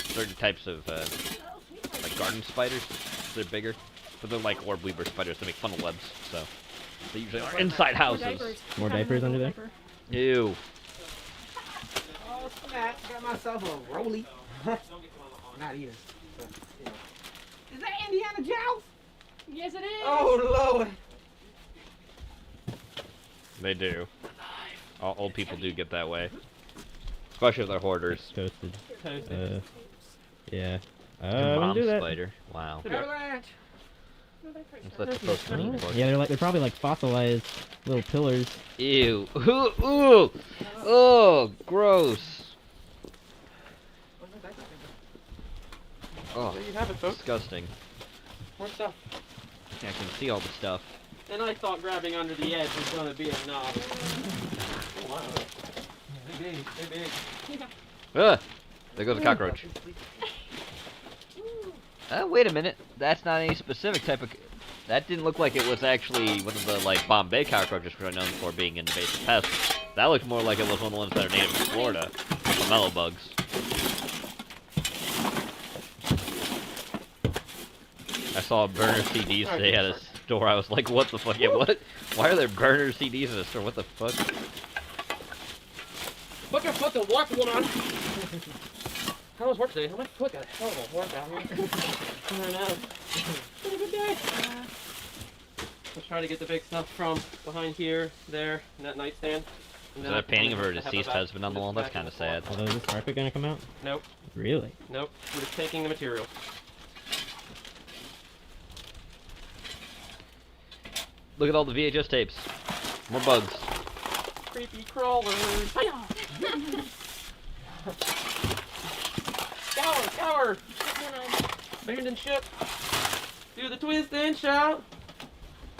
certain types of like garden spiders. They're bigger, but they're like orb weaver spiders. They make funnel webs, so they usually are inside houses. More diapers under there? Ew. Oh snap! Got myself a rolly. Not even. Is that Indiana Jones? Yes, it is. Oh Lord. They do. All old people do get that way, especially if they're hoarders. Toasted. Yeah. Your mom's do that. spider. Wow. Avalanche. What's that supposed to mean? Yeah, they're probably like fossilized little pillars. Ew. Ooh. Ooh. Oh, gross. Oh, There you have it, folks. disgusting. More stuff. Yeah, I can see all the stuff. And I thought grabbing under the edge was gonna be enough. Wow. They're big. They're big. Ugh. There goes a cockroach. Wait a minute. That's not any specific type of... That didn't look like it was actually one of the, like, Bombay cockroaches we're known for being invasive pests. That looked more like it was one of the ones that are native to Florida. The mellow bugs. I saw burner CDs today at a store. I was like, what the fuck? Yeah, what? Why are there burner CDs at a store? What the fuck? Put your foot to work, woman! How was work today? My foot got a hell of a workout here. I know. Been a good day. Let's try to get the big stuff from behind here, there, in that nightstand. Is that a painting of her deceased husband on the wall? That's kind of sad. Although, is this carpet gonna come out? Nope. Really? Nope. We're just taking the material. Look at all the VHS tapes. More bugs. Creepy crawlers. Scour! Abandoned ship. Do the twist and shout.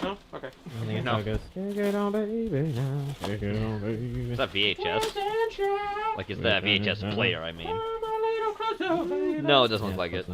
No? Okay. I think that's how it goes. Take it on, baby, now. Take it on, baby. Is that VHS? Like, is that VHS player, I mean. No, it doesn't look like it.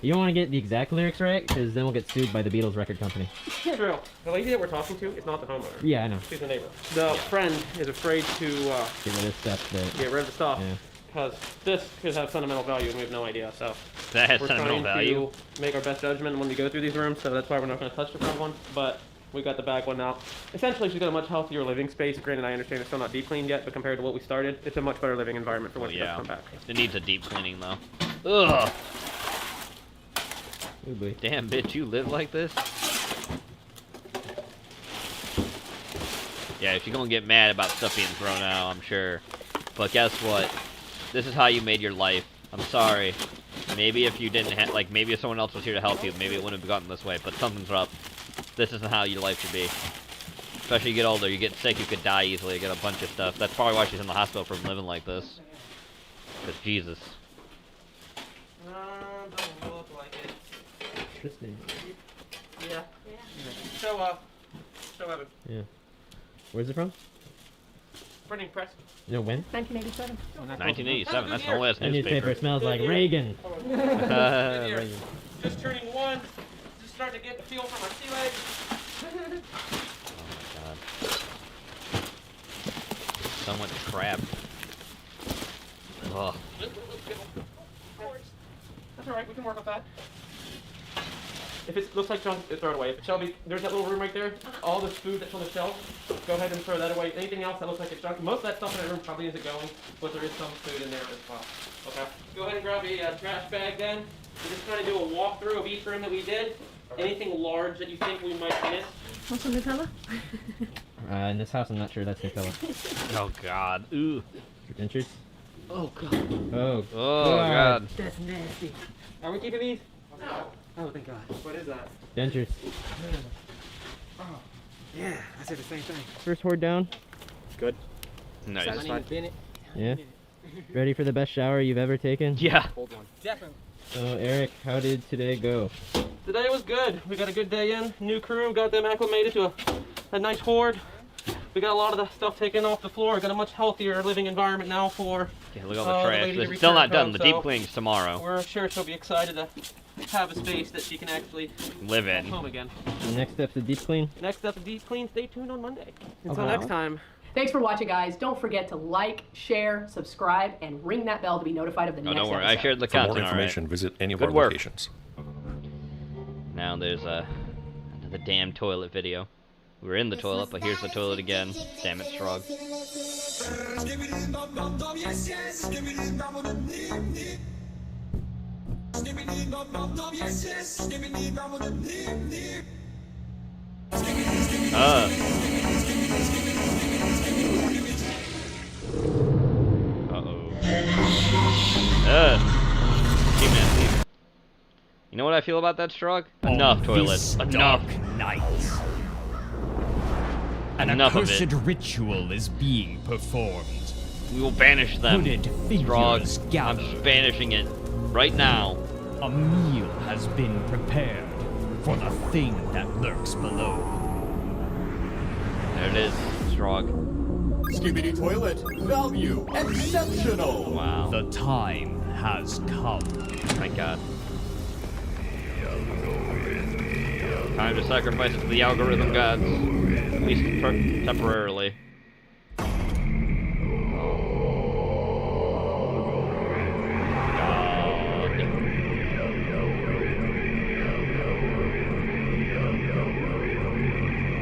You don't want to get the exact lyrics right, because then we'll get sued by the Beatles record company. True. The lady that we're talking to is not the homeowner. Yeah, I know. She's the neighbor. The friend is afraid to Get rid of stuff that... get rid of the stuff. Yeah. Because this could have sentimental value and we have no idea. So That has we're sentimental trying value. to make our best judgment when we go through these rooms. So that's why we're not going to touch the front one. But we got the back one out. Essentially, she's got a much healthier living space. Granted, I understand it's still not deep cleaned yet, but compared to what we started, it's a much better living environment for when she does come back. It needs a deep cleaning though. Ugh. Ooh, boy. Damn, bitch, you live like this? Yeah, she's gonna get mad about stuff being thrown out, I'm sure. But guess what? This is how you made your life. I'm sorry. Maybe if you didn't have, like, maybe if someone else was here to help you, maybe it wouldn't have gotten this way, but something's up. This isn't how your life should be. Especially you get older, you get sick, you could die easily, you get a bunch of stuff. That's probably why she's in the hospital from living like this. Because Jesus. Doesn't look like it. Interesting. Yeah. So, Evan. Yeah. Where's it from? Printing press. You know when? 1987. 1987, that's the only last That newspaper newspaper. smells like Reagan. Reagan. Just turning 1. Just starting to get the feel for my sea legs. So much crap. Ugh. That's alright, we can work with that. If it looks like junk, throw it away. Shelby, there's that little room right there. All this food that's on the shelf, go ahead and throw that away. Anything else that looks like it's junk, most of that stuff in that room probably isn't going, but there is some food in there as well. Okay? Go ahead and grab a trash bag then. We're just trying to do a walkthrough of each room that we did. Anything large that you think we might miss? Want some Nutella? In this house, I'm not sure that's Nutella. Oh God. Ooh. Dentures? Oh God. Oh. Oh God. That's nasty. Are we keeping these? No. Oh, thank God. What is that? Dentures. Oh, yeah, I said the same thing. First horde down. Good. Nice. Satisfied. Yeah. Ready for the best shower you've ever taken? Yeah. Hold one. Definitely. So Eric, how did today go? Today was good. We got a good day in. New crew, got them acclimated to a nice horde. We got a lot of the stuff taken off the floor. Got a much healthier living environment now for Yeah, look at all the trash. lady to It's still return not done. home, The so deep cleaning's tomorrow. We're sure she'll be excited to have a space that she can actually Live in. home again. The next step's the deep clean. Next up, the deep clean. Stay tuned on Monday. Until Okay. next time. Thanks for watching, guys. Don't forget to like, share, subscribe, and ring that bell to be notified of the next don't worry. episode. I shared the For more content information, alright. visit any of Good our work. locations. Now there's another damn toilet video. We were in the toilet, but here's the toilet again. Damn it, Strog. Leave. You know what I feel about that, Strog? Enough, toilet. Enough. Night. An Enough of accursed it. ritual is being performed. We will banish them. Hooded figures Strog, gather. I'm banishing it right now. A meal has been prepared for the thing that lurks below. There it is, Strog. Skibidi toilet, value exceptional. Wow. The time has come. Thank God. Time to sacrifice it to the algorithm gods. At least temporarily.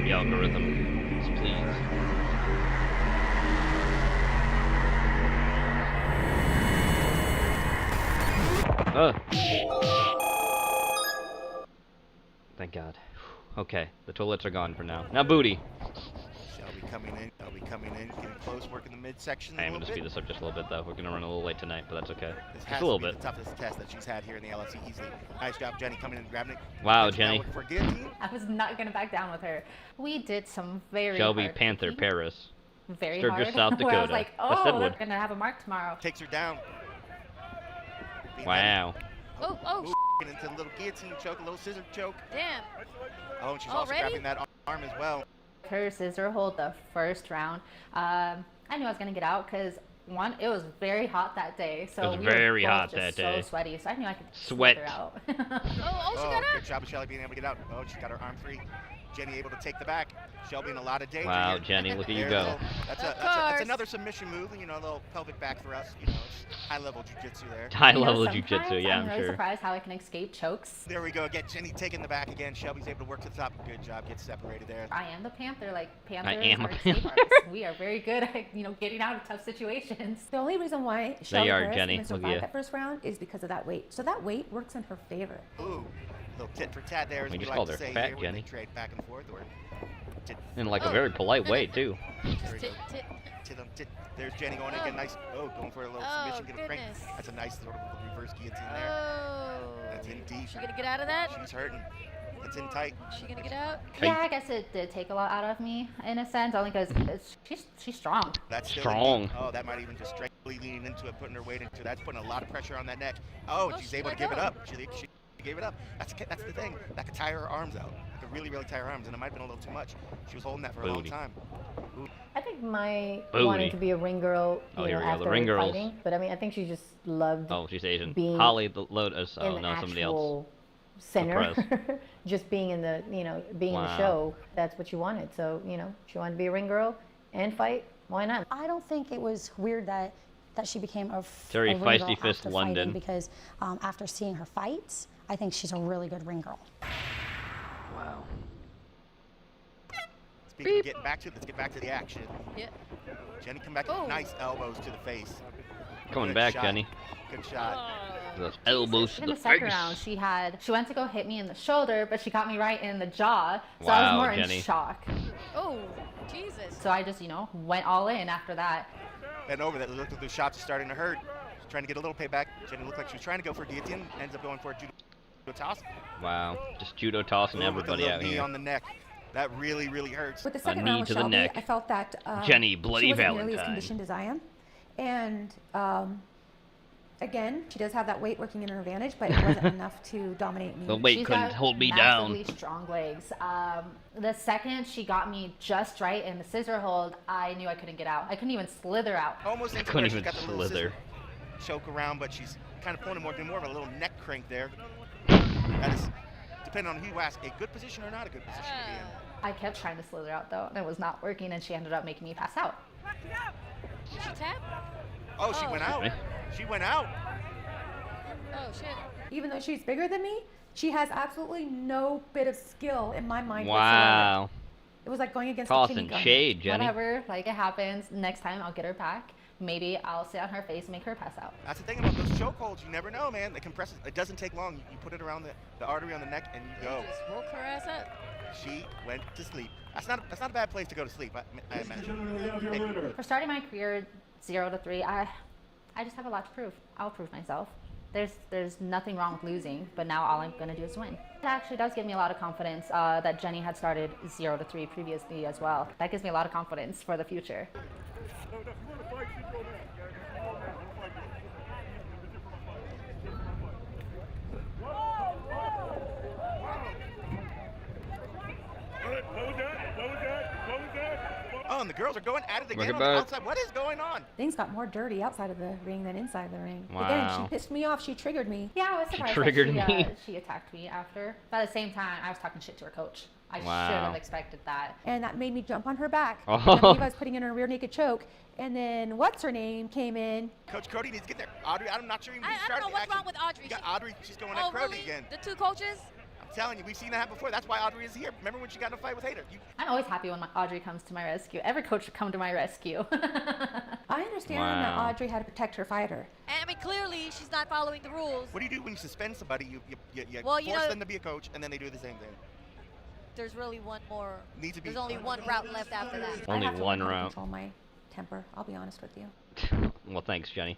The algorithm, please. Thank God. Okay, the toilets are gone for now. Now booty. Shall be coming in. I'll be coming in, getting close, working the midsection. I am going to speed this up just a little bit, though. We're going to run a little late tonight, but that's okay. This Just has a little to be bit. the toughest test that she's had here in the LFC easily. Nice job, Jenny, coming in and grabbing it. Wow, Next, now Jenny. looking for a guillotine. I was not gonna back down with her. We did some very Shelby hard Panther cooking. Paris. Very Sturgis, hard. South Where I was Dakota. like, West oh, Deadwood. they're gonna have a mark tomorrow. Takes her down. Wow. Oh. Into a little guillotine choke, a little scissor choke. Damn. Oh, and she's also Already? grabbing that arm as well. Her scissor hold the first round. I knew I was gonna get out because It was very hot that day, so It was we very were both hot just that so day. sweaty. So I knew I could Sweat. slither out. Oh, she got Good job of Shelly being able to get out. Oh, she got her arm free. Jenny able to take the back. Shelby in a lot of danger. Wow, here. Jenny, look at you There, go. little- That's another submission move. You know, a little pelvic back thrust. You know, it's high-level jiu-jitsu there. High-level Sometimes jiu-jitsu, yeah, I'm I'm really sure. surprised how I can escape chokes. There we go. Get Jenny taking the back again. Shelby's able to work to the top. Good job. Get separated there. I am the Panther. Like Panthers am a are escape Panther. artists. We are very good at getting out of tough situations. The only reason why There Shelby you are, Harris Jenny. even Look at survived you. that first round is because of that weight. So that weight works in her favor. Ooh, little tit for tat there. As We we just like called to her say fat, here, when Jenny. they trade back and forth, or tit. In like a very polite way, too. There we go. Tit on tit. There's Jenny going again. Nice. Oh, going for a little submission. Get a crank. That's a nice sort of reverse guillotine there. That's in deep. She gonna get out of that? She's hurting. It's in tight. She gonna get out? Yeah, I guess it did take a lot out of me in a sense, only because she's strong. That's still Strong. in deep. Oh, that might even just straight leaning into it, putting her weight into it. That's putting a lot of pressure on that neck. Oh, she's able to give it up. She gave it up. That's the thing. That could tire her arms out. That could really, really tire her arms, and it might have been a little too much. She was holding that for a long Booty. time. Ooh. I think my Booty. wanting to be a ring girl, Oh, you here know, we go. The after ring girls. fighting, but I mean, I think she just loved Oh, she's Asian. being Holly the Lotus. in Oh, the no, somebody else. actual center, Surprise. just being in the, being in the Wow. show. That's what you wanted. So, she wanted to be a ring girl and fight. Why not? I don't think it was weird that she became a Very a ring feisty girl fist after London. fighting because after seeing her fights, I think she's a really good ring girl. Wow. Speaking of getting back to it, let's get back to the action. Yeah. Jenny, come back. Oh. Nice elbows to the face. Coming Good back, shot. Jenny. Good shot. Those elbows to In the the second face. round, she went to go hit me in the shoulder, but she got me right in the jaw. So I was Wow, more Jenny. in shock. Oh, Jesus. So I just, went all in after that. Bent over. That looked like the shots are starting to hurt. She's trying to get a little payback. Jenny looked like she was trying to go for a guillotine. Ends up going for a judo toss. Wow. Just judo tossing Ooh, with everybody the little out knee here. on the neck. That really, really hurts. With the A second knee round with to the Shelby, neck. I felt that Jenny, Bloody she wasn't nearly as Valentine. conditioned as I am. And again, she does have that weight working in her advantage, but it wasn't enough to dominate me. The weight She's couldn't got hold me down. massively strong legs. The second she got me just right in the scissor hold, I knew I couldn't get out. I couldn't even slither out. Almost into Couldn't where she's even got the little slither. scissor choke around, but she's kind of pulling it more of a little neck crank there. That is, depending on who you ask, a good position or not a good position to be in. I kept trying to slither out though, and it was not working, and she ended up making me pass out. Did she tap? Oh, she went out. She went out. Oh, shit. Even though she's bigger than me, she has absolutely no bit of skill in my mind Wow. whatsoever. It was like going against Tossing a gun. shade, Jenny. Whatever, like it happens. Next time I'll get her back. Maybe I'll sit on her face and make her pass out. That's the thing about those chokeholds. You never know, man. It compresses. It doesn't take long. You put it around the artery on the neck, and you go. Just woke her ass up. She went to sleep. That's not a bad place to go to sleep. I imagine. For starting my career 0 to 3, I just have a lot to prove. I'll prove myself. There's nothing wrong with losing, but now all I'm gonna do is win. It actually does give me a lot of confidence that Jenny had started 0 to 3 previously as well. That gives me a lot of confidence for the future. Oh, and the girls are going at it Look again at on the that. outside. What is going on? Things got more dirty outside of the ring than inside the ring. Wow. Again, she pissed me off. She triggered me. Yeah, I was surprised triggered that me. she attacked me after. But at the same time, I was talking shit to her coach. I Wow. should have expected that. And that made me jump on her back. Oh. And I believe I was putting in a rear naked choke. And then what's her name came in. Coach Cody needs to get there. Audrey, I'm not sure even I don't know what's wrong with Audrey. You got Audrey, she's going at Oh, Cody really? again. The two coaches? I'm telling you, we've seen that happen before. That's why Audrey is here. Remember when she got in a fight with Hader? I'm always happy when Audrey comes to my rescue. Every coach should come to my rescue. I understand that Wow. Audrey had to protect her fighter. And I mean, clearly she's not following the rules. What do you do when you suspend somebody? You Well, you force know- them to be a coach, and then they do the same thing. There's really one more. Needs to be. There's only one route left after that. Only I have to one learn how to round. control my temper. I'll be honest with you. Well, thanks, Jenny.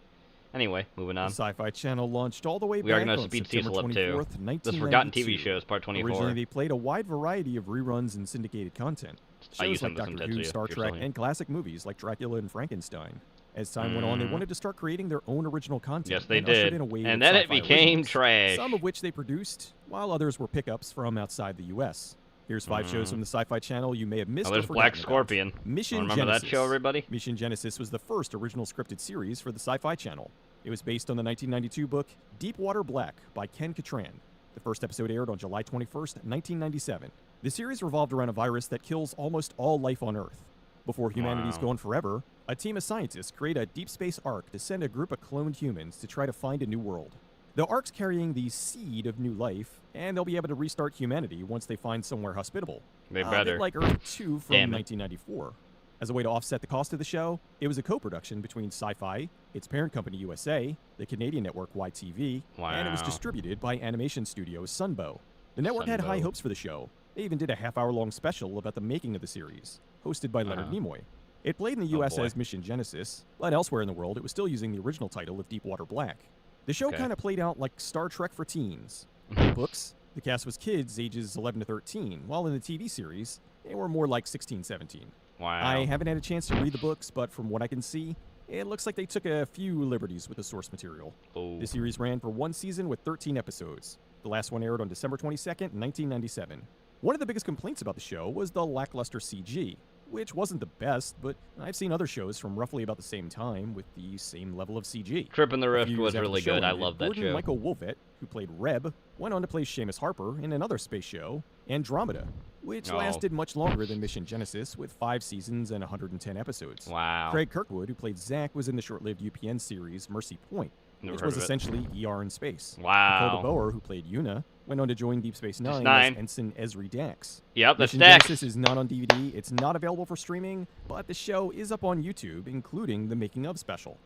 Anyway, moving The on. Sci-Fi Channel launched all the way We are back gonna on speed September Cecil up, too. 24th, This Forgotten 1992. TV Shows, Part 24. Originally, they played a wide variety of reruns and syndicated content. I Shows used like them to listen Doctor to Who, you, Star if you're Trek, still here. and classic movies like Dracula and Frankenstein. As time went on, they wanted to start creating their own original content. Yes, they and ushered did. in a wave And of then it sci-fi became originals, trash. Some of which they produced, while others were pickups from outside the U.S. Here's 5 shows from the Sci-Fi Channel you may have missed. Oh, there's or Black forgotten Scorpion. About. Mission Remember Genesis. that show, everybody? Mission Genesis was the first original scripted series for the Sci-Fi Channel. It was based on the 1992 book Deepwater Black by Ken Catran. The first episode aired on July 21st, 1997. The series revolved around a virus that kills almost all life on Earth. Before humanity's gone forever, a team of scientists create a deep space ark to send a group of cloned humans to try to find a new world. The ark's carrying the seed of new life, and they'll be able to restart humanity once they find somewhere hospitable. They A better. bit like Earth 2 from 1994. As a way to offset the cost of the show, it was a co-production between Sci-Fi, its parent company USA, the Canadian network YTV, and it was Wow. distributed by animation studio Sunbow. The network had high Sunbow. hopes for the show. They even did a half-hour-long special about the making of the series, hosted by Leonard Nimoy. It played in the US boy. as Mission Genesis, but elsewhere in the world it was still using the original title of Deepwater Black. The show Okay. kind of played out like Star Trek for teens. In the books, the cast was kids ages 11 to 13, while in the TV series, they were more like 16, 17. Wow. I haven't had a chance to read the books, but from what I can see, it looks like they took a few liberties with the source material. Oh. The series ran for 1 season with 13 episodes. The last one aired on December 22nd, 1997. One of the biggest complaints about the show was the lackluster CG, which wasn't the best, but I've seen other shows from roughly about the same time with the same level of CG. Trip in the A Rift few years was after really the show good. I ended, love that Gordon show. Michael Wolfett, who played Reb, went on to play Seamus Harper in another space show, Andromeda, which Oh. lasted much longer than Mission Genesis with 5 seasons and 110 episodes. Wow. Craig Kirkwood, who played Zack, was in the short-lived UPN series Mercy Point, Never which heard was of it. essentially ER in space. Wow. Nicole DeBoer, who played Yuna, went on to join Deep Space Nine, Nine. as Ensign Esri Dax. Yep, that's Mission Dax. Genesis is not on DVD. It's not available for streaming, but the show is up on YouTube, including the making of special.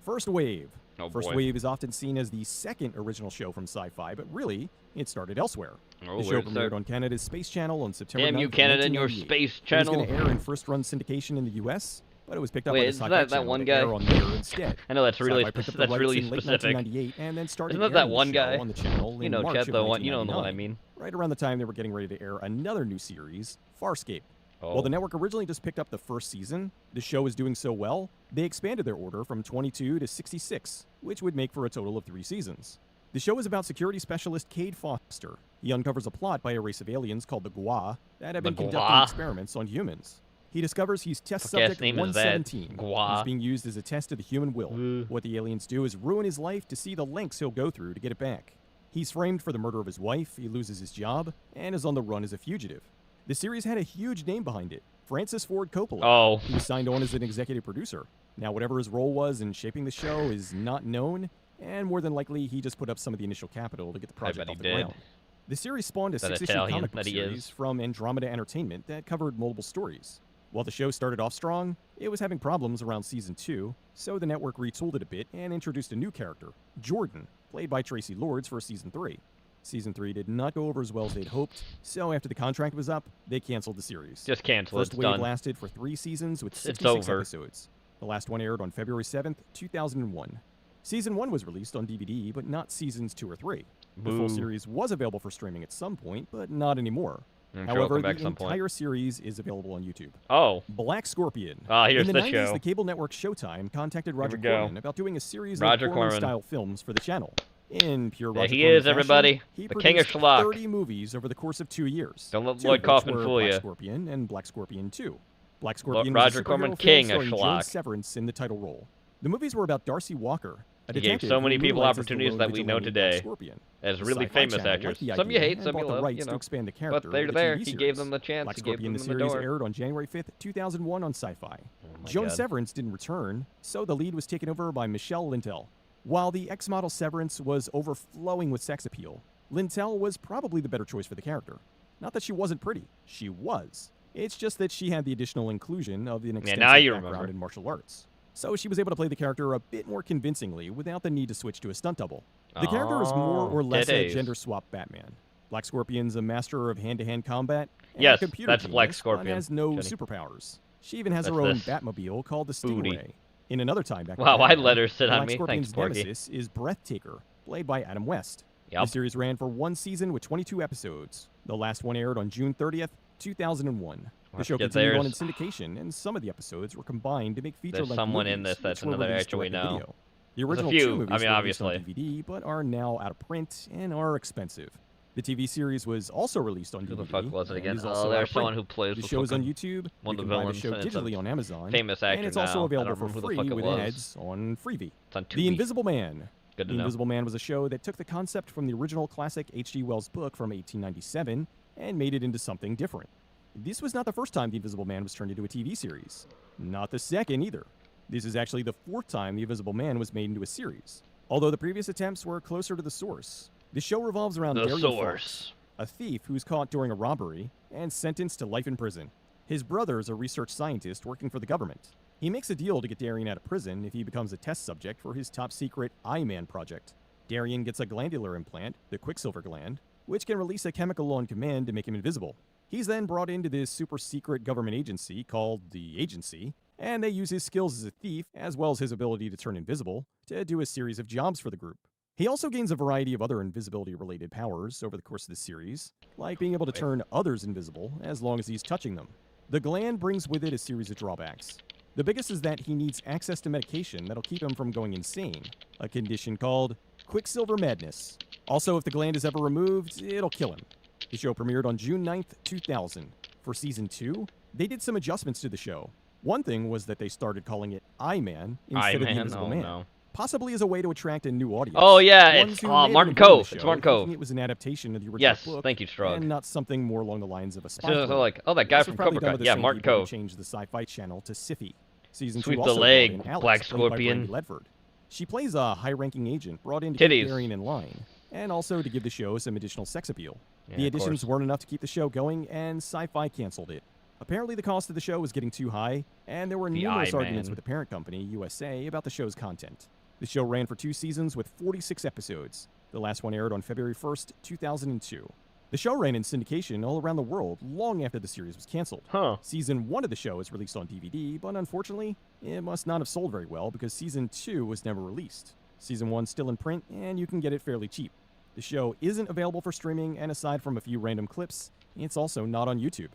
First Wave. Oh, First boy. Wave is often seen as the second original show from Sci-Fi, but really, it started elsewhere. Oh, the show where'd it premiered start? on Canada's Space Channel on September Damn 9th, you, Canada, and your 1998. Space It was Channel. going to air in first-run syndication in the U.S., but it was picked up Wait, by the isn't Sci-Fi that Channel one to guy? air on there instead. I know that's really Sci-Fi picked up the that's rights really in late specific. 1998 and then started Isn't that airing the one show guy? on the channel You in know, March Chet, of the one. You know the one I 1999. mean. Right around the time they were getting ready to air another new series, Farscape. Oh. While the network originally just picked up the first season, the show was doing so well, they expanded their order from 22 to 66, which would make for a total of 3 seasons. The show is about security specialist Cade Foster. He uncovers a plot by a race of aliens called the Gwa that have been The conducting Gwa? experiments on humans. He discovers he's test Fuck-ass subject name is that. 117. Gwa. He's being used as a test of the human will. What the aliens do is ruin his life to see the lengths he'll go through to get it back. He's framed for the murder of his wife, he loses his job, and is on the run as a fugitive. The series had a huge name behind it, Francis Ford Coppola. Oh. He was signed on as an executive producer. Now, whatever his role was in shaping the show is not known, and more than likely, he just put up some of the initial capital to get the project bet off he the did. ground. The series spawned a That 6-issue Italian comic book that he is. series from Andromeda Entertainment that covered multiple stories. While the show started off strong, it was having problems around season 2, so the network retooled it a bit and introduced a new character, Jordan, played by Tracy Lords for season 3. Season 3 did not go over as well as they'd hoped, so after the contract was up, they canceled the series. Just cancel it, First it's Wave done. lasted for 3 seasons with It's 66 over. episodes. The last one aired on February 7th, 2001. Season 1 was released on DVD, but not seasons 2 or 3. The full Boo. series was available for streaming at some point, but not anymore. I'm sure it'll However, come back the some point. entire series is available on YouTube. Oh. Black Scorpion. Ah, here's In the the 90s, show. the cable network Showtime contacted Roger we go. Corman about doing a series Roger of Corman. Corman-style films for the channel. In pure There Roger he Corman is, everybody. fashion, he The king of produced schlock. 30 movies over the course of 2 years. Don't let 2 Lloyd of which Kaufman were fool Black ya. Scorpion and Black Scorpion 2. Black Scorpion Roger was a Corman, superhero king film of starring schlock. Joan Severance in the title role. The movies were about Darcy Walker, a He gave detective so many who people moonlights as the opportunities lone that we know vigilante Black today Scorpion. as The really Sci-Fi famous Channel actors. liked the Some you idea hate, and some you bought the love, rights you to know. expand the But character they're with a there. TV He gave series. them the chance. Black He gave Scorpion, them the the series door. aired on January 5th, 2001 on Sci-Fi. Joan God. Severance didn't return, so the lead was taken over by Michelle Lintel. While the ex-model Severance was overflowing with sex appeal, Lintel was probably the better choice for the character. Not that she wasn't pretty, she was. It's just that she had the additional inclusion of an extensive now you background remember. in martial arts. So she was able to play the character a bit more convincingly without the need to switch to a stunt double. The character is more or less a titties. gender swap Batman. Black Scorpion's a master of hand-to-hand combat and Yes, a computer that's Black genius, Scorpion, but has no Jenny. superpowers. She even has That's her own this. Batmobile called the Booty. Stingray. In another time back Wow, in I Batman, let her sit on Black me. Scorpion's Thanks, Porky. nemesis is Breathtaker, played by Adam West. Yup. The series ran for 1 season with 22 episodes. The last one aired on June 30th, 2001. The Let's show get continued on in theirs. syndication, and some of the episodes were combined to make feature-length someone in movies, this that's which were another released actor we know. direct-to-video. The There's a original few, 2 movies I mean, were released on obviously. DVD, but are now out of print and are expensive. The TV series was also released on DVD. Who the fuck was it and again? is also Oh, out there's of print. someone who plays The the show is on fucking- YouTube. one You of can the buy the villains, show and it's a digitally on Amazon. famous actor and it's now. also I available don't for remember who the free fuck it with was. ads on Freevee. It's on The Tubi. Invisible Man. Good to The know. Invisible Man was a show that took the concept from the original classic H.G. Wells book from 1897 and made it into something different. This was not the first time The Invisible Man was turned into a TV series. Not the second either. This is actually the fourth time The Invisible Man was made into a series, although the previous attempts were closer to the source. The show revolves around The Darian source. Fox, a thief who's caught during a robbery and sentenced to life in prison. His brother is a research scientist working for the government. He makes a deal to get Darian out of prison if he becomes a test subject for his top-secret I-Man project. Darian gets a glandular implant, the Quicksilver gland, which can release a chemical on command to make him invisible. He's then brought into this super-secret government agency called the Agency, and they use his skills as a thief, as well as his ability to turn invisible, to do a series of jobs for the group. He also gains a variety of other invisibility-related powers over the course of the series, like being able to turn others invisible as long as he's touching them. The gland brings with it a series of drawbacks. The biggest is that he needs access to medication that'll keep him from going insane, a condition called Quicksilver Madness. Also, if the gland is ever removed, it'll kill him. The show premiered on June 9th, 2000. For Season 2, they did some adjustments to the show. One thing was that they started calling it I-Man instead of the I-Man? Invisible Oh, Man. no. Possibly as a way to attract a new audience. Oh, yeah, Ones it's who may have Martin enjoyed the Cove. It's show, Martin Cove. thinking it was an adaptation of the original Yes, book, thank you, Strug. and not something more along the lines of a spy So they're thriller. like, oh, that guy This was from probably Cobra done Kai. with the Yeah, same Martin people who Cove. changed the Sci-Fi Channel to Sci-Fi. Season Sweep 2 the also leg, brought in Alex, Black played by Scorpion. Brandi Ledford. She plays a high-ranking agent brought in to Titties. keep Darian in line, and also to give the show some additional sex appeal. Yeah, The of additions course. weren't enough to keep the show going, and Sci-Fi canceled it. Apparently, the cost of the show was getting too high, and there were The numerous I-Man. arguments with the parent company, USA, about the show's content. The show ran for 2 seasons with 46 episodes. The last one aired on February 1st, 2002. The show ran in syndication all around the world long after the series was canceled. Season 1 of the show is released on DVD, but unfortunately, it must not have sold very well because Season 2 was never released. Season 1's still in print, and you can get it fairly cheap. The show isn't available for streaming, and aside from a few random clips, it's also not on YouTube.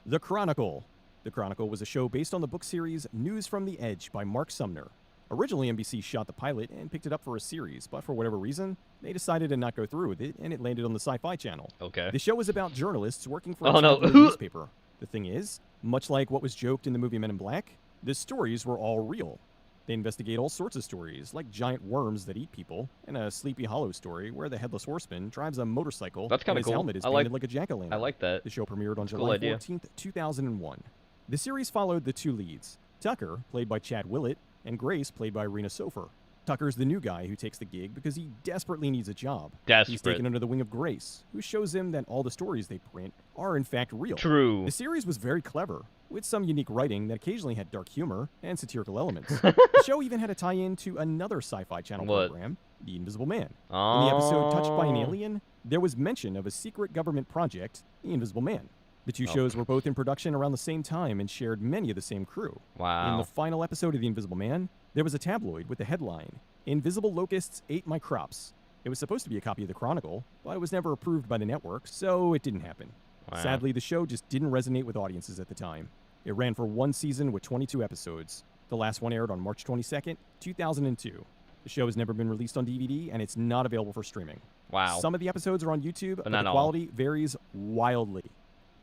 The Chronicle. The Chronicle was a show based on the book series News from the Edge by Mark Sumner. Originally, NBC shot the pilot and picked it up for a series, but for whatever reason, they decided to not go through with it, and it landed on the Sci-Fi Channel. Okay. The show was about journalists working for a Oh, no. tabloid newspaper. The thing is, much like what was joked in the movie Men in Black, the stories were all real. They investigate all sorts of stories, like giant worms that eat people, and a Sleepy Hollow story where the Headless Horseman drives a motorcycle That's and kinda his cool. helmet is I painted like- like a jack-o'-lantern. I like that. The show premiered on Cool July idea. 14th, 2001. The series followed the 2 leads, Tucker, played by Chad Willett, and Grace, played by Rena Sofer. Tucker's the new guy who takes the gig because he desperately needs a job. He's Desperate. taken under the wing of Grace, who shows him that all the stories they print are in fact real. True. The series was very clever, with some unique writing that occasionally had dark humor and satirical elements. The show even had a tie-in to another Sci-Fi Channel What? program, The Invisible Man. In the episode Touched by an Oh. Alien, there was mention of a secret government project, The Invisible Man. The two Oh. shows were both in production around the same time and shared many of the same crew. Wow. In the final episode of The Invisible Man, there was a tabloid with the headline, Invisible Locusts Ate My Crops. It was supposed to be a copy of the Chronicle, but it was never approved by the network, so it didn't happen. Wow. Sadly, the show just didn't resonate with audiences at the time. It ran for 1 season with 22 episodes. The last one aired on March 22nd, 2002. The show has never been released on DVD, and it's not available for streaming. Wow. Some of the episodes are on YouTube, but not the all. quality varies wildly.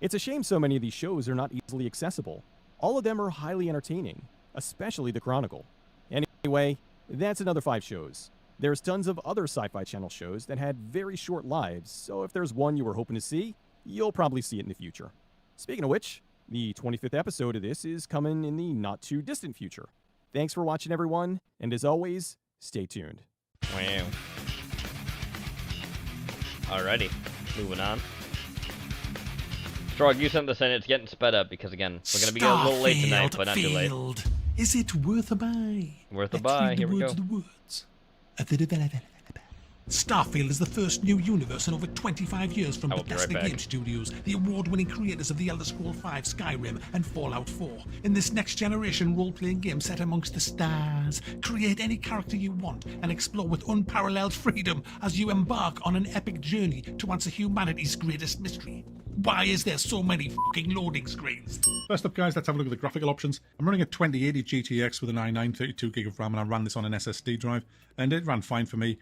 It's a shame so many of these shows are not easily accessible. All of them are highly entertaining, especially The Chronicle. Anyway, that's another 5 shows. There's tons of other Sci-Fi Channel shows that had very short lives, so if there's one you were hoping to see, you'll probably see it in the future. Speaking of which, the 25th episode of this is coming in the not-too-distant future. Thanks for watching, everyone, and as always, stay tuned. Wow. Alrighty, moving on. Strog, you sent this in. It's getting sped up because, again, we're going to be a little late tonight, but not too late. Field. Is it worth a buy? Worth a Let's buy. read Here the we words go. of the words. Starfield is the first new universe in over 25 years from I will be right Bethesda back. Game Studios, the award-winning creators of The Elder Scrolls V, Skyrim, and Fallout 4. In this next-generation role-playing game set amongst the stars, create any character you want and explore with unparalleled freedom as you embark on an epic journey to answer humanity's greatest mystery. Why is there so many fucking loading screens? First up, guys, let's have a look at the graphical options. I'm running a 2080 GTX with an i9 32GB of RAM, and I ran this on an SSD drive, and it ran fine for me,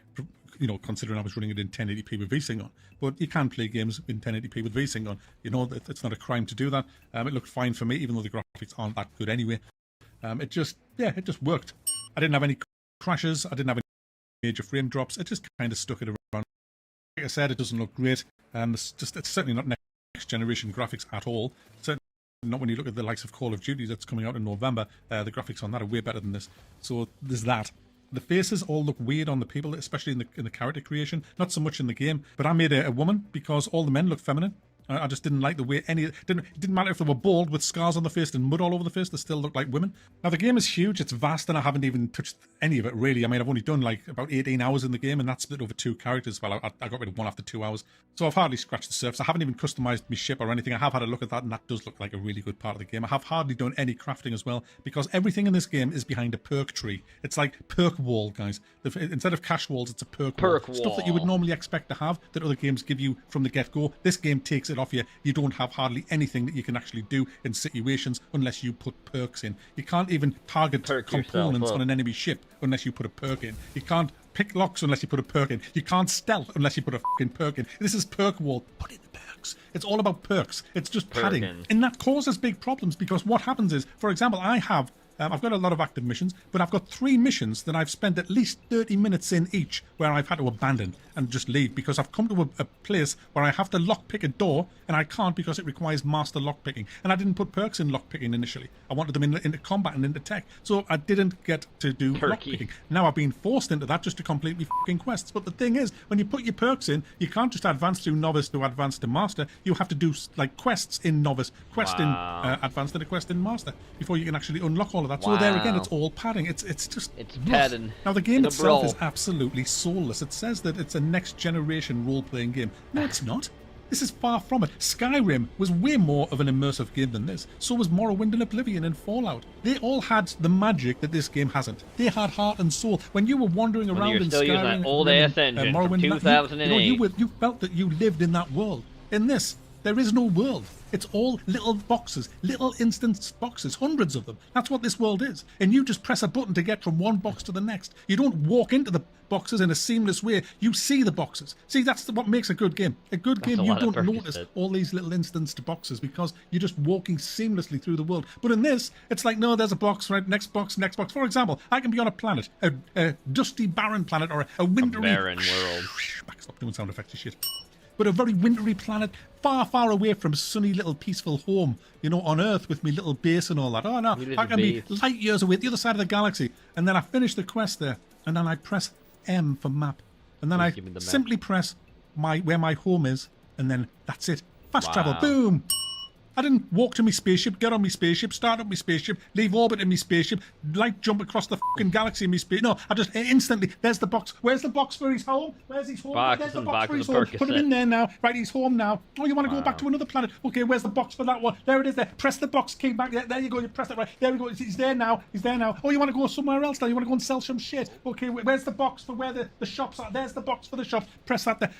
you know, considering I was running it in 1080p with VSync on. But you can play games in 1080p with VSync on. You know, it's not a crime to do that. It looked fine for me, even though the graphics aren't that good anyway. It just worked. I didn't have any crashes. I didn't have any major frame drops. It just kind of stuck it around. Like I said, it doesn't look great. It's certainly not next generation graphics at all. Certainly not when you look at the likes of Call of Duty that's coming out in November. The graphics on that are way better than this. So there's that. The faces all look weird on the people, especially in the character creation. Not so much in the game. But I made a woman because all the men look feminine. I just didn't like the way it didn't matter if they were bald with scars on the face and mud all over the face, they still look like women. Now the game is huge, it's vast, and I haven't even touched any of it really. I mean, I've only done like about 18 hours in the game, and that's split over 2 characters. Well, I got rid of one after 2 hours. So I've hardly scratched the surface. I haven't even customized my ship or anything. I have had a look at that, and that does look like a really good part of the game. I have hardly done any crafting as well, because everything in this game is behind a perk tree. It's like perk wall, guys. Instead of cash walls, it's a perk wall. Stuff that you would normally expect to have that other games give you from the get-go. This game takes it off you. You don't have hardly anything that you can actually do in situations unless you put perks in. You can't even target components on an enemy ship unless you put a perk in. You can't pick locks unless you put a perk in. You can't stealth unless you put a fucking perk in. This is perk wall. Put in the perks. It's all about perks. It's just padding. And that causes big problems, because what happens is, for example, I've got a lot of active missions, but I've got 3 missions that I've spent at least 30 minutes in each where I've had to abandon and just leave, because I've come to a place where I have to lockpick a door, and I can't because it requires master lockpicking. And I didn't put perks in lockpicking initially. I wanted them into combat and into tech, so I didn't get to do lockpicking. Now I've been forced into that just to complete my fucking quests. But the thing is, when you put your perks in, you can't just advance through novice to advance to master. You have to do like quests in novice, quest in advanced, and a quest in master before you can actually unlock all of that. So there again, it's all padding. It's padding. Now the game itself is absolutely soulless. It says that it's a next generation role-playing game. No, it's not. This is far from it. Skyrim was way more of an immersive game than this. So was Morrowind and Oblivion and Fallout. They all had the magic that this game hasn't. They had heart and soul. When you were wandering around in Skyrim, using that old ass engine from 2008, you felt that you lived in that world. In this, there is no world. It's all little boxes, little instance boxes, hundreds of them. That's what this world is. And you just press a button to get from one box to the next. You don't walk into the boxes in a seamless way. You see the boxes. See, that's what makes a good game. A good game, you don't notice all these little instanced boxes because you're just walking seamlessly through the world. But in this, it's like, no, there's a box, right? Next box, next box. For example, I can be on a planet, a dusty, barren planet, or a wintry... barren world. Stop doing sound effects and shit. But a very wintry planet, far, far away from sunny little peaceful home, you know, on Earth with me little base and all that. Oh no, I can be light years away at the other side of the galaxy. And then I finish the quest there, and then I press M for map. And then I simply press where my home is, and then that's it. Fast travel, boom! I didn't walk to my spaceship, get on my spaceship, start up my spaceship, leave orbit in my spaceship, light jump across the fucking galaxy in my spaceship. No, I just instantly, there's the box. Where's the box for his home? Where's his home? There's the box for his home. Put him in there now. Right, he's home now. Oh, you want to go back to another planet? Okay, where's the box for that one? There it is there. Press the box key back. There you go. You press that right. There we go. He's there now. He's there now. Oh, you want to go somewhere else now? You want to go and sell some shit? Okay, where's the box for where the shops are? There's the box for the shops. Press that there.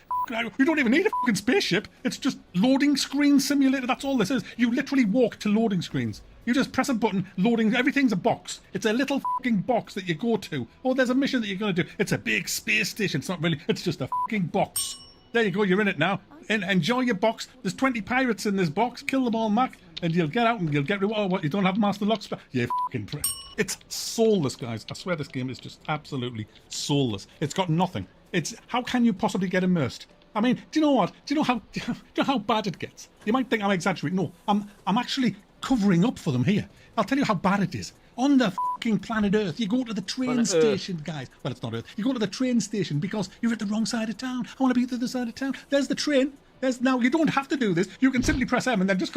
You don't even need a fucking spaceship. It's just loading screen simulator. That's all this is. You literally walk to loading screens. You just press a button, loading, everything's a box. It's a little fucking box that you go to. Oh, there's a mission that you're going to do. It's a big space station. It's not really, it's just a fucking box. There you go, you're in it now. And enjoy your box. There's 20 pirates in this box. Kill them all, Mac, and you'll get out and you'll get rewarded. Oh, what, you don't have master locks? Yeah, fucking press. It's soulless, guys. I swear this game is just absolutely soulless. It's got nothing. It's, how can you possibly get immersed? I mean, do you know what? Do you know how bad it gets? You might think I'm exaggerating. No, I'm actually covering up for them here. I'll tell you how bad it is. On the fucking planet Earth, you go to the train station, guys. Well, it's not Earth. You go to the train station because you're at the wrong side of town. I want to be at the other side of town. There's the train. Now, you don't have to do this. You can simply press M and then just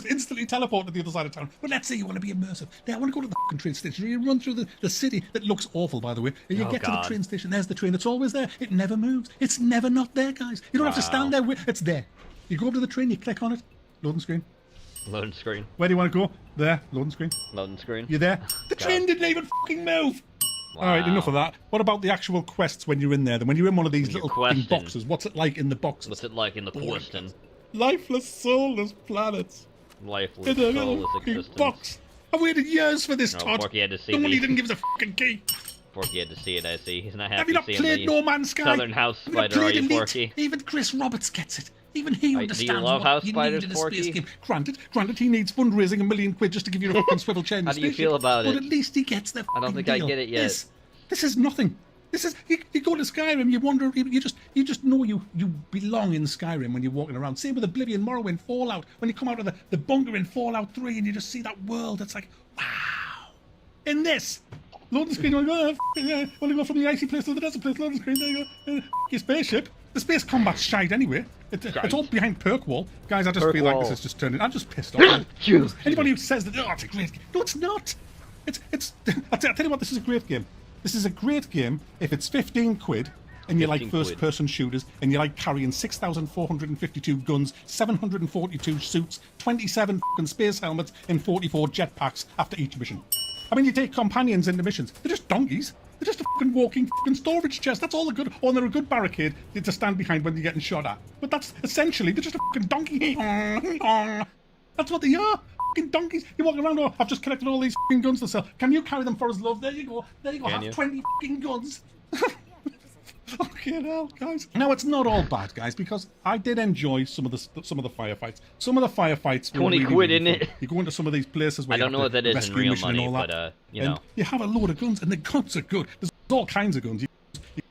instantly teleport to the other side of town. But let's say you want to be immersive. There, I want to go to the fucking train station. You run through the city that looks awful, by the way. And you get to the train station. There's the train. It's always there. It never moves. It's never not there, guys. You don't have to stand there. It's there. You go up to the train. You click on it. Loading screen. Loading screen. Where do you want to go? There. Loading screen. Loading screen. You're there. The train didn't even fucking move. Wow. All right, enough of that. What about the actual quests when you're in there? When you're in one of these little boxes, what's it like in the boxes? What's it like in the questing? lifeless, soulless planets. Lifeless, In a soulless little fucking existence. box. I've waited years for this, No, Todd. Porky had to see No one the- didn't give us a fucking key. Porky had to see it, I see. He's not happy Have you not seeing played the No Man's Sky? Southern House Have you not Spider, are played you, Elite? Porky? Even Chris Roberts gets it. Even he Do you understands love what House you Spiders, need in a Porky? space game. Granted, he needs fundraising $1 million just to give you a fucking swivel chair in How the do you spaceship, feel about but it? at least he gets the I don't fucking think I deal. get it yet. This is nothing. This is you go to Skyrim, you wonder, you just know you belong in Skyrim when you're walking around. Same with Oblivion, Morrowind, Fallout. When you come out of the bunker in Fallout 3 and you just see that world, it's like, wow. In this, loading screen, you're like, oh, yeah, want to go from the icy place to the desert place, loading screen, there you go. Your spaceship. The space combat's shite anyway. It's all behind perk wall. Guys, I just Perk feel like wall. this is just turning. I'm just pissed off. Excuse Anybody who says that, oh, it's a great game. No, it's not. It's. I'll tell you what, this is a great game. This is a great game if it's 15 quid and you like 15 quid. first-person shooters and you like carrying 6,452 guns, 742 suits, 27 fucking space helmets, and 44 jetpacks after each mission. I mean, you take companions into missions. They're just donkeys. They're just a fucking walking fucking storage chest. That's all they're good. Or they're a good barricade to stand behind when you're getting shot at. But that's essentially, they're just a fucking donkey. That's what they are. Fucking donkeys. You're walking around, oh, I've just collected all these fucking guns to sell. Can you carry them for us, love? There you go. There you go. Can Have you? 20 fucking guns. Fucking hell, guys. Now, it's not all bad, guys, because I did enjoy some of the firefights. Some of the firefights were 20 really, quid, really isn't fun. it? You go into some of these places where I you don't know have what to that is in rescue real mission and money, all but, that. you And know. you have a load of guns, and the guns are good. There's all kinds of guns. You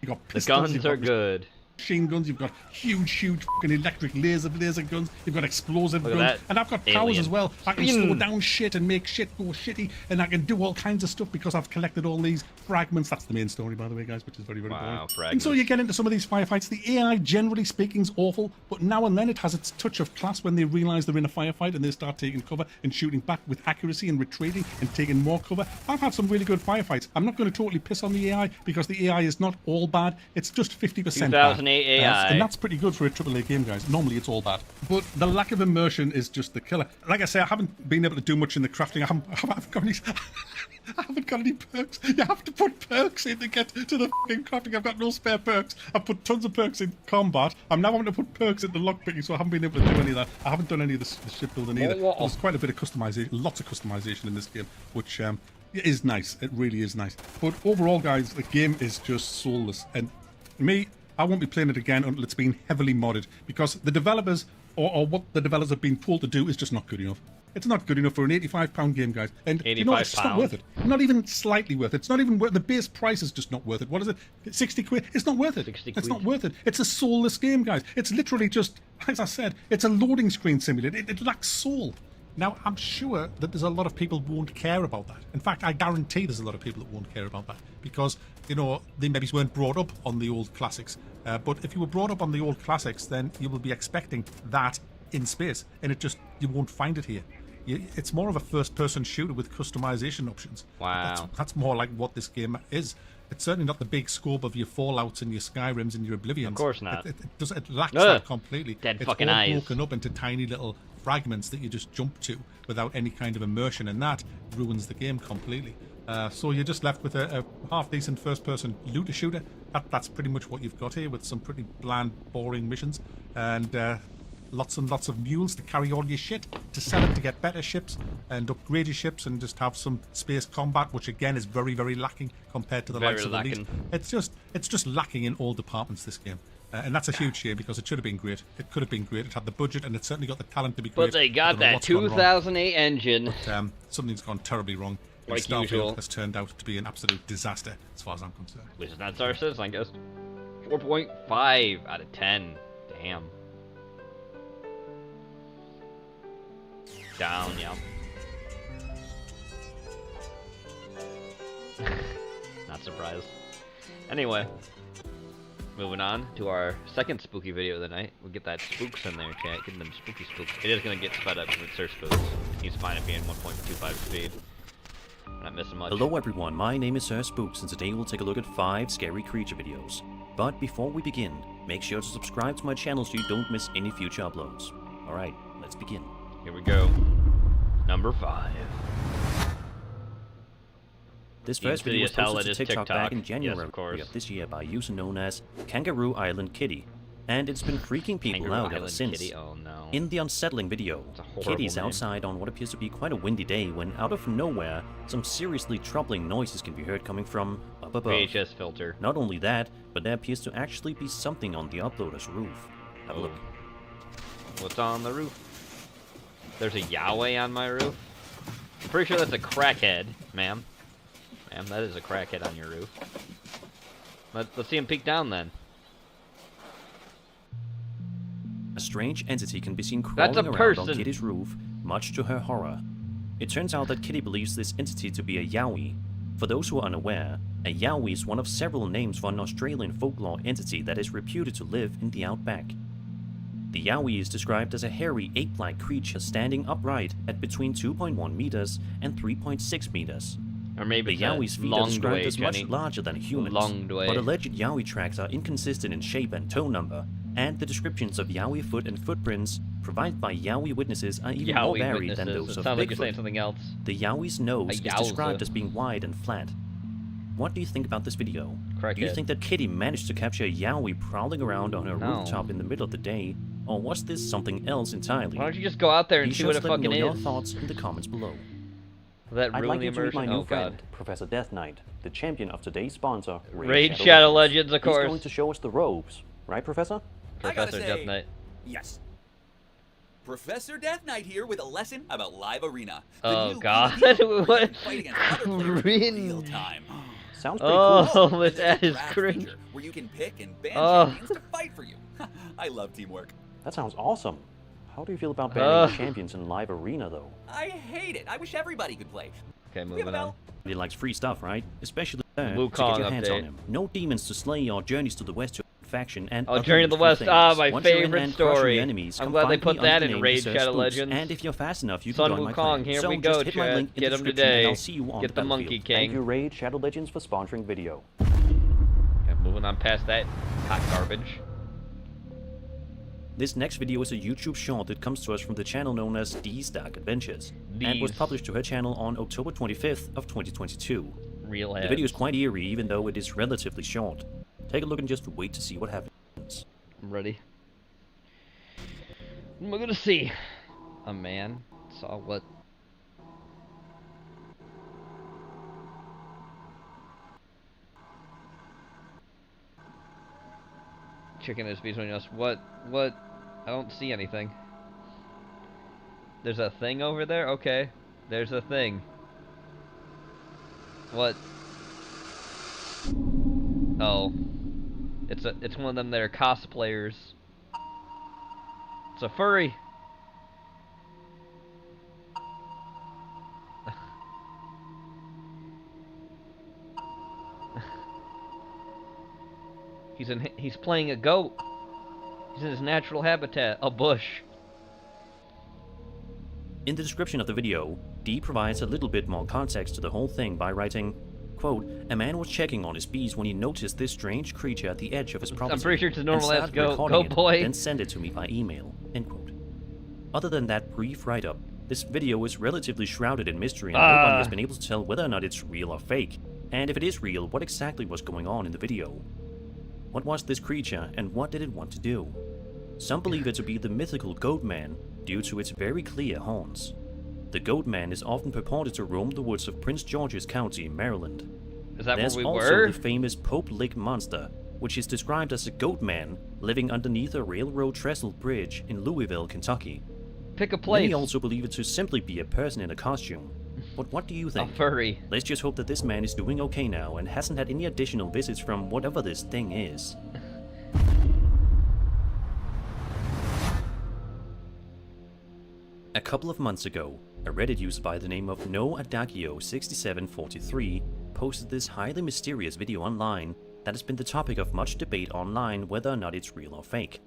got The pistols, guns you've are got good. machine guns, you've got huge fucking electric laser guns, you've got explosive Look at guns, that and I've got powers alien. as well. I can Spin. slow down shit and make shit go shitty, and I can do all kinds of stuff because I've collected all these fragments. That's the main story, by the way, guys, which is very, very boring. Wow, And so fragments. you get into some of these firefights. The AI, generally speaking, is awful, but now and then it has its touch of class when they realise they're in a firefight and they start taking cover and shooting back with accuracy and retreating and taking more cover. I've had some really good firefights. I'm not going to totally piss on the AI because the AI is not all bad. It's just 50% bad. 2008 AI. And that's pretty good for a AAA game, guys. Normally it's all bad. But the lack of immersion is just the killer. Like I say, I haven't been able to do much in the crafting. I haven't got any... I haven't got any perks. You have to put perks in to get to the fucking crafting. I've got no spare perks. I've put tons of perks in combat. I'm now having to put perks into lockpicking, so I haven't been able to do any of that. I haven't done any of the shipbuilding either. There's quite a bit of customization, lots of customization in this game, which is nice. It really is nice. But overall, guys, the game is just soulless. And me, I won't be playing it again until it's been heavily modded, because the developers, or what the developers have been told to do, is just not good enough. It's not good enough for an £85 game, guys. And you know, it's just not worth it. Not even slightly worth it. It's not even worth the base price is just not worth it. What is it? 60 quid? It's not worth it. 60 It's quid. not worth it. It's a soulless game, guys. It's literally just, as I said, it's a loading screen simulator. It lacks soul. Now, I'm sure that there's a lot of people who won't care about that. In fact, I guarantee there's a lot of people that won't care about that because, you know, they maybe weren't brought up on the old classics. But if you were brought up on the old classics, then you will be expecting that in space, and you won't find it here. It's more of a first-person shooter with customization options. Wow. That's more like what this game is. It's certainly not the big scope of your Fallouts and your Skyrims and your Oblivions. Of course not. It lacks that completely. Dead it's fucking all eyes. broken up into tiny little fragments that you just jump to without any kind of immersion, and that ruins the game completely. So you're just left with a half-decent first-person looter shooter. That's pretty much what you've got here, with some pretty bland, boring missions, and lots and lots of mules to carry all your shit, to sell it to get better ships and upgrade your ships, and just have some space combat, which again is very, very lacking compared to the likes of Elite. It's just lacking in all departments, this game. And that's a huge shame, because it should have been great. It could have been great. It had the budget, and it certainly got the talent to be great. But they got I don't know that what's gone wrong. 2008 engine. But, something's gone terribly wrong. And Like Starfield usual. has turned out to be an absolute disaster, as far as I'm concerned. Which is not our citizen, I guess. 4.5 out of 10. Damn. Down, yeah. Not surprised. Anyway, moving on to our second spooky video of the night. We'll get that spooks in there, chat. Getting them spooky spooks. It is gonna get sped up with search spooks. He's fine at being 1.25 speed. Not missing much. Hello everyone, my name is Sir Spooks, and today we'll take a look at 5 scary creature videos. But before we begin, make sure to subscribe to my channel so you don't miss any future uploads. Alright, let's begin. Here we go. Number 5. This The first video was insidious hell posted that to is TikTok back in Yes, January of course. of this year by a user known as Kangaroo Island Kitty. and it's been freaking people Kangaroo out ever Island since. kitty? Oh no. In the unsettling video, Kitty's name. outside on what appears to be quite a windy day when out of nowhere, some seriously troubling noises can be heard coming from up above. VHS filter. Not only that, but there appears to actually be something on the uploader's roof. Have a look. What's on the roof? There's a Yahweh on my roof? I'm pretty sure that's a crackhead, ma'am. Ma'am, that is a crackhead on your roof. Let's see him peek down then. A strange entity can be seen crawling around on Kitty's roof, much to her horror. It turns out that Kitty believes this entity to be a Yowie. For those who are unaware, a Yowie is one of several names for an Australian folklore entity that is reputed to live in the outback. The Yowie is described as a hairy ape-like creature standing upright at between 2.1 meters and 3.6 meters. Or maybe the Yowie's feet are described as much larger than humans, but alleged Yowie tracks are inconsistent in shape and toe number, and the descriptions of Yowie foot and footprints provided by Yowie witnesses are even more varied than those of Sounds like you're Bigfoot. saying something else. The Yowie's nose is Yowza. described as being wide and flat. What do you think about this video? Do you Crackhead. think that Kitty managed to capture a Yowie prowling around on her No. rooftop in the middle of the day, or was this something else entirely? Why don't you just go out there and Be see sure what to it let me fucking know your is? thoughts in the comments below. Will that I'd ruin like the you to meet my immersion? new Oh friend, god. Professor Death Knight, the champion of today's sponsor, Raid Shadow Legends, of course. He's going to show us the ropes, right, Professor? Professor Death Knight. Yes. Professor Death Knight here with a lesson about Live Arena. Oh god. What? Real time. Sounds pretty cool. cool. This ad is Draft cringe. feature where you can pick and ban Oh. champions to fight for you. I love teamwork. That sounds awesome. How do you feel about banning champions in Live Arena, though? I hate it. I wish everybody could play. Okay, We have a moving on. bell. He likes free stuff, right? Especially there to Wukong get your hands on update. him. No demons to slay or journeys to the west to faction and Oh, other Journey to the useful West. things. Ah, my Once you're in favorite and crush your story. enemies, I'm come glad they find put me that under in the name Raid Research Shadow Spooks. Legends. And if you're fast enough, you Sun can join my Wukong, clan. here so we just go, hit my chat. link in Get the 'em description and today. I'll see you on Get the the Monkey battlefield. King. Thank you, Raid Shadow Legends, for sponsoring video. Yeah, moving on past that hot garbage. This next video is a YouTube short that comes to us from the channel known as D's Dark Adventures, and was D's. published to her channel on October 25th of 2022. Real The ads. video is quite eerie, even though it is relatively short. Take a look and just wait to see what happens. I'm ready. What am I gonna see? A man saw what? Chicken is between us. What? I don't see anything. There's a thing over there? Okay. There's a thing. What? Oh. It's one of them that are cosplayers. It's a furry. He's playing a goat. He's in his natural habitat, a bush. In the description of the video, Dee provides a little bit more context to the whole thing by writing, quote, "A man was checking on his bees when he noticed this strange creature at the edge of his property. I'm pretty sure it's a and normal ass started goat. recording Go it, boy. Then send it to me by email," end quote. Other than that brief write-up, this video is relatively shrouded in mystery and nobody has been able to tell whether or not it's real or fake. And if it is real, what exactly was going on in the video? What was this creature and what did it want to do? Some believe it to be the mythical Goat Man due to its very clear horns. The Goat Man is often purported to roam the woods of Prince George's County, Maryland. Is that There's where we also were? the famous Pope Lick Monster, which is described as a goat man living underneath a railroad trestle bridge in Louisville, Kentucky. Pick a place. Many also believe it to simply be a person in a costume. But what do you think? A furry. Let's just hope that this man is doing okay now and hasn't had any additional visits from whatever this thing is. A couple of months ago, a Reddit user by the name of NoAdagio6743 posted this highly mysterious video online that has been the topic of much debate online whether or not it's real or fake.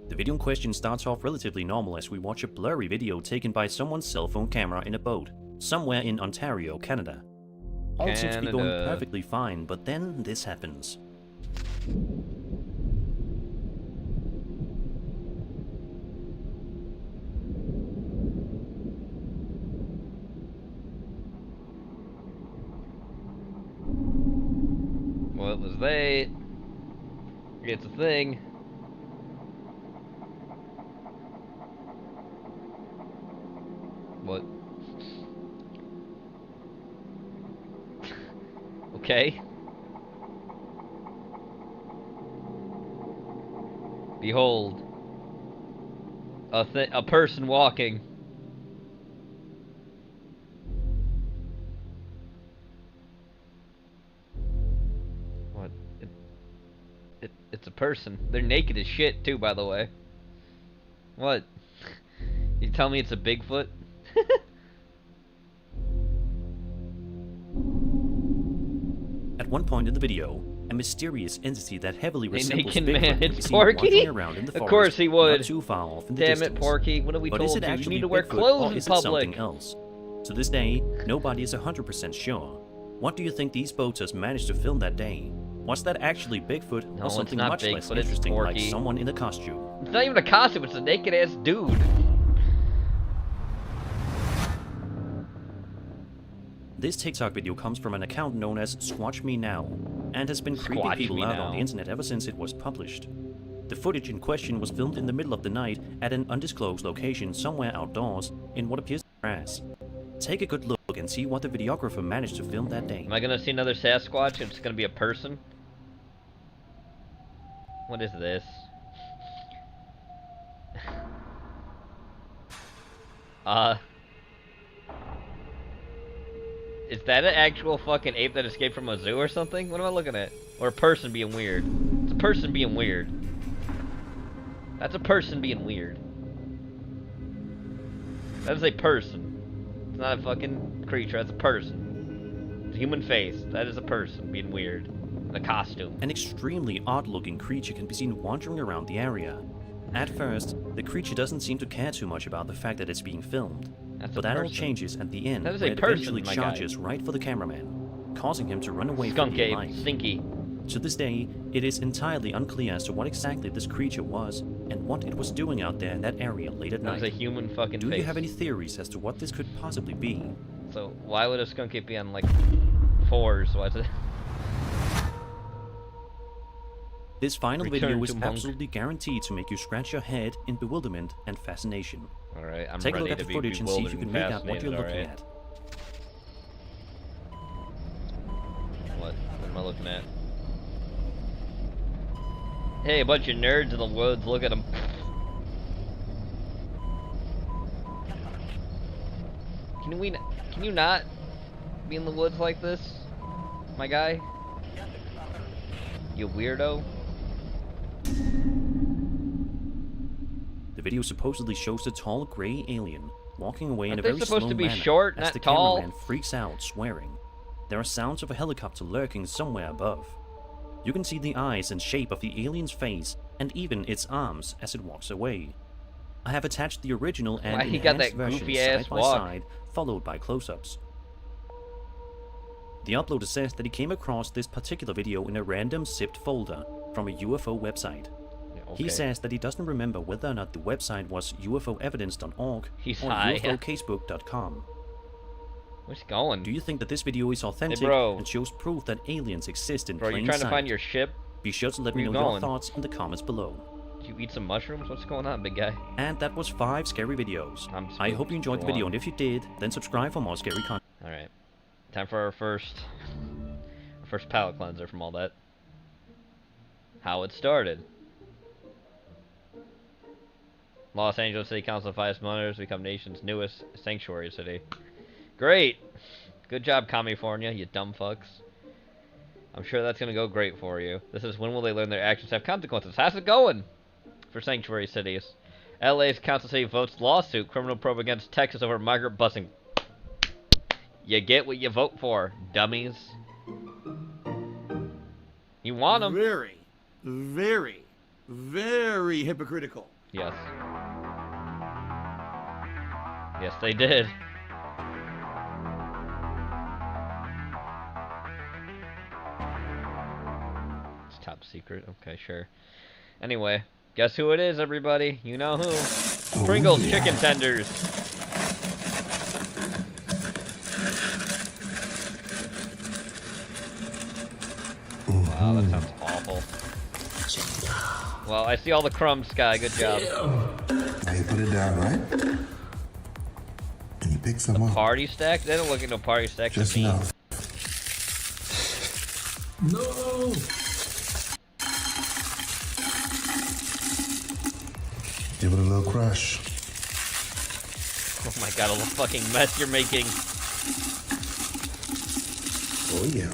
The video in question starts off relatively normal as we watch a blurry video taken by someone's cell phone camera in a boat, somewhere in Ontario, Canada. All seems to be going Canada. perfectly fine, but then this happens. Well, it was they. It's a thing. What? Okay. Behold. A person walking. What? It's a person. They're naked as shit too, by the way. What? You tell me it's a Bigfoot? At one point in the video, a mysterious entity that heavily resembles naked man, Bigfoot can be it's seen Porky? wandering around in the Of forest, course he would. not too far off in the Damn distance. it, Porky. What have we But is told it you? You actually need to wear Bigfoot, clothes or in is it public. something else? To this day, nobody is 100% sure. What do you think these boaters managed to film that day? Was that actually Bigfoot, No, or it's something not much less Bigfoot, it's interesting like Porky. someone in a costume? It's not even a costume, it's a naked ass dude. This TikTok video comes from an account known as Squatch Me Now, and has been creeping Squatch people Me out Now. on the internet ever since it was published. The footage in question was filmed in the middle of the night at an undisclosed location somewhere outdoors in what appears to be grass. Take a good look and see what the videographer managed to film that day. Am I gonna see another Sasquatch? It's gonna be a person? What is this? Is that an actual fucking ape that escaped from a zoo or something? What am I looking at? Or a person being weird? It's a person being weird. That's a person being weird. That is a person. It's not a fucking creature, that's a person. It's a human face. That is a person being weird. In a costume. An extremely odd-looking creature can be seen wandering around the area. At first, the creature doesn't seem to care too much about the fact that it's being filmed. That's But a that all person. changes at the end, That is when a it person, eventually my guy. charges right for the cameraman, causing him to run away Skunk from dear ape, life. stinky. To this day, it is entirely unclear as to what exactly this creature was, and what it was doing out there in that area late at That night. was a human fucking Do face. you have any theories as to what this could possibly be? So, why would a skunk ape be on, like, 4s? Why is it? This final Return video is to monk. absolutely guaranteed to make you scratch your head in bewilderment and fascination. Alright, I'm Take a ready look at to the be footage and see if bewildered you can and make out what you're looking fascinated, at. What am I looking at? Hey, a bunch of nerds in the woods, look at them. Can you not be in the woods like this, my guy? You weirdo. The video supposedly shows the tall gray alien walking away in a Aren't they very supposed slow to be manner short, as not the tall? cameraman freaks out, swearing. There are sounds of a helicopter lurking somewhere above. You can see the eyes and shape of the alien's face and even its arms as it walks away. I have attached the original and Why he got enhanced that version goofy ass side by walk? side, followed by close-ups. The uploader says that he came across this particular video in a random zipped folder from a UFO website. okay. He says that he doesn't remember whether or not the website was ufoevidence.org He's or high. ufocasebook.com. Where's he going? Do you think that this video is authentic bro. and shows proof that aliens exist in Bro, plain you trying sight? to find your ship? Be sure to let Where me you know your going? thoughts in the comments below. Did you eat some mushrooms? What's going on, big guy? And that was 5 scary videos. I hope you enjoyed the video, and if you did, then subscribe for more scary content. Alright. Time for our first palate cleanser from all that. How it started. Los Angeles City Council of 5 Smutters become nation's newest sanctuary city. Great! Good job, California, you dumb fucks. I'm sure that's gonna go great for you. This is when will they learn their actions have consequences. How's it going for sanctuary cities? LA's Council City votes lawsuit, criminal probe against Texas over migrant busing. You get what you vote for, dummies. You want them. Very, very, very hypocritical. Yes. Yes, they did. It's top secret. Okay, sure. Anyway, guess who it is, everybody? You know who. Pringles chicken tenders. Wow, that sounds awful. Well, I see all the crumbs, Sky. Good job. Now you put it down, right? And you pick some up. Party stack? They don't look at no party stack. Just to me. enough. No! Give it a little crush. Oh my god, all the fucking mess you're making. Oh yeah.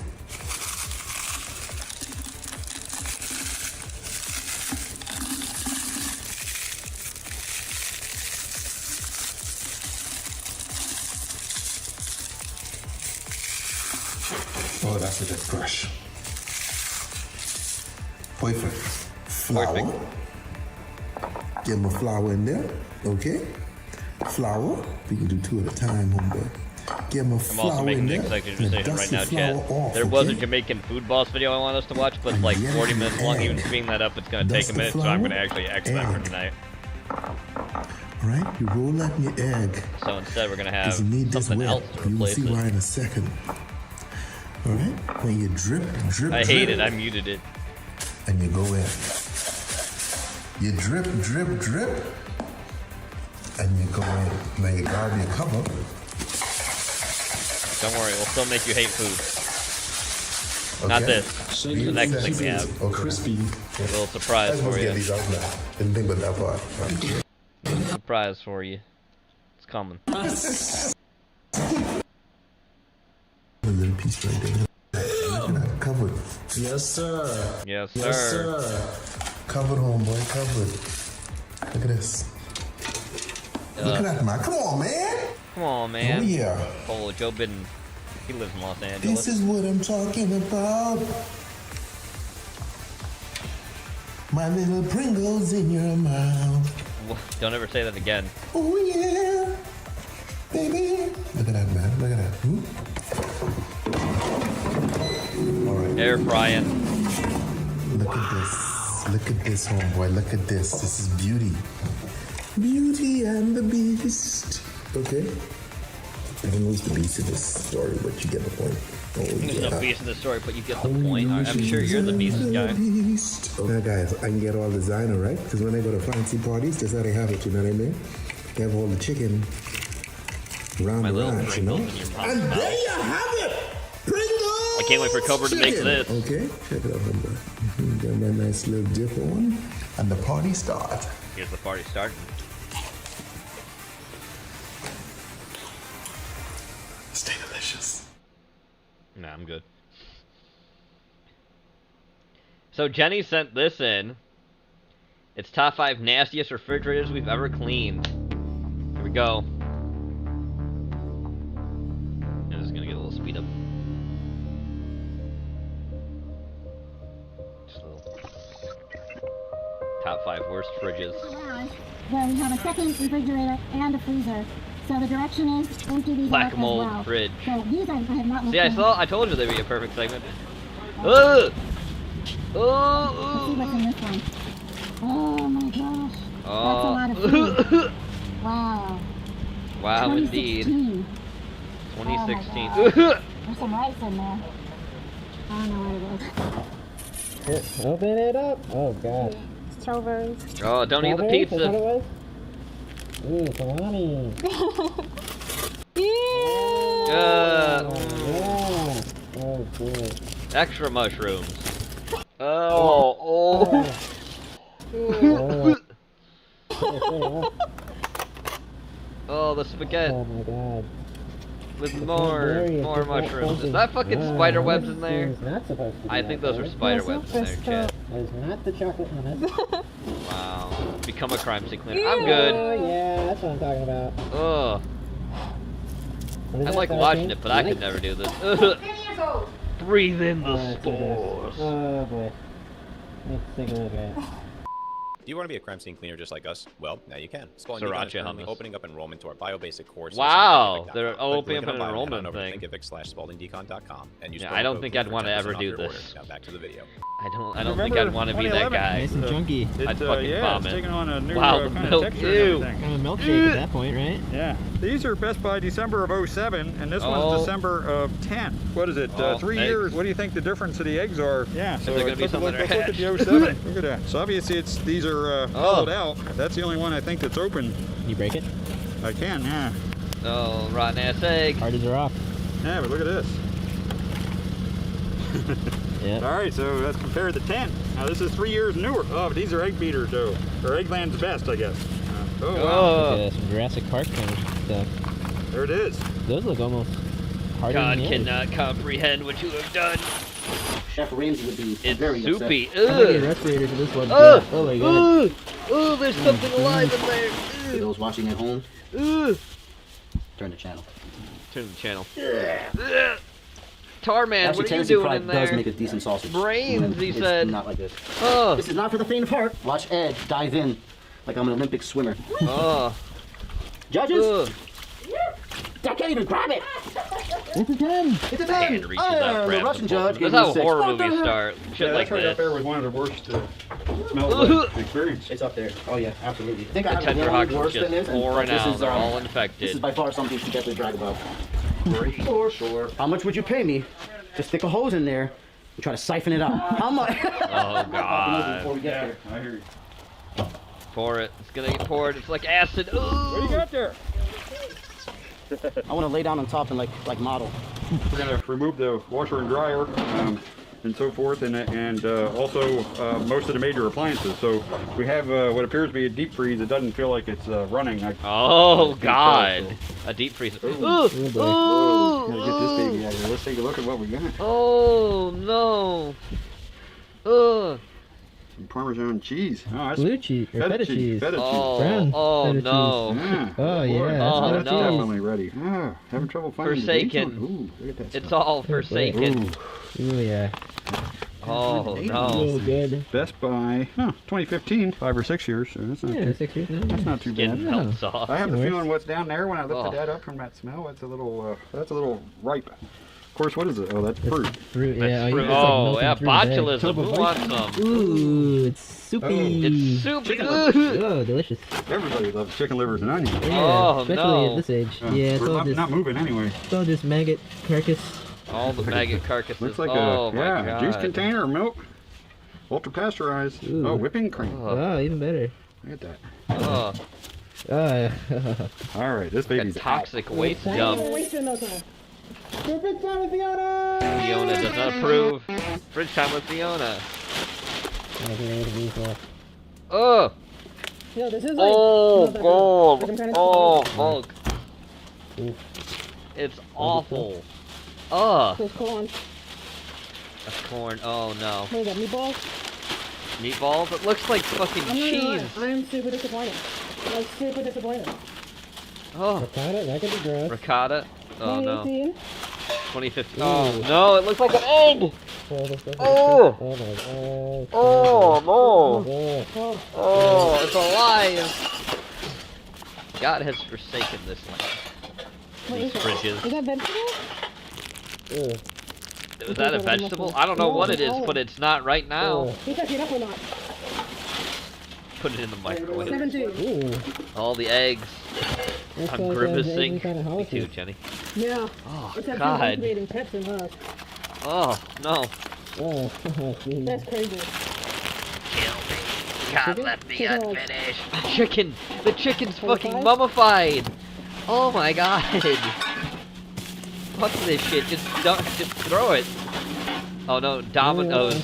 Oh, that's a good crush. Perfect. Flour. Get my flour in there, okay? Flour. We can do 2 at a time, homeboy. Get my I'm flour also making in an there. executive decision right now, flour chat. off, There was a okay? Jamaican food boss video I want us to watch, but it's like 40 minutes long. Even being that up, it's gonna take Dust a the minute, so I'm flour, gonna actually X that for tonight. Alright, you roll that in your egg. So instead, we're gonna have Because you need this something wet. else to You will replace see it. why in a second. Alright, when you drip, I hate it. I muted it. and you go in. You drip, drip, drip, and you go in. Now you grab your cover. Don't worry, we'll still make you hate food. Okay. Not this. The next thing we have. Okay. Crispy. A little surprise Let's for get you. these out now. Didn't think about that part. Surprise for you. It's coming. A little piece right there. Look at that. Covered. Yes, sir. Yes, Yes, sir. sir. Covered, homeboy. Covered. Look at this. Look at that, man. Come on, man. Come on, man. Oh, yeah. Oh, Joe Biden. He lives in Los Angeles. This is what I'm talking about. My little Pringles in your mouth. Don't ever say that again. Oh, yeah. Baby. Look at that, man. Look at that. All right. Air frying. Look at this. Look at this, homeboy. Look at this. This is beauty. Beauty and the Beast. Okay? I don't know who's the beast in this story, but you get the point. Oh, There's yeah. no beast in the story, but you get the point. I'm sure you're the beast guy. Now, guys, I can get all designer, right? Because when I go to fancy parties, that's how they have it, you know what I mean? They have all the chicken round My the little ranch, you know? Pringles in your mom's And mouth. there you have it! Pringles! I can't wait for Cobra to make chicken. this. Okay, check it out, homeboy. Get that nice little dip on, and the party starts. Here's the party starting. Stay delicious. Nah, I'm good. So Jenny sent this in. It's top 5 nastiest refrigerators we've ever cleaned. Here we go. I'm just gonna get a little speed up. Just a little. Top 5 worst fridges. Where we have a second refrigerator and a freezer. So the direction is empty these Black out as mold well. fridge. So these I have not looked See, at. I told you they'd be a perfect segment. Ugh! Let's see what's in this one. Oh my gosh. That's a lot of food. Wow. Wow, indeed. 2016. 2016. Oh there's some rice in there. I don't know what it is. Open it up. Oh god. Strawberries. Oh, don't eat the Strawberries? pizza. That's what it was? Ooh, salami. Oh, good. Extra mushrooms. Oh. Oh, the spaghetti. Oh my god. With more mushrooms. Is that fucking spider webs in there? Not supposed to be I think those are spider webs in there, chat. That is not the chocolate hummus. Wow. Become a crime scene cleaner. I'm good. Oh yeah, that's what I'm talking about. Ugh. What is I that, like 17? watching it, but I could never do this. Ugh. Breathe in the Oh, spores. Oh boy. Let's take a look at it. Do you want to be a crime scene cleaner just like us? Well, now you can. Spalding Sriracha Decon is currently hummus. opening up enrollment to our biobasic course. Wow, they're opening up an enrollment thing. Thinkific/spaldingdecon.com and use Yeah, promo I don't code think I'd want to 10% ever off do your order. this. Now back to the video. I don't think I'd want to be that guy. Nice and chunky. I'd fucking vomit. It's taking on a new wow, the kind of milk. texture and Ew. everything. Kind of a milkshake at that point, right? Yeah. These are best by December of 07, and this Oh. one's December of 10. What is it? Oh, 3 eggs. years. What do you think the difference of the eggs are? Yeah. So there gonna be let's some look, that are let's look at the hatched? 07. Look at that. So obviously these are hollowed out. That's the only one I think that's open. Can you break it? I can, yeah. Oh, rotten ass egg. Hard as a rock. Yeah, but look at this. Yeah. All right, so let's compare the 10. Now this is 3 years newer. Oh, but these are egg beaters though, or Eggland's best, I guess. Oh wow. Like, some Jurassic Park kind of stuff. There it is. Those look almost harder God than the others. cannot comprehend what you have done. Chef Ramsay would be It's very soupy. upset. I'm gonna get a respirator for this one. Ugh. Oh my god. Oh, there's something alive in there. For those watching at home, Ugh. turn the channel. Turn the channel. Ugh. Tarman, Actually, what are you Tennessee doing Pride in there? does make a decent sausage. Brains, he It's said. Not like this. Oh. This is not for the faint of heart. Watch Ed dive in like I'm an Olympic swimmer. Oh. Judges? Ugh. I can't even grab it. It's a 10. It's a 10. Man reaches out, the grabs Russian the ball. judge That's gave how me 6. horror What the movies heck? start. Shit Yeah, like that's right up there this. with one of the worst smells experience. It's up there. Oh yeah, absolutely. I think The I have one tenterhocks worse just than this, and pouring this out. is, They're all This is infected. by far something you should definitely brag about. Sure. How much would you pay me to stick a hose in there and try to siphon it out? How much? Oh, God. Before we get there. I hear you. Pour it. It's gonna get poured. It's like acid. Ooh. What do you got there? I want to lay down on top and like model. We're gonna remove the washer and dryer and so forth, and also most of the major appliances. So we have what appears to be a deep freeze. It doesn't feel like it's running. Oh, God. A deep freeze. Ooh. Gotta get this baby out of here. Let's take a look at what we got. Oh, no. Ugh. Some Parmesan cheese. Oh, that's Blue cheese or feta cheese. Feta cheese. Brown Oh, feta no. Yeah. Oh, yeah. Boy, Oh, that's no. definitely ready. Ah, having trouble finding Forsaken. the dates on- Ooh, look at that It's stuff. all forsaken. Ooh. Ooh, yeah. Oh, no. Oh, good. Best Buy, 2015, 5 or 6 years. So that's not Yeah, too, 6 years now. that's not too Getting bad. melts off. I have the Works. feeling what's down there when I lifted Oh. that up from that smell. It's a little, that's a little ripe. Of course, what is it? Oh, that's fruit. Fruit, That's yeah. fruit. It's like Oh, melting yeah, through the bag. botulism. Who wants some? Ooh, it's soupy. It's soupy. Chicken Ugh. Oh, delicious. Everybody loves chicken livers and onions. Yeah, Oh, especially no. at this age. Yeah, it's we're all just, not moving anyway. it's all just maggot carcass. All the maggot carcasses. Looks like Oh, a my God. juice container, milk, ultra pasteurized. Ooh. Oh, whipping cream. Oh, even better. Look at that. Oh, All right, this like a baby's toxic waste dump. Wasting no time. Stupid time with Fiona! Fiona does not approve. Fridge time with Fiona. Oh! Yeah, this is like. Oh, not that God. good. Like, I'm trying to- Oh, fuck. It's awful. Ugh. There's corn. That's corn. Oh, no. What is that, meatballs? Meatballs? It looks like fucking I'm not gonna lie, cheese. I am super disappointed. I'm super disappointed. Oh, Ricotta, that could be gross. ricotta. Oh, no. 2018. 2015. Oh, no. It looks like an egg. Oh! Oh my god. Oh, no. Oh. Oh, it's alive. God has forsaken this land. What These is it? fridges. Is that vegetable? Is that a vegetable? I don't know what it is, but it's not right now. You touch it up or not? Put it in the microwave. 17. All the eggs. Looks I'm like grimacing. kind of Me healthy. too, Jenny. Yeah. Oh, It's actually God. cultivating pets in us. Oh, no. Oh, That's crazy. God, let me Chicken. unfinished. The chicken. The chicken's fucking 25? mummified. Oh my God. Fuck this shit. Just throw it. Oh no, Domino's.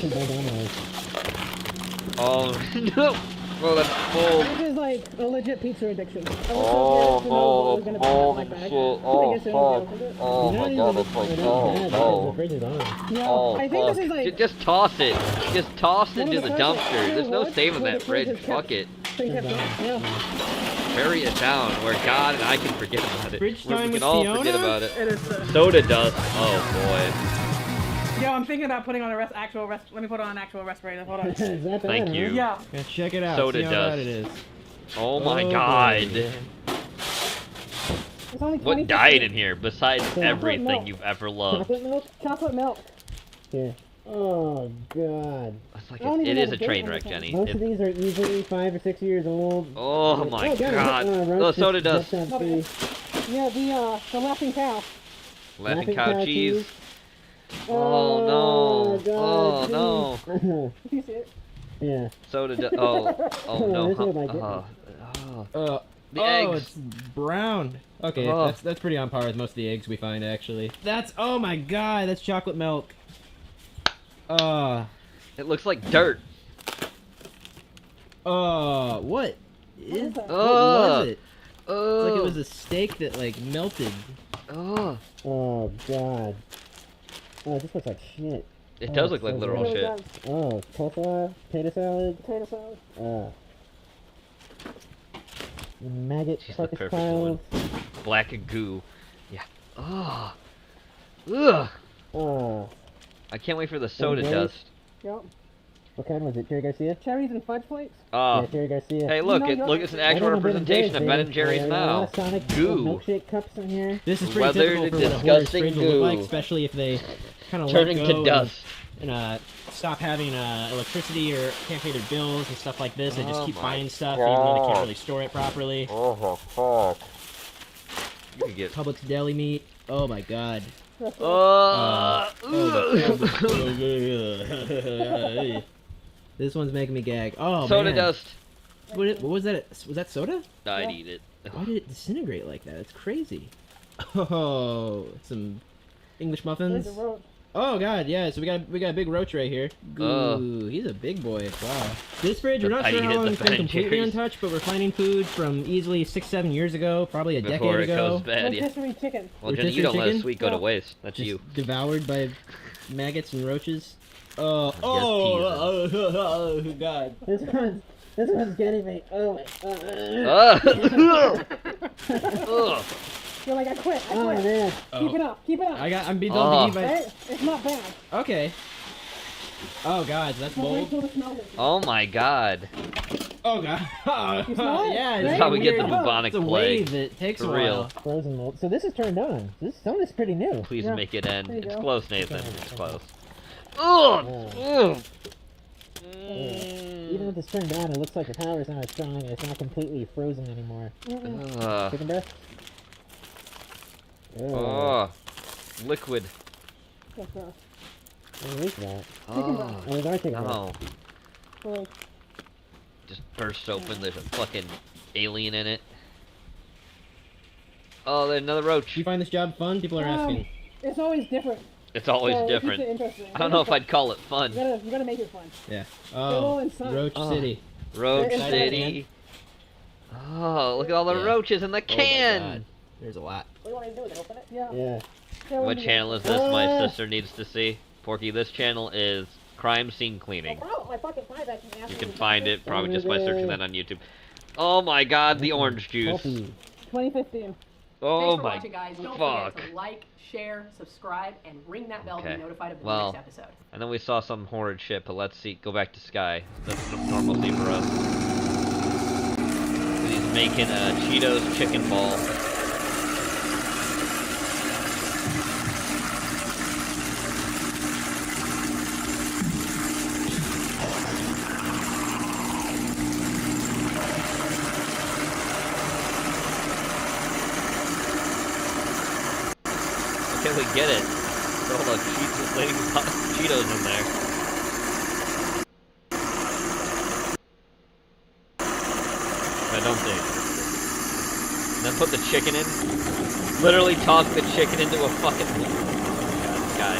Oh no. Oh, that's full. This is like a legit pizza addiction. I was Oh so no, scared to know that's what was gonna be in mold my and bag. shit. I Oh guess it won't fuck. be able to- Oh my God, that's like, oh no. Yeah, Oh I think fuck. this is like. Just toss it. Just toss it One of into the the first- dumpster. There's no what? saving Where that the fridge fridge. is Fuck kept. it. Thing kept going. Yeah. Bury it down where God and I can forget about it. Fridge Where time we with can all Fiona? forget about it. It is. Soda dust. Oh Yo, I'm thinking about putting on a actual. Let me put on an actual respirator. Hold on. Is that boy. bad, Thank huh? you. Yeah. Yeah, check it out. Soda See how dust. bad it is. Oh my Oh, God. boy. It's only What 20%. died in here besides Chocolate everything milk. you've ever loved? Chocolate milk. Chocolate milk. Here. Oh god. It's like I don't it even is have a a date train on wreck, this Jenny. Most of It- these are easily 5 or 6 years old. Oh my God. Oh, Roach soda just dust. jumped out free. Yeah, the laughing cow. Laughing cow cheese. Oh Oh no. god. Oh no. no. You see it? Yeah. Soda dust. Oh. Oh no. This one I like it. Oh. The oh, eggs. it's brown. Okay, Oh. that's pretty on par with most of the eggs we find, actually. That's, oh my god, that's chocolate milk. It looks like dirt. What was it? It's like it was a steak that, like, melted. Oh. Oh, god. Oh, this looks like shit. It does look like literal shit. Oh, coleslaw, potato salad. Potato salad. Maggot, She's the carcass perfect piles. one. Black goo. Yeah. Oh. Ugh. Oh. I can't wait for the soda Great. dust. Yep. What kind was it? Cherry Garcia? Cherries and fudge flakes. Yeah, Cherry Garcia. Hey, look! It's an actual representation of Ben and Jerry's now. Goo. Milkshake cups in here. This is pretty Weathered, typical for what a Horace disgusting fridge will look like, goo. especially if they kind of Turning let to go dust. and stop having electricity or can't pay their bills and stuff like this. They just Oh keep my buying stuff even though they God. can't really store it properly. Oh fuck! You could get Publix deli meat. Oh my god. This one's making me gag. Oh, Soda man. dust. What was that? Was that soda? I'd eat it. Why did it disintegrate like that? It's crazy. Oh, some English muffins. There's a roach. Oh god, yeah. So we got a big roach right here. Ooh, he's a big boy. Wow. This fridge, we're not I'd sure eat how it, long the it's been Ben and completely Jerry's. untouched, but we're finding food from easily 6-7 years ago, probably a Before decade it ago. goes bad, yeah. Rotisserie chicken. Well, Jenny, you don't let a sweet go to waste. That's Just you. devoured by maggots and roaches. Oh, god. This one's getting me. Oh my You're like, I quit. Oh, man. Keep it up. Keep it up. I'm being told to eat Right? It's not bad. Okay. Oh god, so that's bold. Oh my god. Oh god. You smell it? Yeah, That's it's how we get the weird. bubonic It's a plague. wave that takes For a real. while. Frozen mold. So this is turned on. Some of this is pretty new. Please make it end. There you It's go. close, Nathan. It's close. Ugh! Even with this turned on, it looks like the power's not as strong and it's not completely frozen anymore. Chicken breast? Oh, liquid. That's gross. What is that? Oh, there's our chicken no. Gross. Just bursts open. There's a fucking alien in it. Oh, there's another roach. Do you find this job fun? People are asking. It's always different. It's always So it keeps different. it interesting. I don't know if I'd call it fun. You gotta make it fun. Yeah. all Oh, inside. Roach Oh. City. Roach It's City. Oh, look at all the Yeah. roaches in the can. Oh my god. There's a lot. What do you want to do with it? Open it? Yeah. Yeah. What channel is this? My sister needs to see. Porky, this channel is crime scene cleaning. Oh, I fucking find that. You can find it probably just by searching that on YouTube. Oh my god, the orange juice. 2015. Oh Thanks for my watching, guys. Don't fuck. forget to like, share, subscribe, and ring that bell to Okay. be notified of the Well, next episode. I know we saw some horrid shit, but let's see. Go back to Sky. That's the normalcy for us. He's making a Cheetos chicken ball. Okay, we get it. Throw all the Cheetos in there. I don't think. Then put the chicken in. Literally toss the chicken into a fucking. Oh god, this guy.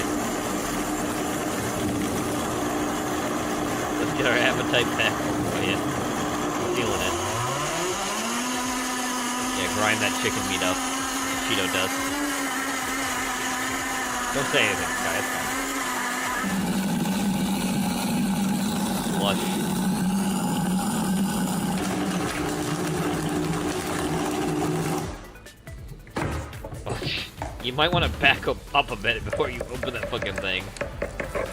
Let's get our appetite back. Oh yeah, I'm feeling it. Yeah, grind that chicken meat up. Cheeto dust. Don't say anything, guys. Slush. You might want to back up a bit before you open that fucking thing.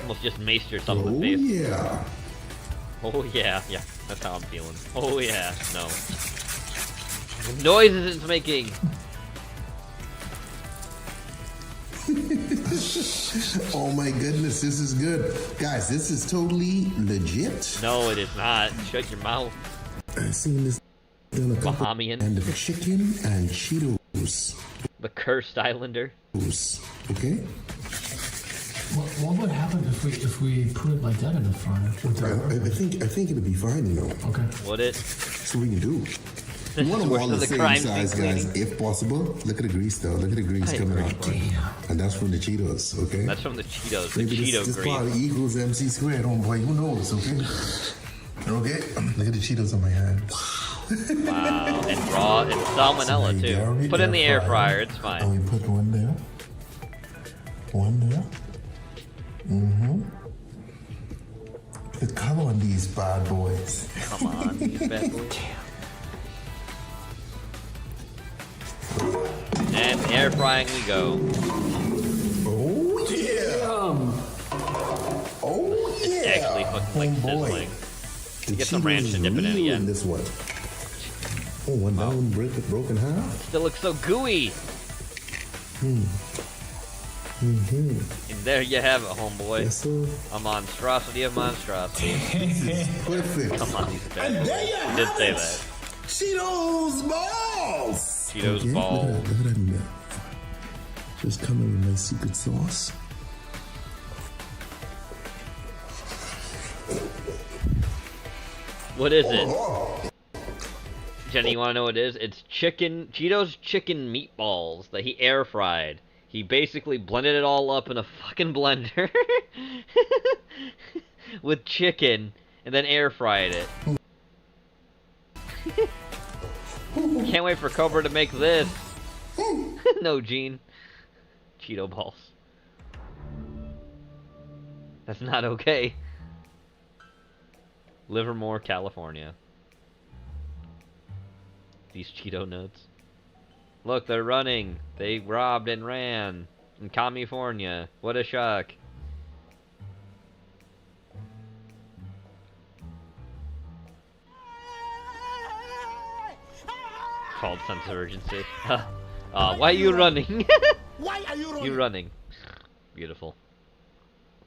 Almost just maced yourself in the face. Yeah. Oh yeah, yeah. That's how I'm feeling. Oh yeah, no. The noises it's making. Oh my goodness, this is good. Guys, this is totally legit. No, it is not. Shut your mouth. I've seen this done a couple Bahamian. and of chicken and Cheetos. The cursed islander. Okay? What would happen if we put it like that in the front? I think it'll be fine, you know. Okay. Would it? So we can do. You want them Worse all than the the same crime size, scene guys, if possible. Look at the grease, though. Look at the grease coming out. And that's from the Cheetos, okay? That's from the Cheetos, the Maybe Cheeto this grease. probably equals MC squared, homeboy. Who knows, okay? Okay? Look at the Cheetos on my hand. Wow, and raw and salmonella too. Put it in the air fryer, it's fine. And we put one there. One there. Mm-hmm. The color on these bad boys. Come on, these bad boys. And air frying we go. Oh yeah. Oh yeah. It's actually fucking like sizzling. Get some ranch and dip it in again. This one. Oh, one down, broken half. Still looks so gooey. And there you have it, homeboy. Yes, sir. A monstrosity of monstrosity. Perfect. Come on, these bad boys. You did say that. Cheetos balls. Cheetos Okay, balls. Look at that milk. Just coming with my secret sauce. What is it? Jenny, you want to know what it is? It's Cheetos chicken meatballs that he air fried. He basically blended it all up in a fucking blender with chicken and then air fried it. Can't wait for Cobra to make this. No, Gene. Cheeto balls. That's not okay. Livermore, California. These Cheeto nuts. Look, they're running. They robbed and ran in California. What a shock. Called sense of urgency. Why are you running? Why are you running? You running. Beautiful.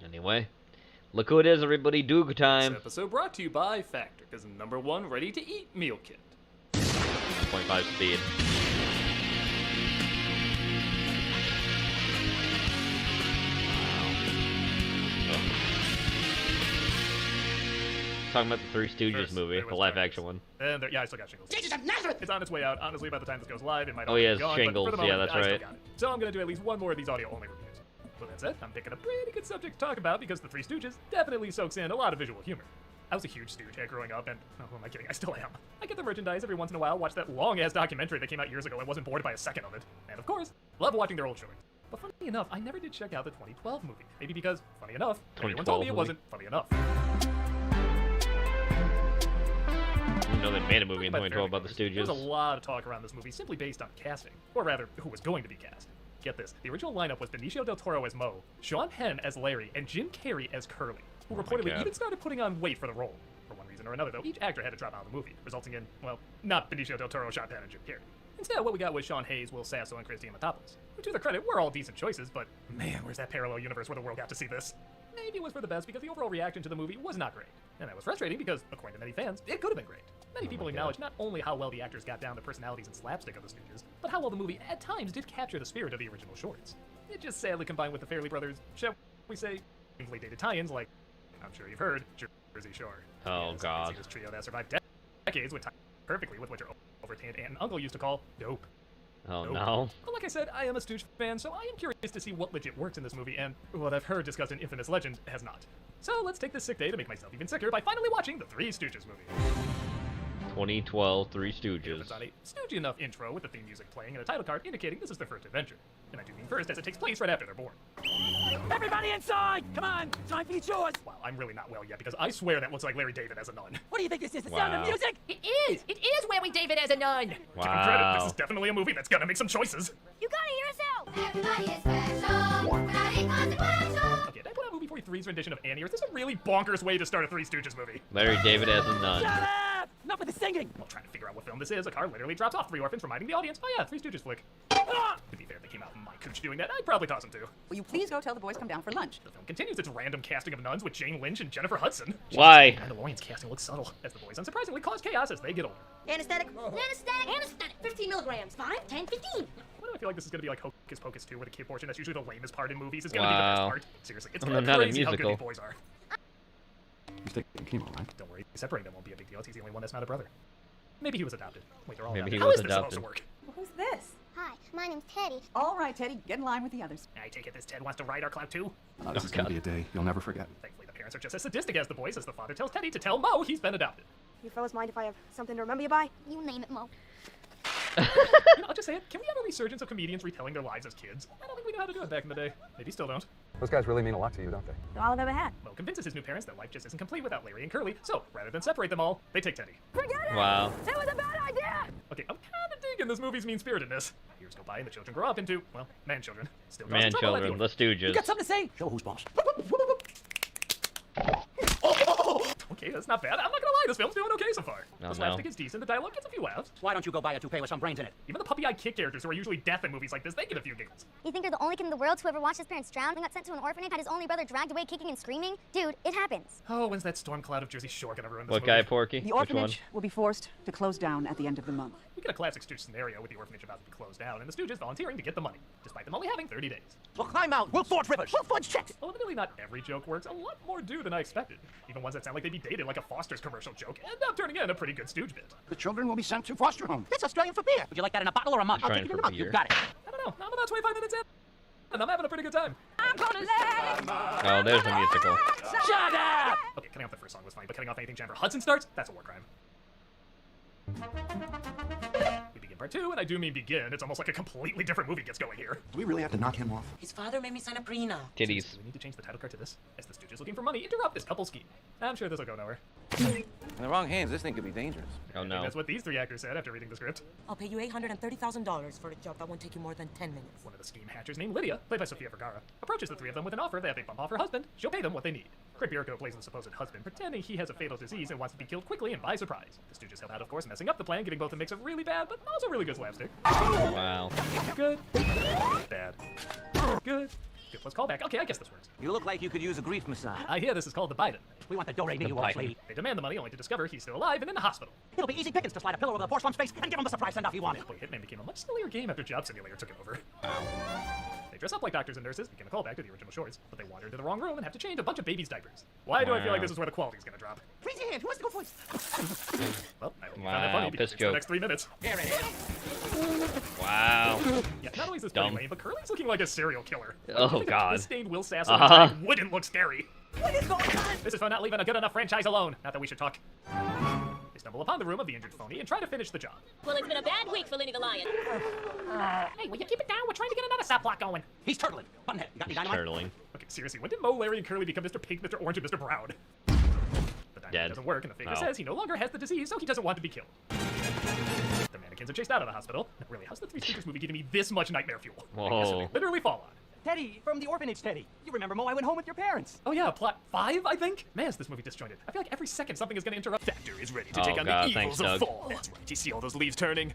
Anyway, look who it is, everybody. Doog time. This episode brought to you by Factor's #1 ready-to-eat meal kit. 0.5 speed. Talking about the Three Stooges movie, the live-action one. And yeah, I still got Shingles. Jesus of Nazareth! It's on its way out. Honestly, by the time this goes live, it might Oh, already yeah, be gone. Shingles. But for the moment, Yeah, that's I still right. got it. So I'm going to do at least one more of these audio-only reviews. With that said, I'm picking a pretty good subject to talk about because the Three Stooges definitely soaks in a lot of visual humor. I was a huge Stooge head growing up, and who am I kidding? I still am. I get the merchandise every once in a while, watch that long-ass documentary that came out years ago and wasn't bored by a second of it. And of course, love watching their old shorts. But funny enough, I never did check out the 2012 movie. Maybe because, funny enough, everyone told me it wasn't funny enough. I didn't know they made a movie in 2012 about the Stooges. There's a lot of talk around this movie simply based on casting, or rather, who was going to be cast. Get this, the original lineup was Benicio del Toro as Moe, Sean Penn as Larry, and Jim Carrey as Curly, who reportedly even started putting on weight for the role. For one reason or another, though, each actor had to drop out of the movie, resulting in, well, not Benicio del Toro, Sean Penn, and Jim Carrey. Instead, what we got was Sean Hayes, Will Sasso, and Christina Matopoulos, who, to their credit, were all decent choices, but man, where's that parallel universe where the world got to see this? Maybe it was for the best because the overall reaction to the movie was not great. And that was frustrating because, according to many fans, it could have been great. Many people acknowledge not only how well the actors got down the personalities and slapstick of the Stooges, but how well the movie at times did capture the spirit of the original shorts. It just sadly combined with the Fairley Brothers, shall we say, painfully dated tie-ins like, I'm sure you've heard, Jersey Shore. Oh, Yes, God. This trio that survived decades would tie perfectly with what your overtanned aunt and uncle used to call dope. Oh, Nope. no. But like I said, I am a Stooge fan, so I am curious to see what legit works in this movie, and what I've heard discussed in Infamous Legend has not. So let's take this sick day to make myself even sicker by finally watching the Three Stooges movie. 2012 Three It Stooges. opens on a Stooge enough intro with the theme music playing and a title card indicating this is their first adventure. And I do mean first as it takes place right after they're born. Everybody inside! Come on! Time for your chores! Wow, I'm really not well yet because I swear that looks like Larry David as a nun. What do you think this is? The sound of Wow. music? It is! It is Larry David as a nun! Give him credit, this Wow. is definitely a movie that's gonna make some choices. You gotta hear yourself! Everybody is special, not inconsequential. Okay, did I put out movie 43's rendition of Annie, or is this a really bonkers way to start a Three Stooges movie? Larry David as a nun. Shut up! Enough with the singing! While trying to figure out what film this is, a car literally drops off three orphans, reminding the audience, oh yeah, Three Stooges flick. To be fair, if they came out in my cooch doing that, I'd probably toss them too. Will you please go tell the boys to come down for lunch? The film continues its random casting of nuns with Jane Lynch and Jennifer Hudson. Why? Mandalorian's casting looks subtle, as the boys unsurprisingly cause chaos as they get older. Anesthetic? Anesthetic! 15 milligrams. 5, 10, 15. Why do I feel like this is gonna be like Hocus Pocus 2, where the kid portion that's usually the lamest part in movies is gonna be the best Wow. part? Seriously, it's Well, kind of not a crazy how good musical. these boys are. He's taking chemo, right? Don't worry, separating them won't be a big deal. He's the only one that's not a brother. Maybe he was adopted. Wait, they're all Maybe adopted. he How was is this supposed to adopted. work? Who's this? Hi, my name's Teddy. All right, Teddy, get in line with the others. I take it this Ted wants to ride our cloud too? This is going to be a day you'll never forget. Thankfully, the parents are just as sadistic as the boys, as the father tells Teddy to tell Mo he's been adopted. You fellas mind if I have something to remember you by? You name it, Mo. You know, I'll just say it. Can we have a resurgence of comedians retelling their lives as kids? I don't think we knew how to do it back in the day. Maybe still don't. Those guys really mean a lot to you, don't they? They're all I've ever had. Mo convinces his new parents that life just isn't complete without Larry and Curly, so rather than separate them all, they take Teddy. Forget it! Wow. It was a bad idea! Okay, I'm kinda digging this movie's mean-spiritedness. Years go by and the children grow up into, well, man-children. Still causing trouble at the Man-children, the orphanage. Stooges. You got something to say? Show who's boss. Okay, that's not bad. I'm not gonna lie, this film's doing okay so far. Oh, The slapstick is decent, the dialogue gets a few laughs. Why don't you go buy a toupee with some brains in it? Even the puppy-eyed kid characters who are usually death in movies like this, they get a few giggles. You think you're the only kid in the world who ever watched his parents drown and got sent to an orphanage, had his only brother dragged away kicking and screaming? Dude, it happens. Oh, when's that storm cloud of Jersey Shore gonna ruin this What movie? guy, Porky? The Which one? orphanage will be forced to close down at the end of the month. We get a classic Stooge scenario with the orphanage about to be closed down and the Stooges volunteering to get the money, despite them only having 30 days. We'll climb out. We'll forge rivers. We'll fudge checks. Well, admittedly, not every joke works. A lot more do than I expected. Even ones that sound like they'd be dated like a Foster's commercial joke end up turning in a pretty good Stooge bit. The children will be sent to foster homes. It's Australian for beer. Would you like that in a bottle or a mug? I'll take Australian it in a for mug. You beer. got it. I don't know. I'm about 25 minutes in, and I'm having a pretty good time. I'm gonna let Oh, there's the musical. Shut up! Okay, cutting off the first song was fine, but cutting off anything Jennifer Hudson starts, that's a war crime. We begin part 2, and I do mean begin. It's almost like a completely different movie gets going here. Do we really have to knock him off? His father made me sign a prenup. Titties. Do we need to change the title card to this? As the Stooges looking for money interrupt this couple scheme. I'm sure this will go nowhere. In the wrong hands, this thing could be dangerous. Oh I think no. that's what these three actors said after reading the script. I'll pay you $830,000 for a job that won't take you more than 10 minutes. One of the scheme hatchers named Lydia, played by Sofia Vergara, approaches the three of them with an offer that if they bump off her husband, she'll pay them what they need. Craig Bierko plays the supposed husband, pretending he has a fatal disease and wants to be killed quickly and by surprise. The Stooges help out, of course, messing up the plan, giving both a mix of really bad but also really good slapstick. Wow. Good. Bad. Good. Good plus callback. Okay, I guess this works. You look like you could use a grief massage. I hear this is called the Biden. We want the do-re The you Biden. lady. They demand the money only to discover he's still alive and in the hospital. It'll be easy pickings to slide a pillow over the poor slump's face and give him the surprise send-off he wanted. Boy, Hitman became a much sillier game after Job Simulator took it over. They dress up like doctors and nurses, begin a callback to the original shorts, but they wander into the wrong room and have to change a bunch of babies' diapers. Why do I feel like this is where the quality's gonna drop? Raise your hand. Who wants to go first? Well, I hope you found Wow, that funny because piss it's the joke. next 3 minutes. Here it is. Wow. Yeah, not only is this Dumb. pretty lame, but Curly's looking like a serial killer. Oh, I think God. A stained Will Sasso Uh-huh. wouldn't look scary. What is going on? This is for not leaving a good enough franchise alone. Not that we should talk. They stumble upon the room of the injured phony and try to finish the job. Well, it's been a bad week for Lenny the Lion. Hey, will you keep it down? We're trying to get another subplot going. He's turtling. Buttonhead, you got any dynamite? Turtling. Okay, seriously, when did Mo, Larry, and Curly become Mr. Pink, Mr. Orange, and Mr. Brown? The dynamite Dead. doesn't work, and the faker Oh. says he no longer has the disease, so he doesn't want to be killed. The mannequins are chased out of the hospital. Really, how's the Three Stooges movie getting me this much nightmare fuel? Whoa. I guess they literally fall on. Teddy, from the orphanage, Teddy. You remember Mo? I went home with your parents. Oh yeah, plot 5, I think? Man, is this movie disjointed. I feel like every second something is gonna interrupt. Factor is ready to Oh, take on God, the thanks, evils of Doug. fall. That's right, you see all those leaves turning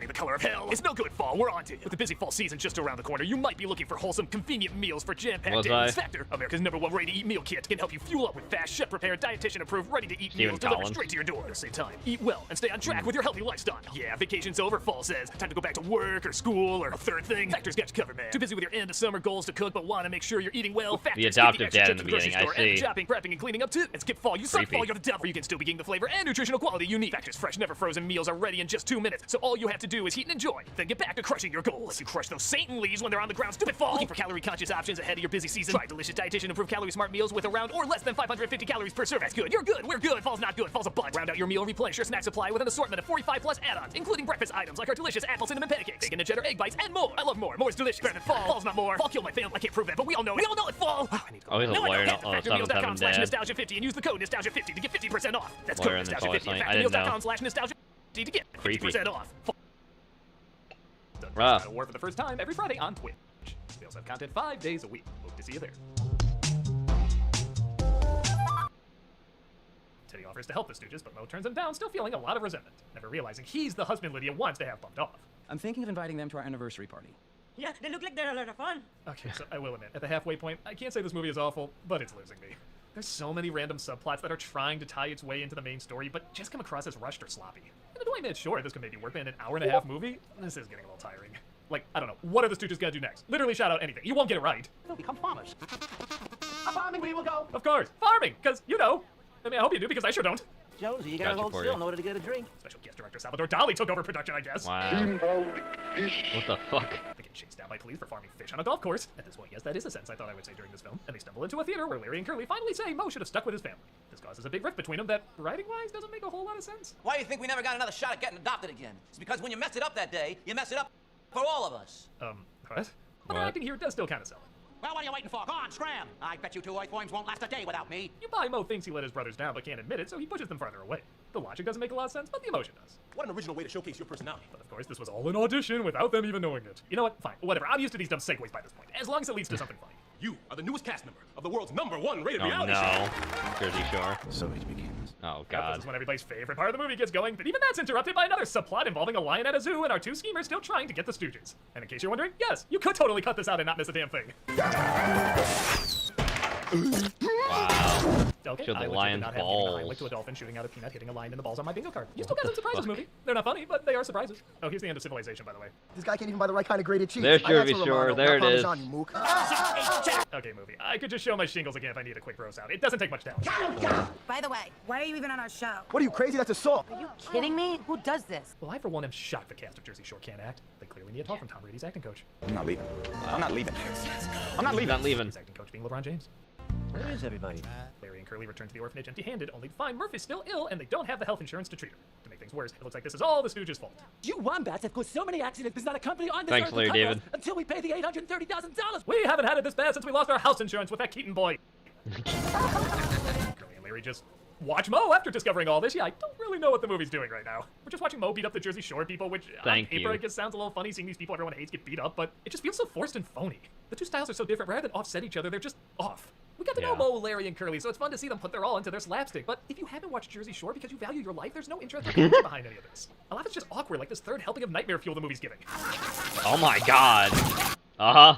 the color of hell. It's no good, fall, we're on to you. With the busy fall season just around the corner, you might be looking for wholesome, convenient meals for jam-packed Was days. I? Factor, America's #1 ready-to-eat meal kit, can help you fuel up with fast, chef-prepared, dietitian-approved, ready-to-eat Stephen meals delivered Collins. straight to your door. At the same time, eat well and stay on track with your healthy lifestyle. Yeah, vacation's over, fall says. Time to go back to work or school or a third thing. Factor's got you covered, man. Too busy with your end of summer goals to cook, but want to make sure you're eating well. Factor's The give you adoptive extra dad trips in the to grocery beginning, I store and see. shopping, prepping, and cleaning up too. And skip fall, you suck Creepy. fall, you're the devil. You can still be getting the flavor and nutritional quality you need. Factor's fresh, never frozen meals are ready in just 2 minutes. So all you have to do is heat and enjoy. Then get back to crushing your goals. You crush those Satan leaves when they're on the ground. Stupid fall. Looking for calorie-conscious options ahead of your busy season? Try delicious dietitian-approved calorie-smart meals with around or less than 550 calories per serving. That's good. You're good. We're good. Fall's not good. Fall's a butt. Round out your meal and replenish your snack supply with an assortment of 45+ add-ons, including breakfast items like our delicious apple cinnamon pancakes, bacon and cheddar egg bites, and more. I love more. More is delicious. Better than fall. Fall's not more. Fall killed my family. I can't prove that, but we all know it. We all know it. Fall. I need to go. Oh, he's a No, I lawyer, know. not Head to oh, son of Heaven Dad. factormeals.com/nostalgia50 and use the code nostalgia50 to get 50% off. That's Lawyer code in the nostalgia50 toilet at I didn't know. factormeals.com/nostalgia50 to get 50% off. Rough. Battle War for the first time every Friday on Twitch. We also have content 5 days a week. Hope to see you there. Teddy offers to help the Stooges, but Mo turns him down, still feeling a lot of resentment, never realizing he's the husband Lydia wants to have bumped off. I'm thinking of inviting them to our anniversary party. Yeah, they look like they're a lot of fun. Okay, so I will admit, at the halfway point, I can't say this movie is awful, but it's losing me. There's so many random subplots that are trying to tie its way into the main story, but just come across as rushed or sloppy. And do I admit, sure, this could maybe work in an hour-and-a-half movie? This is getting a little tiring. Like, I don't know, what are the Stooges gonna do next? Literally shout out anything. You won't get it right. They'll become farmers. A farming we will go. Of course, farming, because, you know. I mean, I hope you do, because I sure don't. Jonesy, you Gotcha, gotta hold Porter. still in order to get a drink. Special guest director Salvador Dali took over production, I guess. Wow. What the fuck? They get chased down by police for farming fish on a golf course. At this point, yes, that is a sentence I thought I would say during this film. And they stumble into a theater where Larry and Curly finally say Mo should have stuck with his family. This causes a big rift between them that, writing-wise, doesn't make a whole lot of sense. Why do you think we never got another shot at getting adopted again? It's because when you mess it up that day, you mess it up for all of us. What? But our acting here does still kind of sell it. Well, what are you waiting for? Go on, scram! I bet you two earthworms won't last a day without me. You buy Mo thinks he let his brothers down but can't admit it, so he pushes them farther away. The logic doesn't make a lot of sense, but the emotion does. What an original way to showcase your personality. But of course, this was all an audition without them even knowing it. You know what? Fine. Whatever. I'm used to these dumb segues by this point, as long as it leads to something funny. You are the newest cast member of the world's #1 rated Oh reality no. show. Jersey Shore. So it begins. Oh This god. is when everybody's favorite part of the movie gets going, but even that's interrupted by another subplot involving a lion at a zoo and our two schemers still trying to get the Stooges. And in case you're wondering, yes, you could totally cut this out and not miss a damn thing. Wow. Okay, Showed the I legit did lion's not have even a balls. highlight to a dolphin shooting out a peanut hitting a lion in the balls on my bingo card. You still got some surprises, movie. They're not funny, but they are surprises. Oh, here's the end of Civilization, by the way. This guy can't even buy the right kind of grated cheese. There's I got Jersey some Shore, Romano, there not it is. Parmesan, you mook. Okay, movie. I could just show my shingles again if I need a quick gross out. It doesn't take much talent. By the way, why are you even on our show? What are you, crazy? That's assault. Are you kidding me? Who does this? Well, I for one am shocked the cast of Jersey Shore can't act. They clearly need a talk from Tom Brady's acting coach. I'm not leaving. I'm not leaving. I'm not leaving. Not leaving. His acting coach being LeBron James. Where is everybody? Larry and Curly return to the orphanage empty-handed, only to find Murphy's still ill and they don't have the health insurance to treat her. To make things worse, it looks like this is all the Stooges' fault. You wombats have caused so many accidents. There's not a company on this Thanks, earth to Larry cover David. us until we pay the $830,000. We haven't had it this bad since we lost our house insurance with that Keaton boy. Curly and Larry just watch Mo after discovering all this. Yeah, I don't really know what the movie's doing right now. We're just watching Mo beat up the Jersey Shore people, which Thank on paper you. I guess sounds a little funny seeing these people everyone hates get beat up, but it just feels so forced and phony. The two styles are so different. Rather than offset each other, they're just off. We got to know Mo, Larry, and Curly, so it's fun to see them put their all into their slapstick. But if you haven't watched Jersey Shore because you value your life, there's no interest or connection behind any of this. A lot of it's just awkward, like this third helping of nightmare fuel the movie's giving. Oh my god. Uh-huh.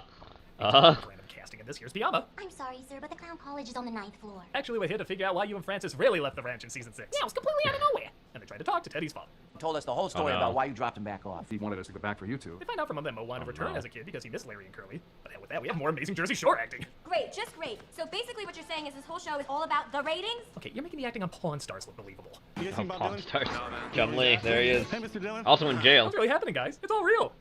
Uh-huh. Random casting in this year's Piama. I'm sorry, sir, but the clown college is on the 9th floor. Actually, we're here to figure out why you and Francis really left the ranch in season 6. Yeah, it was completely out of nowhere. And they tried to talk to Teddy's father. Told us the whole story no. about why you dropped him back off. He wanted us to go back for you two. They find out from him that Mo wanted to return no. as a kid because he missed Larry and Curly. But hell with that, we have more amazing Jersey Shore acting. Great, just great. So basically what you're saying is this whole show is all about the ratings? Okay, you're making the acting on Pawn Stars look believable. Oh, Pawn Stars. John Lee, there he is. Also in jail. What's really happening, guys? It's all real.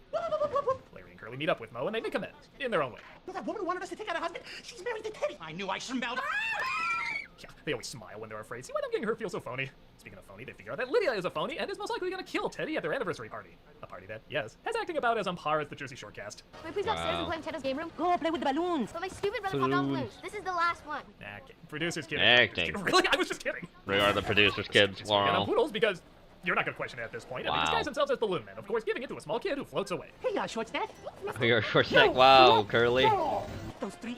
Larry and Curly meet up with Mo and they make amends in their own way. That woman wanted us to take out her husband. She's married to Teddy. I knew I smelled. Yeah, they always smile when they're afraid. See why them getting hurt feels so phony? Speaking of phony, they figure out that Lydia is a phony and is most likely gonna kill Teddy at their anniversary party. A party that, yes, has acting about as on par as the Jersey Shore cast. Can we please go upstairs and play in Teddy's game room? Go play with the balloons. But my stupid brother popped off balloons. This is the last one. Okay, producers kidding. Acting. Really? I was just kidding. We are the producers, kids. And on Wow. poodles because you're not gonna question it at this point. And they Wow. disguise themselves as balloon men, of course, giving it to a small kid who floats away. Hey, short stack. We are short stack. Wow, Curly. Those three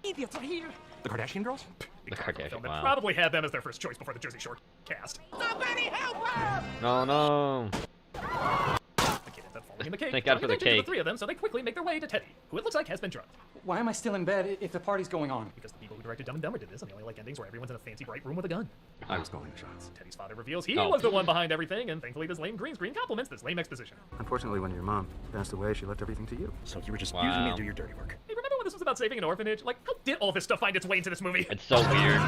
idiots are here. The Kardashian girls? The Kardashian. They Wow. probably had them as their first choice before the Jersey Shore cast. Somebody help her! No, no. The kid ends up falling in the cake. Thank God for the Johnny mentions cake. The three of them, so they quickly make their way to Teddy, who it looks like has been drugged. Why am I still in bed if the party's going on? Because the people who directed Dumb and Dumber did this, and they only like endings where everyone's in a fancy bright room with a gun. I was calling the shots. Teddy's father reveals he Oh. was the one behind everything, and thankfully this lame green screen complements this lame exposition. Unfortunately, when your mom passed away, she left everything to you. So you were just using me to do your dirty work. Hey, remember when this was about saving an orphanage? Like, how did all this stuff find its way into this movie? It's so weird.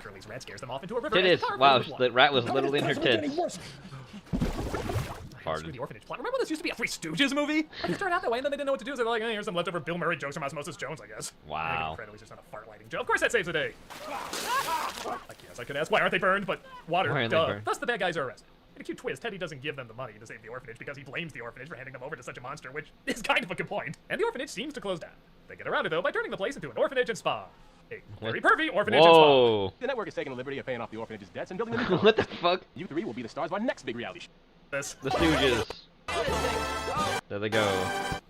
Curly's rat scares them off into a river. It and is. the car Wow, fills with water. the rat was literally in her tits. Screw the orphanage plot. Remember when this used to be a Three Stooges movie? It started out that way, and then they didn't know what to do, so they're like, hey, here's some leftover Bill Murray jokes from Osmosis Jones, I guess. Wow. Incredibly, just not a fart lighting joke. Of course that saves the day. I guess I could ask, why aren't they burned? But water, Why aren't they duh. burned? Thus the bad guys are arrested. In a cute twist, Teddy doesn't give them the money to save the orphanage because he blames the orphanage for handing them over to such a monster, which is kind of a good point. And the orphanage seems to close down. They get around it, though, by turning the place into an orphanage and spa. A very pervy orphanage and Whoa. spa. The network is taking the liberty of paying off the orphanage's debts and building a new one. What the fuck? You three will be the stars of our next big reality show. This. The Stooges. There they go.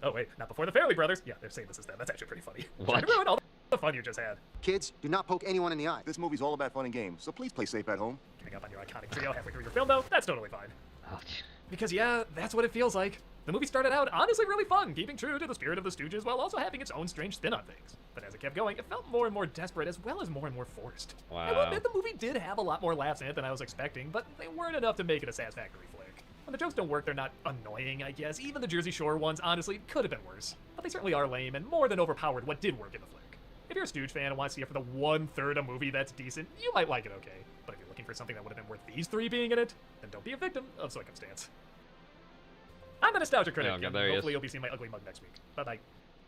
Oh, wait, not before the Fairley Brothers. Yeah, they're saying this is them. That's actually pretty funny. What? Trying to ruin all the fun you just had. Kids, do not poke anyone in the eye. This movie's all about fun and games, so please play safe at home. Giving up on your iconic trio halfway through your film, though, that's totally fine. Ouch. Because, yeah, that's what it feels like. The movie started out honestly really fun, keeping true to the spirit of the Stooges while also having its own strange spin on things. But as it kept going, it felt more and more desperate as well as more and more forced. I will Wow. admit the movie did have a lot more laughs in it than I was expecting, but they weren't enough to make it a satisfactory flick. When the jokes don't work, they're not annoying, I guess. Even the Jersey Shore ones, honestly, could have been worse. But they certainly are lame and more than overpowered what did work in the flick. If you're a Stooge fan and want to see it for the 1/3 a movie that's decent, you might like it okay. But if you're looking looking for something that would have been worth these 3 being in it, then don't be a victim of circumstance. I'm the Nostalgia Critic, Okay, and there he is. hopefully you'll be seeing my ugly mug next week. Bye-bye.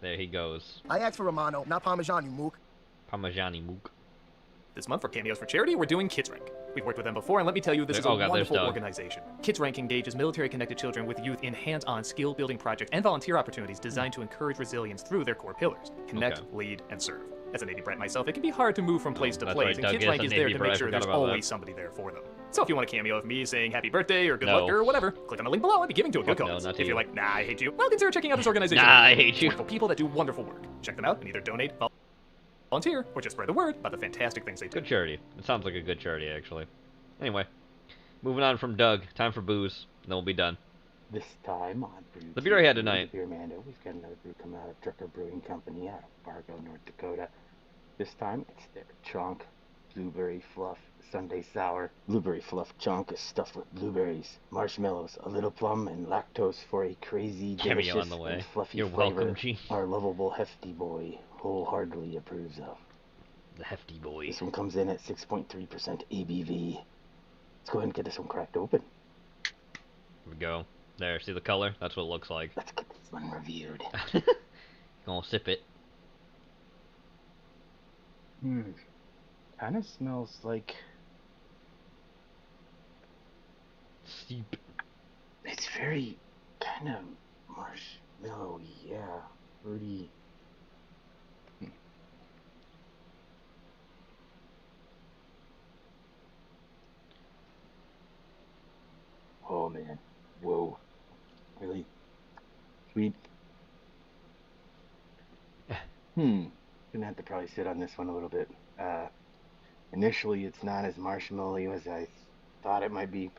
There he goes. I asked for Romano, not Parmesan, you mook. Parmigiani mook. This month for Cameos for Charity, we're doing Kids Rank. We've worked with them before, and let me tell you, this is a wonderful organization. Kids Rank engages military-connected children with youth in hands-on skill-building projects and volunteer opportunities designed to encourage resilience through their core pillars: connect, lead, and serve. As a Navy brat myself, it can be hard to move from place to place, and Kids Rank is there to make sure there's always somebody there for them. So if you want a cameo of me saying happy birthday or good luck or whatever, click on the link below and be giving to a good cause. If you're like, nah, I hate you, well, consider checking out this organization. Nah, I hate you. Wonderful people that do wonderful work. Check them out and either donate, volunteer, or just spread the word about the fantastic things they do. Good charity. It sounds like a good charity, actually. Anyway, moving on from Doug. Time for booze, and then we'll be done. This time on Brew The beer I had tonight. Beer Mando, we've got another brew coming out of Drucker Brewing Company out of Fargo, North Dakota. This time it's their chunk blueberry fluff Sunday sour. Blueberry fluff chunk is stuffed with blueberries, marshmallows, a little plum, and lactose for a crazy, delicious, on the way. and fluffy You're flavor welcome, G. our lovable hefty boy wholeheartedly approves of. The hefty boy. This one comes in at 6.3% ABV. Let's go ahead and get this one cracked open. Here we go. There, see the color? That's what it looks like. Let's get this one reviewed. Gonna sip it. Kind of smells like... Steep. It's very kind of marshmallowy, yeah. Fruity. Oh man. Whoa. Really sweet. Gonna have to probably sit on this one a little bit. Initially it's not as marshmallowy as I thought it might be.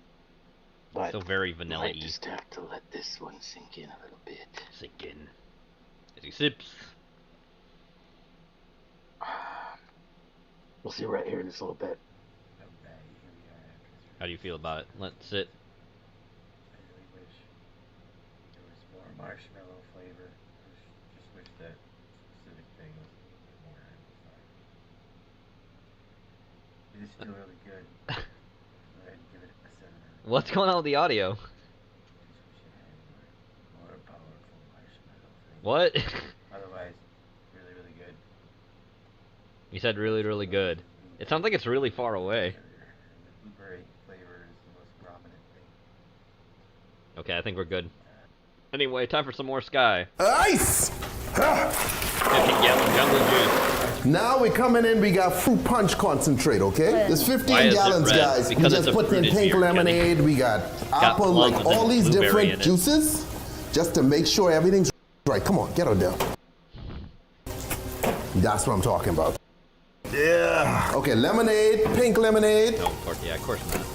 But still very vanilla-y. I just have to let this one sink in a little bit. Sink in. As he sips. We'll see right here in just a little bit. How do you feel about it? Let's sit. I really wish there was more marshmallow flavor. Just wish that specific thing was a little bit more amplified. It is still really good. Go ahead and give it a 7 out of 10. What's going on with the audio? More powerful marshmallow flavor. What? Otherwise, really, really good. You said really, really good. It sounds like it's really far away. The blueberry flavor is the most prominent thing. Okay, I think we're good. Anyway, time for some more Sky. Ice! 15-gallon jungle juice. Now we're coming in, we got fruit punch concentrate, okay? There's 15 gallons, guys. Because we just put in pink lemonade, we got apple, like all these different juices, just to make sure everything's right. Come on, get her down. That's what I'm talking about. Yeah. Okay, lemonade, pink lemonade. No, of course, yeah, of course not.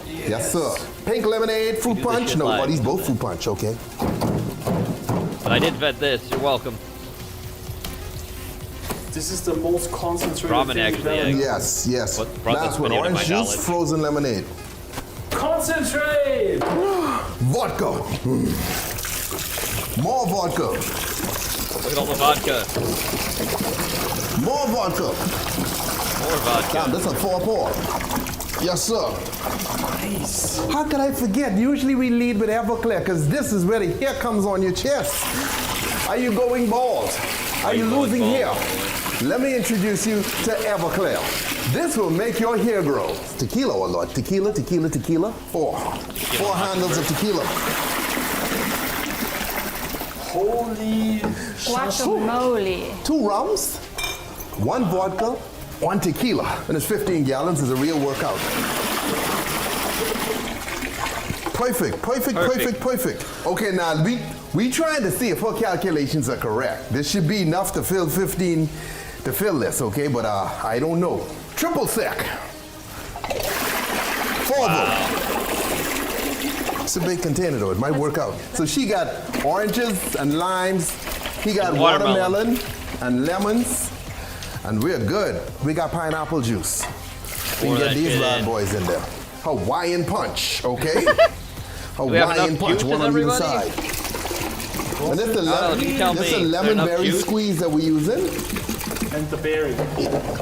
Yes, sir. Pink lemonade, fruit punch. No, well, these both fruit punch, okay? But I did vet this. You're welcome. This is the most concentrated ramen, actually. Yes, yes. Last one, orange juice, frozen lemonade. Concentrate! Vodka. More vodka. Look at all the vodka. More vodka. More vodka. Damn, this is a 4-pour. Yes, sir. Nice. How could I forget? Usually we lead with Everclear because this is where the hair comes on your chest. Are you going bald? Are you losing hair? Let me introduce you to Everclear. This will make your hair grow. Tequila, oh Lord. Tequila, tequila, tequila. Four handles of tequila. Holy guacamole. 2 rums, 1 vodka, 1 tequila. And it's 15 gallons. It's a real workout. Perfect, perfect, perfect, perfect. Okay, now we trying to see if her calculations are correct. This should be enough to fill 15 to fill this, okay? But I don't know. Triple sec. 4 of them. It's a big container though. It might work out. So she got oranges and limes. He got watermelon and lemons. And we're good. We got pineapple juice. We can get these bad boys in there. Hawaiian punch, okay? Hawaiian punch, one on either side. And this is the lemon berry squeeze that we're using. and the berry.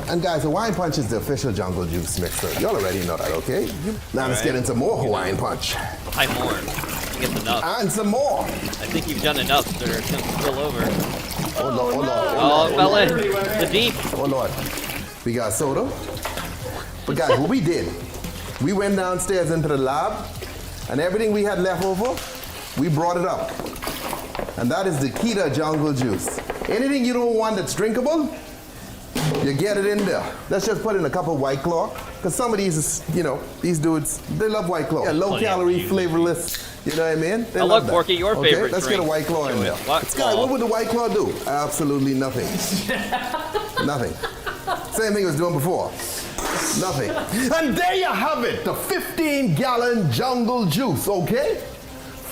And guys, Hawaiian Punch is the official jungle juice mixer. Y'all already know that, okay? Now let's get into more Hawaiian Punch. Hi, more. I think it's enough. And some more. I think you've done enough, sir. It's gonna spill over. Oh, Lord, oh, Lord. Oh, it fell in. The deep. Oh, Lord. We got soda. But guys, what we did, we went downstairs into the lab, and everything we had left over, we brought it up. And that is the key to jungle juice. Anything you don't want that's drinkable, you get it in there. Let's just put in a cup of White Claw, because some of these, you know, these dudes, they love White Claw. Yeah, low calorie, flavorless, you know what I mean? They love that. Porky, your favorite Let's drink. get a White Claw in there. Sky, what would the White Claw do? Absolutely nothing. Nothing. Same thing it was doing before. Nothing. And there you have it, the 15-gallon jungle juice, okay?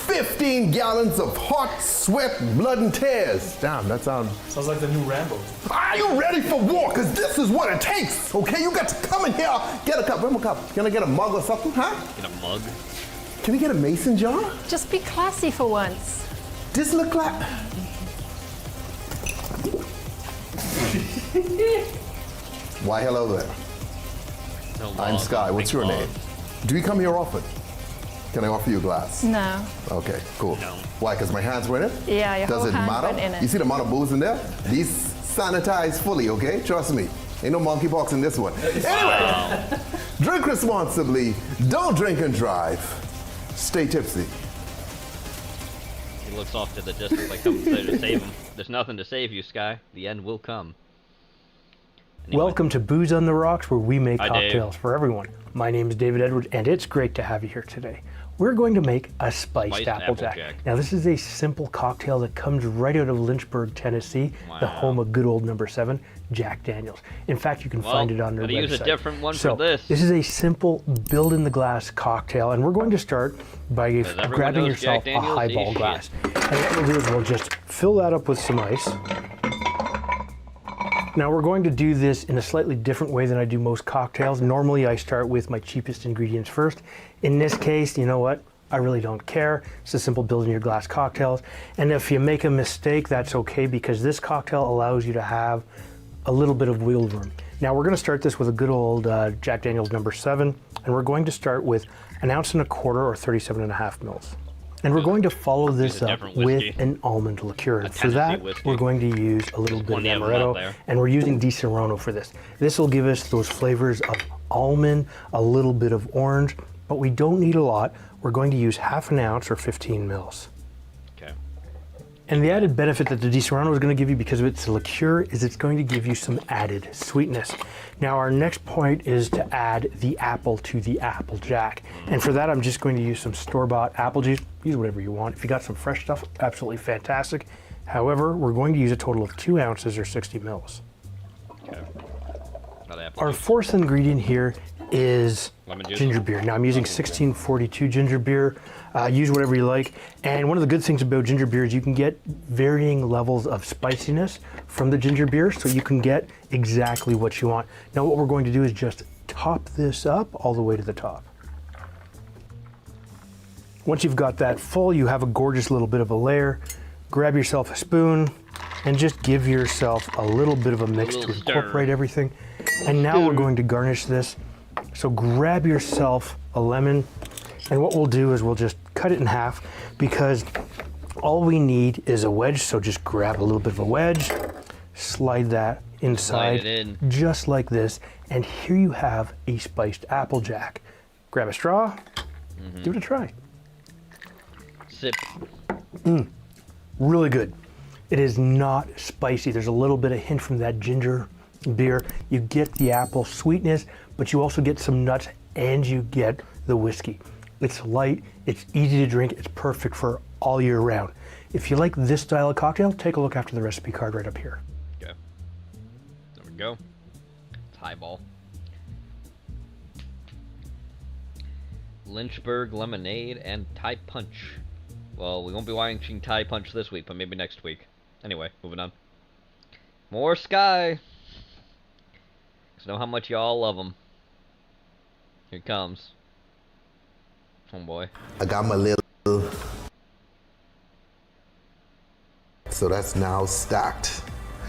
15 gallons of hot sweat, blood, and tears. Damn, that sounds like the new Rambo. Are you ready for war? Because this is what it takes, okay? You got to come in here, get a cup. Bring me a cup. Can I get a mug or something, huh? Get a mug? Can we get a mason jar? Just be classy for once. This look like... Why, hello there. No I'm mug, Sky. What's your name? Do you come here often? Can I offer you a glass? No. Okay, cool. No. Why, because my hands were in it? Yeah, your Does whole it hand matter? went in it. You see the amount of booze in there? These sanitized fully, okay? Trust me. Ain't no monkeypox in this one. Anyway, drink responsibly. Don't drink and drive. Stay tipsy. He looks off to the distance like someone's there to save him. There's nothing to save you, Sky. The end will come. Anyway. Welcome to Booze on the Rocks, where we make Hi, cocktails Dave. for everyone. My name is David Edwards, and it's great to have you here today. We're going to make a spiced Applejack. Now, this is a simple cocktail that comes right out of Lynchburg, Tennessee, the home of good old number 7, Jack Daniels. In fact, you can find it on their gotta website. use a different one so for this. This is a simple build-in-the-glass cocktail, and we're going to start by grabbing yourself a highball glass. And what we'll do is we'll just fill that up with some ice. Now we're going to do this in a slightly different way than I do most cocktails. Normally I start with my cheapest ingredients first. In this case, you know what? I really don't care. It's a simple build in your glass cocktails. And if you make a mistake, that's okay, because this cocktail allows you to have a little bit of wiggle room. Now we're gonna start this with a good old Jack Daniels number 7, and we're going to start with 1.25 ounces or 37.5 mils. And we're going to follow this up with an almond liqueur. And for that, we're going to use a little bit of amaretto, and we're using Di Serono for this. This will give us those flavors of almond, a little bit of orange, but we don't need a lot. We're going to use 1/2 ounce or 15 mils. Okay. And the added benefit that the Di Serono is going to give you, because it's a liqueur, is it's going to give you some added sweetness. Now our next point is to add the apple to the Applejack. And for that, I'm just going to use some store-bought apple juice. Use whatever you want. If you got some fresh stuff, absolutely fantastic. However, we're going to use a total of 2 ounces or 60 mils. Okay. Our fourth ingredient here is lemon juice. Ginger beer. Now I'm using 1642 ginger beer. Use whatever you like. And one of the good things about ginger beer is you can get varying levels of spiciness from the ginger beer, so you can get exactly what you want. Now what we're going to do is just top this up all the way to the top. Once you've got that full, you have a gorgeous little bit of a layer. Grab yourself a spoon and just give yourself a little bit of a mix to incorporate everything. And now we're going to garnish this. So grab yourself a lemon, and what we'll do is we'll just cut it in half, because all we need is a wedge. So just grab a little bit of a wedge, slide that inside, Slide it in. just like this, and here you have a spiced Applejack. Grab a straw, give it a try. Sip. Really good. It is not spicy. There's a little bit of hint from that ginger beer. You get the apple sweetness, but you also get some nuts, and you get the whiskey. It's light, it's easy to drink, it's perfect for all year round. If you like this style of cocktail, take a look after the recipe card right up here. Okay. There we go. It's highball. Lynchburg lemonade and Thai punch. Well, we won't be watching Thai punch this week, but maybe next week. Anyway, moving on. More Sky. Cause I know how much y'all love him. Here it comes. Homeboy. I got my little... So that's now stacked.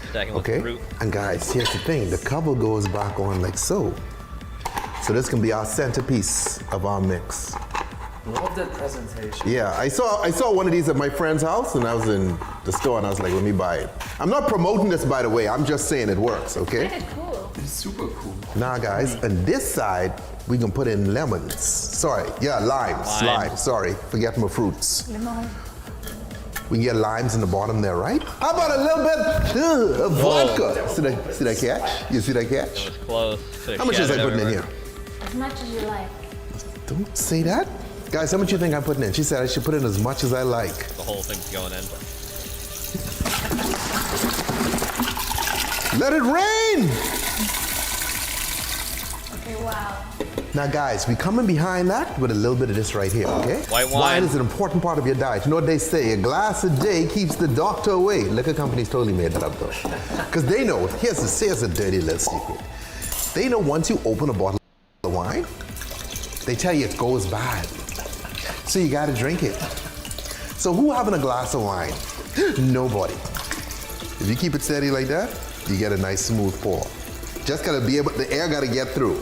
Stacking with Okay? fruit. And guys, here's the thing. The cover goes back on like so. So this can be our centerpiece of our mix. Love that presentation. Yeah, I saw one of these at my friend's house, and I was in the store, and I was like, let me buy it. I'm not promoting this, by the way. I'm just saying it works, okay? Kinda cool. It's super cool. Now, guys, on this side, we can put in lemons. Sorry, yeah, limes. Limes. Sorry, forget my fruits. Lemon. We can get limes in the bottom there, right? How about a little bit of vodka? See that catch? You see that catch? That was close. Could've How much is I shattered putting in everywhere. here? As much as you like. Don't say that. Guys, how much you think I'm putting in? She said I should put in as much as I like. The whole thing's going in. Let it rain! Okay, wow. Now guys, we coming behind that with a little bit of this right here, okay? White wine. Wine is an important part of your diet. You know what they say? A glass a day keeps the doctor away. Liquor companies totally made that up though. Because they know, here's a dirty little secret. They know once you open a bottle of wine, they tell you it goes bad. So you gotta drink it. So who having a glass of wine? Nobody. If you keep it steady like that, you get a nice smooth pour. Just gotta be able, the air gotta get through.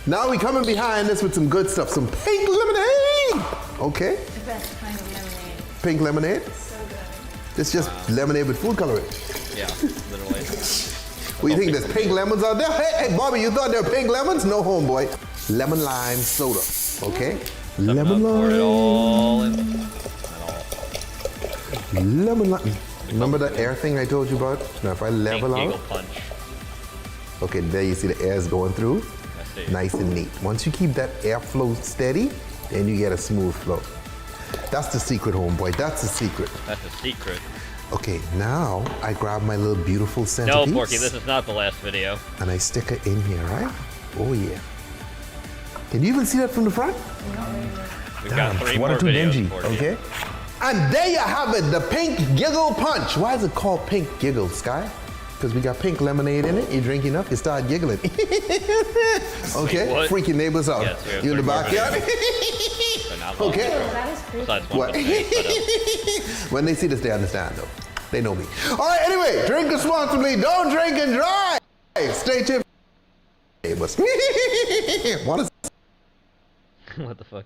Now we coming behind this with some good stuff, some pink lemonade. Okay? The best kind of lemonade. Pink lemonade? So good. It's just lemonade with food coloring. Yeah, literally. What do you think, there's pink lemons out there? Hey, Bobby, you thought there were pink lemons? No, homeboy. Lemon lime soda, okay? Lemon Pour it lime. all in. Lemon lime. Remember the air thing I told you about? Now if I level Pink out. giggle punch. Okay, there you see the air's going through. I see. Nice and neat. Once you keep that airflow steady, then you get a smooth flow. That's the secret, homeboy. That's the secret. That's a secret. Okay, now I grab my little beautiful centerpiece. No, Porky, this is not the last video. And I stick it in here, right? Oh yeah. Can you even see that from the front? We've got 3 One more or two videos dingy, for you. okay? And there you have it, the pink giggle punch. Why is it called pink giggle, Sky? Because we got pink lemonade in it. You drink enough, you start giggling. Okay, What? freak your neighbors out. Yes, we have You in the 3 more backyard? videos. They're not long. Okay. That is creepy. Besides one What? with me, but, When they see this, they understand though. They know me. All right, anyway, drink responsibly. Don't drink and drive. Stay tuned. Neighbors. What is what the fuck?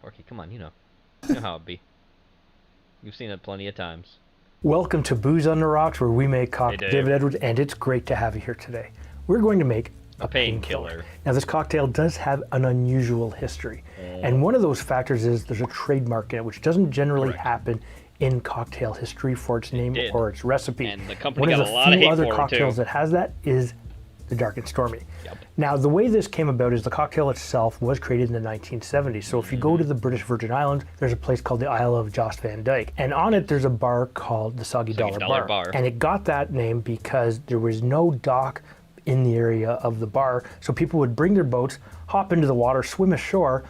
Porky, come on, you know how it be. You've seen it plenty of times. Welcome to Booze on the Rocks, where we make cocktails. Dave. David Edwards, and it's great to have you here today. We're going to make A painkiller. Now, this cocktail does have an unusual history, and one of those factors is there's a trademark in it, which doesn't generally happen in cocktail history for its name did. or its recipe. And the company One got of a the lot of few hate other for it, cocktails too. that has that is the Dark and Stormy. Yep. Now, the way this came about is the cocktail itself was created in the 1970s. So if you go to the British Virgin Islands, there's a place called the Isle of Jost Van Dyke. And on it, there's a bar called the Soggy Dollar Bar. And it got that name because there was no dock in the area of the bar. So people would bring their boats, hop into the water, swim ashore,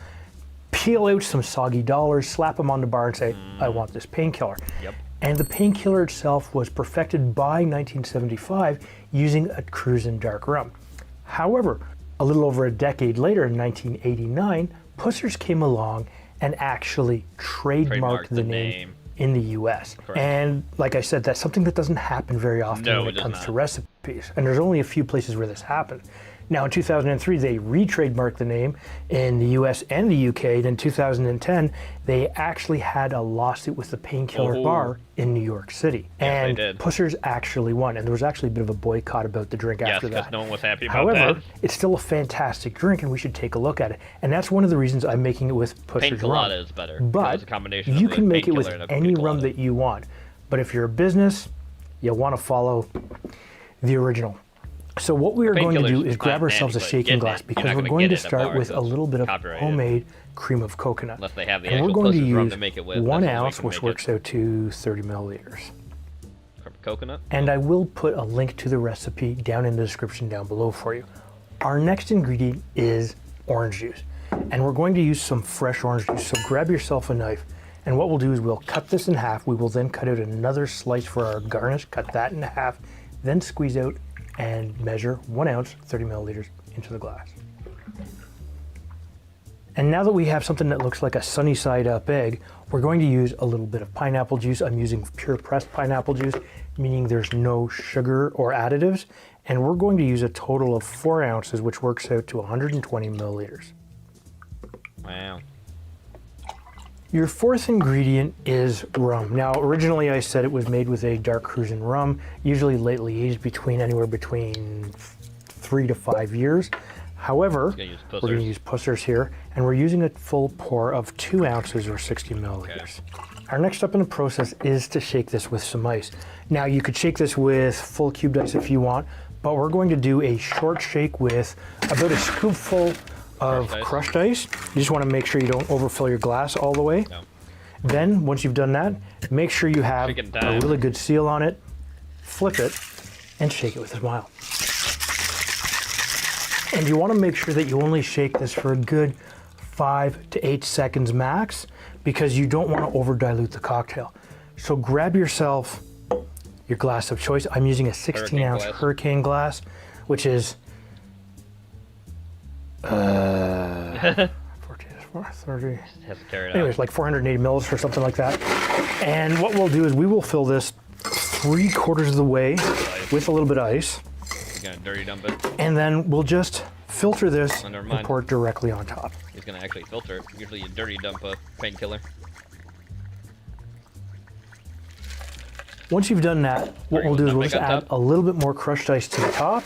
peel out some soggy dollars, slap them on the bar and say, I want this painkiller. Yep. And the painkiller itself was perfected by 1975 using a cruise in dark rum. However, a little over a decade later, in 1989, Pussers came along and actually trademarked the name in the US. Correct. And like I said, that's something that doesn't happen very often No, when it it does comes not. to recipes. And there's only a few places where this happened. Now in 2003, they re-trademarked the name in the US and the UK. And in 2010, they actually had a lawsuit with the Painkiller Oh. Bar in New York City. Yes, they and did. Pussers actually won. And there was actually a bit of a boycott about the drink Yes, after because that. no one was happy about However, that. it's still a fantastic drink and we should take a look at it. And that's one of the reasons I'm making it with Pussers Pina rum. colada is better. That But was a combination of you the can make it with painkiller and a any pina rum colada. that you want. But if you're a business, you want to follow the original. So what we are going to Painkiller's do is not grab ourselves a nasty, but shaking getting glass it, you're because not we're gonna going get to it at start bars, with a it's little bit of copyrighted. homemade cream of coconut. Unless they have the And we're actual going to Pussers rum use to make it with. 1 that's the way we ounce, can which make works out to 30 milliliters. From coconut. And I will put a link to the recipe down in the description down below for you. Our next ingredient is orange juice. And we're going to use some fresh orange juice. So grab yourself a knife. And what we'll do is we'll cut this in half. We will then cut out another slice for our garnish, cut that in half, then squeeze out and measure 1 ounce, 30 milliliters into the glass. And now that we have something that looks like a sunny side up egg, we're going to use a little bit of pineapple juice. I'm using pure pressed pineapple juice, meaning there's no sugar or additives. And we're going to use a total of 4 ounces, which works out to 120 milliliters. Wow. Your fourth ingredient is rum. Now, originally I said it was made with a dark Cruisin' rum, usually lightly aged anywhere between 3 to 5 years. However, we're going to use Pussers here, and we're using a full pour of 2 ounces or 60 milliliters. Okay. Our next step in the process is to shake this with some ice. Now, you could shake this with full cubed ice if you want, but we're going to do a short shake with about a scoopful of crushed ice. You just want to make sure you don't overfill your glass all the way. No. Then, once you've done that, make sure you have a really good seal on it, flip it, and shake it with a smile. And you want to make sure that you only shake this for a good 5 to 8 seconds max, because you don't want to over dilute the cocktail. So grab yourself your glass of choice. I'm using a 16-ounce Hurricane glass, which is 14, 30. Anyways, like 480 mils or something like that. And what we'll do is we will fill this 3/4 of the way with a little bit of ice. Gonna dirty dump it. And then we'll just filter this and pour it directly on top. He's gonna actually filter it. Usually you dirty dump a painkiller. Once you've done that, what we'll do is we'll just add a little bit more crushed ice to the top,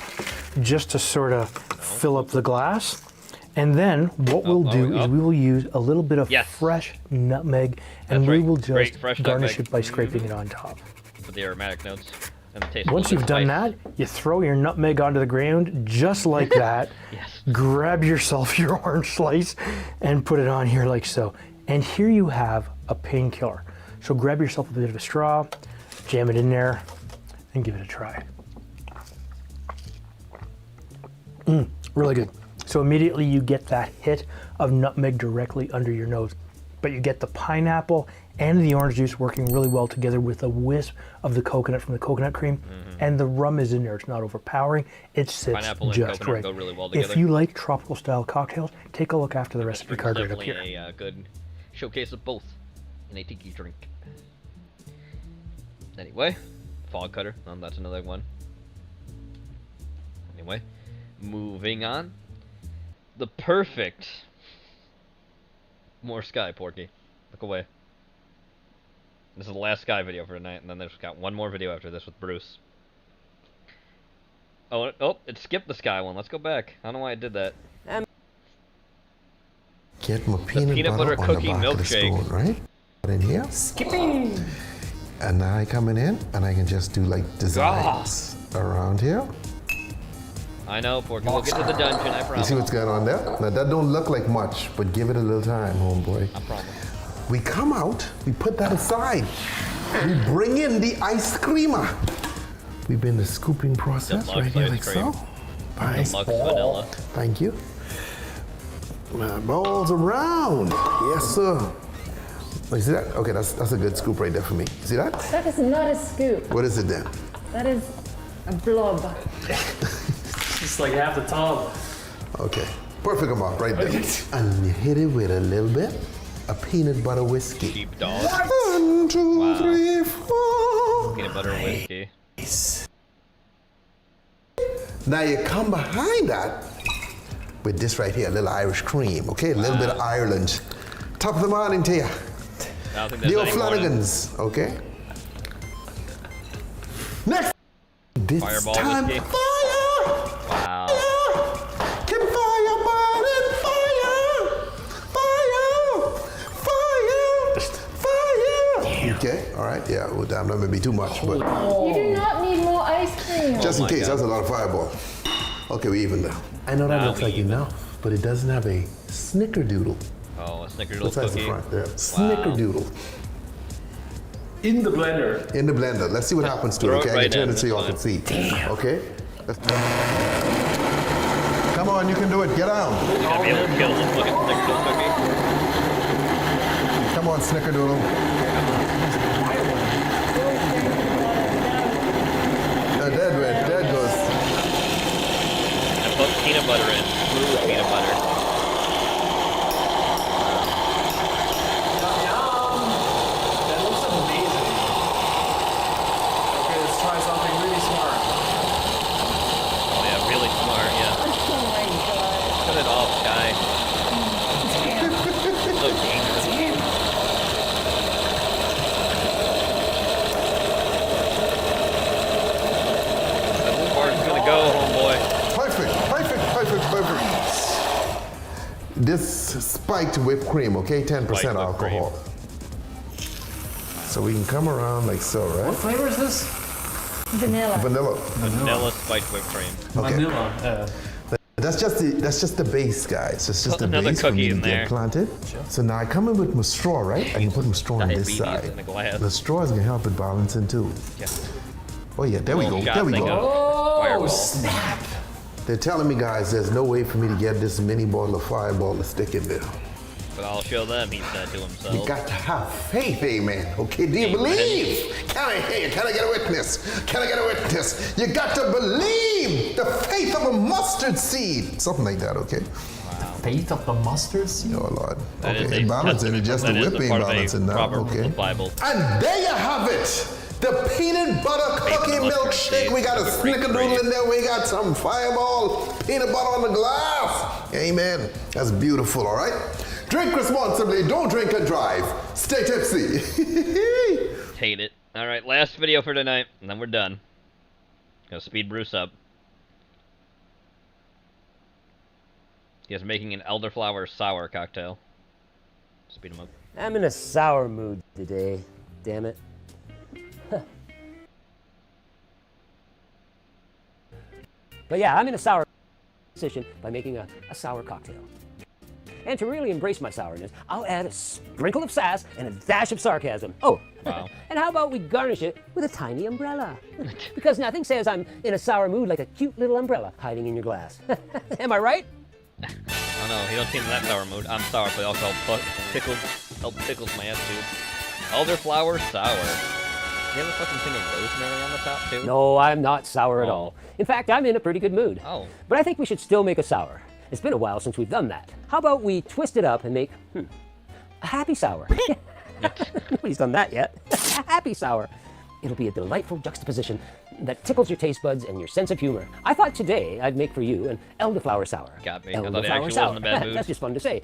just to sort of fill up the glass. And then what we'll do is we will use a little bit of fresh nutmeg, and we will just garnish it by scraping it on top. For the aromatic notes. And the taste. Once you've done that, you throw your nutmeg onto the ground just like that. Grab yourself your orange slice and put it on here like so. And here you have a painkiller. So grab yourself a bit of a straw, jam it in there, and give it a try. Really good. So immediately you get that hit of nutmeg directly under your nose, but you get the pineapple and the orange juice working really well together with a wisp of the coconut from the coconut cream, and the rum is in there. It's not overpowering. It sits Pineapple just and coconut right. go really well together. If you like tropical style cocktails, take a look after the recipe card right up here. Definitely a good showcase of both in a tiki drink. Anyway, fog cutter. That's another one. Anyway, moving on. The perfect. More sky, Porky. Look away. This is the last Sky video for tonight, and then there's got one more video after this with Bruce. Oh, it skipped the Sky one. Let's go back. I don't know why it did that. Get my peanut butter cookie on the back of the milkshake. spoon, right? Put in here. Skipping. And now I coming in, and I can just do like designs around here. I know, Porky. We'll get to the dungeon, I promise. You see what's going on there? Now that don't look like much, but give it a little time, homeboy. I promise. We come out, we put that aside. We bring in the ice creamer. We've been the scooping process right here like so. Nice ball. Vanilla. Thank you. Balls around. Yes, sir. Oh, you see that? Okay, that's a good scoop right there for me. You see that? That is not a scoop. What is it then? That is a blob. It's like half the tub. Okay, perfect amount right there. And you hit it with a little bit of peanut butter whiskey. Cheap dog. 1, 2, 3, 4. Peanut butter and whiskey. Now you come behind that with this right here, a little Irish cream, okay? A little bit of Ireland. Top of the morning to you. I don't think The there's any morning. O'Flanagans, okay? Next. This Fireball time, whiskey. fire! Wow. Can fire burn fire! Fire! Okay, all right, yeah, well, damn, that may be too much, but You do not need more ice cream. just in case, that's a lot of fireball. Okay, we even now. I know that looks like enough, but it doesn't have a snickerdoodle. Oh, a snickerdoodle Besides the cookie. front there. Snickerdoodle. In the blender. In the blender. Let's see what happens to Throw it, it okay? I right can turn in, it so y'all that's can see. Okay? Come on, you can do it. Get down. You're gonna be able to kill this fucking snickerdoodle cookie. Come on, snickerdoodle. There goes. I put peanut butter in. Smooth peanut butter. this spiked whipped cream, okay? 10% Spiked whipped alcohol. So we can come around like so, right? What flavor is this? Vanilla. Vanilla spiked whipped cream. Okay. Vanilla. That's just the base, guys. It's just Put the another base for cookie me to in there. get planted. So now I come in with my straw, right? I can put my straw on this Diabetes side. in a glass. The straw is gonna help it balancing too. Yeah. Oh yeah, there we go. Little There we shot thing go. of Fireball. Snap. They're telling me, guys, there's no way for me to get this mini bottle of Fireball to stick in there. But I'll show them, he said to himself. You got to have faith, amen. Okay, do you believe? Can I hear you? Can I get a witness? Can I get a witness? You got to believe the faith of a mustard seed. Something like that, okay? Faith of the mustard seed? Oh, Lord. That is Okay, a balancing it, just the that is a whipping part of a balancing now, proverb from okay? the Bible. And there you have it. The peanut butter cookie milkshake. We got a snickerdoodle in there. We got some Fireball, peanut butter on the glass. Amen. That's beautiful, all right? Drink responsibly. Don't drink and drive. Stay tipsy. Hate it. Alright, last video for tonight, and then we're done. Gonna speed Bruce up. He's making an elderflower sour cocktail. Speed him up. I'm in a sour mood today. Damn it. But yeah, I'm in a sour position by making a sour cocktail. And to really embrace my sourness, I'll add a sprinkle of sass and a dash of sarcasm. Oh, wow. And how about we garnish it with a tiny umbrella? Because nothing says I'm in a sour mood like a cute little umbrella hiding in your glass. Am I right? I don't know, he don't seem in that sour mood. I'm sour, but also tickles my attitude. Elderflower sour. Do you have a fucking thing of rosemary on the top, too? No, I'm not sour at all. In fact, I'm in a pretty good mood. Oh. But I think we should still make a sour. It's been a while since we've done that. How about we twist it up and make a happy sour? Nobody's done that yet. A happy sour. It'll be a delightful juxtaposition that tickles your taste buds and your sense of humor. I thought today I'd make for you an elderflower sour. Got me. I thought he Elderflower actually sour. was in a bad mood. That's just fun to say.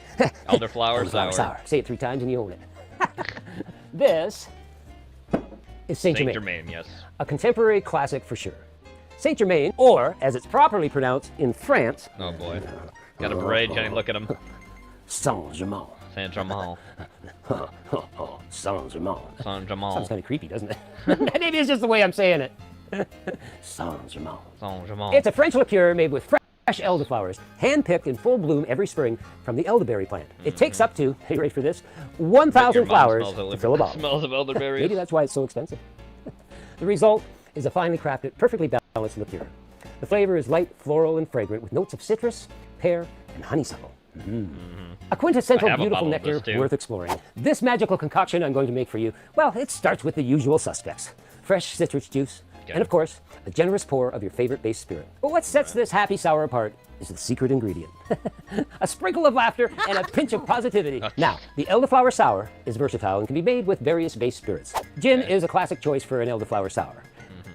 Elderflower sour. Say it 3 times and you own it. This is Saint Germain. Saint Germain, yes. A contemporary classic for sure. Saint Germain, or as it's properly pronounced in France. Oh boy. Got a beret, Johnny, look at him. Saint Germain. Saint Germain. Saint Germain. Saint Germain. Sounds kind of creepy, doesn't it? Maybe it's just the way I'm saying it. Saint Germain. Saint Germain. It's a French liqueur made with fresh elderflowers, hand-picked in full bloom every spring from the elderberry plant. It takes up to, are you ready for this? 1,000 flowers to fill a bottle. Smells of elderberries. Maybe that's why it's so expensive. The result is a finely crafted, perfectly balanced liqueur. The flavor is light, floral, and fragrant with notes of citrus, pear, and honeysuckle. A quintessential beautiful nectar worth exploring. This magical concoction I'm going to make for you, well, it starts with the usual suspects. Fresh citrus juice, and of course, a generous pour of your favorite base spirit. But what sets this happy sour apart is the secret ingredient. A sprinkle of laughter and a pinch of positivity. Now, the elderflower sour is versatile and can be made with various base spirits. Gin is a classic choice for an elderflower sour.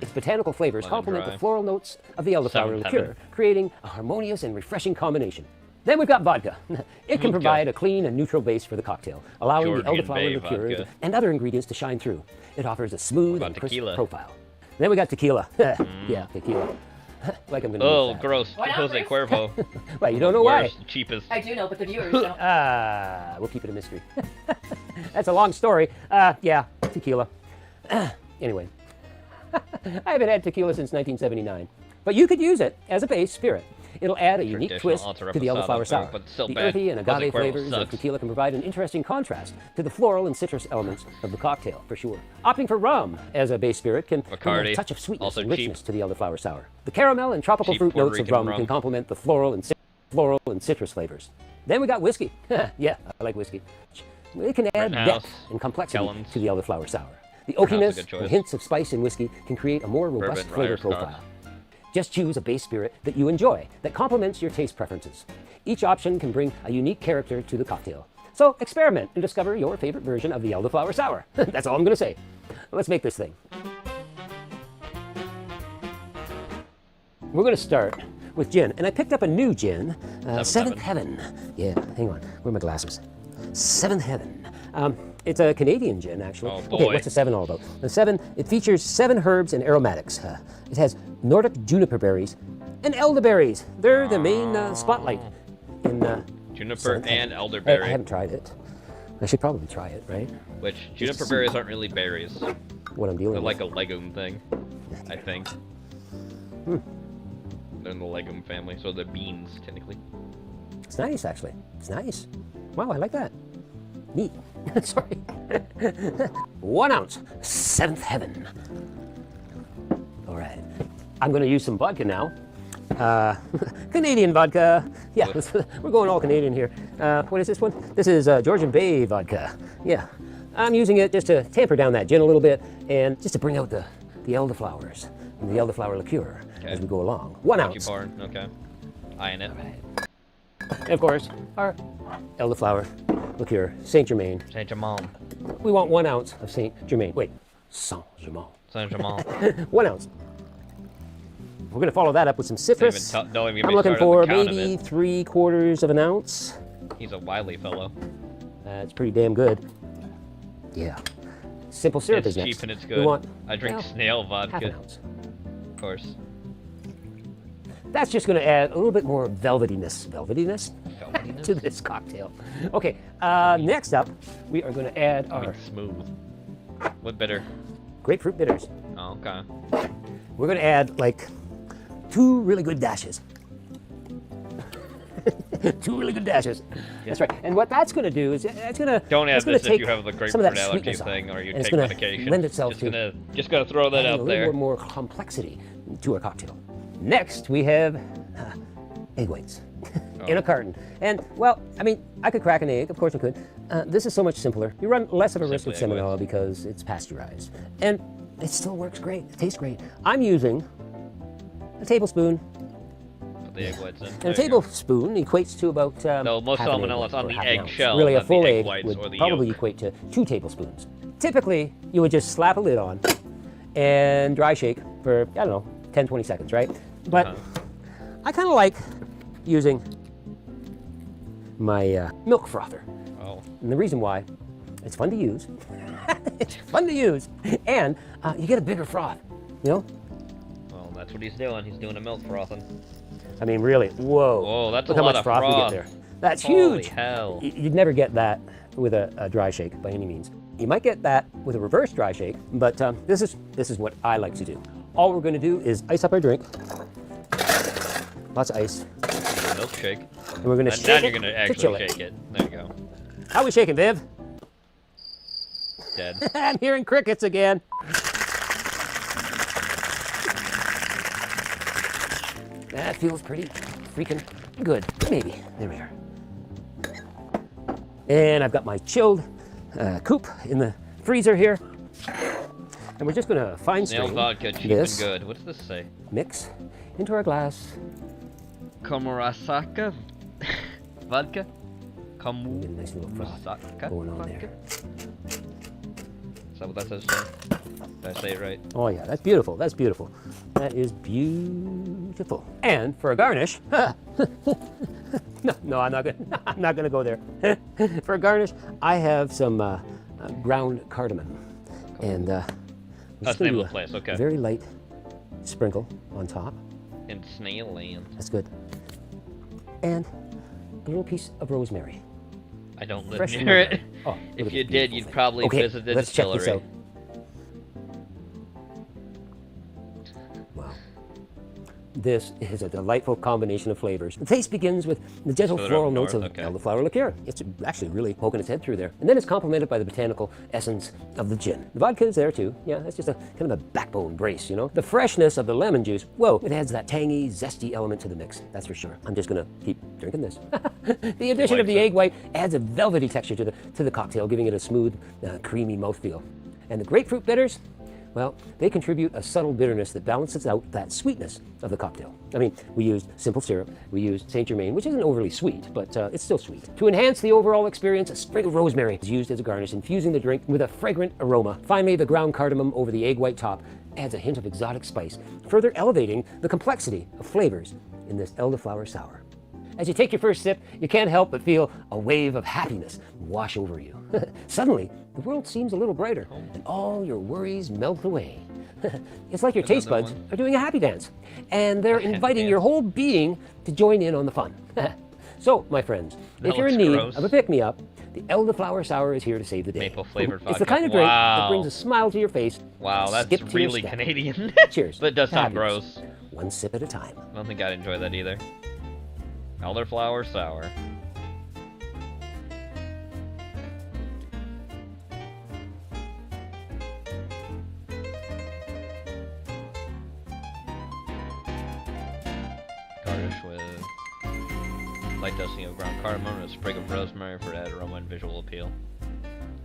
Its botanical flavors complement the floral notes of the elderflower liqueur, creating a harmonious and refreshing combination. Then we've got vodka. It can provide a clean and neutral base for the cocktail, allowing the elderflower liqueur and other ingredients to shine through. It offers a smooth and crisp profile. Then we got tequila. Yeah, tequila. Like I'm gonna. Oh, gross. Jose Cuervo. Well, you don't know why. Worst, cheapest. I do know, but the viewers don't. We'll keep it a mystery. That's a long story. Yeah, tequila. Anyway, I haven't had tequila since 1979, but you could use it as a base spirit. It'll add a unique twist to the elderflower sour. The earthy and agave flavors of tequila can provide an interesting contrast to the floral and citrus elements of the cocktail, for sure. Opting for rum as a base spirit can bring a touch of sweetness and richness to the elderflower sour. The caramel and tropical fruit notes of rum can complement the floral and citrus flavors. Then we got whiskey. Yeah, I like whiskey. It can add depth and complexity to the elderflower sour. The oakiness and hints of spice in whiskey can create a more robust flavor profile. Just choose a base spirit that you enjoy, that complements your taste preferences. Each option can bring a unique character to the cocktail. So experiment and discover your favorite version of the elderflower sour. That's all I'm going to say. Let's make this thing. We're going to start with gin, and I picked up a new gin, Seventh Heaven. Yeah, hang on, where are my glasses? Seventh Heaven. It's a Canadian gin, actually. Oh, boy. Okay, what's the 7 all about? The 7, it features 7 herbs and aromatics. It has Nordic juniper berries and elderberries. They're the main spotlight in Juniper Scent. and elderberry. I haven't tried it. I should probably try it, right? Which juniper berries aren't really berries. What I'm dealing They're with. like a legume thing, I think. They're in the legume family, so they're beans, technically. It's nice, actually. It's nice. Wow, I like that. Neat. Sorry. 1 ounce. Seventh heaven. All right. I'm going to use some vodka now. Canadian vodka. Yeah, we're going all Canadian here. What is this one? This is Georgian Bay vodka. Yeah. I'm using it just to tamper down that gin a little bit and just to bring out the elderflowers and the elderflower liqueur as we go along. 1 ounce. Okay. Eyeing it. And of course, our elderflower liqueur, Saint Germain. Saint Germain. We want 1 ounce of Saint Germain. Wait, Saint Germain. Saint Germain. 1 ounce. We're going to follow that up with some citrus. Don't even get I'm me looking started on for the count of maybe it. 3/4 of an ounce. He's a wily fellow. That's pretty damn good. Yeah. Simple syrup It's is next. cheap and it's We good. want, I drink well, snail half an vodka. ounce. Of course. That's just going to add a little bit more velvetyness to this cocktail. Okay, next up, we are going to add our smooth. What bitter? grapefruit bitters. Oh, okay. We're going to add like 2 really good dashes. 2 really good dashes. That's right. And what that's going to do is it's going to Don't add this if take you have the some of that grapefruit allergy sweetness thing off, or you and it's take gonna medication. Lend itself Just gonna throw that adding out a there. little more complexity to our cocktail. Next, we have egg whites in a carton. And, well, I mean, I could crack an egg. Of course I could. This is so much simpler. You run less of a risk with Simply egg salmonella because it's pasteurized. And it still works great. It tastes great. I'm using a tablespoon. Put the egg whites in. And There a you go. tablespoon equates to about no, most half an egg salmonella white is on or the half an egg ounce. shell, Really, a not the full egg egg whites would or the probably yolk. equate to 2 tablespoons. Typically, you would just slap a lid on and dry shake for, I don't know, 10, 20 seconds, right? But I kind of like using my milk frother. Oh. And the reason why, it's fun to use. It's fun to use. And you get a bigger froth, you know? Well, that's what he's doing. He's doing a milk frothing. I mean, really, whoa. Whoa, that's Look a how lot much of froth we froth. get there. That's Holy huge. hell. You'd never get that with a dry shake by any means. You might get that with a reverse dry shake, but this is what I like to do. All we're going to do is ice up our drink. Lots of ice. Milkshake. And we're going to And shake now it you're gonna to actually chill it. shake it. There you go. How we shaking, Viv? Dead. I'm hearing crickets again. That feels pretty freaking good. Maybe. There we are. And I've got my chilled coupe in the freezer here. And we're just going to fine Snail strain vodka, cheap this and good. What does this say? mix into our glass. Komurasaka vodka? Nice little froth Komurasaka going on vodka? there. Is that what that says, John? Did I say it right? Oh yeah, that's beautiful. That's beautiful. That is beautiful. And for a garnish, no, I'm not gonna. I'm not gonna go there. For a garnish, I have some ground cardamom, and I'm That's just the gonna name do of the place, okay. a very light sprinkle on top. In Snail Land. That's good. And a little piece of rosemary. I don't live Fresh from near the it. garden. Oh, look If at you this did, beautiful you'd thing. probably Okay, visit the let's check distillery. this out. This is a delightful combination of flavors. The taste begins with the gentle Further floral up notes north, of okay. elderflower liqueur. It's actually really poking its head through there. And then it's complemented by the botanical essence of the gin. The vodka is there too. Yeah, that's just a kind of a backbone brace, you know? The freshness of the lemon juice, whoa, it adds that tangy, zesty element to the mix. That's for sure. I'm just gonna keep drinking this. The addition of the egg white adds a velvety texture to the cocktail, giving it a smooth, creamy mouthfeel. And the grapefruit bitters, well, they contribute a subtle bitterness that balances out that sweetness of the cocktail. I mean, we used simple syrup, we used Saint Germain, which isn't overly sweet, but it's still sweet. To enhance the overall experience, a sprig of rosemary is used as a garnish, infusing the drink with a fragrant aroma. Finally, the ground cardamom over the egg white top adds a hint of exotic spice, further elevating the complexity of flavors in this elderflower sour. As you take your first sip, you can't help but feel a wave of happiness wash over you. Suddenly, the world seems a little brighter, and all your worries melt away. It's like your taste buds are doing a happy dance, and they're inviting your whole being to join in on the fun. So, my friends, That if you're in looks need gross. of a pick-me-up, the elderflower sour is here to save the day. Maple flavored vodka. It's the kind of drink that Wow. brings a smile to your face. Wow, that's skip to your really step. Canadian. Cheers. That does sound Fabulous. gross. One sip at a time. I don't think I'd enjoy that either. Elderflower sour. Garnish with light dusting of ground cardamom and a sprig of rosemary for added aroma and visual appeal.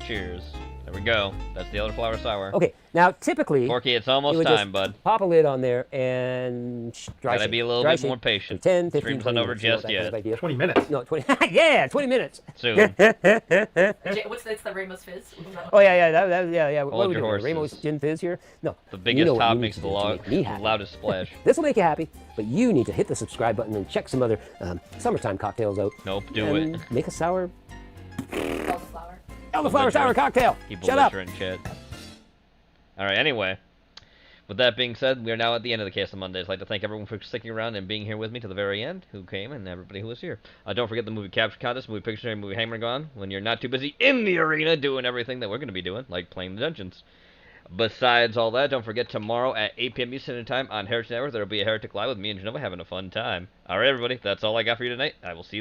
Cheers. There we go. That's the elderflower sour. Okay, now typically, Porky, it's you almost would time, just bud. pop a lid on there and dry Gotta shake. be a little Dry bit shake more for patient. 10, 15, Stream's 20 not over minutes, you know, just that kind of yet. idea. 20 minutes. No, 20. Yeah, 20 minutes. Soon. What's the Ramos Fizz? Oh yeah, yeah. What Hold are we your doing? horses. Ramos Gin Fizz here? No. The you biggest know what top you makes need the, to do to make me the happy. loudest splash. This will make you happy, but you need to hit the subscribe button and check some other summertime cocktails out. Nope, do and it. Make a sour Elderflower. elderflower sour cocktail. Keep Shut up. belligerent shit. Alright, anyway. With that being said, we are now at the end of the Case of Mondays. I'd like to thank everyone for sticking around and being here with me to the very end, who came, and everybody who was here. Don't forget the movie capture contest, movie Pictionary, movie Hammer when you're not too busy in the arena doing everything that we're going to be doing, like playing the dungeons. Besides all that, don't forget tomorrow at 8 p.m. Eastern Time on Heritage Network, there will be a Heretic Live with me and Genova having a fun time. Alright, everybody, that's all I got for you tonight. I will see you later.